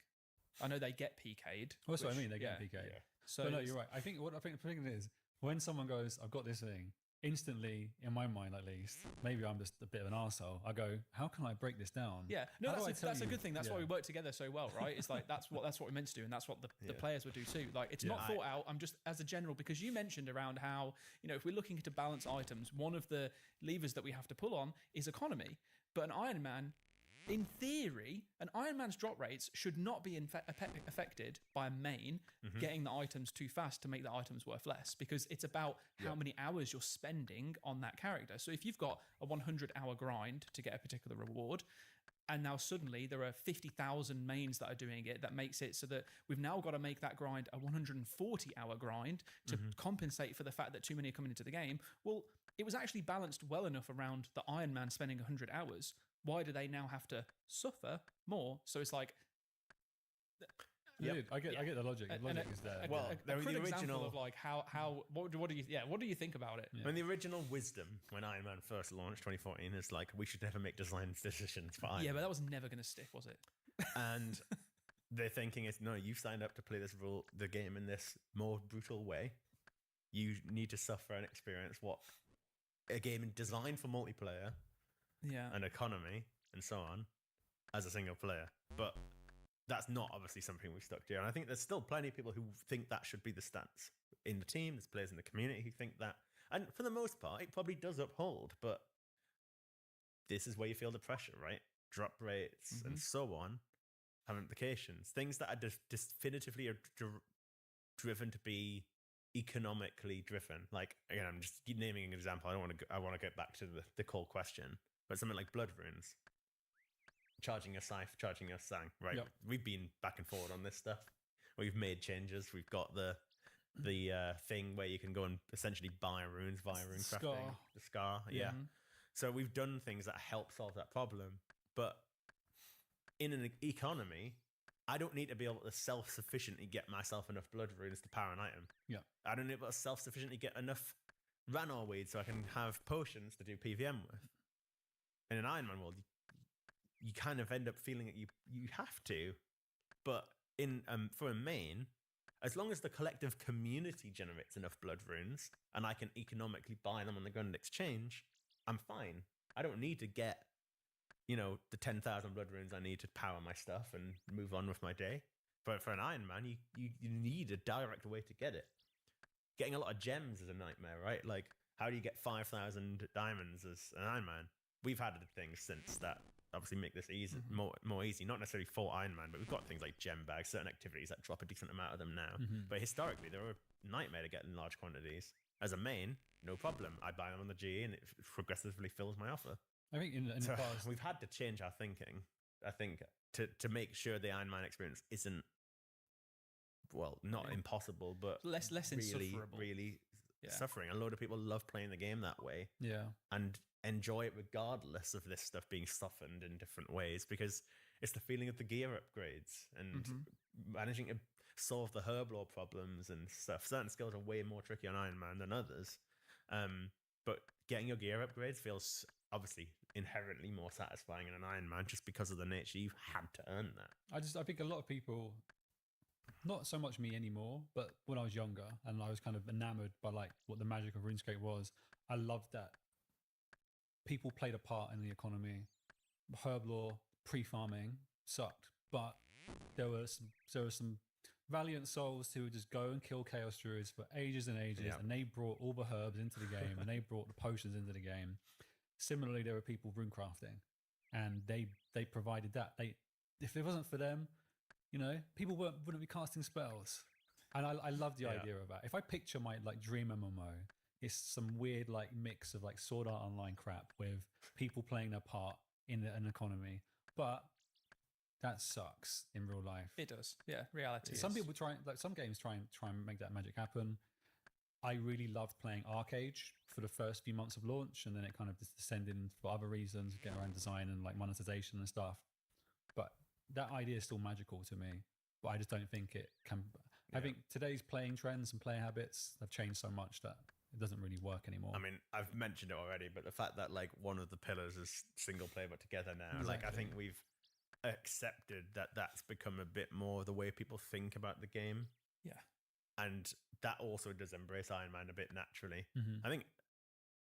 I know they get PK'd. Well, that's what I which- mean. They get yeah. PK. Yeah. So But no, you're right. I think the thing is when someone goes, "I've got this thing," instantly in my mind, at least, maybe I'm just a bit of an arsehole. I go, "How can I break this down?" Yeah, no, How do I that's tell a you? good thing. That's why Yeah. we work together so well, right? It's like that's what we're meant to do, and that's what the Yeah. players would do too. Like it's Yeah, not thought out. I'm just as a general because you mentioned around how if we're looking to balance items, one of the levers that we have to pull on is economy. But an Iron Man, in theory, an Iron Man's drop rates should not be affected by a main Mm-hmm. getting the items too fast to make the items worth less, because it's about how many hours you're spending on that character. So if you've got a 100-hour grind to get a particular reward, and now suddenly there are 50,000 mains that are doing it, that makes it so that we've now got to make that grind a 140-hour grind to compensate for the fact that too many are coming into the game. Well, it was actually balanced well enough around the Iron Man spending 100 hours. Why do they now have to suffer more? So it's like, Dude, I get the logic. The logic is there. Well, a the crude example original- of like what do you think about it? Yeah. When the original wisdom when Iron Man first launched 2014 is like, we should never make design decisions for Iron Yeah, Man. but that was never going to stick, was it? And their thinking is, no, you signed up to play the game in this more brutal way. You need to suffer and experience what a game designed for multiplayer Yeah. and economy and so on as a single player. But that's not obviously something we've stuck to. And I think there's still plenty of people who think that should be the stance in the team. There's players in the community who think that. And for the most part, it probably does uphold. But this is where you feel the pressure, right? Drop rates and so on have implications. Things that are definitively driven to be economically driven. Like, again, I'm just naming an example. I want to get back to the core question. But something like Blood Runes. Charging a scythe, charging a sang, right? Yep. We've been back and forward on this stuff. We've made changes. We've got the thing where you can go and essentially buy runes via rune crafting. Scar. The scar, yeah. Mhm. So we've done things that help solve that problem. But in an economy, I don't need to be able to self-sufficiently get myself enough blood runes to power an item. Yeah. I don't need to be able to self-sufficiently get enough Ranor weed so I can have potions to do PVM with. In an Iron Man world, you kind of end up feeling that you have to. But in for a main, as long as the collective community generates enough blood runes and I can economically buy them on the Grand Exchange, I'm fine. I don't need to get, the 10,000 blood runes I need to power my stuff and move on with my day. But for an Iron Man, you need a direct way to get it. Getting a lot of gems is a nightmare, right? Like, how do you get 5,000 diamonds as an Iron Man? We've had things since that obviously make this easy, more easy. Not necessarily for Iron Man, but we've got things like gem bags, certain activities that drop a decent amount of them now. But historically, they were a nightmare to get in large quantities. As a main, no problem. I buy them on the GE and it progressively fills my offer. I think in So the past, we've had to change our thinking, I think, to make sure the Iron Man experience isn't, well, not impossible, but Less really, insufferable. really Yeah. suffering. A lot of people love playing the game that way yeah, and enjoy it regardless of this stuff being softened in different ways, because it's the feeling of the gear upgrades and managing to solve the herb lore problems and stuff. Certain skills are way more tricky on Iron Man than others. But getting your gear upgrades feels obviously inherently more satisfying in an Iron Man just because of the nature you've had to earn that. I think a lot of people, not so much me anymore, but when I was younger and I was kind of enamored by like what the magic of RuneScape was, I loved that people played a part in the economy. Herb lore, pre-farming sucked, but there were some valiant souls who would just go and kill chaos druids for ages and ages, Yeah. and they brought all the herbs into the game and they brought the potions into the game. Similarly, there were people rune crafting, and they provided that. If it wasn't for them, people wouldn't be casting spells. And I love the Yeah. idea of that. If I picture my like dream MMO, it's some weird like mix of like Sword Art Online crap with people playing their part in an economy, but that sucks in real life. It does. Yeah, reality. Some is- people some games try and make that magic happen. I really loved playing Arcage for the first few months of launch, and then it kind of just descended for other reasons, getting around design and like monetization and stuff. But that idea is still magical to me. But I just don't think it can. I think today's playing trends and player habits have changed so much that it doesn't really work anymore. I mean, I've mentioned it already, but the fact that like one of the pillars is single player but together now, like I Exactly. think we've accepted that that's become a bit more the way people think about the game. Yeah. And that also does embrace Iron Man a bit naturally. Mhm. I think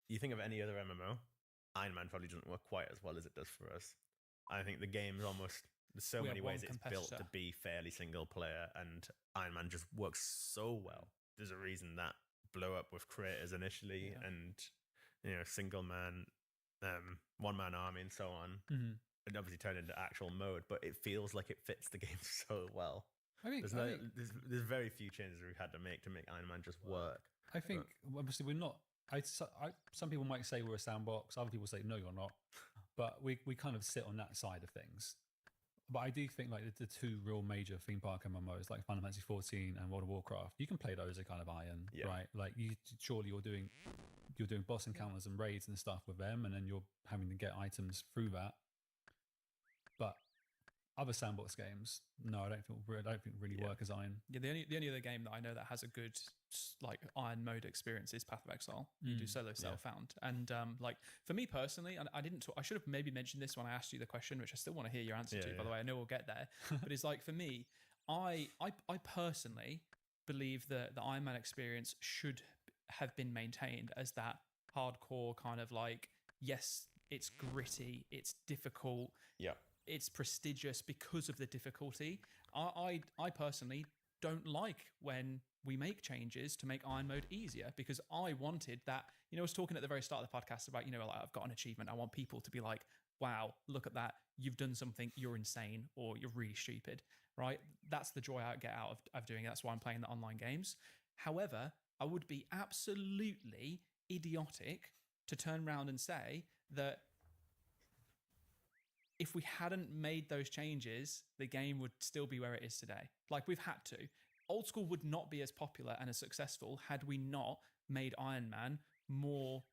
you think of any other MMO, Iron Man probably doesn't work quite as well as it does for us. I think the game's almost, there's so We many have one ways it's built to competitor. be fairly single player, and Iron Man just works so well. There's a reason that blew up with creators initially, Yeah. and single man, one man army, and so on. Mhm. It obviously turned into actual mode, but it feels like it fits the game so well. I think There's very few changes we've had to make Iron Man just work. I think obviously we're not. Some people might say we're a sandbox. Other people say no, you're not. But we kind of sit on that side of things. But I do think like the two real major theme park MMOs, like Final Fantasy 14 and World of Warcraft, you can play those at kind of iron, Yeah. right? Like you're doing you're doing boss encounters and raids and stuff with them, and then you're having to get items through that. But other sandbox games, no, I don't think really work as Iron. Yeah, the only other game that I know that has a good like Iron mode experience is Path of Exile. You do solo self-found, and like for me personally, and I should have maybe mentioned this when I asked you the question, which I still want to hear your answer to. By the way, I know we'll get there, but it's like for me, I personally believe that the Iron Man experience should have been maintained as that hardcore kind of like, yes, it's gritty, it's difficult, it's prestigious because of the difficulty. I personally don't like when we make changes to make Iron Mode easier, because I wanted that. I was talking at the very start of the podcast about, like, I've got an achievement. I want people to be like, wow, look at that. You've done something. You're insane, or you're really stupid, right? That's the joy I get out of doing it. That's why I'm playing the online games. However, I would be absolutely idiotic to turn around and say that if we hadn't made those changes, the game would still be where it is today. Like, we've had to. Old School would not be as popular and as successful had we not made Iron Man more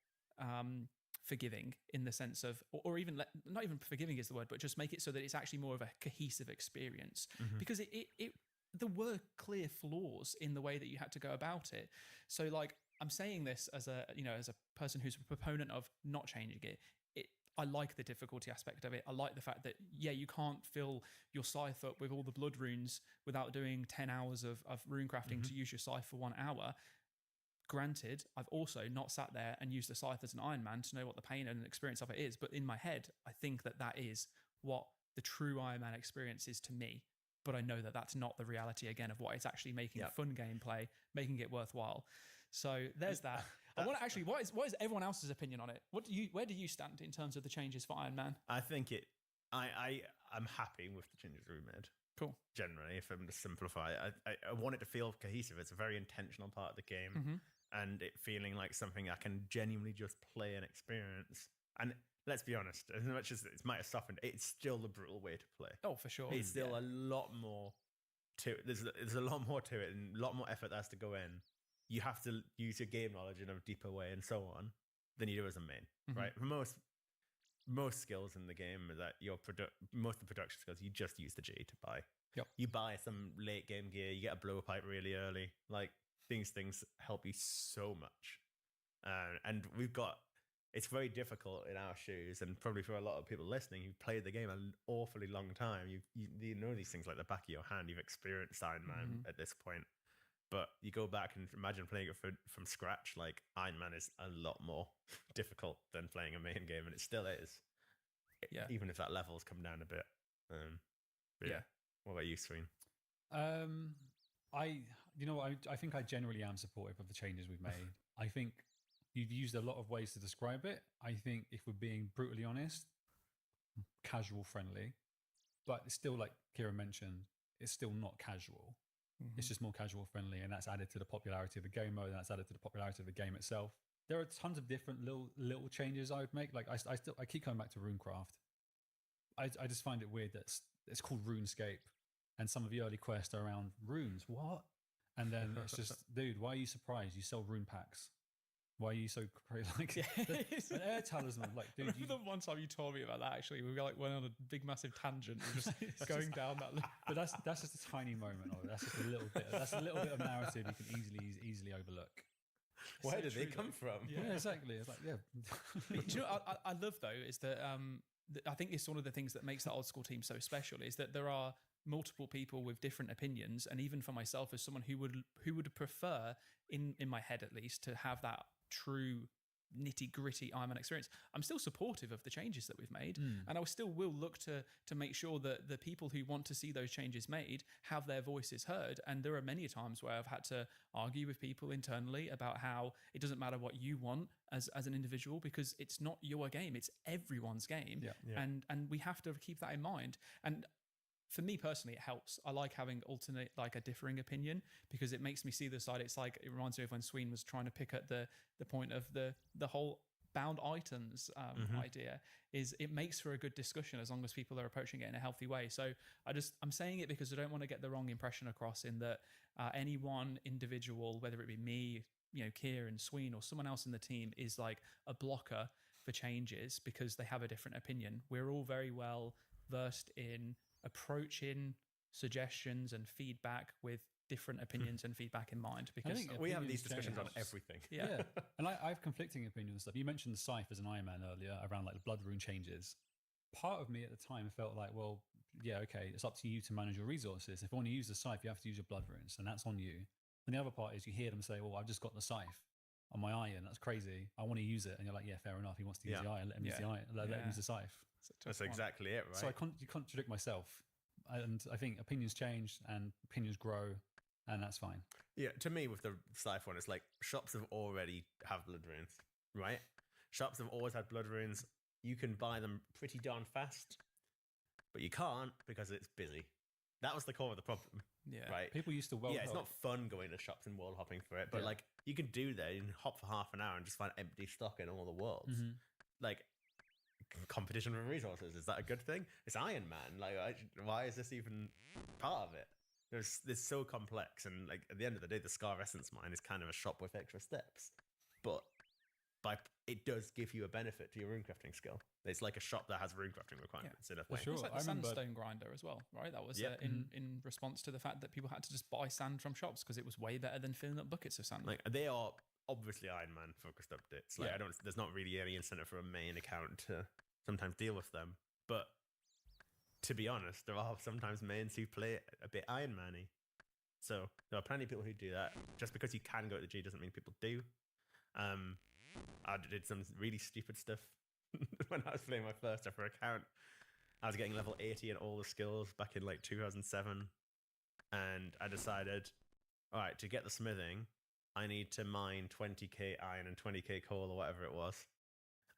forgiving, in the sense of, or even not even forgiving is the word, but just make it so that it's actually more of a cohesive experience. Because there were clear flaws in the way that you had to go about it. So, like, I'm saying this as a person who's a proponent of not changing it. I like the difficulty aspect of it. I like the fact that, you can't fill your scythe up with all the blood runes without doing 10 hours of rune crafting to use your scythe for 1 hour. Granted, I've also not sat there and used the scythe as an Iron Man to know what the pain and experience of it is. But in my head, I think that is what the true Iron Man experience is to me. But I know that that's not the reality, again, of what it's actually making fun gameplay, making it worthwhile. So there's that. I want to actually, what is everyone else's opinion on it? Where do you stand in terms of the changes for Iron Man? I think I'm happy with the changes we made. Cool. Generally, if I'm to simplify, I want it to feel cohesive. It's a very intentional part of the game, and it feeling like something I can genuinely just play and experience. And let's be honest, as much as it might have softened, it's still the brutal way to play. Oh, for sure. It's still a lot more to it. There's a lot more to it, and a lot more effort that has to go in. You have to use your game knowledge in a deeper way and so on than you do as a main, right? For most skills in the game, that most of the production skills, you just use the G to buy. You buy some late game gear, you get a blowpipe really early. Like, these things help you so much. And it's very difficult in our shoes, and probably for a lot of people listening who've played the game an awfully long time. You know these things like the back of your hand. You've experienced Iron Man at this point. But you go back and imagine playing it from scratch. Like, Iron Man is a lot more difficult than playing a main game, and it still is. Even if that level's come down a bit. What about you, Sween? I think I generally am supportive of the changes we've made. I think you've used a lot of ways to describe it. I think, if we're being brutally honest, casual friendly, but it's still, like Kieran mentioned, it's still not casual. It's just more casual friendly, and that's added to the popularity of the game mode, and that's added to the popularity of the game itself. There are tons of different little changes I would make. Like, I keep coming back to Runecraft. I just find it weird that it's called RuneScape, and some of the early quests are around runes. What? And then it's just, dude, why are you surprised? You sell rune packs. Why are you so crazy? Like, an air talisman. Like, dude, the one time you told me about that, actually, we went on a big, massive tangent, just going down that. But that's just a tiny moment of it. That's just a little bit. That's a little bit of narrative you can easily overlook. Where did they come from? Yeah, exactly. It's like, But do you know what I love, though, is that I think it's one of the things that makes that Old School team so special, is that there are multiple people with different opinions, and even for myself, as someone who would prefer, in my head at least, to have that true nitty-gritty Iron Man experience, I'm still supportive of the changes that we've made, and I still will look to make sure that the people who want to see those changes made have their voices heard. And there are many times where I've had to argue with people internally about how it doesn't matter what you want as an individual, because it's not your game, it's everyone's game. And we have to keep that in mind. And for me personally, it helps. I like having a differing opinion, because it makes me see the side. It's like, it reminds me of when Sween was trying to pick at the point of the whole bound items idea. Is it makes for a good discussion as long as people are approaching it in a healthy way. So I'm saying it because I don't want to get the wrong impression across, in that any one individual, whether it be me, Kieran, Sween, or someone else in the team is like a blocker for changes because they have a different opinion. We're all very well versed in approaching suggestions and feedback with different opinions and feedback in mind, because think we have opinions these discussions on change. everything. yeah. And I have conflicting opinions and stuff. You mentioned the Scythe as an Iron Man earlier around like the blood rune changes. Part of me at the time felt like, well, yeah, okay, it's up to you to manage your resources. If you want to use the Scythe, you have to use your blood runes, and that's on you. And the other part is you hear them say, well, I've just got the Scythe on my iron. That's crazy. I want to use it. And you're like, yeah, fair enough. He wants to use Yeah. the iron. Let him use the iron. Let him use the Scythe. That's exactly it, right? So you contradict myself. And I think opinions change and opinions grow, and that's fine. Yeah, to me, with the Scythe one, it's like shops have already have blood runes, right? Shops have always had blood runes. You can buy them pretty darn fast, but you can't because it's busy. That was the core of the problem, Yeah. right? People used to well. Yeah, it's not fun going to shops and wall hopping for it, but Yeah. like you can do that. You can hop for half an hour and just find empty stock in all the worlds. Mhm. Like competition for resources, is that a good thing? It's Iron Man. Like, why is this even part of it? It's so complex, and like at the end of the day, the Scar Essence mine is kind of a shop with extra steps, but it does give you a benefit to your runecrafting skill. It's like a shop that has runecrafting requirements in a For thing. sure. It's like I the remember- sandstone grinder as well, right? That was Yep. in response to the fact that people had to just buy sand from shops because it was way better than filling up buckets of sand. Like they are obviously Iron Man focused updates. Like Yeah. there's not really any incentive for a main account to sometimes deal with them. But to be honest, there are sometimes mains who play a bit Iron Man-y. So there are plenty of people who do that. Just because you can go to the G doesn't mean people do. I did some really stupid stuff when I was playing my first ever account. I was getting level 80 in all the skills back in like 2007. And I decided, all right, to get the smithing, I need to mine 20k iron and 20k coal or whatever it was.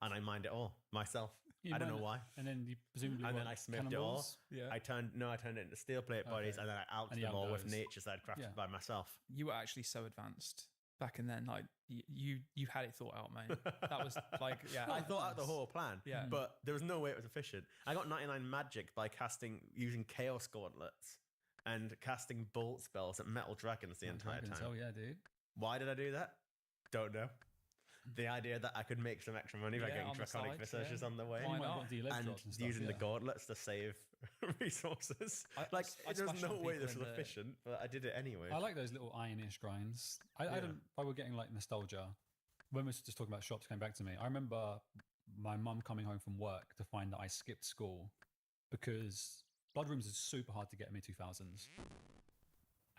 And I mined it all myself. You I don't know might- why. And then you presumably And what, then I smithed it all. cannonballs? yeah. I turned it into steel plate bodies, Okay. and then I alched And you them all with outdosed. natures I'd crafted Yeah. by myself. You were actually so advanced back in then. Like you had it thought out, mate. That was like, yeah. I thought out the whole plan, Yeah. but there was no way it was efficient. I got 99 magic by using chaos gauntlets and casting bolt spells at metal dragons the entire Dragons, time. Oh yeah, dude. Why did I do that? Don't know. The idea that I could make some extra money by Yeah, getting on the draconic side, researches yeah. on the way. Why You might not? want to do leg And drops and stuff, using the yeah. gauntlets to save resources. I Like, I there's smashed no on way people this in was the- efficient, but I did it anyway. I like those little ironish grinds. I Yeah. don't. If I were getting like nostalgia, when we were just talking about shops, came back to me. I remember my mum coming home from work to find that I skipped school because blood rooms is super hard to get in mid 2000s.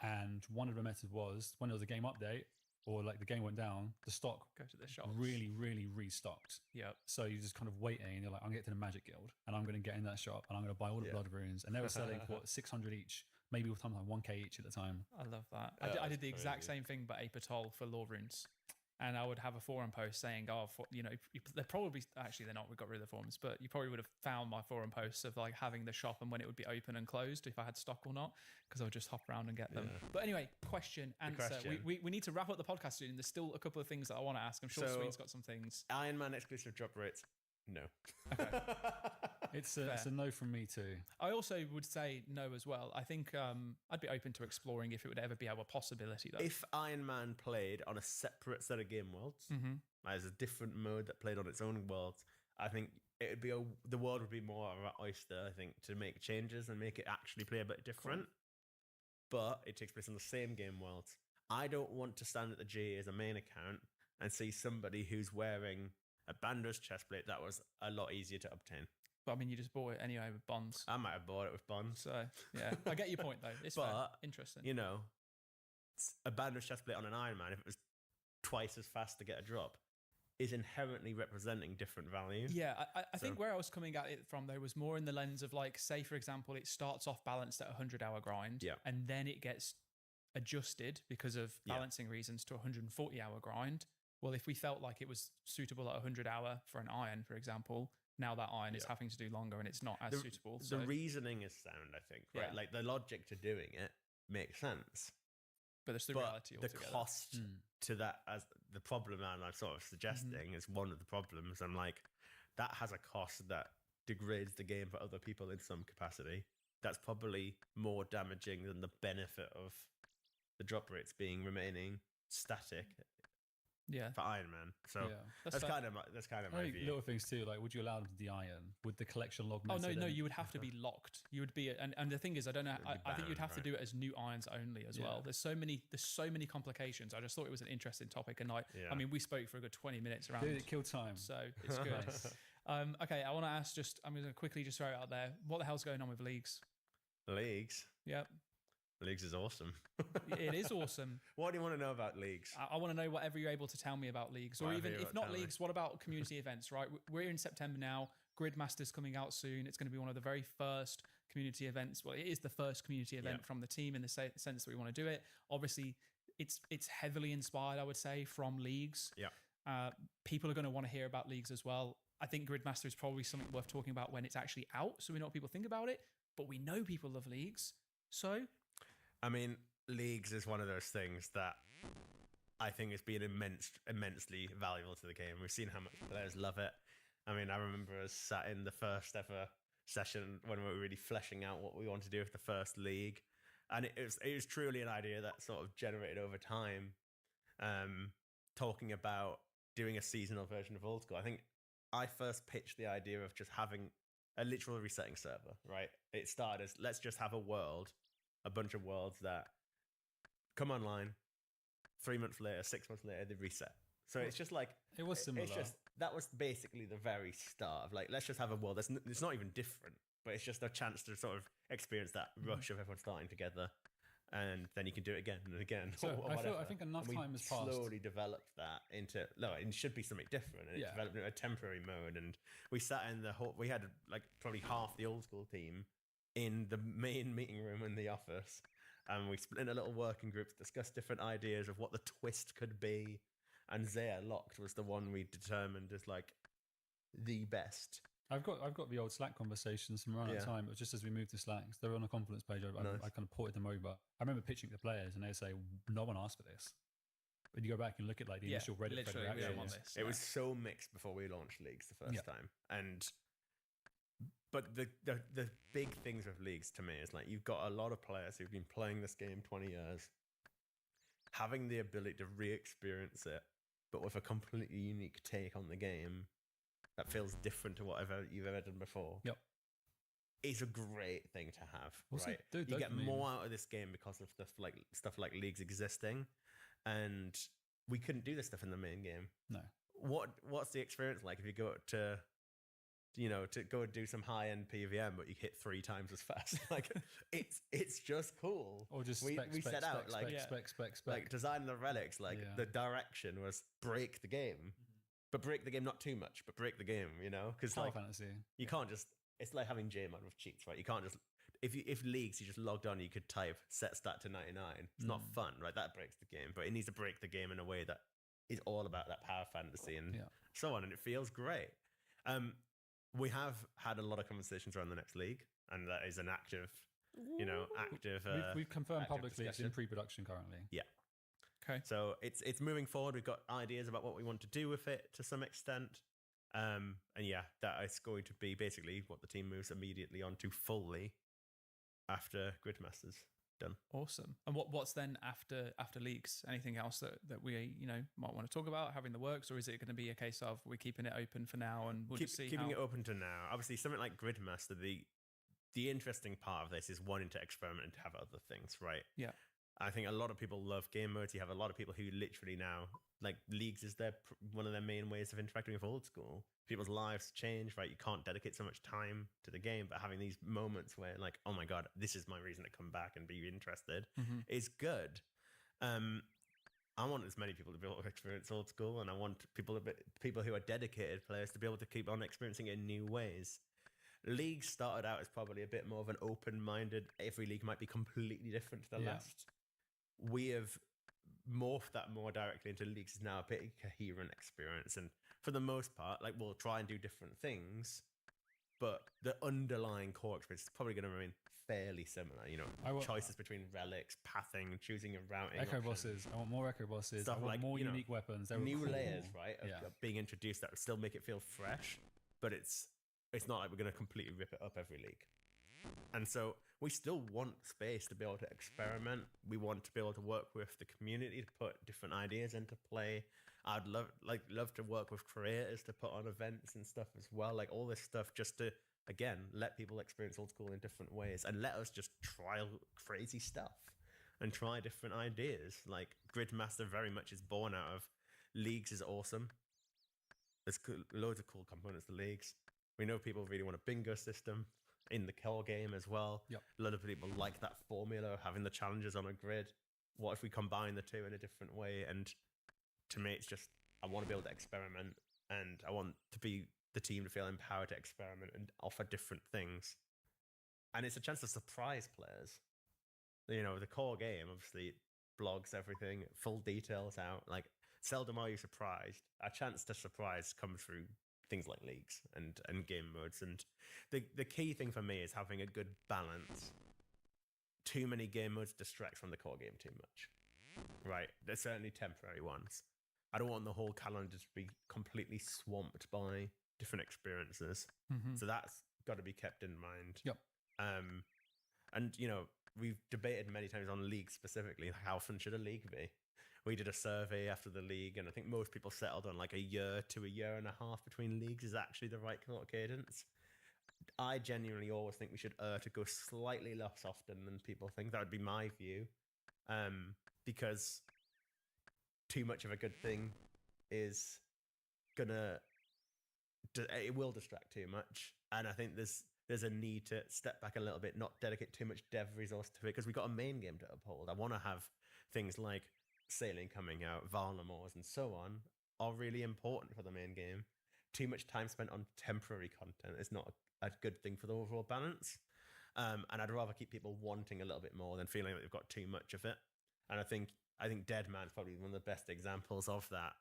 And one of the methods was when there was a game update or like the game went down, the stock Go to the shop. really, really restocked. Yep. So you're just kind of waiting and you're like, I'm going to get to the Magic Guild and I'm going to get in that shop and I'm going to buy all the Yeah. blood runes. And they were selling for 600 each, maybe with something like 1k each at the time. I love that. Yeah, I that's did the exact crazy. same thing, but a patol for law runes. And I would have a forum post saying, "Oh, they're probably actually they're not. We got rid of the forums, but you probably would have found my forum posts of like having the shop and when it would be open and closed if I had stock or not, because I would just hop around and get them." Yeah. But anyway, question, answer. question. We need to wrap up the podcast soon. There's still a couple of things that I want to ask. I'm sure So- Sweet's got some things. Iron Man exclusive drop rates? No. It's a no from me too. I also would say no as well. I think I'd be open to exploring if it would ever be a possibility though. If Iron Man played on a separate set of game worlds, Mm-hmm. as a different mode that played on its own worlds, I think it'd be the world would be more of an oyster, I think, to make changes and make it actually play a bit different. But it takes place on the same game worlds. I don't want to stand at the G as a main account and see somebody who's wearing a Bander's chestplate that was a lot easier to obtain. But I mean, you just bought it anyway with bonds. I might have bought it with bonds. So yeah, I get your point though. It's fair. But, Interesting. You know, a Bander's chestplate on an Iron Man, if it was twice as fast to get a drop, is inherently representing different value. Yeah, I think So- where I was coming at it from though was more in the lens of like, say for example, it starts off balanced at a 100-hour grind, Yeah. and then it gets adjusted because of Yeah. balancing reasons to a 140-hour grind. Well, if we felt like it was suitable at 100-hour for an iron, for example, now that iron is Yeah. having to do longer and it's not as suitable. The So reasoning is sound, I think, right? Yeah. Like the logic to doing it makes sense. but there's the but reality the altogether. cost to that, as the problem, and I'm sort of suggesting is one of the problems. I'm like, that has a cost that degrades the game for other people in some capacity. That's probably more damaging than the benefit of the drop rates remaining static Yeah. for Iron Man. So Yeah. that's fair. kind of I my think view. little things too, like would you allow them to de-iron? Would the collection log Oh mess no, it no, in? you would have to be locked. You would be, and the thing is, I don't know. It would be I think you'd banned, have to right? do it as new irons only as well. Yeah. There's so many complications. I just thought it was an interesting topic, and like, Yeah. I mean, we spoke for a good 20 minutes around. Did it kill time? So it's good. Okay, I want to ask. I'm going to quickly just throw it out there. What the hell's going on with leagues? Leagues. Yep, Leagues is awesome. it is awesome. What do you want to know about leagues? I want to know whatever you're able to tell me about leagues, or Whatever even you're if able to not tell me. leagues, what about community events? Right, we're in September now. Gridmaster's coming out soon. It's going to be one of the very first community events. Well, it is the first community event Yeah. from the team in the sense that we want to do it. Obviously, it's heavily inspired, I would say, from leagues. Yeah. People are going to want to hear about leagues as well. I think Gridmaster is probably something worth talking about when it's actually out, so we know what people think about it. But we know people love leagues, so I mean, leagues is one of those things that I think has been immensely valuable to the game. We've seen how much players love it. I mean, I remember us sat in the first ever session when we were really fleshing out what we wanted to do with the first league, and it was truly an idea that sort of generated over time. Talking about doing a seasonal version of Old School, I think I first pitched the idea of just having a literal resetting server. Right, it started as let's just have a bunch of worlds that come online 3 months later, 6 months later, they reset. So it's just like It was similar. It's just that was basically the very start of like let's just have a world it's not even different, but it's just a chance to sort of experience that rush of everyone starting together, and then you can do it again and again. So or I whatever. think enough And we time has passed. Slowly developed that into it should be something different, and it Yeah. developed into a temporary mode. And we sat in we had like probably half the Old School team in the main meeting room in the office, and we split into little working groups, discussed different ideas of what the twist could be. And Zaya Locked was the one we determined as like the best. I've got the old Slack conversations from around that Yeah. time. It was just as we moved to Slacks. They were on a confidence page. I Nice. kind of ported them over. I remember pitching to the players, and they say, "No one asked for this." When you go back and look at like the Yeah, initial Reddit thread literally, we don't reactions, want this. It was so mixed before we launched leagues the first Yeah. time, but the big things with leagues to me is like you've got a lot of players who've been playing this game 20 years, having the ability to re-experience it, but with a completely unique take on the game that feels different to whatever you've ever done before. Yep. Is a great thing to have, Also, right? dude, You get dopamine. more out of this game because of stuff like leagues existing, and we couldn't do this stuff in the main game. No. What's the experience like if you go to go and do some high end PVM, but you hit 3 times as fast? Like it's just cool. Or just we spec, set out like spec. design the relics. Like Yeah. the direction was break the game, but break the game not too much, but break the game. Because Power like fantasy. you can't just. It's like having JMod with cheats, right? You can't just if leagues you just logged on, you could type set stat to 99. It's not fun, right? That breaks the game, but it needs to break the game in a way that is all about that power fantasy and Yeah. so on, and it feels great. We have had a lot of conversations around the next league, and that is an active. We've confirmed active publicly it's in discussion. pre-production currently. Okay. So it's moving forward. We've got ideas about what we want to do with it to some extent. And yeah, that is going to be basically what the team moves immediately onto fully after Gridmaster's done. Awesome. And what's then after leaks? Anything else that we might want to talk about having the works, or is it going to be a case of we're keeping it open for now and we'll just see Keeping how... it open to now. Obviously, something like Gridmaster, the interesting part of this is wanting to experiment and to have other things, right? Yeah. I think a lot of people love game modes. You have a lot of people who literally now, like leagues is one of their main ways of interacting with Old School. People's lives change, right? You can't dedicate so much time to the game, but having these moments where like, oh my God, this is my reason to come back and be interested is good. I want as many people to be able to experience Old School, and I want people who are dedicated players to be able to keep on experiencing it in new ways. League started out as probably a bit more of an open-minded, every league might be completely different to the last. We have morphed that more directly into leagues is now a pretty coherent experience, and for the most part, like we'll try and do different things, but the underlying core experience is probably going to remain fairly similar. Choices between relics, pathing, choosing a routing Echo option. bosses. I want more echo bosses. Stuff I want like, more unique weapons. They were new cool. layers, right, of being introduced that would still make it feel fresh, but it's not like we're going to completely rip it up every league. And so we still want space to be able to experiment. We want to be able to work with the community to put different ideas into play. I'd love to work with creators to put on events and stuff as well, like all this stuff, just to again let people experience old school in different ways, and let us just try crazy stuff and try different ideas. Like Gridmaster very much is born out of leagues is awesome. There's loads of cool components to leagues. We know people really want a bingo system in the core game as well. Yep. A lot of people like that formula of having the challenges on a grid. What if we combine the two in a different way? And to me, it's just, I want to be able to experiment, and I want to be the team to feel empowered to experiment and offer different things. And it's a chance to surprise players. You know, the core game, obviously, blogs everything, full details out. Like, seldom are you surprised. A chance to surprise comes through things like leagues and game modes. And the key thing for me is having a good balance. Too many game modes distract from the core game too much. Right? They're certainly temporary ones. I don't want the whole calendar to be completely swamped by different experiences. Mm-hmm. So that's got to be kept in mind. Yep. And, you know, we've debated many times on league specifically, how often should a league be? We did a survey after the league, and I think most people settled on like a year to a year and a half between leagues is actually the right kind of cadence. I genuinely always think we should to go slightly less often than people think. That would be my view. Because too much of a good thing is it will distract too much. And I think there's a need to step back a little bit, not dedicate too much dev resource to it, because we've got a main game to uphold. I want to have things like Sailing coming out, Varlamores, and so on are really important for the main game. Too much time spent on temporary content is not a good thing for the overall balance. And I'd rather keep people wanting a little bit more than feeling like they've got too much of it. And I think Dead Man's probably one of the best examples of that.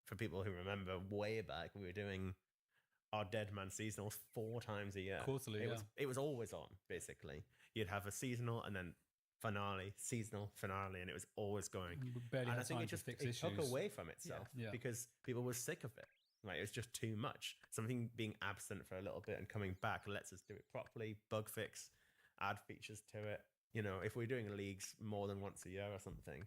For people who remember, way back, we were doing our Dead Man seasonals 4 times a year. Quarterly, It was always on, basically. You'd have a seasonal and then finale, seasonal, finale, and it was always going. Barely And had I think time it to just fix it issues. took away from itself Yeah. because people were sick of it. Right, it was just too much. Something being absent for a little bit and coming back lets us do it properly, bug fix, add features to it. You know, if we're doing leagues more than once a year or something,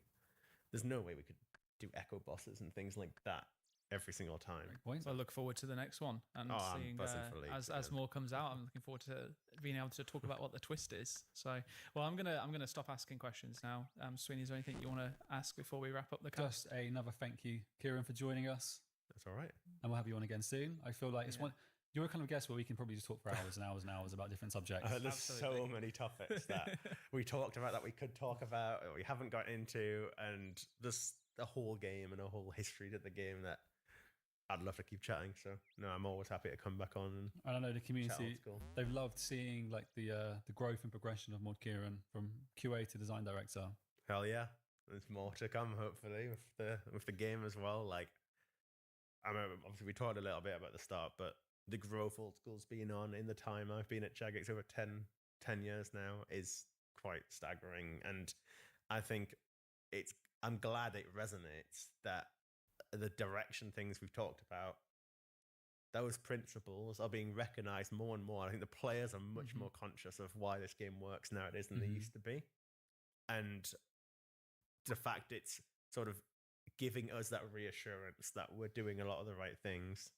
there's no way we could do echo bosses and things like that every single time. Great point. So I look forward to the next one and I'm seeing buzzing for leagues as again. more comes out. I'm looking forward to being able to talk about what the twist is. So, well, I'm gonna stop asking questions now. Sweeney, is there anything you want to ask before we wrap up the cast? Just another thank you, Kieran, for joining us. That's all right. And we'll have you on again soon. I feel like it's Yeah. one. You're a kind of guest where we can probably just talk for hours and hours and hours about different subjects. There's Absolutely. so many topics that we talked about that we could talk about or we haven't got into, and there's the whole game and a whole history to the game that I'd love to keep chatting. So no, I'm always happy to come back on and And I know the chat old community, school. they've loved seeing like the growth and progression of Mod Kieran from QA to design director. Hell yeah, there's more to come hopefully with the game as well. Like, I mean, obviously we talked a little bit about the start, but the growth old school's been on in the time I've been at Jagex over 10 years now is quite staggering. And I think I'm glad it resonates that the direction things we've talked about, those principles are being recognized more and more. I think the players are much more conscious of why this game works nowadays than they used to be. And the fact it's sort of giving us that reassurance that we're doing a lot of the right things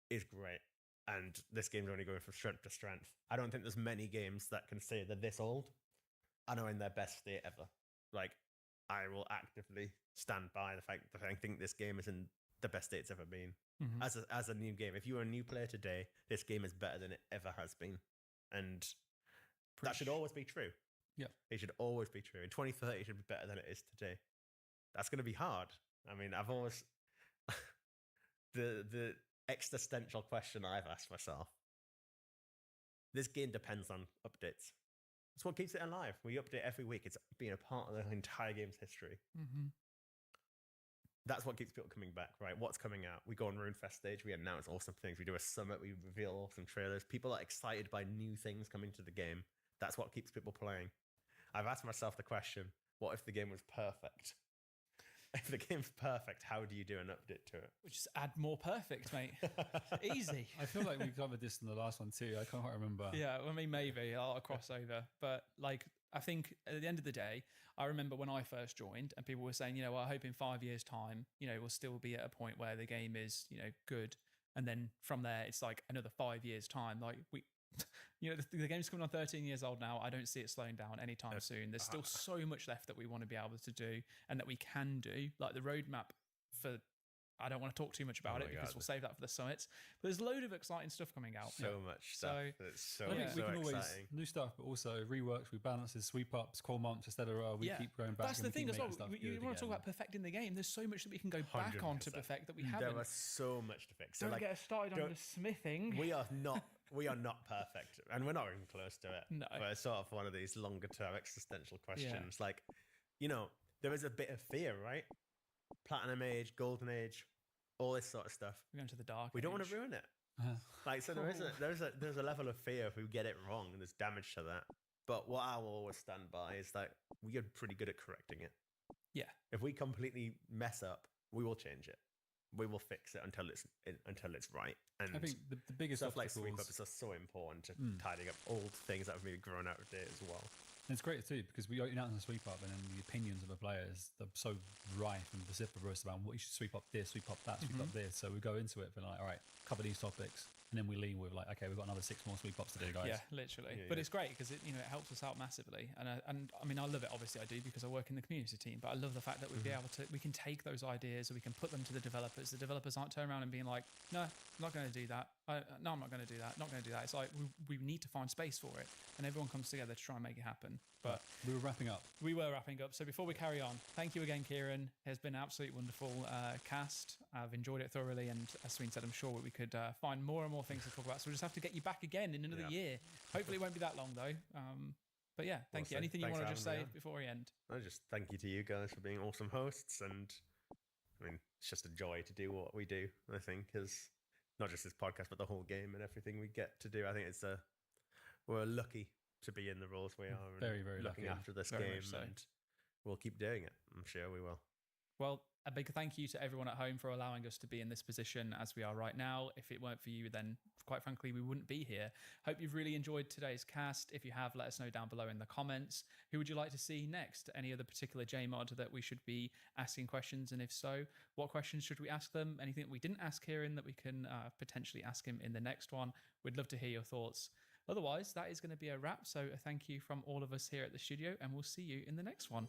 is great. And this game's only going from strength to strength. I don't think there's many games that can say they're this old and are in their best state ever. Like, I will actively stand by the fact that I think this game is in the best state it's ever been. Mhm. As a new game, if you're a new player today, this game is better than it ever has been. And that should always be true. Yeah. It should always be true. In 2030, it should be better than it is today. That's going to be hard. I mean, I've always... the existential question I've asked myself. This game depends on updates. That's what keeps it alive. We update every week. It's been a part of the entire game's history. Mm-hmm. That's what keeps people coming back, right? What's coming out? We go on RuneFest stage. We announce awesome things. We do a summit. We reveal awesome trailers. People are excited by new things coming to the game. That's what keeps people playing. I've asked myself the question, what if the game was perfect? If the game's perfect, how do you do an update to it? We'll just add more perfect, mate. Easy. I feel like we covered this in the last one too. I can't quite remember. Yeah, I mean, maybe I'll cross over, but like I think at the end of the day, I remember when I first joined and people were saying, you know, well, I hope in 5 years' time, you know, we'll still be at a point where the game is, you know, good. And then from there, it's like another 5 years' time. Like you know, the game's coming on 13 years old now. I don't see it slowing down anytime soon. There's still so much left that we want to be able to do and that we can do. Like the roadmap for, I don't want to talk too much about it because we'll save that for the summits. But there's a load of exciting stuff coming out. So much stuff. It's so, I think so we can always exciting. new stuff, but also reworks, rebalances, sweep ups, core months, etc. We keep going back. That's the thing as well. You want to talk about perfecting the game. There's so much that we can go back on to perfect that we haven't. There was so much to fix. So don't get us started on the smithing. We are not perfect, and we're not even close to it. No. But it's sort of one of these longer term existential questions. Like, you know, there is a bit of fear, right? Platinum Age, Golden Age, all this sort of stuff. We're going to the dark. We don't want to ruin it. Like, so there's a level of fear if we get it wrong and there's damage to that. But what I will always stand by is that we are pretty good at correcting it. Yeah. If we completely mess up, we will change it. We will fix it until it's right. And I think the biggest stuff like obstacles, sweep ups are so important to tidying up old things that have maybe grown out of date as well. and it's great too because we go out on the sweep up, and then the opinions of the players are so rife and vociferous about what you should sweep up this, sweep up that, sweep up this. So we go into it for like, all right, cover these topics. And then we lean with like, okay, we've got another 6 more sweep ups to do, guys. Yeah, literally. But it's great because it helps us out massively. And I mean, I love it. Obviously, I do because I work in the community team. But I love the fact that we can take those ideas and we can put them to the developers. The developers aren't turning around and being like, no, I'm not going to do that. No, I'm not going to do that. Not going to do that. It's like we need to find space for it, and everyone comes together to try and make it happen. But we were wrapping up. So before we carry on, thank you again, Kieran. It's been an absolutely wonderful cast. I've enjoyed it thoroughly, and as Sween said, I'm sure we could find more and more things to talk about. So we'll just have to get you back again in another year. Hopefully, it won't be that long though. But yeah, thank you. Anything you want to just say before we end? I just thank you to you guys for being awesome hosts, and I mean, it's just a joy to do what we do. I think is not just this podcast, but the whole game and everything we get to do. I think we're lucky to be in the roles we are. Very, very looking lucky. after this Very game, much so. and we'll keep doing it. I'm sure we will. Well, a big thank you to everyone at home for allowing us to be in this position as we are right now. If it weren't for you, then quite frankly, we wouldn't be here. Hope you've really enjoyed today's cast. If you have, let us know down below in the comments. Who would you like to see next? Any other particular JMod that we should be asking questions? And if so, what questions should we ask them? Anything that we didn't ask Kieran that we can potentially ask him in the next one? We'd love to hear your thoughts. Otherwise, that is going to be a wrap. So a thank you from all of us here at the studio, and we'll see you in the next one.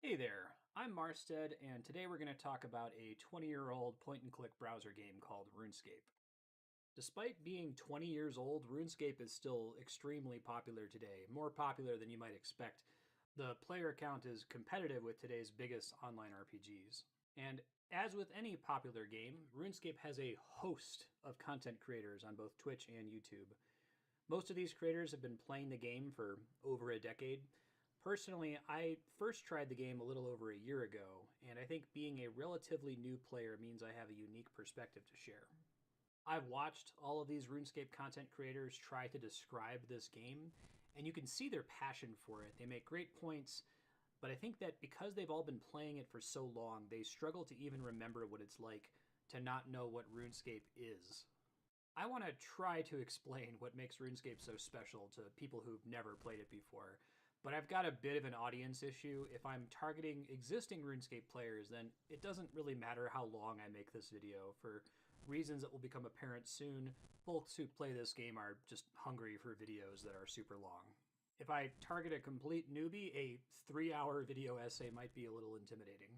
Hey there, I'm Marstead, and today we're going to talk about a 20-year-old point-and-click browser game called RuneScape. Despite being 20 years old, RuneScape is still extremely popular today, more popular than you might expect. The player count is competitive with today's biggest online RPGs. And as with any popular game, RuneScape has a host of content creators on both Twitch and YouTube. Most of these creators have been playing the game for over a decade. Personally, I first tried the game a little over a year ago, and I think being a relatively new player means I have a unique perspective to share. I've watched all of these RuneScape content creators try to describe this game, and you can see their passion for it. They make great points, but I think that because they've all been playing it for so long, they struggle to even remember what it's like to not know what RuneScape is. I want to try to explain what makes RuneScape so special to people who've never played it before. But I've got a bit of an audience issue. If I'm targeting existing RuneScape players, then it doesn't really matter how long I make this video. For reasons that will become apparent soon, folks who play this game are just hungry for videos that are super long. If I target a complete newbie, a 3-hour video essay might be a little intimidating.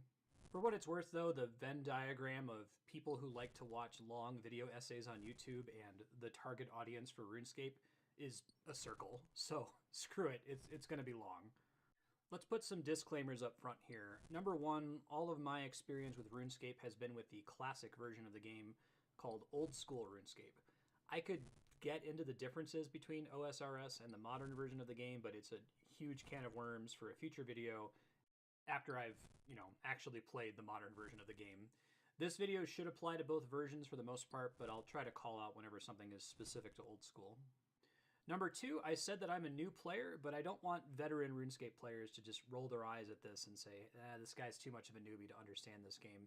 For what it's worth, though, the Venn diagram of people who like to watch long video essays on YouTube and the target audience for RuneScape is a circle. So screw it, it's going to be long. Let's put some disclaimers up front here. Number one, all of my experience with RuneScape has been with the classic version of the game called Old School RuneScape. I could get into the differences between OSRS and the modern version of the game, but it's a huge can of worms for a future video after I've, actually played the modern version of the game. This video should apply to both versions for the most part, but I'll try to call out whenever something is specific to Old School. Number two, I said that I'm a new player, but I don't want veteran RuneScape players to just roll their eyes at this and say, this guy's too much of a newbie to understand this game.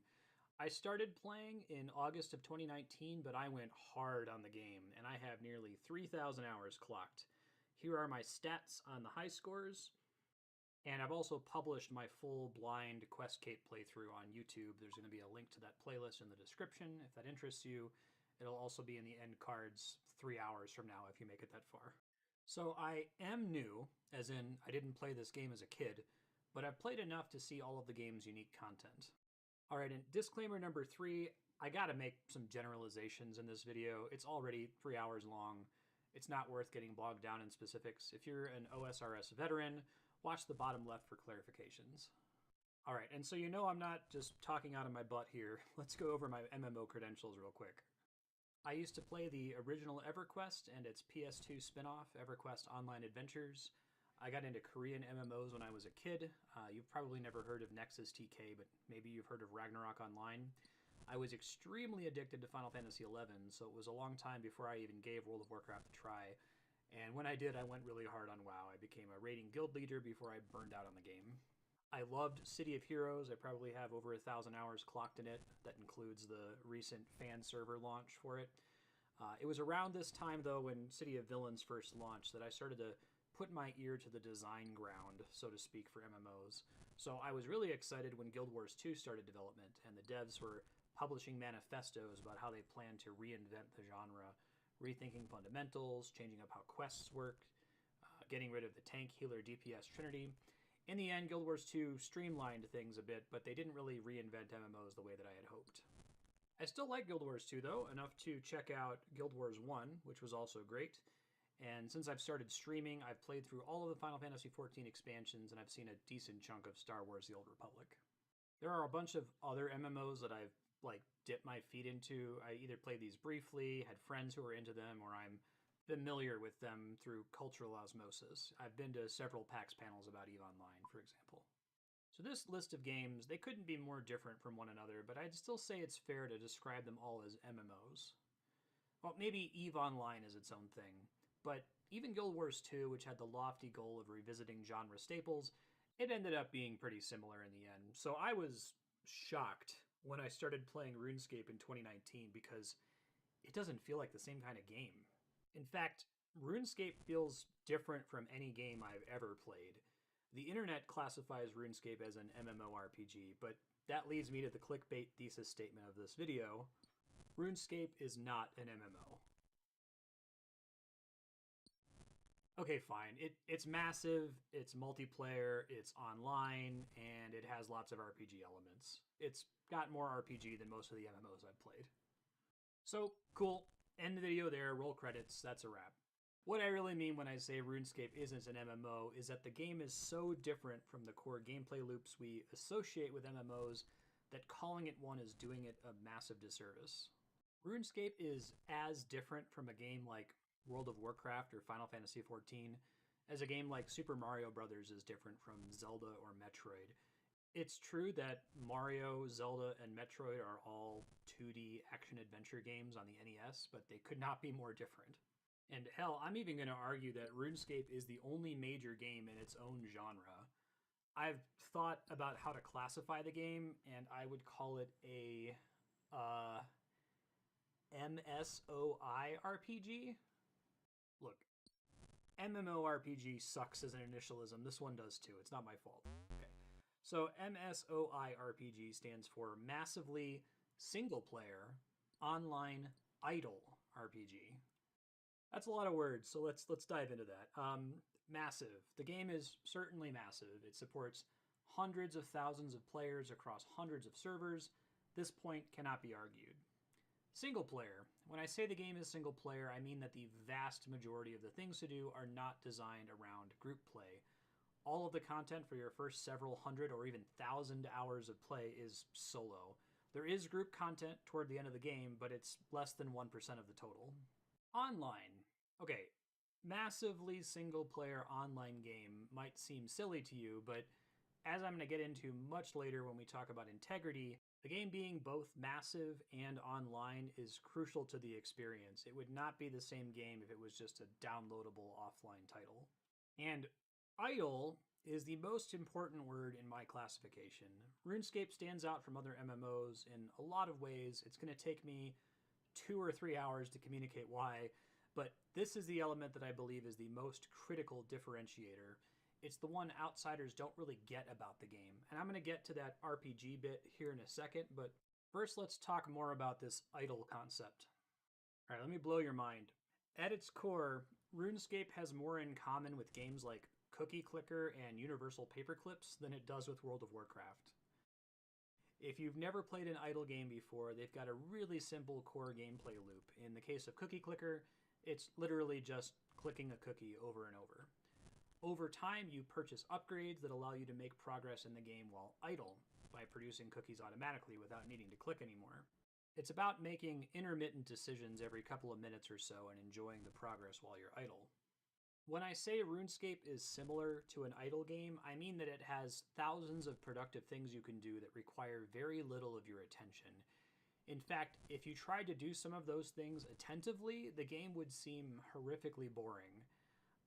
I started playing in August of 2019, but I went hard on the game, and I have nearly 3,000 hours clocked. Here are my stats on the high scores, and I've also published my full blind Questcape playthrough on YouTube. There's going to be a link to that playlist in the description if that interests you. It'll also be in the end cards 3 hours from now if you make it that far. So I am new, as in I didn't play this game as a kid, but I've played enough to see all of the game's unique content. Alright, and disclaimer number 3, I gotta make some generalizations in this video. It's already 3 hours long. It's not worth getting bogged down in specifics. If you're an OSRS veteran, watch the bottom left for clarifications. Alright, and so I'm not just talking out of my butt here. Let's go over my MMO credentials real quick. I used to play the original EverQuest and its PS2 spin-off, EverQuest Online Adventures. I got into Korean MMOs when I was a kid. You've probably never heard of Nexus TK, but maybe you've heard of Ragnarok Online. I was extremely addicted to Final Fantasy XI, so it was a long time before I even gave World of Warcraft a try. And when I did, I went really hard on WoW. I became a raiding guild leader before I burned out on the game. I loved City of Heroes. I probably have over 1,000 hours clocked in it. That includes the recent fan server launch for it. It was around this time, though, when City of Villains first launched that I started to put my ear to the design ground, so to speak, for MMOs. So I was really excited when Guild Wars 2 started development, and the devs were publishing manifestos about how they plan to reinvent the genre, rethinking fundamentals, changing up how quests work, getting rid of the tank, healer, DPS trinity. In the end, Guild Wars 2 streamlined things a bit, but they didn't really reinvent MMOs the way that I had hoped. I still like Guild Wars 2, though, enough to check out Guild Wars 1, which was also great. And since I've started streaming, I've played through all of the Final Fantasy XIV expansions, and I've seen a decent chunk of Star Wars The Old Republic. There are a bunch of other MMOs that I've, dipped my feet into. I either played these briefly, had friends who were into them, or I'm familiar with them through cultural osmosis. I've been to several PAX panels about EVE Online, for example. So this list of games, they couldn't be more different from one another, but I'd still say it's fair to describe them all as MMOs. Well, maybe EVE Online is its own thing, but even Guild Wars 2, which had the lofty goal of revisiting genre staples, it ended up being pretty similar in the end. So I was shocked when I started playing RuneScape in 2019 because it doesn't feel like the same kind of game. In fact, RuneScape feels different from any game I've ever played. The internet classifies RuneScape as an MMORPG, but that leads me to the clickbait thesis statement of this video. RuneScape is not an MMO. Okay, fine. It's massive, it's multiplayer, it's online, and it has lots of RPG elements. It's got more RPG than most of the MMOs I've played. So, cool. End the video there, roll credits, that's a wrap. What I really mean when I say RuneScape isn't an MMO is that the game is so different from the core gameplay loops we associate with MMOs that calling it one is doing it a massive disservice. RuneScape is as different from a game like World of Warcraft or Final Fantasy XIV as a game like Super Mario Bros. Is different from Zelda or Metroid. It's true that Mario, Zelda, and Metroid are all 2D action-adventure games on the NES, but they could not be more different. And hell, I'm even going to argue that RuneScape is the only major game in its own genre. I've thought about how to classify the game, and I would call it a MSOI RPG. Look, MMORPG sucks as an initialism. This one does too. It's not my fault. Okay. So MSOI RPG stands for Massively Single Player Online Idle RPG. That's a lot of words, so let's dive into that. Massive. The game is certainly massive. It supports hundreds of thousands of players across hundreds of servers, this point cannot be argued. Single player. When I say the game is single player, I mean that the vast majority of the things to do are not designed around group play. All of the content for your first several hundred or even 1,000 hours of play is solo. There is group content toward the end of the game, but it's less than 1% of the total. Online. Okay, massively single player online game might seem silly to you, but as I'm going to get into much later when we talk about integrity, the game being both massive and online is crucial to the experience. It would not be the same game if it was just a downloadable offline title. And idle is the most important word in my classification. RuneScape stands out from other MMOs in a lot of ways. It's going to take me 2 or 3 hours to communicate why, but this is the element that I believe is the most critical differentiator. It's the one outsiders don't really get about the game. And I'm going to get to that RPG bit here in a second, but first let's talk more about this idle concept. All right, let me blow your mind. At its core, RuneScape has more in common with games like Cookie Clicker and Universal Paperclips than it does with World of Warcraft. If you've never played an idle game before, they've got a really simple core gameplay loop. In the case of Cookie Clicker, it's literally just clicking a cookie over and over. Over time, you purchase upgrades that allow you to make progress in the game while idle by producing cookies automatically without needing to click anymore. It's about making intermittent decisions every couple of minutes or so and enjoying the progress while you're idle. When I say RuneScape is similar to an idle game, I mean that it has thousands of productive things you can do that require very little of your attention. In fact, if you tried to do some of those things attentively, the game would seem horrifically boring.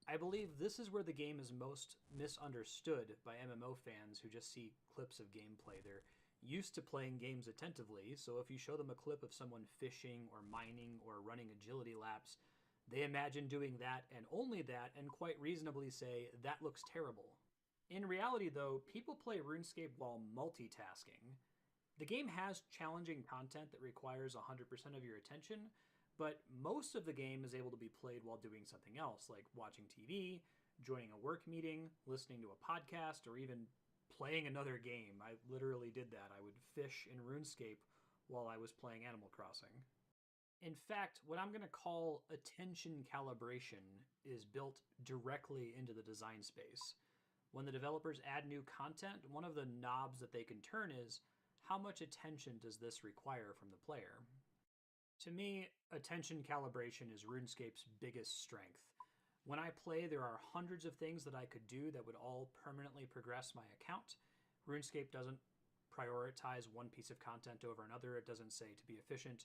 I believe this is where the game is most misunderstood by MMO fans who just see clips of gameplay. They're used to playing games attentively, so if you show them a clip of someone fishing or mining or running agility laps, they imagine doing that and only that and quite reasonably say, that looks terrible. In reality though, people play RuneScape while multitasking. The game has challenging content that requires 100% of your attention, but most of the game is able to be played while doing something else, like watching TV, joining a work meeting, listening to a podcast, or even playing another game. I literally did that. I would fish in RuneScape while I was playing Animal Crossing. In fact, what I'm going to call attention calibration is built directly into the design space. When the developers add new content, one of the knobs that they can turn is, how much attention does this require from the player? To me, attention calibration is RuneScape's biggest strength. When I play, there are hundreds of things that I could do that would all permanently progress my account. RuneScape doesn't prioritize one piece of content over another. It doesn't say to be efficient,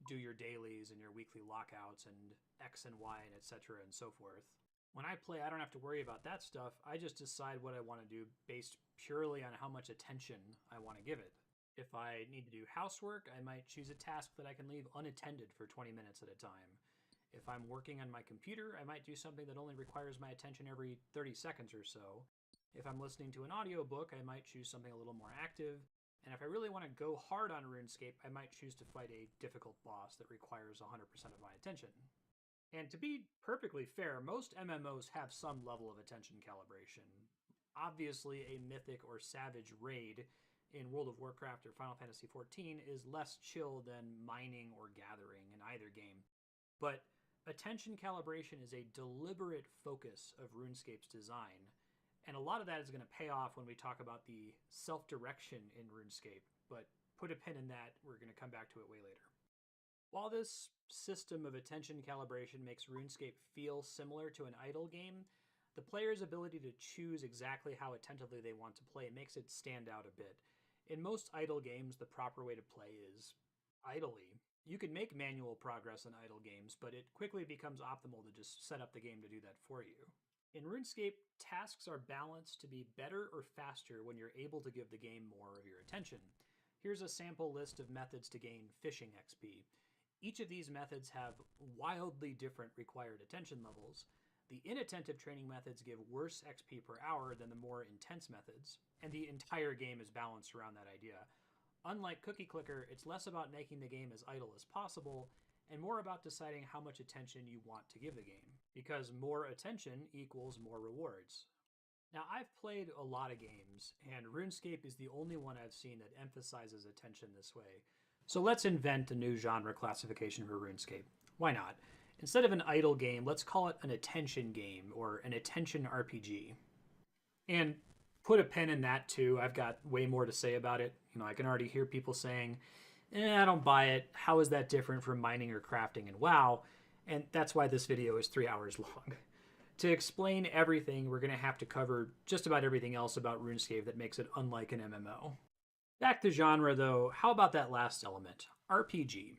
do your dailies and your weekly lockouts and X and Y and etc. and so forth. When I play, I don't have to worry about that stuff. I just decide what I want to do based purely on how much attention I want to give it. If I need to do housework, I might choose a task that I can leave unattended for 20 minutes at a time. If I'm working on my computer, I might do something that only requires my attention every 30 seconds or so. If I'm listening to an audiobook, I might choose something a little more active. And if I really want to go hard on RuneScape, I might choose to fight a difficult boss that requires 100% of my attention. And to be perfectly fair, most MMOs have some level of attention calibration. Obviously, a mythic or savage raid in World of Warcraft or Final Fantasy XIV is less chill than mining or gathering in either game. But attention calibration is a deliberate focus of RuneScape's design, and a lot of that is going to pay off when we talk about the self-direction in RuneScape, but put a pin in that, we're going to come back to it way later. While this system of attention calibration makes RuneScape feel similar to an idle game, the player's ability to choose exactly how attentively they want to play makes it stand out a bit. In most idle games, the proper way to play is idly. You can make manual progress in idle games, but it quickly becomes optimal to just set up the game to do that for you. In RuneScape, tasks are balanced to be better or faster when you're able to give the game more of your attention. Here's a sample list of methods to gain fishing XP. Each of these methods have wildly different required attention levels. The inattentive training methods give worse XP per hour than the more intense methods, and the entire game is balanced around that idea. Unlike Cookie Clicker, it's less about making the game as idle as possible, and more about deciding how much attention you want to give the game, because more attention equals more rewards. Now, I've played a lot of games, and RuneScape is the only one I've seen that emphasizes attention this way. So let's invent a new genre classification for RuneScape. Why not? Instead of an idle game, let's call it an attention game or an attention RPG. And put a pin in that too. I've got way more to say about it. I can already hear people saying, I don't buy it. How is that different from mining or crafting in WoW? And that's why this video is 3 hours long. To explain everything, we're going to have to cover just about everything else about RuneScape that makes it unlike an MMO. Back to genre though, how about that last element, RPG?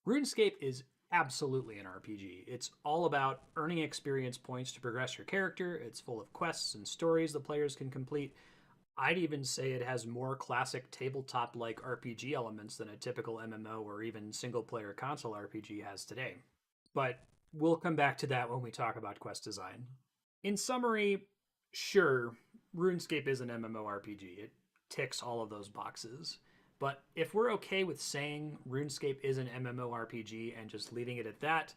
RuneScape is absolutely an RPG. It's all about earning experience points to progress your character. It's full of quests and stories the players can complete. I'd even say it has more classic tabletop-like RPG elements than a typical MMO or even single-player console RPG has today. But we'll come back to that when we talk about quest design. In summary, sure, RuneScape is an MMORPG. It ticks all of those boxes. But if we're okay with saying RuneScape is an MMORPG and just leaving it at that,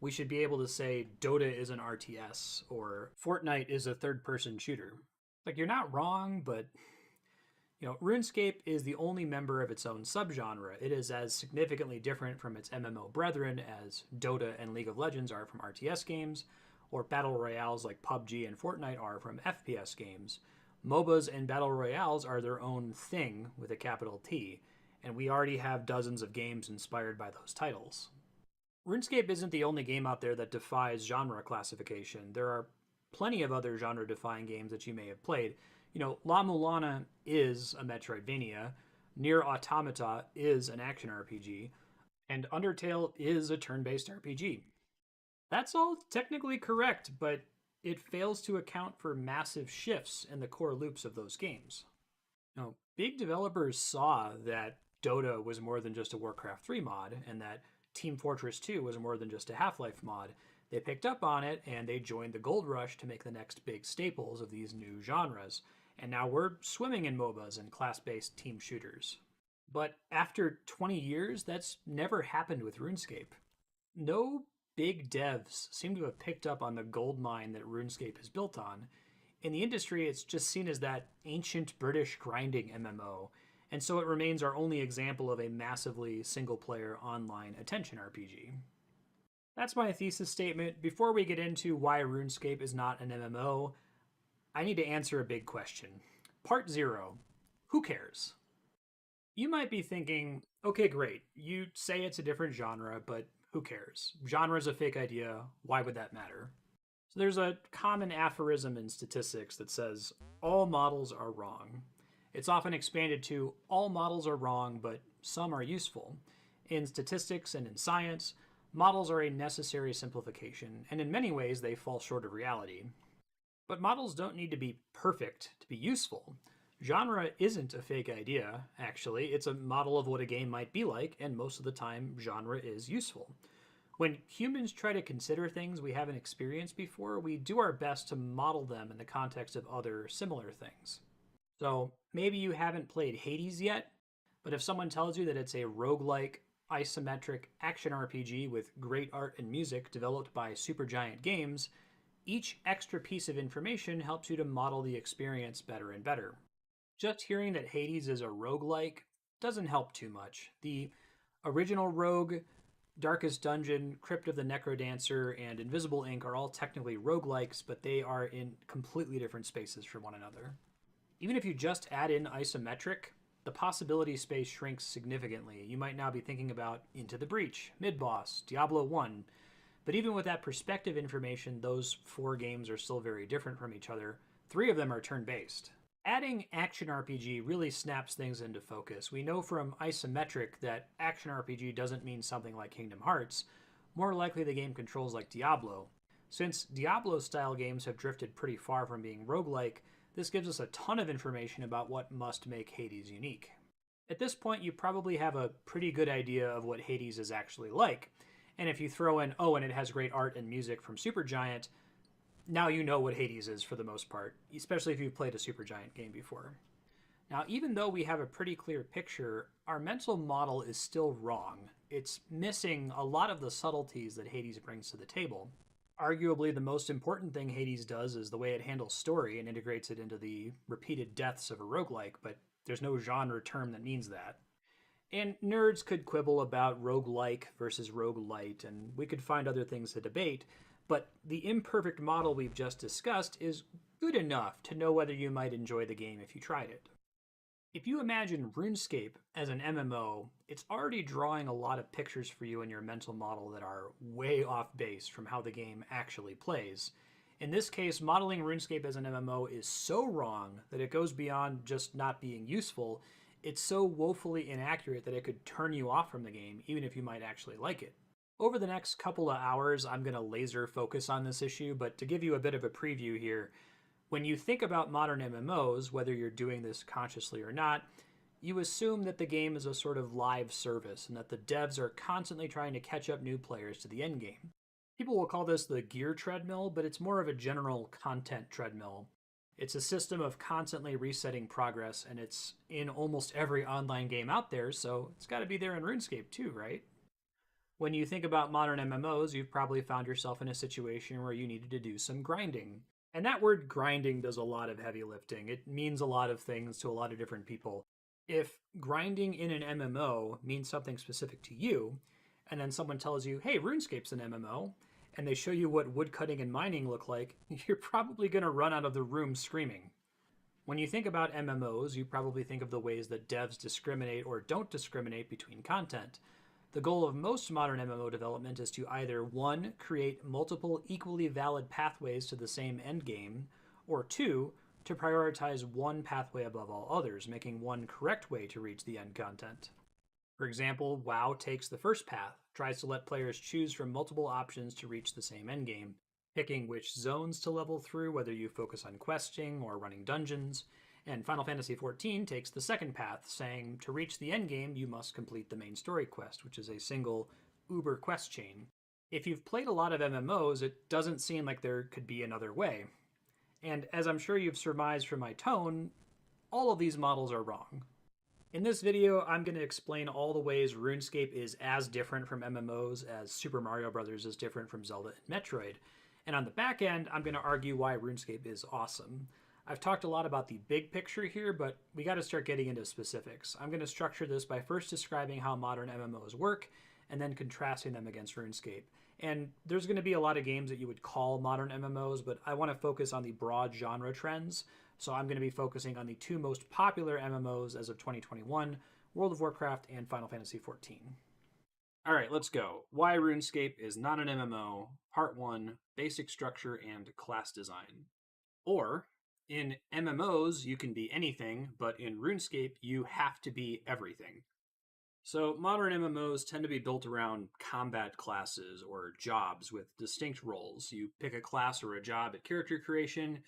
we should be able to say Dota is an RTS or Fortnite is a third-person shooter. Like, you're not wrong, but RuneScape is the only member of its own subgenre. It is as significantly different from its MMO brethren as Dota and League of Legends are from RTS games, or battle royales like PUBG and Fortnite are from FPS games. MOBAs and battle royales are their own thing with a capital T, and we already have dozens of games inspired by those titles. RuneScape isn't the only game out there that defies genre classification. There are plenty of other genre-defying games that you may have played. La Mulana is a Metroidvania, Nier Automata is an action RPG, and Undertale is a turn-based RPG. That's all technically correct, but it fails to account for massive shifts in the core loops of those games. Now, big developers saw that Dota was more than just a Warcraft 3 mod, and that Team Fortress 2 was more than just a Half-Life mod. They picked up on it, and they joined the gold rush to make the next big staples of these new genres. And now we're swimming in MOBAs and class-based team shooters. But after 20 years, that's never happened with RuneScape. No big devs seem to have picked up on the gold mine that RuneScape is built on. In the industry, it's just seen as that ancient British grinding MMO, and so it remains our only example of a massively single-player online attention RPG. That's my thesis statement. Before we get into why RuneScape is not an MMO, I need to answer a big question. Part 0. Who cares? You might be thinking, okay, great. You say it's a different genre, but who cares? Genre is a fake idea. Why would that matter? So there's a common aphorism in statistics that says, all models are wrong. It's often expanded to, all models are wrong, but some are useful. In statistics and in science, models are a necessary simplification, and in many ways they fall short of reality. But models don't need to be perfect to be useful. Genre isn't a fake idea, actually. It's a model of what a game might be like, and most of the time, genre is useful. When humans try to consider things we haven't experienced before, we do our best to model them in the context of other similar things. So maybe you haven't played Hades yet, but if someone tells you that it's a roguelike, isometric action RPG with great art and music developed by Supergiant Games, each extra piece of information helps you to model the experience better and better. Just hearing that Hades is a roguelike doesn't help too much. The original Rogue, Darkest Dungeon, Crypt of the Necrodancer, and Invisible Ink are all technically roguelikes, but they are in completely different spaces from one another. Even if you just add in isometric, the possibility space shrinks significantly. You might now be thinking about Into the Breach, Mid-Boss, Diablo 1, but even with that perspective information, those 4 games are still very different from each other. 3 of them are turn-based. Adding action RPG really snaps things into focus. We know from isometric that action RPG doesn't mean something like Kingdom Hearts. More likely the game controls like Diablo. Since Diablo-style games have drifted pretty far from being roguelike, this gives us a ton of information about what must make Hades unique. At this point, you probably have a pretty good idea of what Hades is actually like. And if you throw in, and it has great art and music from Supergiant, now you know what Hades is for the most part, especially if you've played a Supergiant game before. Now, even though we have a pretty clear picture, our mental model is still wrong. It's missing a lot of the subtleties that Hades brings to the table. Arguably, the most important thing Hades does is the way it handles story and integrates it into the repeated deaths of a roguelike, but there's no genre term that means that. And nerds could quibble about roguelike versus roguelite, and we could find other things to debate, but the imperfect model we've just discussed is good enough to know whether you might enjoy the game if you tried it. If you imagine RuneScape as an MMO, it's already drawing a lot of pictures for you in your mental model that are way off base from how the game actually plays. In this case, modeling RuneScape as an MMO is so wrong that it goes beyond just not being useful. It's so woefully inaccurate that it could turn you off from the game, even if you might actually like it. Over the next couple of hours, I'm going to laser focus on this issue, but to give you a bit of a preview here, when you think about modern MMOs, whether you're doing this consciously or not, you assume that the game is a sort of live service and that the devs are constantly trying to catch up new players to the end game. People will call this the gear treadmill, but it's more of a general content treadmill. It's a system of constantly resetting progress, and it's in almost every online game out there, so it's got to be there in RuneScape too, right? When you think about modern MMOs, you've probably found yourself in a situation where you needed to do some grinding. And that word grinding does a lot of heavy lifting. It means a lot of things to a lot of different people. If grinding in an MMO means something specific to you, and then someone tells you, hey, RuneScape's an MMO, and they show you what woodcutting and mining look like, you're probably going to run out of the room screaming. When you think about MMOs, you probably think of the ways that devs discriminate or don't discriminate between content. The goal of most modern MMO development is to either 1. Create multiple equally valid pathways to the same endgame, or 2. To prioritize one pathway above all others, making one correct way to reach the end content. For example, WoW takes the first path, tries to let players choose from multiple options to reach the same endgame, picking which zones to level through, whether you focus on questing or running dungeons. And Final Fantasy XIV takes the second path, saying to reach the endgame, you must complete the main story quest, which is a single uber quest chain. If you've played a lot of MMOs, it doesn't seem like there could be another way. And as I'm sure you've surmised from my tone, all of these models are wrong. In this video, I'm going to explain all the ways RuneScape is as different from MMOs as Super Mario Bros. Is different from Zelda and Metroid. And on the back end, I'm going to argue why RuneScape is awesome. I've talked a lot about the big picture here, but we got to start getting into specifics. I'm going to structure this by first describing how modern MMOs work, and then contrasting them against RuneScape. And there's going to be a lot of games that you would call modern MMOs, but I want to focus on the broad genre trends. So I'm going to be focusing on the 2 most popular MMOs as of 2021, World of Warcraft and Final Fantasy XIV. All right, let's go. Why RuneScape is not an MMO, Part 1, Basic Structure and Class Design. Or, in MMOs, you can be anything, but in RuneScape, you have to be everything. So modern MMOs tend to be built around combat classes or jobs with distinct roles. You pick a class or a job at character creation,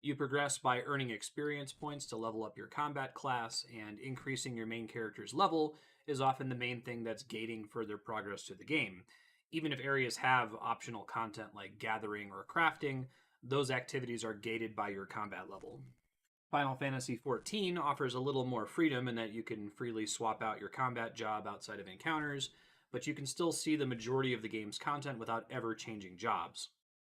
you progress by earning experience points to level up your combat class, and increasing your main character's level is often the main thing that's gating further progress to the game. Even if areas have optional content like gathering or crafting, those activities are gated by your combat level. Final Fantasy XIV offers a little more freedom in that you can freely swap out your combat job outside of encounters, but you can still see the majority of the game's content without ever changing jobs.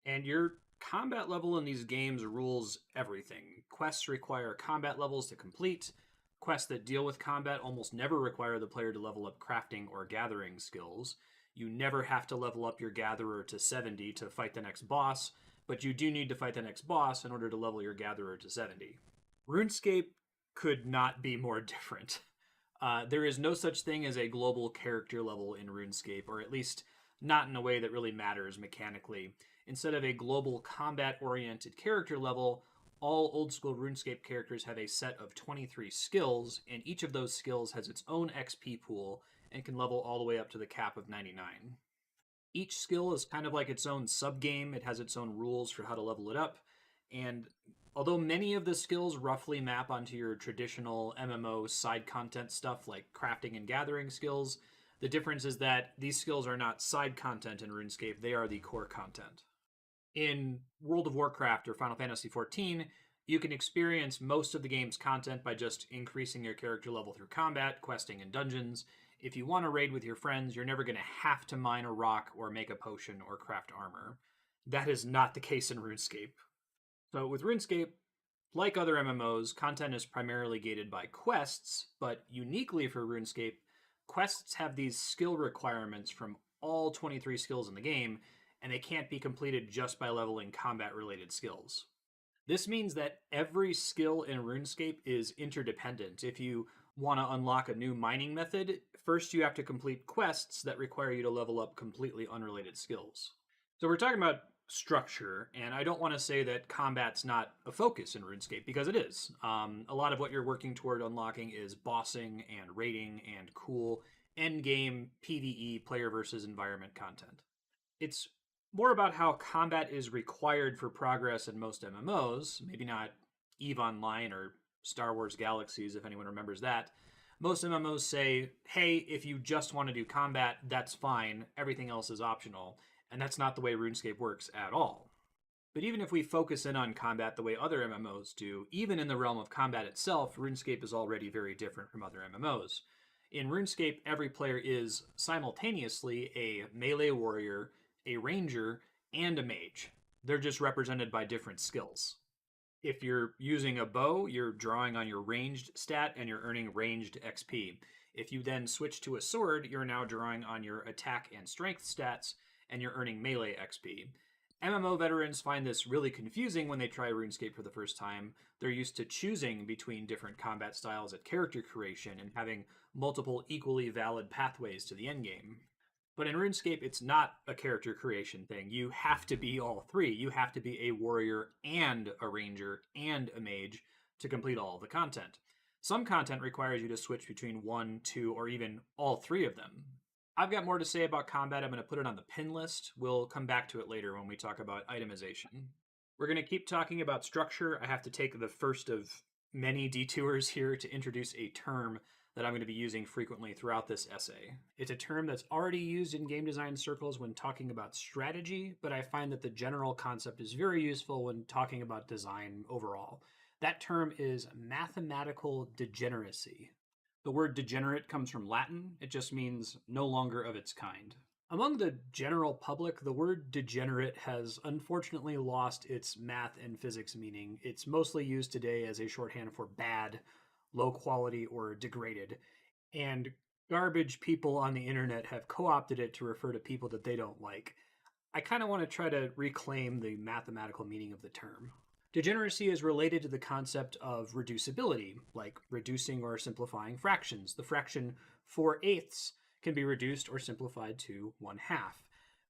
And your combat level in these games rules everything. Quests require combat levels to complete. Quests that deal with combat almost never require the player to level up crafting or gathering skills. You never have to level up your gatherer to 70 to fight the next boss, but you do need to fight the next boss in order to level your gatherer to 70. RuneScape could not be more different. There is no such thing as a global character level in RuneScape, or at least not in a way that really matters mechanically. Instead of a global combat-oriented character level, all old-school RuneScape characters have a set of 23 skills, and each of those skills has its own XP pool and can level all the way up to the cap of 99. Each skill is kind of like its own sub-game. It has its own rules for how to level it up, and although many of the skills roughly map onto your traditional MMO side content stuff like crafting and gathering skills, the difference is that these skills are not side content in RuneScape, they are the core content. In World of Warcraft or Final Fantasy XIV, you can experience most of the game's content by just increasing your character level through combat, questing, and dungeons. If you want to raid with your friends, you're never going to have to mine a rock or make a potion or craft armor. That is not the case in RuneScape. So with RuneScape, like other MMOs, content is primarily gated by quests, but uniquely for RuneScape, quests have these skill requirements from all 23 skills in the game, and they can't be completed just by leveling combat-related skills. This means that every skill in RuneScape is interdependent. If you want to unlock a new mining method, first you have to complete quests that require you to level up completely unrelated skills. So we're talking about structure, and I don't want to say that combat's not a focus in RuneScape, because it is. A lot of what you're working toward unlocking is bossing and raiding and cool endgame PvE player versus environment content. It's more about how combat is required for progress in most MMOs, maybe not EVE Online or Star Wars Galaxies, if anyone remembers that. Most MMOs say, hey, if you just want to do combat, that's fine, everything else is optional. And that's not the way RuneScape works at all. But even if we focus in on combat the way other MMOs do, even in the realm of combat itself, RuneScape is already very different from other MMOs. In RuneScape, every player is simultaneously a melee warrior, a ranger, and a mage. They're just represented by different skills. If you're using a bow, you're drawing on your ranged stat and you're earning ranged XP. If you then switch to a sword, you're now drawing on your attack and strength stats and you're earning melee XP. MMO veterans find this really confusing when they try RuneScape for the first time. They're used to choosing between different combat styles at character creation and having multiple equally valid pathways to the endgame. But in RuneScape, it's not a character creation thing. You have to be all three. You have to be a warrior and a ranger and a mage to complete all of the content. Some content requires you to switch between one, two, or even all three of them. I've got more to say about combat. I'm going to put it on the pin list. We'll come back to it later when we talk about itemization. We're going to keep talking about structure. I have to take the first of many detours here to introduce a term that I'm going to be using frequently throughout this essay. It's a term that's already used in game design circles when talking about strategy, but I find that the general concept is very useful when talking about design overall. That term is mathematical degeneracy. The word degenerate comes from Latin. It just means no longer of its kind. Among the general public, the word degenerate has unfortunately lost its math and physics meaning. It's mostly used today as a shorthand for bad, low quality, or degraded. And garbage people on the internet have co-opted it to refer to people that they don't like. I kind of want to try to reclaim the mathematical meaning of the term. Degeneracy is related to the concept of reducibility, like reducing or simplifying fractions. The fraction 4/8 can be reduced or simplified to 1/2.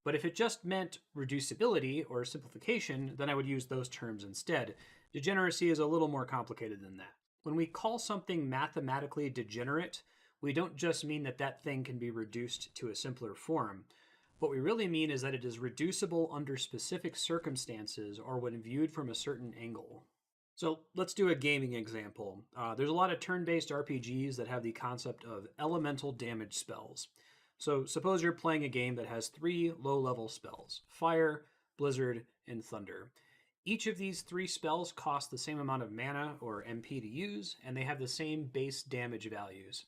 But if it just meant reducibility or simplification, then I would use those terms instead. Degeneracy is a little more complicated than that. When we call something mathematically degenerate, we don't just mean that that thing can be reduced to a simpler form. What we really mean is that it is reducible under specific circumstances or when viewed from a certain angle. So let's do a gaming example. There's a lot of turn-based RPGs that have the concept of elemental damage spells. So suppose you're playing a game that has 3 low-level spells: Fire, Blizzard, and Thunder. Each of these 3 spells cost the same amount of mana or MP to use, and they have the same base damage values.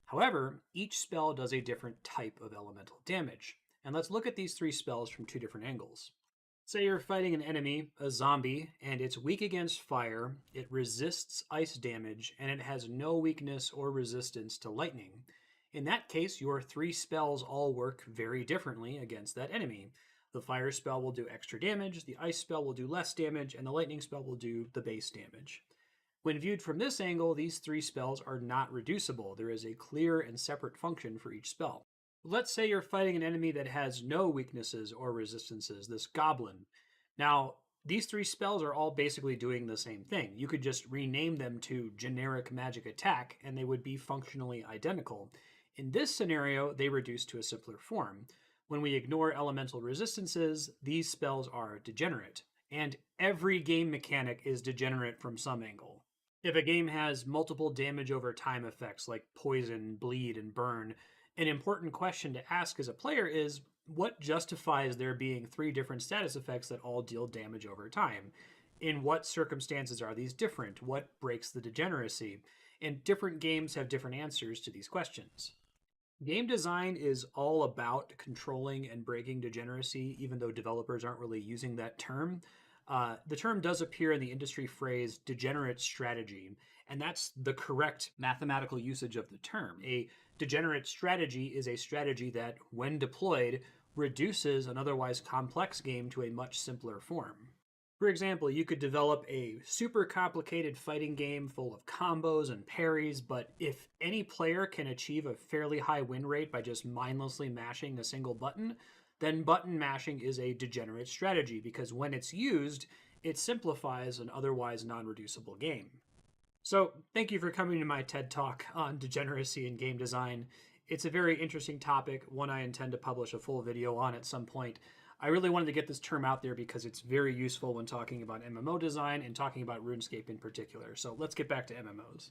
However, each spell does a different type of elemental damage. And let's look at these 3 spells from 2 different angles. Say you're fighting an enemy, a zombie, and it's weak against fire, it resists ice damage, and it has no weakness or resistance to lightning. In that case, your 3 spells all work very differently against that enemy. The fire spell will do extra damage, the ice spell will do less damage, and the lightning spell will do the base damage. When viewed from this angle, these 3 spells are not reducible. There is a clear and separate function for each spell. Let's say you're fighting an enemy that has no weaknesses or resistances, this goblin. Now, these 3 spells are all basically doing the same thing. You could just rename them to generic magic attack, and they would be functionally identical. In this scenario, they reduce to a simpler form. When we ignore elemental resistances, these spells are degenerate. And every game mechanic is degenerate from some angle. If a game has multiple damage over time effects like poison, bleed, and burn, an important question to ask as a player is, what justifies there being 3 different status effects that all deal damage over time? In what circumstances are these different? What breaks the degeneracy? And different games have different answers to these questions. Game design is all about controlling and breaking degeneracy, even though developers aren't really using that term. The term does appear in the industry phrase degenerate strategy, and that's the correct mathematical usage of the term. A degenerate strategy is a strategy that, when deployed, reduces an otherwise complex game to a much simpler form. For example, you could develop a super complicated fighting game full of combos and parries, but if any player can achieve a fairly high win rate by just mindlessly mashing a single button, then button mashing is a degenerate strategy because when it's used, it simplifies an otherwise non-reducible game. So, thank you for coming to my TED Talk on degeneracy in game design. It's a very interesting topic, one I intend to publish a full video on at some point. I really wanted to get this term out there because it's very useful when talking about MMO design and talking about RuneScape in particular. So let's get back to MMOs.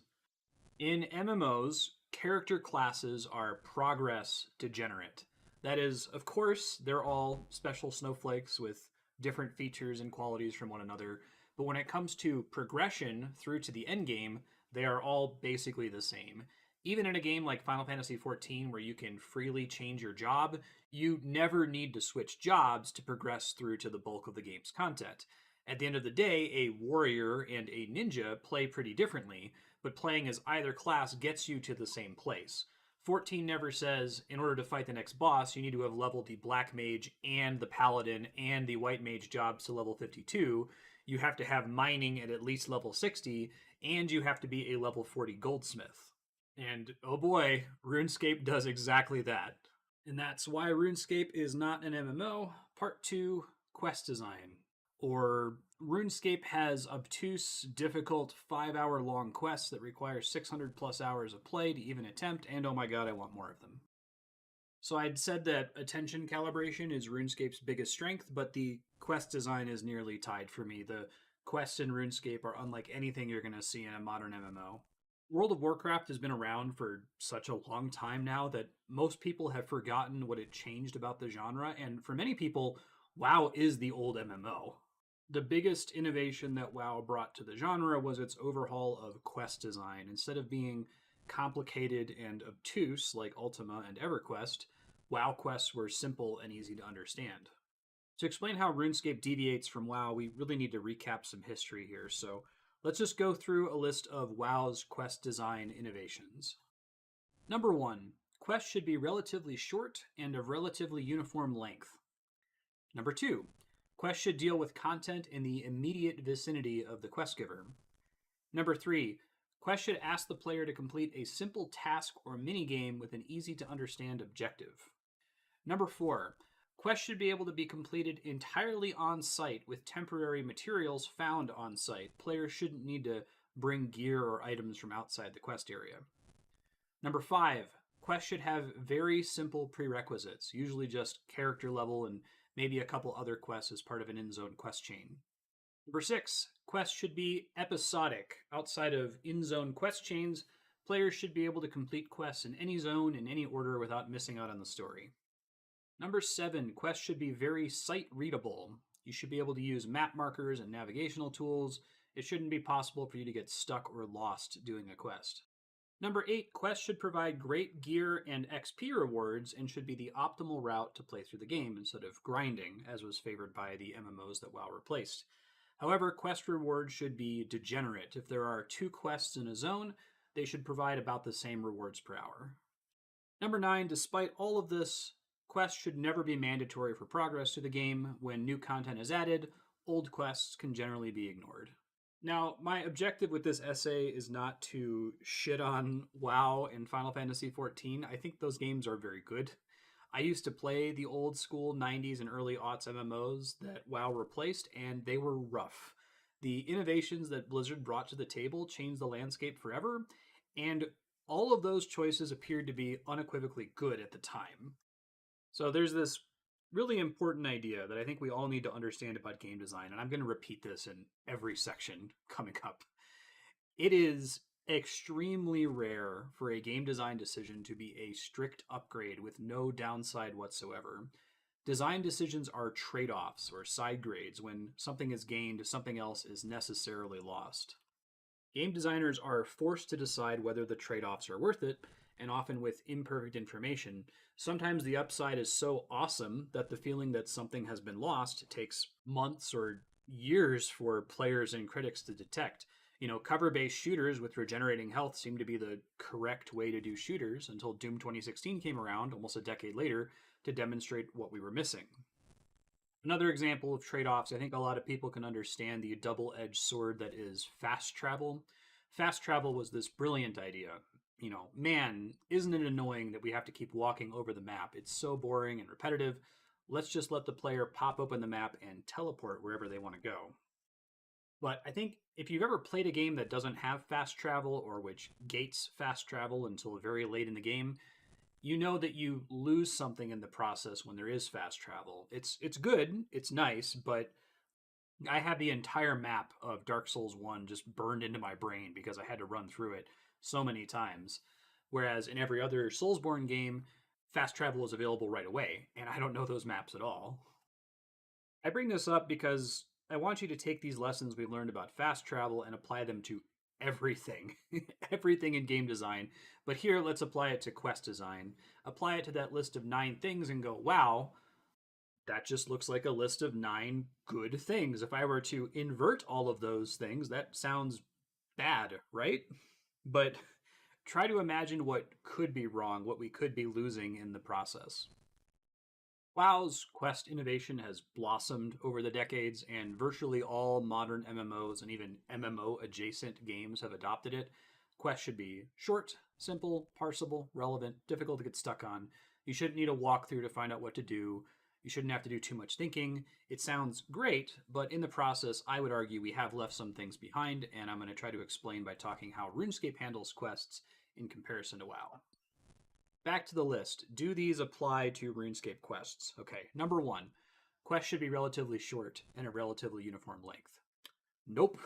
In MMOs, character classes are progress degenerate. That is, of course, they're all special snowflakes with different features and qualities from one another, but when it comes to progression through to the end game, they are all basically the same. Even in a game like Final Fantasy XIV, where you can freely change your job, you never need to switch jobs to progress through to the bulk of the game's content. At the end of the day, a warrior and a ninja play pretty differently, but playing as either class gets you to the same place. 14 never says, in order to fight the next boss, you need to have leveled the black mage and the paladin and the white mage jobs to level 52. You have to have mining at least level 60, and you have to be a level 40 goldsmith. And oh boy, RuneScape does exactly that. And that's why RuneScape is not an MMO. Part 2, quest design. Or RuneScape has obtuse, difficult, 5-hour long quests that require 600 plus hours of play to even attempt, and oh my god, I want more of them. So I'd said that attention calibration is RuneScape's biggest strength, but the quest design is nearly tied for me. The quests in RuneScape are unlike anything you're going to see in a modern MMO. World of Warcraft has been around for such a long time now that most people have forgotten what had changed about the genre, and for many people, WoW is the old MMO. The biggest innovation that WoW brought to the genre was its overhaul of quest design. Instead of being complicated and obtuse like Ultima and EverQuest, WoW quests were simple and easy to understand. To explain how RuneScape deviates from WoW, we really need to recap some history here, so let's just go through a list of WoW's quest design innovations. Number 1, quests should be relatively short and of relatively uniform length. Number 2, quests should deal with content in the immediate vicinity of the quest giver. Number 3, quests should ask the player to complete a simple task or minigame with an easy to understand objective. Number 4, quests should be able to be completed entirely on site with temporary materials found on site. Players shouldn't need to bring gear or items from outside the quest area. Number 5, quests should have very simple prerequisites, usually just character level and maybe a couple other quests as part of an in-zone quest chain. Number 6, quests should be episodic. Outside of in-zone quest chains, players should be able to complete quests in any zone in any order without missing out on the story. Number 7, quests should be very sight-readable. You should be able to use map markers and navigational tools. It shouldn't be possible for you to get stuck or lost doing a quest. Number 8, quests should provide great gear and XP rewards and should be the optimal route to play through the game instead of grinding, as was favored by the MMOs that WoW replaced. However, quest rewards should be degenerate. If there are 2 quests in a zone, they should provide about the same rewards per hour. Number 9, despite all of this, quests should never be mandatory for progress to the game. When new content is added, old quests can generally be ignored. Now, my objective with this essay is not to shit on WoW and Final Fantasy XIV. I think those games are very good. I used to play the old school 90s and early aughts MMOs that WoW replaced, and they were rough. The innovations that Blizzard brought to the table changed the landscape forever, and all of those choices appeared to be unequivocally good at the time. So there's this really important idea that I think we all need to understand about game design, and I'm going to repeat this in every section coming up. It is extremely rare for a game design decision to be a strict upgrade with no downside whatsoever. Design decisions are trade-offs or side grades. When something is gained, something else is necessarily lost. Game designers are forced to decide whether the trade offs are worth it, and often with imperfect information. Sometimes the upside is so awesome that the feeling that something has been lost takes months or years for players and critics to detect. Cover based shooters with regenerating health seem to be the correct way to do shooters until Doom 2016 came around almost a decade later to demonstrate what we were missing. Another example of trade offs, I think a lot of people can understand the double edged sword that is fast travel. Fast travel was this brilliant idea. Man, isn't it annoying that we have to keep walking over the map? It's so boring and repetitive. Let's just let the player pop open the map and teleport wherever they want to go. But I think if you've ever played a game that doesn't have fast travel or which gates fast travel until very late in the game, you know that you lose something in the process when there is fast travel. It's good, it's nice, but I have the entire map of Dark Souls 1 just burned into my brain because I had to run through it so many times. Whereas in every other Soulsborne game, fast travel is available right away, and I don't know those maps at all. I bring this up because I want you to take these lessons we've learned about fast travel and apply them to everything, everything in game design. But here, let's apply it to quest design. Apply it to that list of 9 things and go, wow, that just looks like a list of 9 good things. If I were to invert all of those things, that sounds bad, right? But try to imagine what could be wrong, what we could be losing in the process. WoW's quest innovation has blossomed over the decades, and virtually all modern MMOs and even MMO adjacent games have adopted it. Quests should be short, simple, parsable, relevant, difficult to get stuck on. You shouldn't need a walkthrough to find out what to do. You shouldn't have to do too much thinking. It sounds great, but in the process, I would argue we have left some things behind, and I'm going to try to explain by talking how RuneScape handles quests in comparison to WoW. Back to the list. Do these apply to RuneScape quests? Okay, number 1. Quests should be relatively short and a relatively uniform length. Nope.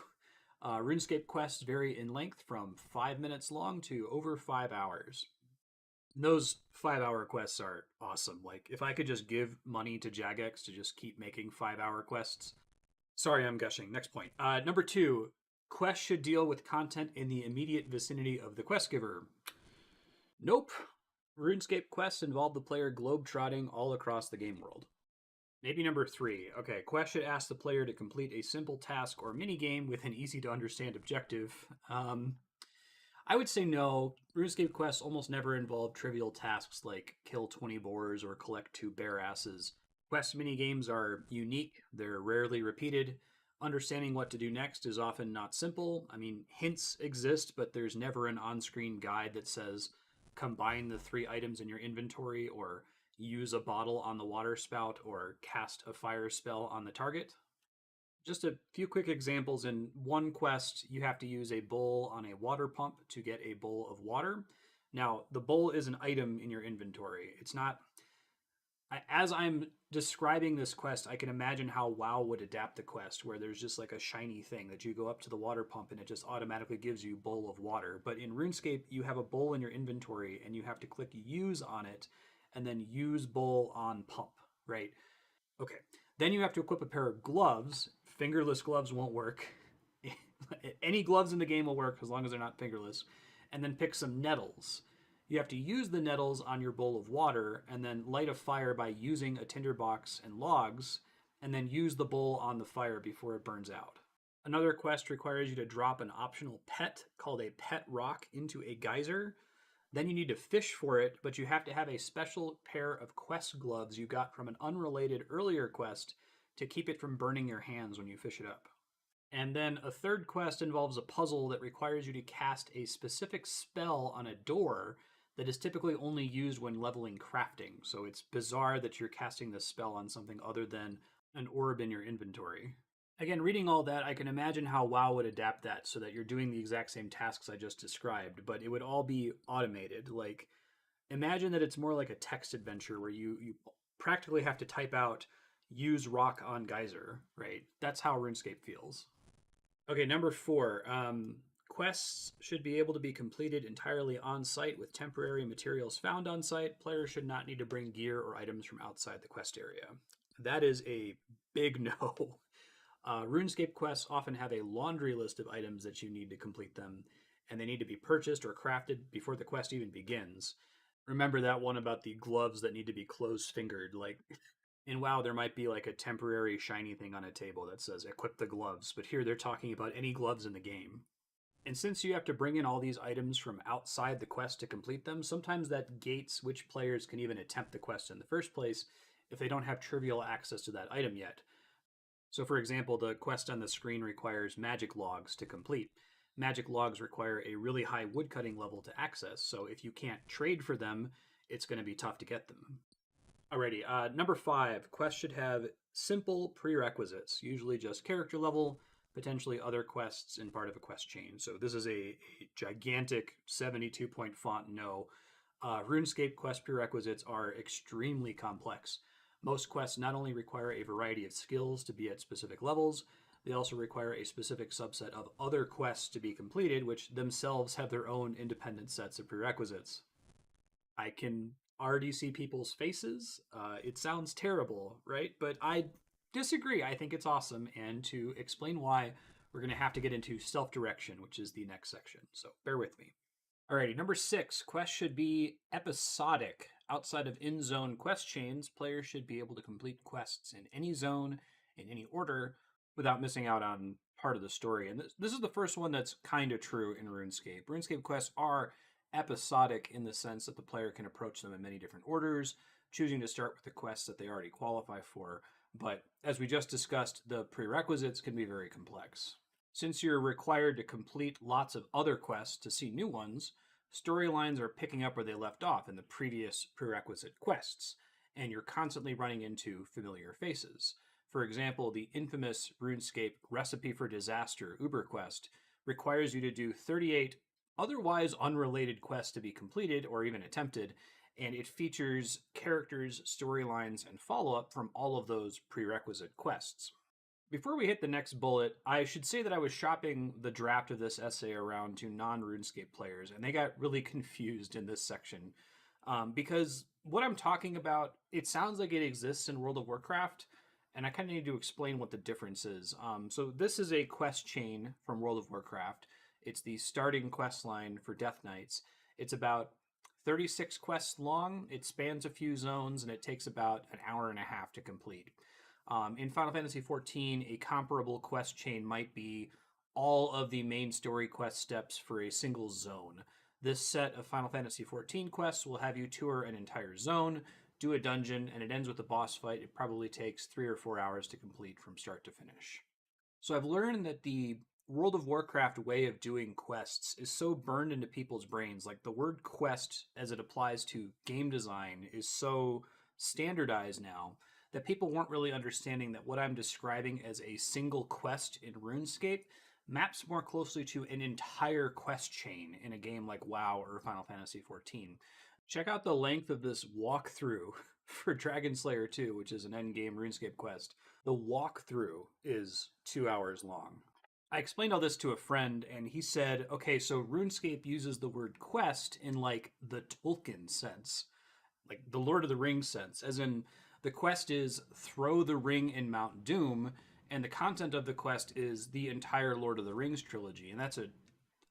RuneScape quests vary in length from 5 minutes long to over 5 hours. Those 5-hour quests are awesome. Like, if I could just give money to Jagex to just keep making 5-hour quests. Sorry, I'm gushing. Next point. Number 2. Quests should deal with content in the immediate vicinity of the quest giver. Nope. RuneScape quests involve the player globe-trotting all across the game world. Maybe number 3. Okay, quests should ask the player to complete a simple task or mini-game with an easy-to-understand objective. I would say no. RuneScape quests almost never involve trivial tasks like kill 20 boars or collect 2 bear asses. Quest mini-games are unique, they're rarely repeated. Understanding what to do next is often not simple. I mean, hints exist, but there's never an on-screen guide that says, combine the 3 items in your inventory, or use a bottle on the water spout, or cast a fire spell on the target. Just a few quick examples. In one quest, you have to use a bowl on a water pump to get a bowl of water. Now, the bowl is an item in your inventory. It's not... As I'm describing this quest, I can imagine how WoW would adapt the quest, where there's just like a shiny thing that you go up to the water pump and it just automatically gives you a bowl of water. But in RuneScape, you have a bowl in your inventory and you have to click use on it and then use bowl on pump, right? Okay. Then you have to equip a pair of gloves. Fingerless gloves won't work. Any gloves in the game will work as long as they're not fingerless. And then pick some nettles. You have to use the nettles on your bowl of water and then light a fire by using a tinderbox and logs, and then use the bowl on the fire before it burns out. Another quest requires you to drop an optional pet called a pet rock into a geyser. Then you need to fish for it, but you have to have a special pair of quest gloves you got from an unrelated earlier quest to keep it from burning your hands when you fish it up. And then a third quest involves a puzzle that requires you to cast a specific spell on a door that is typically only used when leveling crafting. So it's bizarre that you're casting this spell on something other than an orb in your inventory. Again, reading all that, I can imagine how WoW would adapt that so that you're doing the exact same tasks I just described, but it would all be automated. Like, imagine that it's more like a text adventure where you practically have to type out use rock on geyser, right? That's how RuneScape feels. Okay, number 4. Quests should be able to be completed entirely on-site with temporary materials found on-site. Players should not need to bring gear or items from outside the quest area. That is a big no. RuneScape quests often have a laundry list of items that you need to complete them, and they need to be purchased or crafted before the quest even begins. Remember that one about the gloves that need to be close-fingered? Like, in WoW, there might be like a temporary shiny thing on a table that says equip the gloves, but here they're talking about any gloves in the game. And since you have to bring in all these items from outside the quest to complete them, sometimes that gates which players can even attempt the quest in the first place if they don't have trivial access to that item yet. So, for example, the quest on the screen requires magic logs to complete. Magic logs require a really high woodcutting level to access, so if you can't trade for them, it's going to be tough to get them. Alrighty, number 5, quests should have simple prerequisites, usually just character level, potentially other quests in part of a quest chain. So this is a gigantic 72-point font no. RuneScape quest prerequisites are extremely complex. Most quests not only require a variety of skills to be at specific levels, they also require a specific subset of other quests to be completed, which themselves have their own independent sets of prerequisites. I can already see people's faces. It sounds terrible, right? But I disagree. I think it's awesome. And to explain why, we're going to have to get into self-direction, which is the next section. So bear with me. Alrighty, number 6, quests should be episodic. Outside of in-zone quest chains, players should be able to complete quests in any zone, in any order, without missing out on part of the story. And this is the first one that's kind of true in RuneScape. RuneScape quests are episodic in the sense that the player can approach them in many different orders, choosing to start with the quests that they already qualify for. But as we just discussed, the prerequisites can be very complex. Since you're required to complete lots of other quests to see new ones, storylines are picking up where they left off in the previous prerequisite quests, and you're constantly running into familiar faces. For example, the infamous RuneScape Recipe for Disaster Uber quest requires you to do 38 otherwise unrelated quests to be completed or even attempted, and it features characters, storylines, and follow-up from all of those prerequisite quests. Before we hit the next bullet, I should say that I was shopping the draft of this essay around to non-RuneScape players, and they got really confused in this section. Because what I'm talking about, it sounds like it exists in World of Warcraft, and I kind of need to explain what the difference is. So this is a quest chain from World of Warcraft. It's the starting quest line for Death Knights. It's about 36 quests long, it spans a few zones, and it takes about an hour and a half to complete. In Final Fantasy XIV, a comparable quest chain might be all of the main story quest steps for a single zone. This set of Final Fantasy XIV quests will have you tour an entire zone, do a dungeon, and it ends with a boss fight. It probably takes 3 or 4 hours to complete from start to finish. So I've learned that the World of Warcraft way of doing quests is so burned into people's brains. Like the word quest as it applies to game design is so standardized now that people weren't really understanding that what I'm describing as a single quest in RuneScape maps more closely to an entire quest chain in a game like WoW or Final Fantasy XIV. Check out the length of this walkthrough for Dragon Slayer 2, which is an endgame RuneScape quest. The walkthrough is 2 hours long. I explained all this to a friend, and he said, okay, so RuneScape uses the word quest in like the Tolkien sense, like the Lord of the Rings sense, as in the quest is throw the ring in Mount Doom, and the content of the quest is the entire Lord of the Rings trilogy. And that's an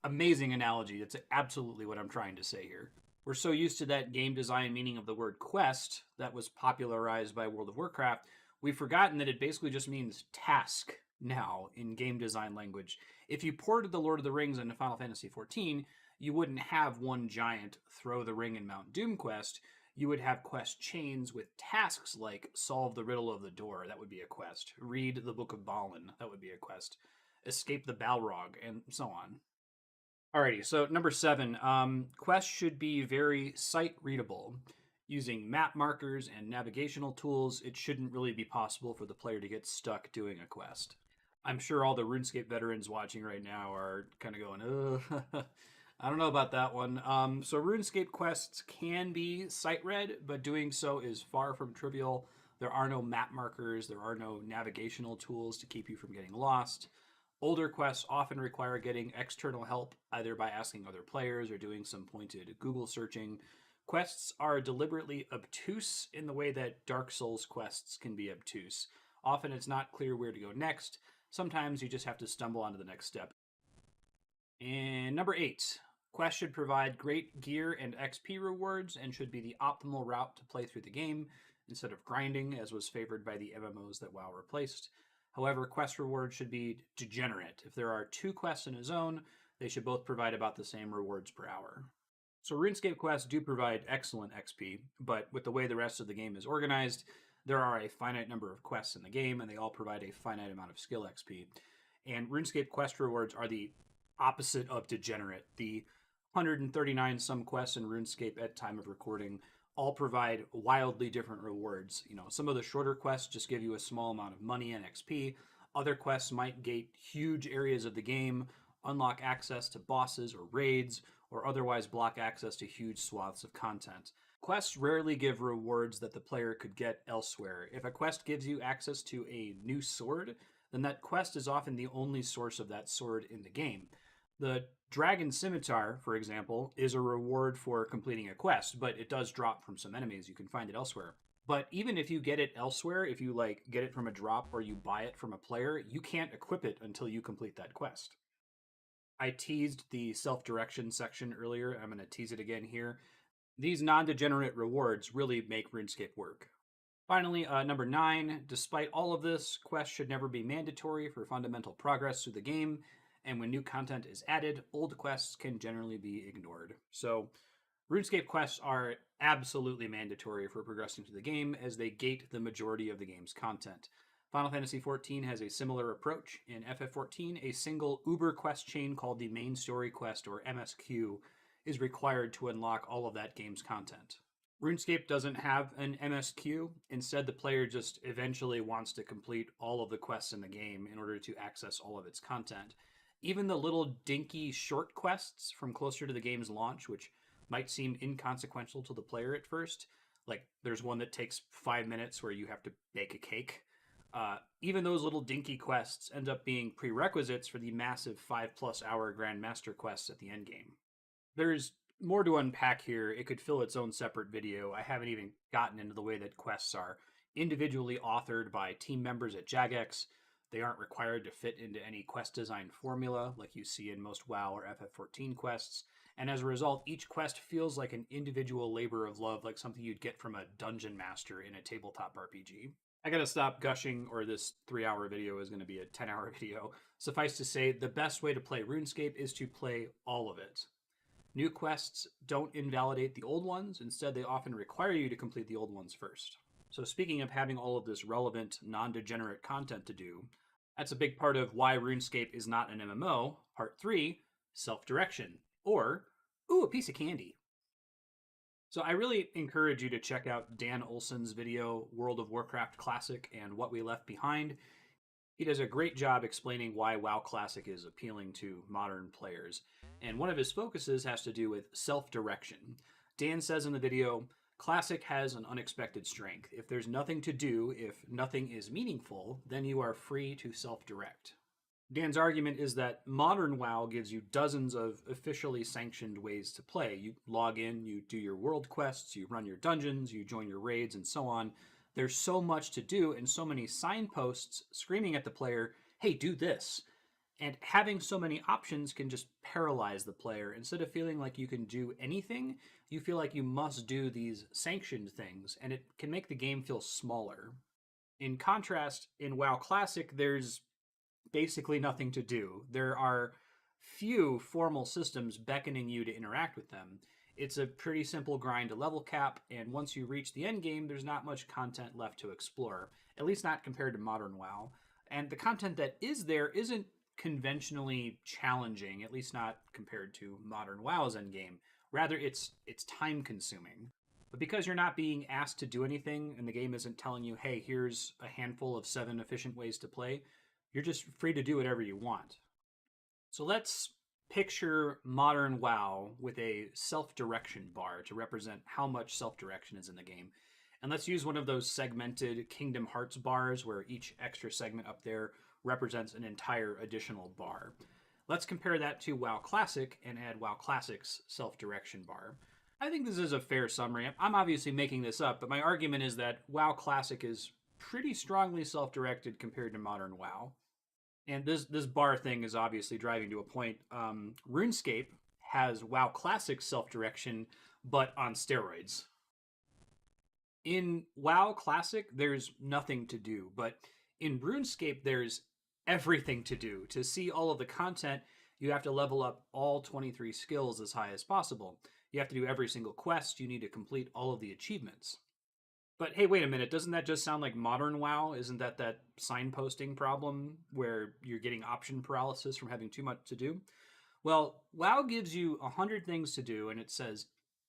amazing analogy. That's absolutely what I'm trying to say here. We're so used to that game design meaning of the word quest that was popularized by World of Warcraft, we've forgotten that it basically just means task now in game design language. If you ported the Lord of the Rings into Final Fantasy XIV, you wouldn't have one giant throw the ring in Mount Doom quest. You would have quest chains with tasks like solve the riddle of the door, that would be a quest. Read the Book of Balin, that would be a quest. Escape the Balrog, and so on. Alrighty, so number 7, quests should be very sight readable. Using map markers and navigational tools, it shouldn't really be possible for the player to get stuck doing a quest. I'm sure all the RuneScape veterans watching right now are kind of going, ugh, I don't know about that one. So RuneScape quests can be sight read, but doing so is far from trivial. There are no map markers, there are no navigational tools to keep you from getting lost. Older quests often require getting external help, either by asking other players or doing some pointed Google searching. Quests are deliberately obtuse in the way that Dark Souls quests can be obtuse. Often it's not clear where to go next. Sometimes you just have to stumble onto the next step. And number 8, quests should provide great gear and XP rewards and should be the optimal route to play through the game instead of grinding, as was favored by the MMOs that WoW replaced. However, quest rewards should be degenerate. If there are 2 quests in a zone, they should both provide about the same rewards per hour. So RuneScape quests do provide excellent XP, but with the way the rest of the game is organized, there are a finite number of quests in the game, and they all provide a finite amount of skill XP. And RuneScape quest rewards are the opposite of degenerate. The 139 some quests in RuneScape at time of recording all provide wildly different rewards. Some of the shorter quests just give you a small amount of money and XP. Other quests might gate huge areas of the game, unlock access to bosses or raids, or otherwise block access to huge swaths of content. Quests rarely give rewards that the player could get elsewhere. If a quest gives you access to a new sword, then that quest is often the only source of that sword in the game. The Dragon Scimitar, for example, is a reward for completing a quest, but it does drop from some enemies. You can find it elsewhere. But even if you get it elsewhere, if you get it from a drop or you buy it from a player, you can't equip it until you complete that quest. I teased the self-direction section earlier. I'm going to tease it again here. These non-degenerate rewards really make RuneScape work. Finally, number 9, despite all of this, quests should never be mandatory for fundamental progress through the game, and when new content is added, old quests can generally be ignored. So, RuneScape quests are absolutely mandatory for progressing through the game, as they gate the majority of the game's content. Final Fantasy XIV has a similar approach. In FF14, a single Uber quest chain called the Main Story Quest, or MSQ, is required to unlock all of that game's content. RuneScape doesn't have an MSQ. Instead, the player just eventually wants to complete all of the quests in the game in order to access all of its content. Even the little dinky short quests from closer to the game's launch, which might seem inconsequential to the player at first, like there's one that takes 5 minutes where you have to bake a cake. Even those little dinky quests end up being prerequisites for the massive 5+ hour Grandmaster quests at the endgame. There's more to unpack here. It could fill its own separate video. I haven't even gotten into the way that quests are individually authored by team members at Jagex. They aren't required to fit into any quest design formula like you see in most WoW or FF14 quests. And as a result, each quest feels like an individual labor of love, like something you'd get from a dungeon master in a tabletop RPG. I gotta stop gushing, or this 3-hour video is going to be a 10-hour video. Suffice to say, the best way to play RuneScape is to play all of it. New quests don't invalidate the old ones. Instead, they often require you to complete the old ones first. So speaking of having all of this relevant, non-degenerate content to do, that's a big part of why RuneScape is not an MMO. Part 3, self-direction. Or, ooh, a piece of candy. So I really encourage you to check out Dan Olson's video, World of Warcraft Classic and What We Left Behind. He does a great job explaining why WoW Classic is appealing to modern players. And one of his focuses has to do with self-direction. Dan says in the video, Classic has an unexpected strength. If there's nothing to do, if nothing is meaningful, then you are free to self-direct. Dan's argument is that modern WoW gives you dozens of officially sanctioned ways to play. You log in, you do your world quests, you run your dungeons, you join your raids, and so on. There's so much to do and so many signposts screaming at the player, hey, do this. And having so many options can just paralyze the player. Instead of feeling like you can do anything, you feel like you must do these sanctioned things, and it can make the game feel smaller. In contrast, in WoW Classic, there's basically nothing to do. There are few formal systems beckoning you to interact with them. It's a pretty simple grind to level cap, and once you reach the end game, there's not much content left to explore, at least not compared to modern WoW. And the content that is there isn't conventionally challenging, at least not compared to modern WoW's endgame. Rather, it's time-consuming. But because you're not being asked to do anything, and the game isn't telling you, hey, here's a handful of 7 efficient ways to play, you're just free to do whatever you want. So let's picture modern WoW with a self-direction bar to represent how much self-direction is in the game. And let's use one of those segmented Kingdom Hearts bars where each extra segment up there represents an entire additional bar. Let's compare that to WoW Classic and add WoW Classic's self-direction bar. I think this is a fair summary. I'm obviously making this up, but my argument is that WoW Classic is pretty strongly self-directed compared to modern WoW. And this bar thing is obviously driving to a point. RuneScape has WoW Classic self-direction, but on steroids. In WoW Classic, there's nothing to do, but in RuneScape, there's everything to do. To see all of the content, you have to level up all 23 skills as high as possible. You have to do every single quest. You need to complete all of the achievements. But hey, wait a minute. Doesn't that just sound like modern WoW? Isn't that signposting problem where you're getting option paralysis from having too much to do? Well, WoW gives you 100 things to do, and it says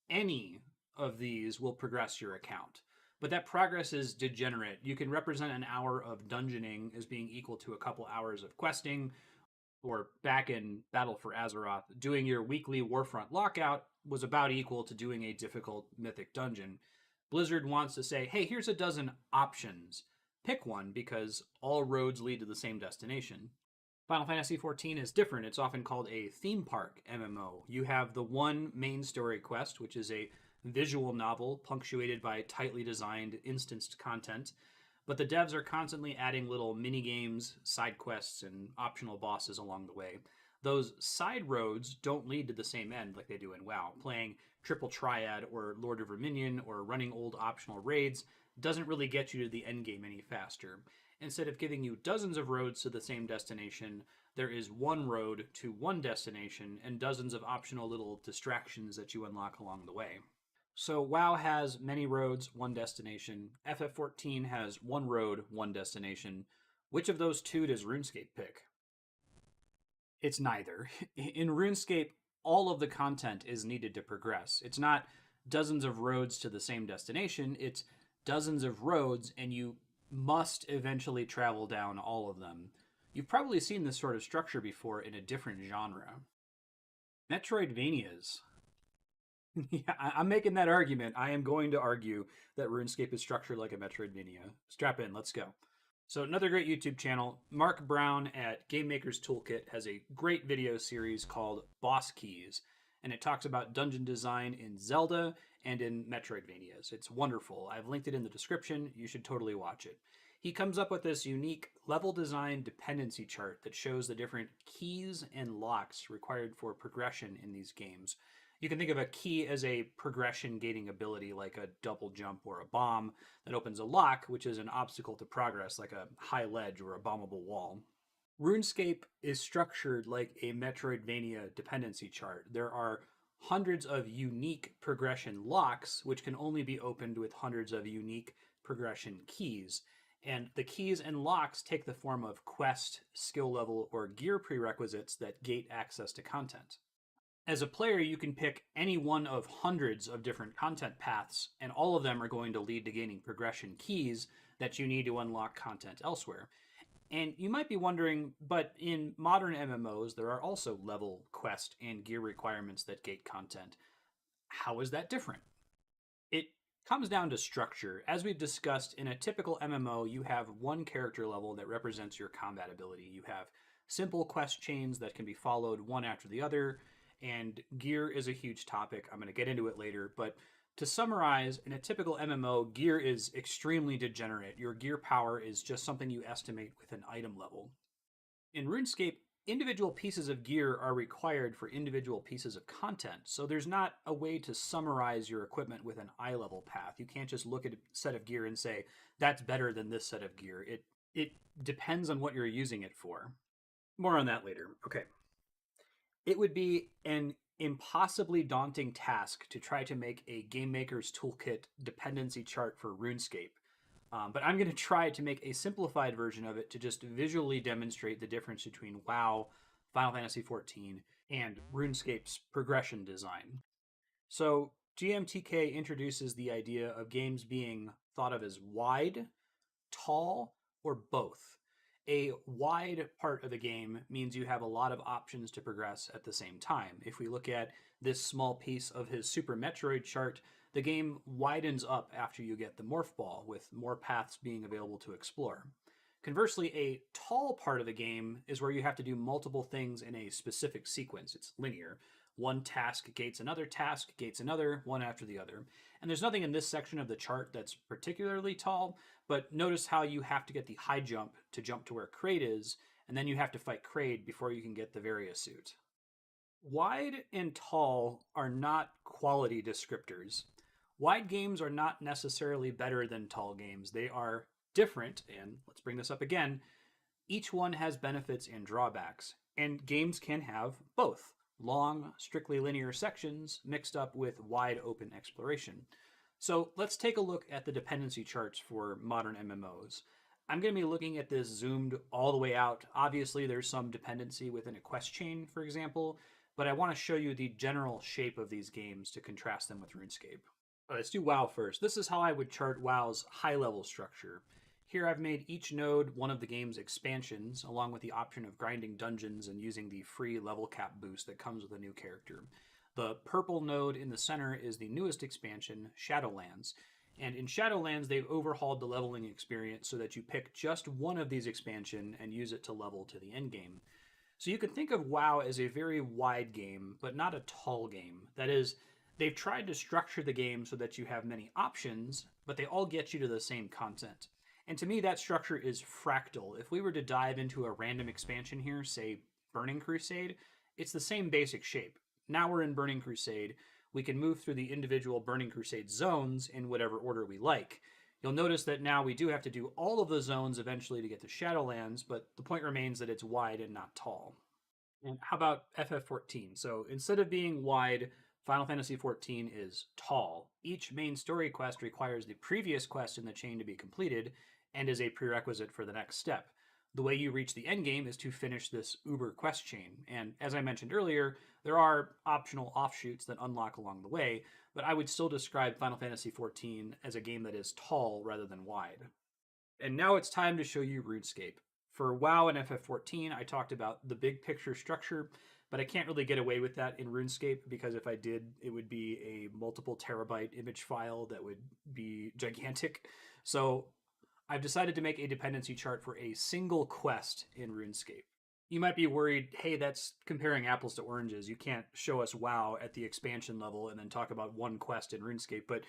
any of these will progress your account. But that progress is degenerate. You can represent an hour of dungeoning as being equal to a couple hours of questing, or back in Battle for Azeroth, doing your weekly Warfront lockout was about equal to doing a difficult mythic dungeon. Blizzard wants to say, hey, here's a dozen options. Pick one because all roads lead to the same destination. Final Fantasy XIV is different. It's often called a theme park MMO. You have the one main story quest, which is a visual novel punctuated by tightly designed instanced content, but the devs are constantly adding little mini games, side quests, and optional bosses along the way. Those side roads don't lead to the same end like they do in WoW. Playing Triple Triad or Lord of Verminion or running old optional raids doesn't really get you to the end game any faster. Instead of giving you dozens of roads to the same destination, there is one road to one destination and dozens of optional little distractions that you unlock along the way. So WoW has many roads, one destination. FF14 has one road, one destination. Which of those two does RuneScape pick? It's neither. In RuneScape, all of the content is needed to progress. It's not dozens of roads to the same destination, it's dozens of roads, and you must eventually travel down all of them. You've probably seen this sort of structure before in a different genre. Metroidvanias. Yeah, I'm making that argument. I am going to argue that RuneScape is structured like a Metroidvania. Strap in, let's go. So another great YouTube channel, Mark Brown at Game Maker's Toolkit has a great video series called Boss Keys, and it talks about dungeon design in Zelda and in Metroidvanias. It's wonderful. I've linked it in the description. You should totally watch it. He comes up with this unique level design dependency chart that shows the different keys and locks required for progression in these games. You can think of a key as a progression gating ability like a double jump or a bomb that opens a lock, which is an obstacle to progress like a high ledge or a bombable wall. RuneScape is structured like a Metroidvania dependency chart. There are hundreds of unique progression locks, which can only be opened with hundreds of unique progression keys. And the keys and locks take the form of quest, skill level, or gear prerequisites that gate access to content. As a player, you can pick any one of hundreds of different content paths, and all of them are going to lead to gaining progression keys that you need to unlock content elsewhere. And you might be wondering, but in modern MMOs, there are also level, quest, and gear requirements that gate content. How is that different? It comes down to structure. As we've discussed, in a typical MMO, you have one character level that represents your combat ability. You have simple quest chains that can be followed one after the other, and gear is a huge topic. I'm going to get into it later, but to summarize, in a typical MMO, gear is extremely degenerate. Your gear power is just something you estimate with an item level. In RuneScape, individual pieces of gear are required for individual pieces of content, so there's not a way to summarize your equipment with an eye level path. You can't just look at a set of gear and say, that's better than this set of gear. It depends on what you're using it for. More on that later. Okay. It would be an impossibly daunting task to try to make a Game Maker's Toolkit dependency chart for RuneScape. But I'm going to try to make a simplified version of it to just visually demonstrate the difference between WoW, Final Fantasy XIV, and RuneScape's progression design. So GMTK introduces the idea of games being thought of as wide, tall, or both. A wide part of the game means you have a lot of options to progress at the same time. If we look at this small piece of his Super Metroid chart, the game widens up after you get the Morph Ball, with more paths being available to explore. Conversely, a tall part of the game is where you have to do multiple things in a specific sequence. It's linear. One task gates another task, gates another, one after the other. And there's nothing in this section of the chart that's particularly tall, but notice how you have to get the high jump to jump to where Crate is, and then you have to fight Kraid before you can get the Varia suit. Wide and tall are not quality descriptors. Wide games are not necessarily better than tall games. They are different, and let's bring this up again. Each one has benefits and drawbacks, and games can have both long, strictly linear sections mixed up with wide open exploration. So let's take a look at the dependency charts for modern MMOs. I'm going to be looking at this zoomed all the way out. Obviously, there's some dependency within a quest chain, for example, but I want to show you the general shape of these games to contrast them with RuneScape. Let's do WoW first. This is how I would chart WoW's high-level structure. Here I've made each node one of the game's expansions, along with the option of grinding dungeons and using the free level cap boost that comes with a new character. The purple node in the center is the newest expansion, Shadowlands. And in Shadowlands, they've overhauled the leveling experience so that you pick just one of these expansion and use it to level to the end game. So you can think of WoW as a very wide game, but not a tall game. That is, they've tried to structure the game so that you have many options, but they all get you to the same content. And to me, that structure is fractal. If we were to dive into a random expansion here, say Burning Crusade, it's the same basic shape. Now we're in Burning Crusade. We can move through the individual Burning Crusade zones in whatever order we like. You'll notice that now we do have to do all of the zones eventually to get to Shadowlands, but the point remains that it's wide and not tall. And how about FF14? So instead of being wide, Final Fantasy XIV is tall. Each main story quest requires the previous quest in the chain to be completed and is a prerequisite for the next step. The way you reach the endgame is to finish this Uber quest chain. And as I mentioned earlier, there are optional offshoots that unlock along the way, but I would still describe Final Fantasy XIV as a game that is tall rather than wide. And now it's time to show you RuneScape. For WoW and FF14, I talked about the big picture structure, but I can't really get away with that in RuneScape because if I did, it would be a multiple terabyte image file that would be gigantic. So I've decided to make a dependency chart for a single quest in RuneScape. You might be worried, hey, that's comparing apples to oranges. You can't show us WoW at the expansion level and then talk about one quest in RuneScape. But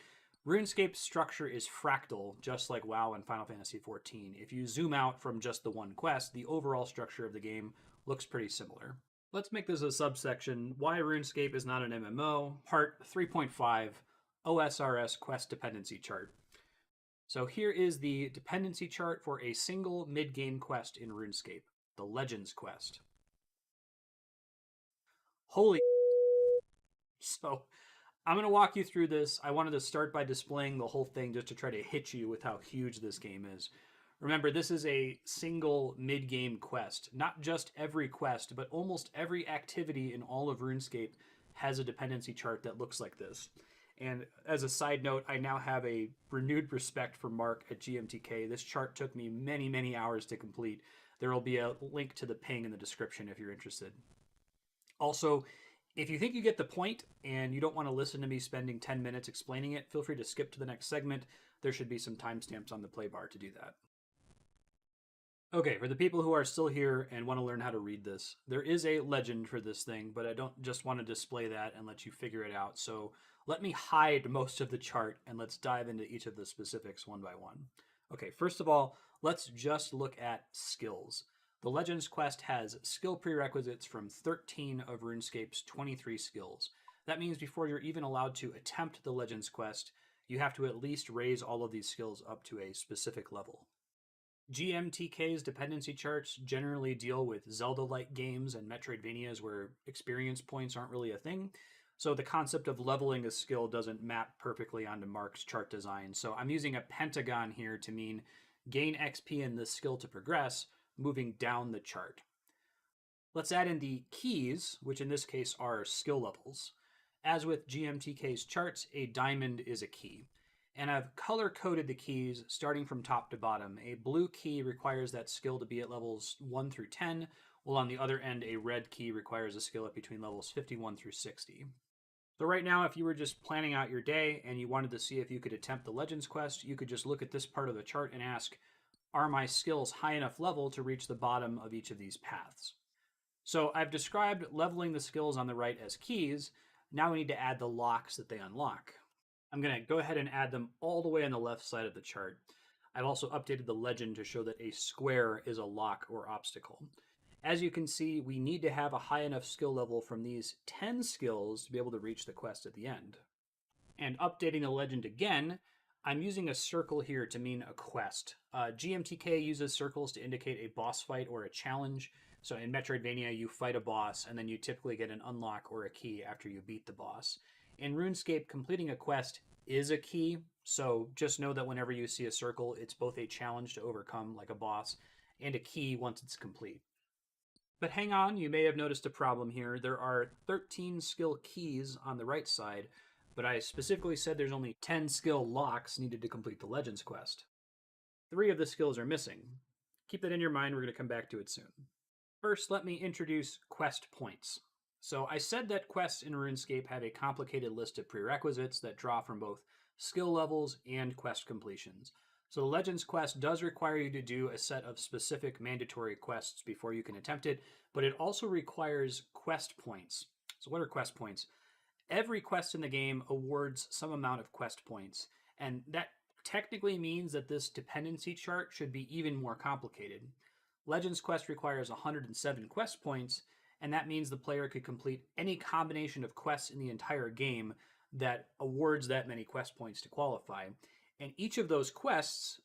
RuneScape's structure is fractal, just like WoW and Final Fantasy XIV. If you zoom out from just the one quest, the overall structure of the game looks pretty similar. Let's make this a subsection, Why RuneScape is not an MMO, part 3.5, OSRS quest dependency chart. So here is the dependency chart for a single mid-game quest in RuneScape, the Legends quest. Holy So I'm going to walk you through this. I wanted to start by displaying the whole thing just to try to hit you with how huge this game is. Remember, this is a single mid-game quest. Not just every quest, but almost every activity in all of RuneScape has a dependency chart that looks like this. And as a side note, I now have a renewed respect for Mark at GMTK. This chart took me many, many hours to complete. There will be a link to the ping in the description if you're interested. Also, if you think you get the point and you don't want to listen to me spending 10 minutes explaining it, feel free to skip to the next segment. There should be some timestamps on the play bar to do that. Okay, for the people who are still here and want to learn how to read this, there is a legend for this thing, but I don't just want to display that and let you figure it out. So let me hide most of the chart and let's dive into each of the specifics one by one. Okay, first of all, let's just look at skills. The Legends quest has skill prerequisites from 13 of RuneScape's 23 skills. That means before you're even allowed to attempt the Legends quest, you have to at least raise all of these skills up to a specific level. GMTK's dependency charts generally deal with Zelda-like games and Metroidvanias where experience points aren't really a thing, so the concept of leveling a skill doesn't map perfectly onto Mark's chart design. So I'm using a pentagon here to mean gain XP in this skill to progress, moving down the chart. Let's add in the keys, which in this case are skill levels. As with GMTK's charts, a diamond is a key. And I've color-coded the keys starting from top to bottom. A blue key requires that skill to be at levels 1 through 10, while on the other end, a red key requires a skill up between levels 51 through 60. So right now, if you were just planning out your day and you wanted to see if you could attempt the Legends quest, you could just look at this part of the chart and ask, are my skills high enough level to reach the bottom of each of these paths? So I've described leveling the skills on the right as keys. Now we need to add the locks that they unlock. I'm going to go ahead and add them all the way on the left side of the chart. I've also updated the legend to show that a square is a lock or obstacle. As you can see, we need to have a high enough skill level from these 10 skills to be able to reach the quest at the end. And updating the legend again, I'm using a circle here to mean a quest. GMTK uses circles to indicate a boss fight or a challenge. So in Metroidvania, you fight a boss, and then you typically get an unlock or a key after you beat the boss. In RuneScape, completing a quest is a key, so just know that whenever you see a circle, it's both a challenge to overcome, like a boss, and a key once it's complete. But hang on, you may have noticed a problem here. There are 13 skill keys on the right side, but I specifically said there's only 10 skill locks needed to complete the Legends quest. 3 of the skills are missing. Keep that in your mind, we're going to come back to it soon. First, let me introduce quest points. So I said that quests in RuneScape have a complicated list of prerequisites that draw from both skill levels and quest completions. So the Legends quest does require you to do a set of specific mandatory quests before you can attempt it, but it also requires quest points. So what are quest points? Every quest in the game awards some amount of quest points, and that technically means that this dependency chart should be even more complicated. Legends quest requires 107 quest points, and that means the player could complete any combination of quests in the entire game that awards that many quest points to qualify. And each of those quests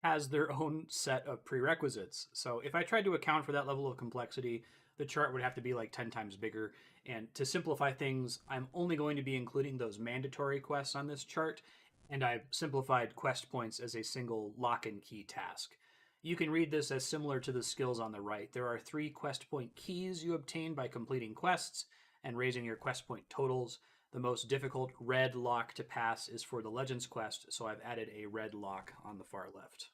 has their own set of prerequisites. So if I tried to account for that level of complexity, the chart would have to be like 10 times bigger. And to simplify things, I'm only going to be including those mandatory quests on this chart, and I've simplified quest points as a single lock and key task. You can read this as similar to the skills on the right. There are 3 quest point keys you obtain by completing quests and raising your quest point totals. The most difficult red lock to pass is for the Legends quest, so I've added a red lock on the far left.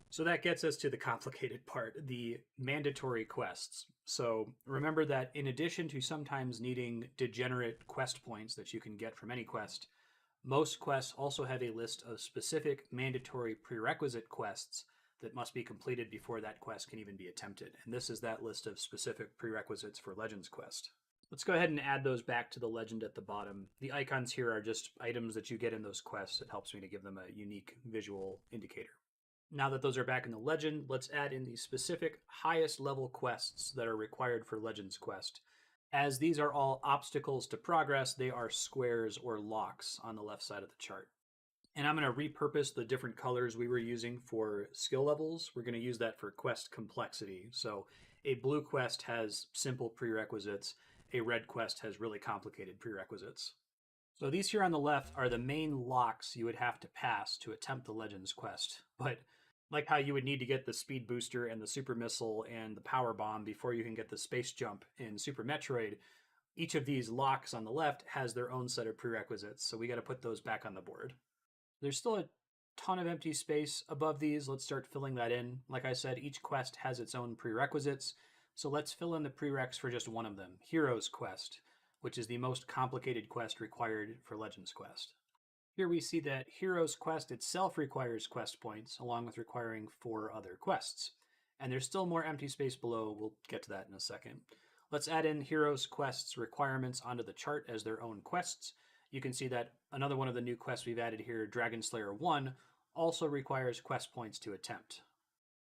So that gets us to the complicated part, the mandatory quests. So remember that in addition to sometimes needing degenerate quest points that you can get from any quest, most quests also have a list of specific mandatory prerequisite quests that must be completed before that quest can even be attempted. And this is that list of specific prerequisites for Legends quest. Let's go ahead and add those back to the legend at the bottom. The icons here are just items that you get in those quests. It helps me to give them a unique visual indicator. Now that those are back in the legend, let's add in the specific highest level quests that are required for Legends quest. As these are all obstacles to progress, they are squares or locks on the left side of the chart. And I'm going to repurpose the different colors we were using for skill levels. We're going to use that for quest complexity. So a blue quest has simple prerequisites. A red quest has really complicated prerequisites. So these here on the left are the main locks you would have to pass to attempt the Legends quest. But like how you would need to get the speed booster and the super missile and the power bomb before you can get the space jump in Super Metroid, each of these locks on the left has their own set of prerequisites. So we got to put those back on the board. There's still a ton of empty space above these. Let's start filling that in. Like I said, each quest has its own prerequisites. So let's fill in the prereqs for just one of them, Hero's Quest, which is the most complicated quest required for Legends Quest. Here we see that Hero's Quest itself requires quest points, along with requiring 4 other quests. And there's still more empty space below. We'll get to that in a second. Let's add in Hero's Quest's requirements onto the chart as their own quests. You can see that another one of the new quests we've added here, Dragon Slayer 1, also requires quest points to attempt.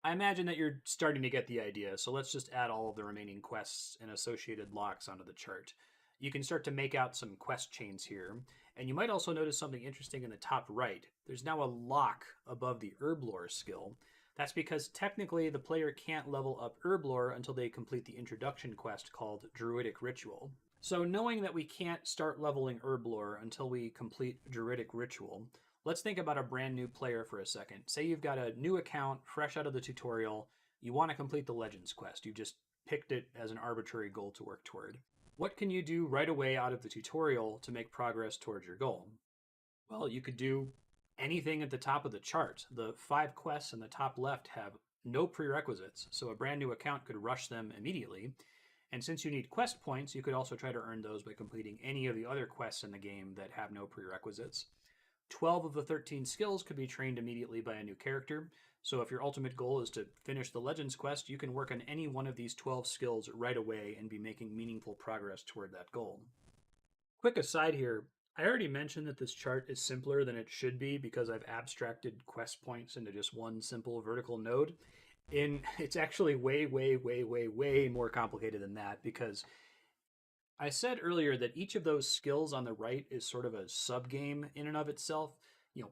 I imagine that you're starting to get the idea, so let's just add all of the remaining quests and associated locks onto the chart. You can start to make out some quest chains here, and you might also notice something interesting in the top right. There's now a lock above the Herblore skill. That's because technically the player can't level up Herblore until they complete the introduction quest called Druidic Ritual. So knowing that we can't start leveling Herblore until we complete Druidic Ritual, let's think about a brand new player for a second. Say you've got a new account, fresh out of the tutorial, you want to complete the Legends quest. You just picked it as an arbitrary goal to work toward. What can you do right away out of the tutorial to make progress towards your goal? Well, you could do anything at the top of the chart. The 5 quests in the top left have no prerequisites, so a brand new account could rush them immediately. And since you need quest points, you could also try to earn those by completing any of the other quests in the game that have no prerequisites. 12 of the 13 skills could be trained immediately by a new character. So if your ultimate goal is to finish the Legends quest, you can work on any one of these 12 skills right away and be making meaningful progress toward that goal. Quick aside here, I already mentioned that this chart is simpler than it should be because I've abstracted quest points into just one simple vertical node. It's actually way, way, way, way, way more complicated than that, because I said earlier that each of those skills on the right is sort of a sub game in and of itself.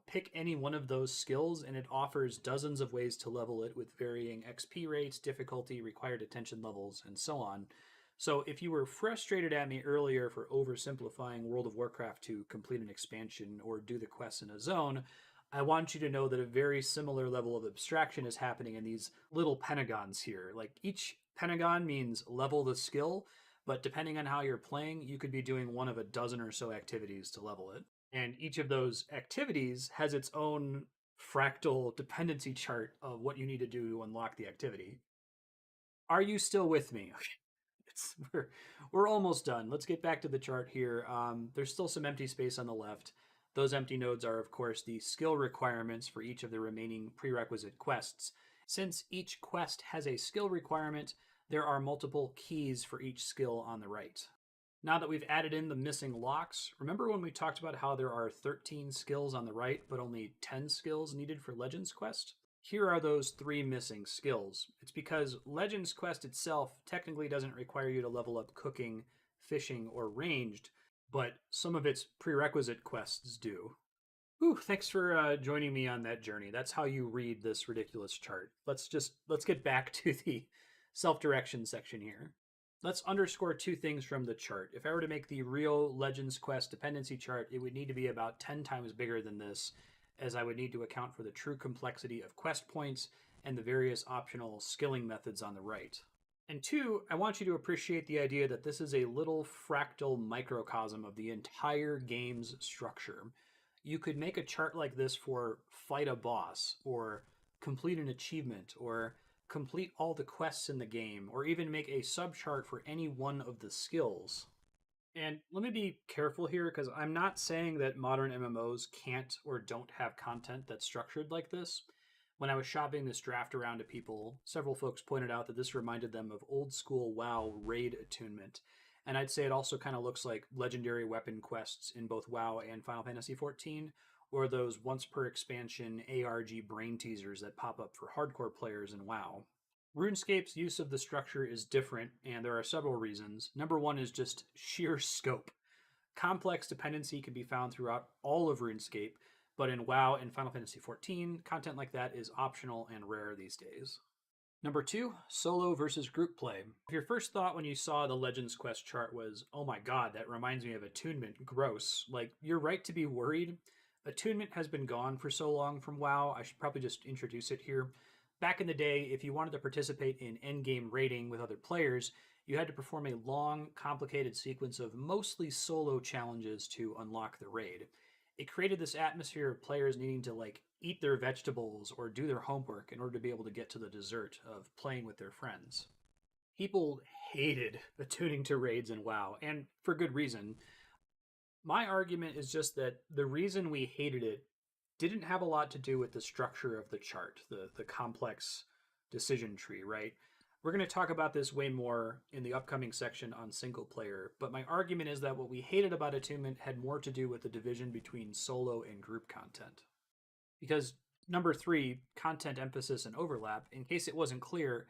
Pick any one of those skills and it offers dozens of ways to level it with varying XP rates, difficulty, required attention levels, and so on. So if you were frustrated at me earlier for oversimplifying World of Warcraft to complete an expansion or do the quests in a zone, I want you to know that a very similar level of abstraction is happening in these little pentagons here. Like, each pentagon means level the skill, but depending on how you're playing, you could be doing one of a dozen or so activities to level it. And each of those activities has its own fractal dependency chart of what you need to do to unlock the activity. Are you still with me? We're almost done. Let's get back to the chart here. There's still some empty space on the left. Those empty nodes are, of course, the skill requirements for each of the remaining prerequisite quests. Since each quest has a skill requirement, there are multiple keys for each skill on the right. Now that we've added in the missing locks, remember when we talked about how there are 13 skills on the right, but only 10 skills needed for Legends Quest? Here are those 3 missing skills. It's because Legends Quest itself technically doesn't require you to level up cooking, fishing, or ranged, but some of its prerequisite quests do. Whew, thanks for joining me on that journey. That's how you read this ridiculous chart. Let's get back to the self-direction section here. Let's underscore 2 things from the chart. If I were to make the real Legends Quest dependency chart, it would need to be about 10 times bigger than this, as I would need to account for the true complexity of quest points and the various optional skilling methods on the right. And 2, I want you to appreciate the idea that this is a little fractal microcosm of the entire game's structure. You could make a chart like this for fight a boss, or complete an achievement, or complete all the quests in the game, or even make a subchart for any one of the skills. And let me be careful here, because I'm not saying that modern MMOs can't or don't have content that's structured like this. When I was shopping this draft around to people, several folks pointed out that this reminded them of old school WoW raid attunement. And I'd say it also kind of looks like legendary weapon quests in both WoW and Final Fantasy XIV, or those once per expansion ARG brain teasers that pop up for hardcore players in WoW. RuneScape's use of the structure is different, and there are several reasons. Number 1 is just sheer scope. Complex dependency can be found throughout all of RuneScape, but in WoW and Final Fantasy XIV, content like that is optional and rare these days. Number 2, solo versus group play. If your first thought when you saw the Legends Quest chart was, oh my god, that reminds me of attunement, gross, you're right to be worried. Attunement has been gone for so long from WoW, I should probably just introduce it here. Back in the day, if you wanted to participate in endgame raiding with other players, you had to perform a long, complicated sequence of mostly solo challenges to unlock the raid. It created this atmosphere of players needing to eat their vegetables or do their homework in order to be able to get to the dessert of playing with their friends. People hated attuning to raids in WoW, and for good reason. My argument is just that the reason we hated it didn't have a lot to do with the structure of the chart, the complex decision tree, right? We're going to talk about this way more in the upcoming section on single player, but my argument is that what we hated about attunement had more to do with the division between solo and group content. Because number 3, content emphasis and overlap, in case it wasn't clear,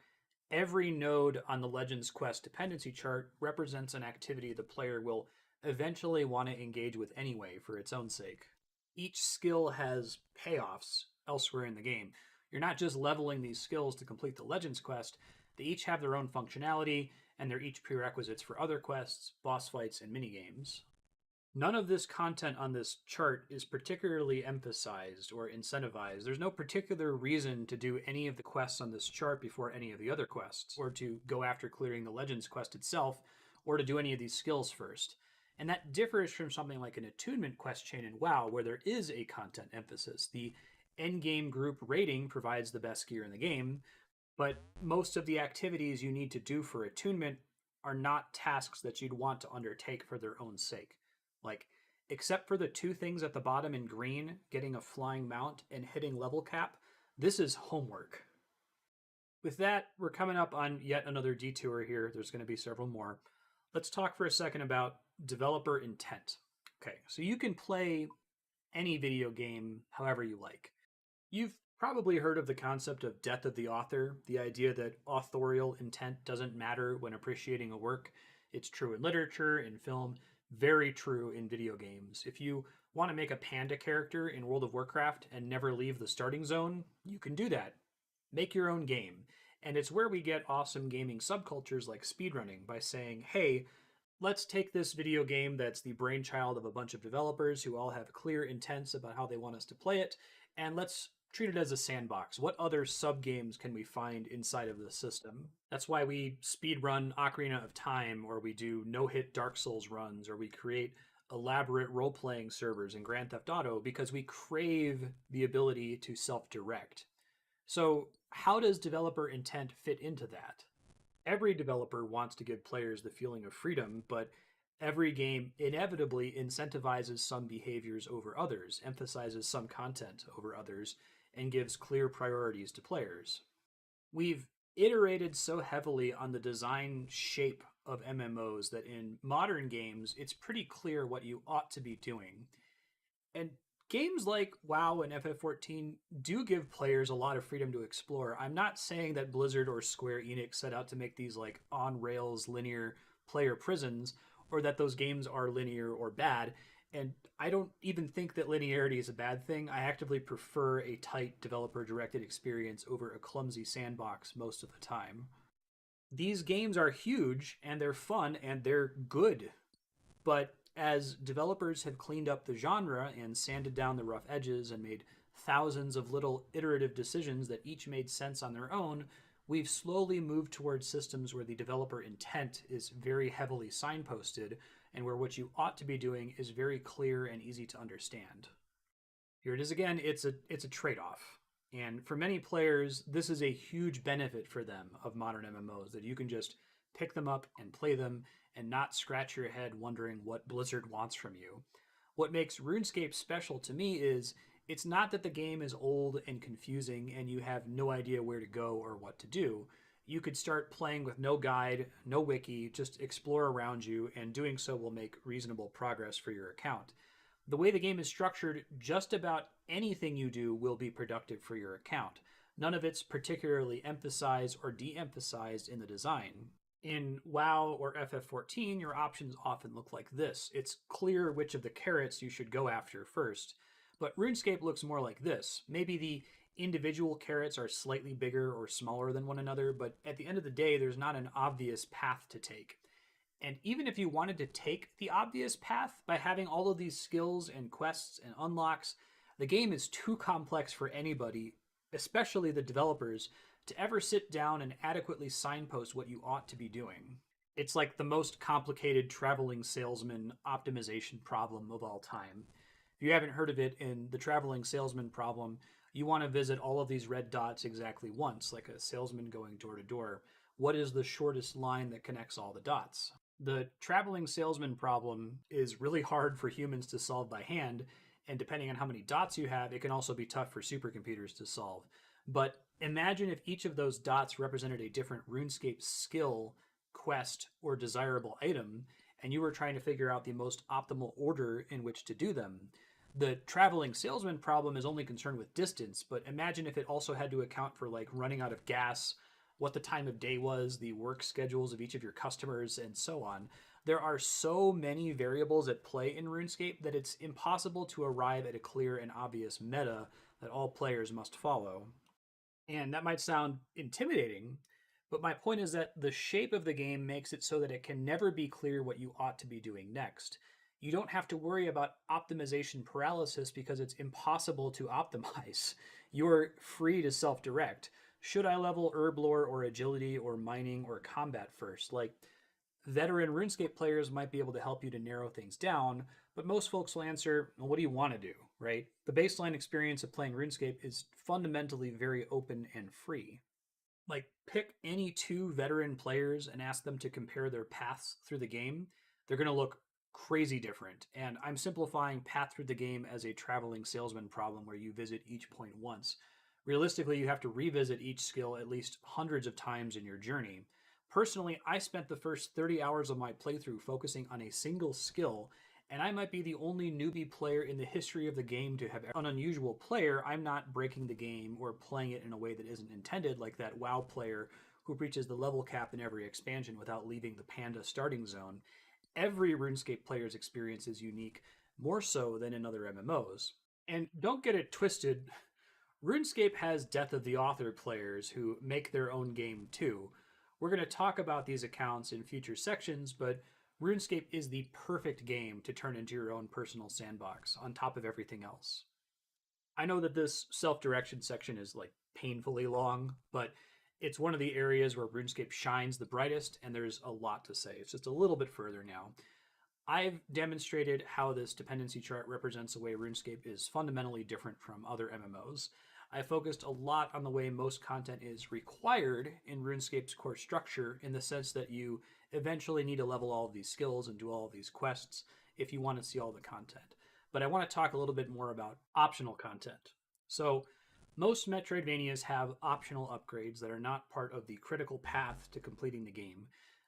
every node on the Legends Quest dependency chart represents an activity the player will eventually want to engage with anyway for its own sake. Each skill has payoffs elsewhere in the game. You're not just leveling these skills to complete the Legends Quest, they each have their own functionality, and they're each prerequisites for other quests, boss fights, and minigames. None of this content on this chart is particularly emphasized or incentivized. There's no particular reason to do any of the quests on this chart before any of the other quests, or to go after clearing the Legends Quest itself, or to do any of these skills first. And that differs from something like an attunement quest chain in WoW, where there is a content emphasis. The endgame group raiding provides the best gear in the game, but most of the activities you need to do for attunement are not tasks that you'd want to undertake for their own sake. Except for the 2 things at the bottom in green, getting a flying mount and hitting level cap, this is homework. With that, we're coming up on yet another detour here. There's going to be several more. Let's talk for a second about developer intent. Okay, so you can play any video game however you like. You've probably heard of the concept of death of the author, the idea that authorial intent doesn't matter when appreciating a work. It's true in literature, in film, very true in video games. If you want to make a panda character in World of Warcraft and never leave the starting zone, you can do that. Make your own game. And it's where we get awesome gaming subcultures like speedrunning by saying, hey, let's take this video game that's the brainchild of a bunch of developers who all have clear intents about how they want us to play it, and let's treat it as a sandbox. What other sub games can we find inside of the system? That's why we speedrun Ocarina of Time, or we do no-hit Dark Souls runs, or we create elaborate role-playing servers in Grand Theft Auto, because we crave the ability to self-direct. So how does developer intent fit into that? Every developer wants to give players the feeling of freedom, but every game inevitably incentivizes some behaviors over others, emphasizes some content over others, and gives clear priorities to players. We've iterated so heavily on the design shape of MMOs that in modern games, it's pretty clear what you ought to be doing. And games like WoW and FF14 do give players a lot of freedom to explore. I'm not saying that Blizzard or Square Enix set out to make these like on-rails linear player prisons, or that those games are linear or bad. And I don't even think that linearity is a bad thing. I actively prefer a tight developer-directed experience over a clumsy sandbox most of the time. These games are huge, and they're fun, and they're good. But as developers have cleaned up the genre and sanded down the rough edges and made thousands of little iterative decisions that each made sense on their own, we've slowly moved towards systems where the developer intent is very heavily signposted and where what you ought to be doing is very clear and easy to understand. Here it is again, it's a trade-off. And for many players, this is a huge benefit for them of modern MMOs, that you can just pick them up and play them and not scratch your head wondering what Blizzard wants from you. What makes RuneScape special to me is it's not that the game is old and confusing and you have no idea where to go or what to do. You could start playing with no guide, no wiki, just explore around you, and doing so will make reasonable progress for your account. The way the game is structured, just about anything you do will be productive for your account. None of it's particularly emphasized or de-emphasized in the design. In WoW or FF14, your options often look like this. It's clear which of the carrots you should go after first. But RuneScape looks more like this. Maybe the individual carrots are slightly bigger or smaller than one another, but at the end of the day, there's not an obvious path to take. And even if you wanted to take the obvious path by having all of these skills and quests and unlocks, the game is too complex for anybody, especially the developers, to ever sit down and adequately signpost what you ought to be doing. It's like the most complicated traveling salesman optimization problem of all time. If you haven't heard of it, in the traveling salesman problem, you want to visit all of these red dots exactly once, like a salesman going door to door. What is the shortest line that connects all the dots? The traveling salesman problem is really hard for humans to solve by hand, and depending on how many dots you have, it can also be tough for supercomputers to solve. But imagine if each of those dots represented a different RuneScape skill, quest, or desirable item, and you were trying to figure out the most optimal order in which to do them. The traveling salesman problem is only concerned with distance, but imagine if it also had to account for like running out of gas, what the time of day was, the work schedules of each of your customers, and so on. There are so many variables at play in RuneScape that it's impossible to arrive at a clear and obvious meta that all players must follow. And that might sound intimidating, but my point is that the shape of the game makes it so that it can never be clear what you ought to be doing next. You don't have to worry about optimization paralysis because it's impossible to optimize. You're free to self-direct. Should I level herb lore or agility or mining or combat first? Like, veteran RuneScape players might be able to help you to narrow things down, but most folks will answer, well, what do you want to do, right? The baseline experience of playing RuneScape is fundamentally very open and free. Like, pick any two veteran players and ask them to compare their paths through the game. They're going to look crazy different. And I'm simplifying path through the game as a traveling salesman problem where you visit each point once. Realistically, you have to revisit each skill at least hundreds of times in your journey. Personally, I spent the first 30 hours of my playthrough focusing on a single skill, and I might be the only newbie player in the history of the game to have an unusual player. I'm not breaking the game or playing it in a way that isn't intended, like that WoW player who reaches the level cap in every expansion without leaving the Panda starting zone. Every RuneScape player's experience is unique, more so than in other MMOs. And don't get it twisted, RuneScape has Death of the Author players who make their own game too. We're going to talk about these accounts in future sections, but RuneScape is the perfect game to turn into your own personal sandbox on top of everything else. I know that this self-direction section is like painfully long, but it's one of the areas where RuneScape shines the brightest, and there's a lot to say. It's just a little bit further now. I've demonstrated how this dependency chart represents a way RuneScape is fundamentally different from other MMOs. I focused a lot on the way most content is required in RuneScape's core structure, in the sense that you eventually need to level all of these skills and do all of these quests if you want to see all the content. But I want to talk a little bit more about optional content. So most Metroidvanias have optional upgrades that are not part of the critical path to completing the game.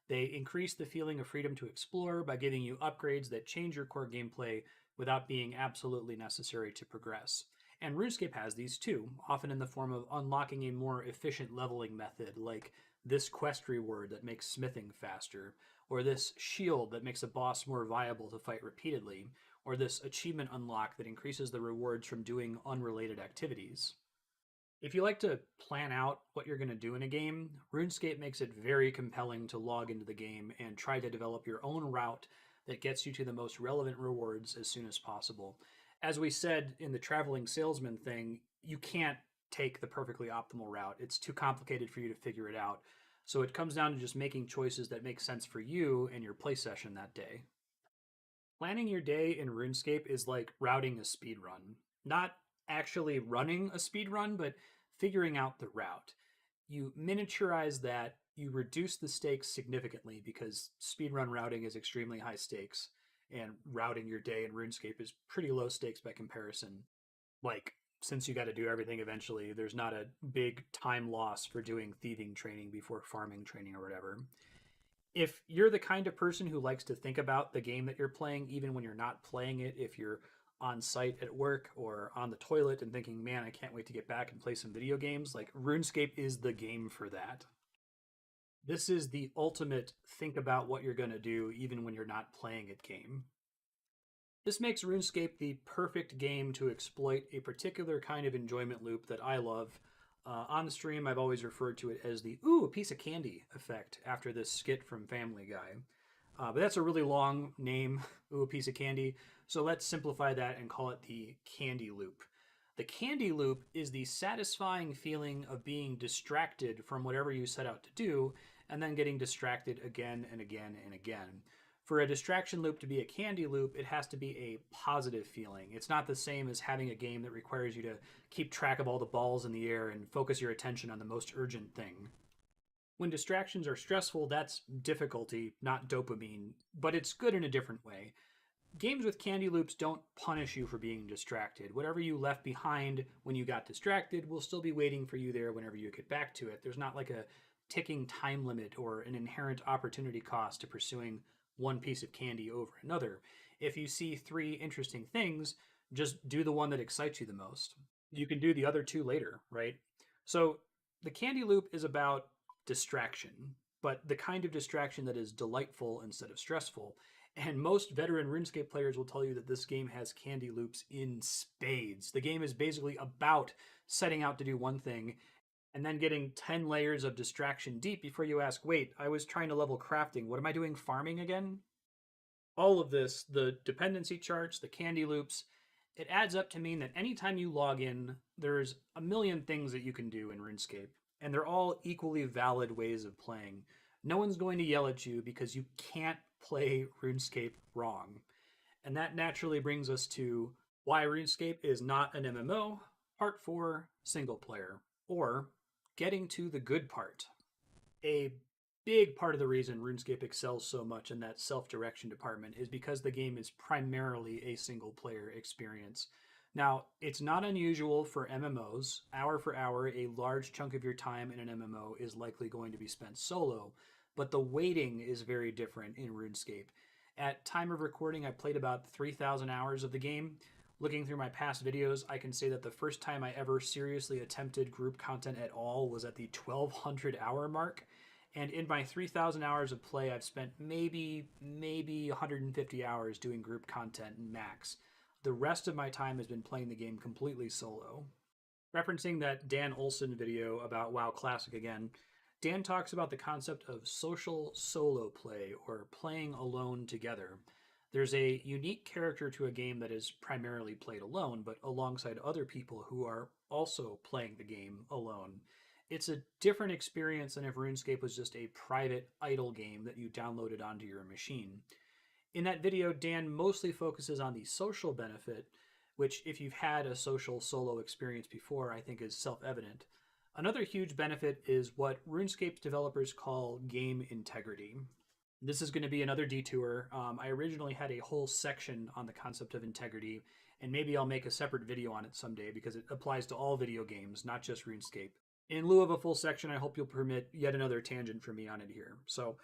They increase the feeling of freedom to explore by giving you upgrades that change your core gameplay without being absolutely necessary to progress. And RuneScape has these too, often in the form of unlocking a more efficient leveling method, like this quest reward that makes smithing faster, or this shield that makes a boss more viable to fight repeatedly, or this achievement unlock that increases the rewards from doing unrelated activities. If you like to plan out what you're going to do in a game, RuneScape makes it very compelling to log into the game and try to develop your own route that gets you to the most relevant rewards as soon as possible. As we said in the traveling salesman thing, you can't take the perfectly optimal route. It's too complicated for you to figure it out. So it comes down to just making choices that make sense for you and your play session that day. Planning your day in RuneScape is like routing a speed run. Not actually running a speed run, but figuring out the route. You miniaturize that, you reduce the stakes significantly because speedrun routing is extremely high stakes, and routing your day in RuneScape is pretty low stakes by comparison. Like, since you got to do everything eventually, there's not a big time loss for doing thieving training before farming training or whatever. If you're the kind of person who likes to think about the game that you're playing, even when you're not playing it, if you're on site at work or on the toilet and thinking, man, I can't wait to get back and play some video games, like RuneScape is the game for that. This is the ultimate think about what you're going to do even when you're not playing it game. This makes RuneScape the perfect game to exploit a particular kind of enjoyment loop that I love. On the stream, I've always referred to it as the ooh, a piece of candy effect after this skit from Family Guy. But that's a really long name, ooh, a piece of candy. So let's simplify that and call it the candy loop. The candy loop is the satisfying feeling of being distracted from whatever you set out to do and then getting distracted again and again and again. For a distraction loop to be a candy loop, it has to be a positive feeling. It's not the same as having a game that requires you to keep track of all the balls in the air and focus your attention on the most urgent thing. When distractions are stressful, that's difficulty, not dopamine, but it's good in a different way. Games with candy loops don't punish you for being distracted. Whatever you left behind when you got distracted will still be waiting for you there whenever you get back to it. There's not like a ticking time limit or an inherent opportunity cost to pursuing one piece of candy over another. If you see 3 interesting things, just do the one that excites you the most. You can do the other 2 later, right? So the candy loop is about distraction, but the kind of distraction that is delightful instead of stressful. And most veteran RuneScape players will tell you that this game has candy loops in spades. The game is basically about setting out to do one thing and then getting 10 layers of distraction deep before you ask, wait, I was trying to level crafting. What am I doing farming again? All of this, the dependency charts, the candy loops, it adds up to mean that anytime you log in, there's a million things that you can do in RuneScape, and they're all equally valid ways of playing. No one's going to yell at you because you can't play RuneScape wrong. And that naturally brings us to why RuneScape is not an MMO, part 4, single player, or getting to the good part. A big part of the reason RuneScape excels so much in that self-direction department is because the game is primarily a single player experience. Now, it's not unusual for MMOs. Hour for hour, a large chunk of your time in an MMO is likely going to be spent solo, but the weighting is very different in RuneScape. At time of recording, I played about 3,000 hours of the game. Looking through my past videos, I can say that the first time I ever seriously attempted group content at all was at the 1,200 hour mark. And in my 3,000 hours of play, I've spent maybe 150 hours doing group content max. The rest of my time has been playing the game completely solo. Referencing that Dan Olsen video about WoW Classic again, Dan talks about the concept of social solo play, or playing alone together. There's a unique character to a game that is primarily played alone, but alongside other people who are also playing the game alone. It's a different experience than if RuneScape was just a private idle game that you downloaded onto your machine. In that video, Dan mostly focuses on the social benefit, which if you've had a social solo experience before, I think is self-evident. Another huge benefit is what RuneScape's developers call game integrity. This is going to be another detour. I originally had a whole section on the concept of integrity, and maybe I'll make a separate video on it someday because it applies to all video games, not just RuneScape. In lieu of a full section, I hope you'll permit yet another tangent from me on it here. So,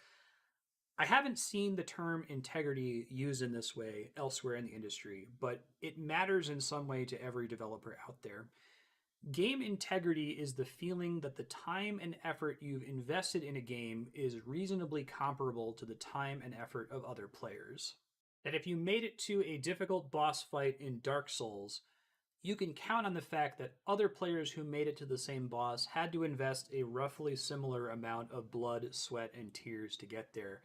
I haven't seen the term integrity used in this way elsewhere in the industry, but it matters in some way to every developer out there. Game integrity is the feeling that the time and effort you've invested in a game is reasonably comparable to the time and effort of other players. That if you made it to a difficult boss fight in Dark Souls, you can count on the fact that other players who made it to the same boss had to invest a roughly similar amount of blood, sweat, and tears to get there.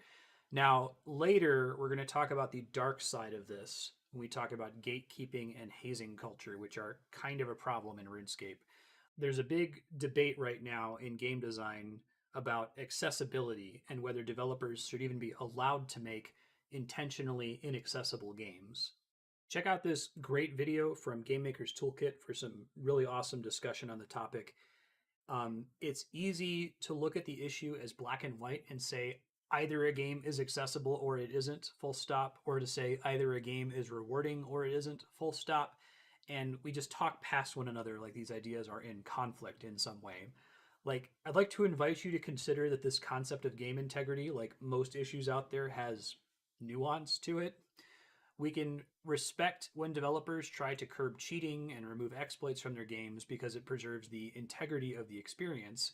Now, later, we're going to talk about the dark side of this when we talk about gatekeeping and hazing culture, which are kind of a problem in RuneScape. There's a big debate right now in game design about accessibility and whether developers should even be allowed to make intentionally inaccessible games. Check out this great video from Game Maker's Toolkit for some really awesome discussion on the topic. It's easy to look at the issue as black and white and say, either a game is accessible or it isn't, full stop, or to say either a game is rewarding or it isn't, full stop. And we just talk past one another like these ideas are in conflict in some way. Like, I'd like to invite you to consider that this concept of game integrity, like most issues out there, has nuance to it. We can respect when developers try to curb cheating and remove exploits from their games because it preserves the integrity of the experience.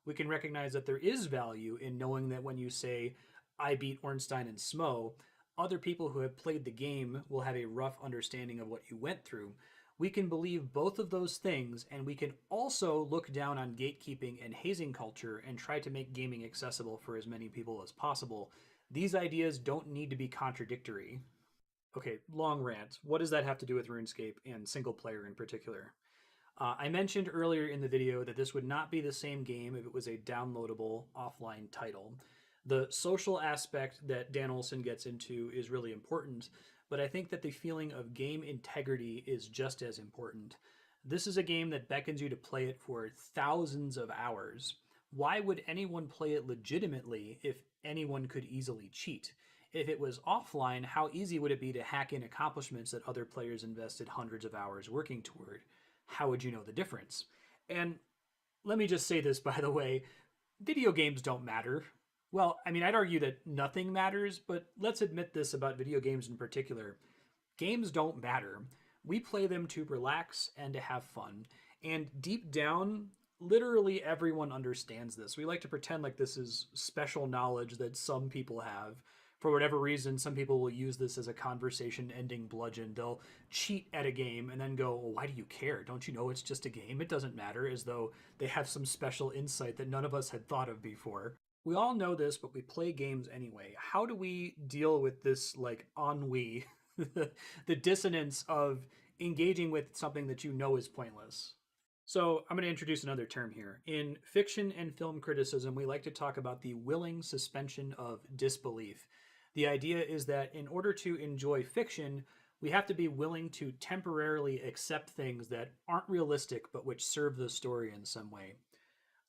We can recognize that there is value in knowing that when you say, I beat Ornstein and Smo, other people who have played the game will have a rough understanding of what you went through. We can believe both of those things, and we can also look down on gatekeeping and hazing culture and try to make gaming accessible for as many people as possible. These ideas don't need to be contradictory. Okay, long rant. What does that have to do with RuneScape and single player in particular? I mentioned earlier in the video that this would not be the same game if it was a downloadable offline title. The social aspect that Dan Olsen gets into is really important, but I think that the feeling of game integrity is just as important. This is a game that beckons you to play it for thousands of hours. Why would anyone play it legitimately if anyone could easily cheat? If it was offline, how easy would it be to hack in accomplishments that other players invested hundreds of hours working toward? How would you know the difference? And let me just say this, by the way, video games don't matter. Well, I mean, I'd argue that nothing matters, but let's admit this about video games in particular. Games don't matter. We play them to relax and to have fun. And deep down, literally everyone understands this. We like to pretend like this is special knowledge that some people have. For whatever reason, some people will use this as a conversation-ending bludgeon. They'll cheat at a game and then go, well, why do you care? Don't you know it's just a game? It doesn't matter, as though they have some special insight that none of us had thought of before. We all know this, but we play games anyway. How do we deal with this, like, ennui, the dissonance of engaging with something that you know is pointless? So I'm going to introduce another term here. In fiction and film criticism, we like to talk about the willing suspension of disbelief. The idea is that in order to enjoy fiction, we have to be willing to temporarily accept things that aren't realistic but which serve the story in some way.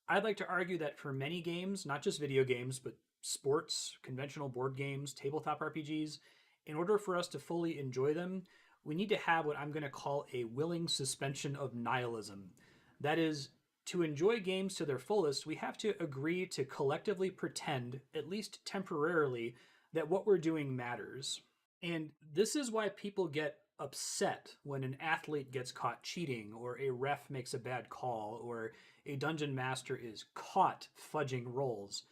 I'd like to argue that for many games, not just video games, but sports, conventional board games, tabletop RPGs, in order for us to fully enjoy them, we need to have what I'm going to call a willing suspension of nihilism. That is, to enjoy games to their fullest, we have to agree to collectively pretend, at least temporarily, that what we're doing matters. And this is why people get upset when an athlete gets caught cheating, or a ref makes a bad call, or a dungeon master is caught fudging rolls.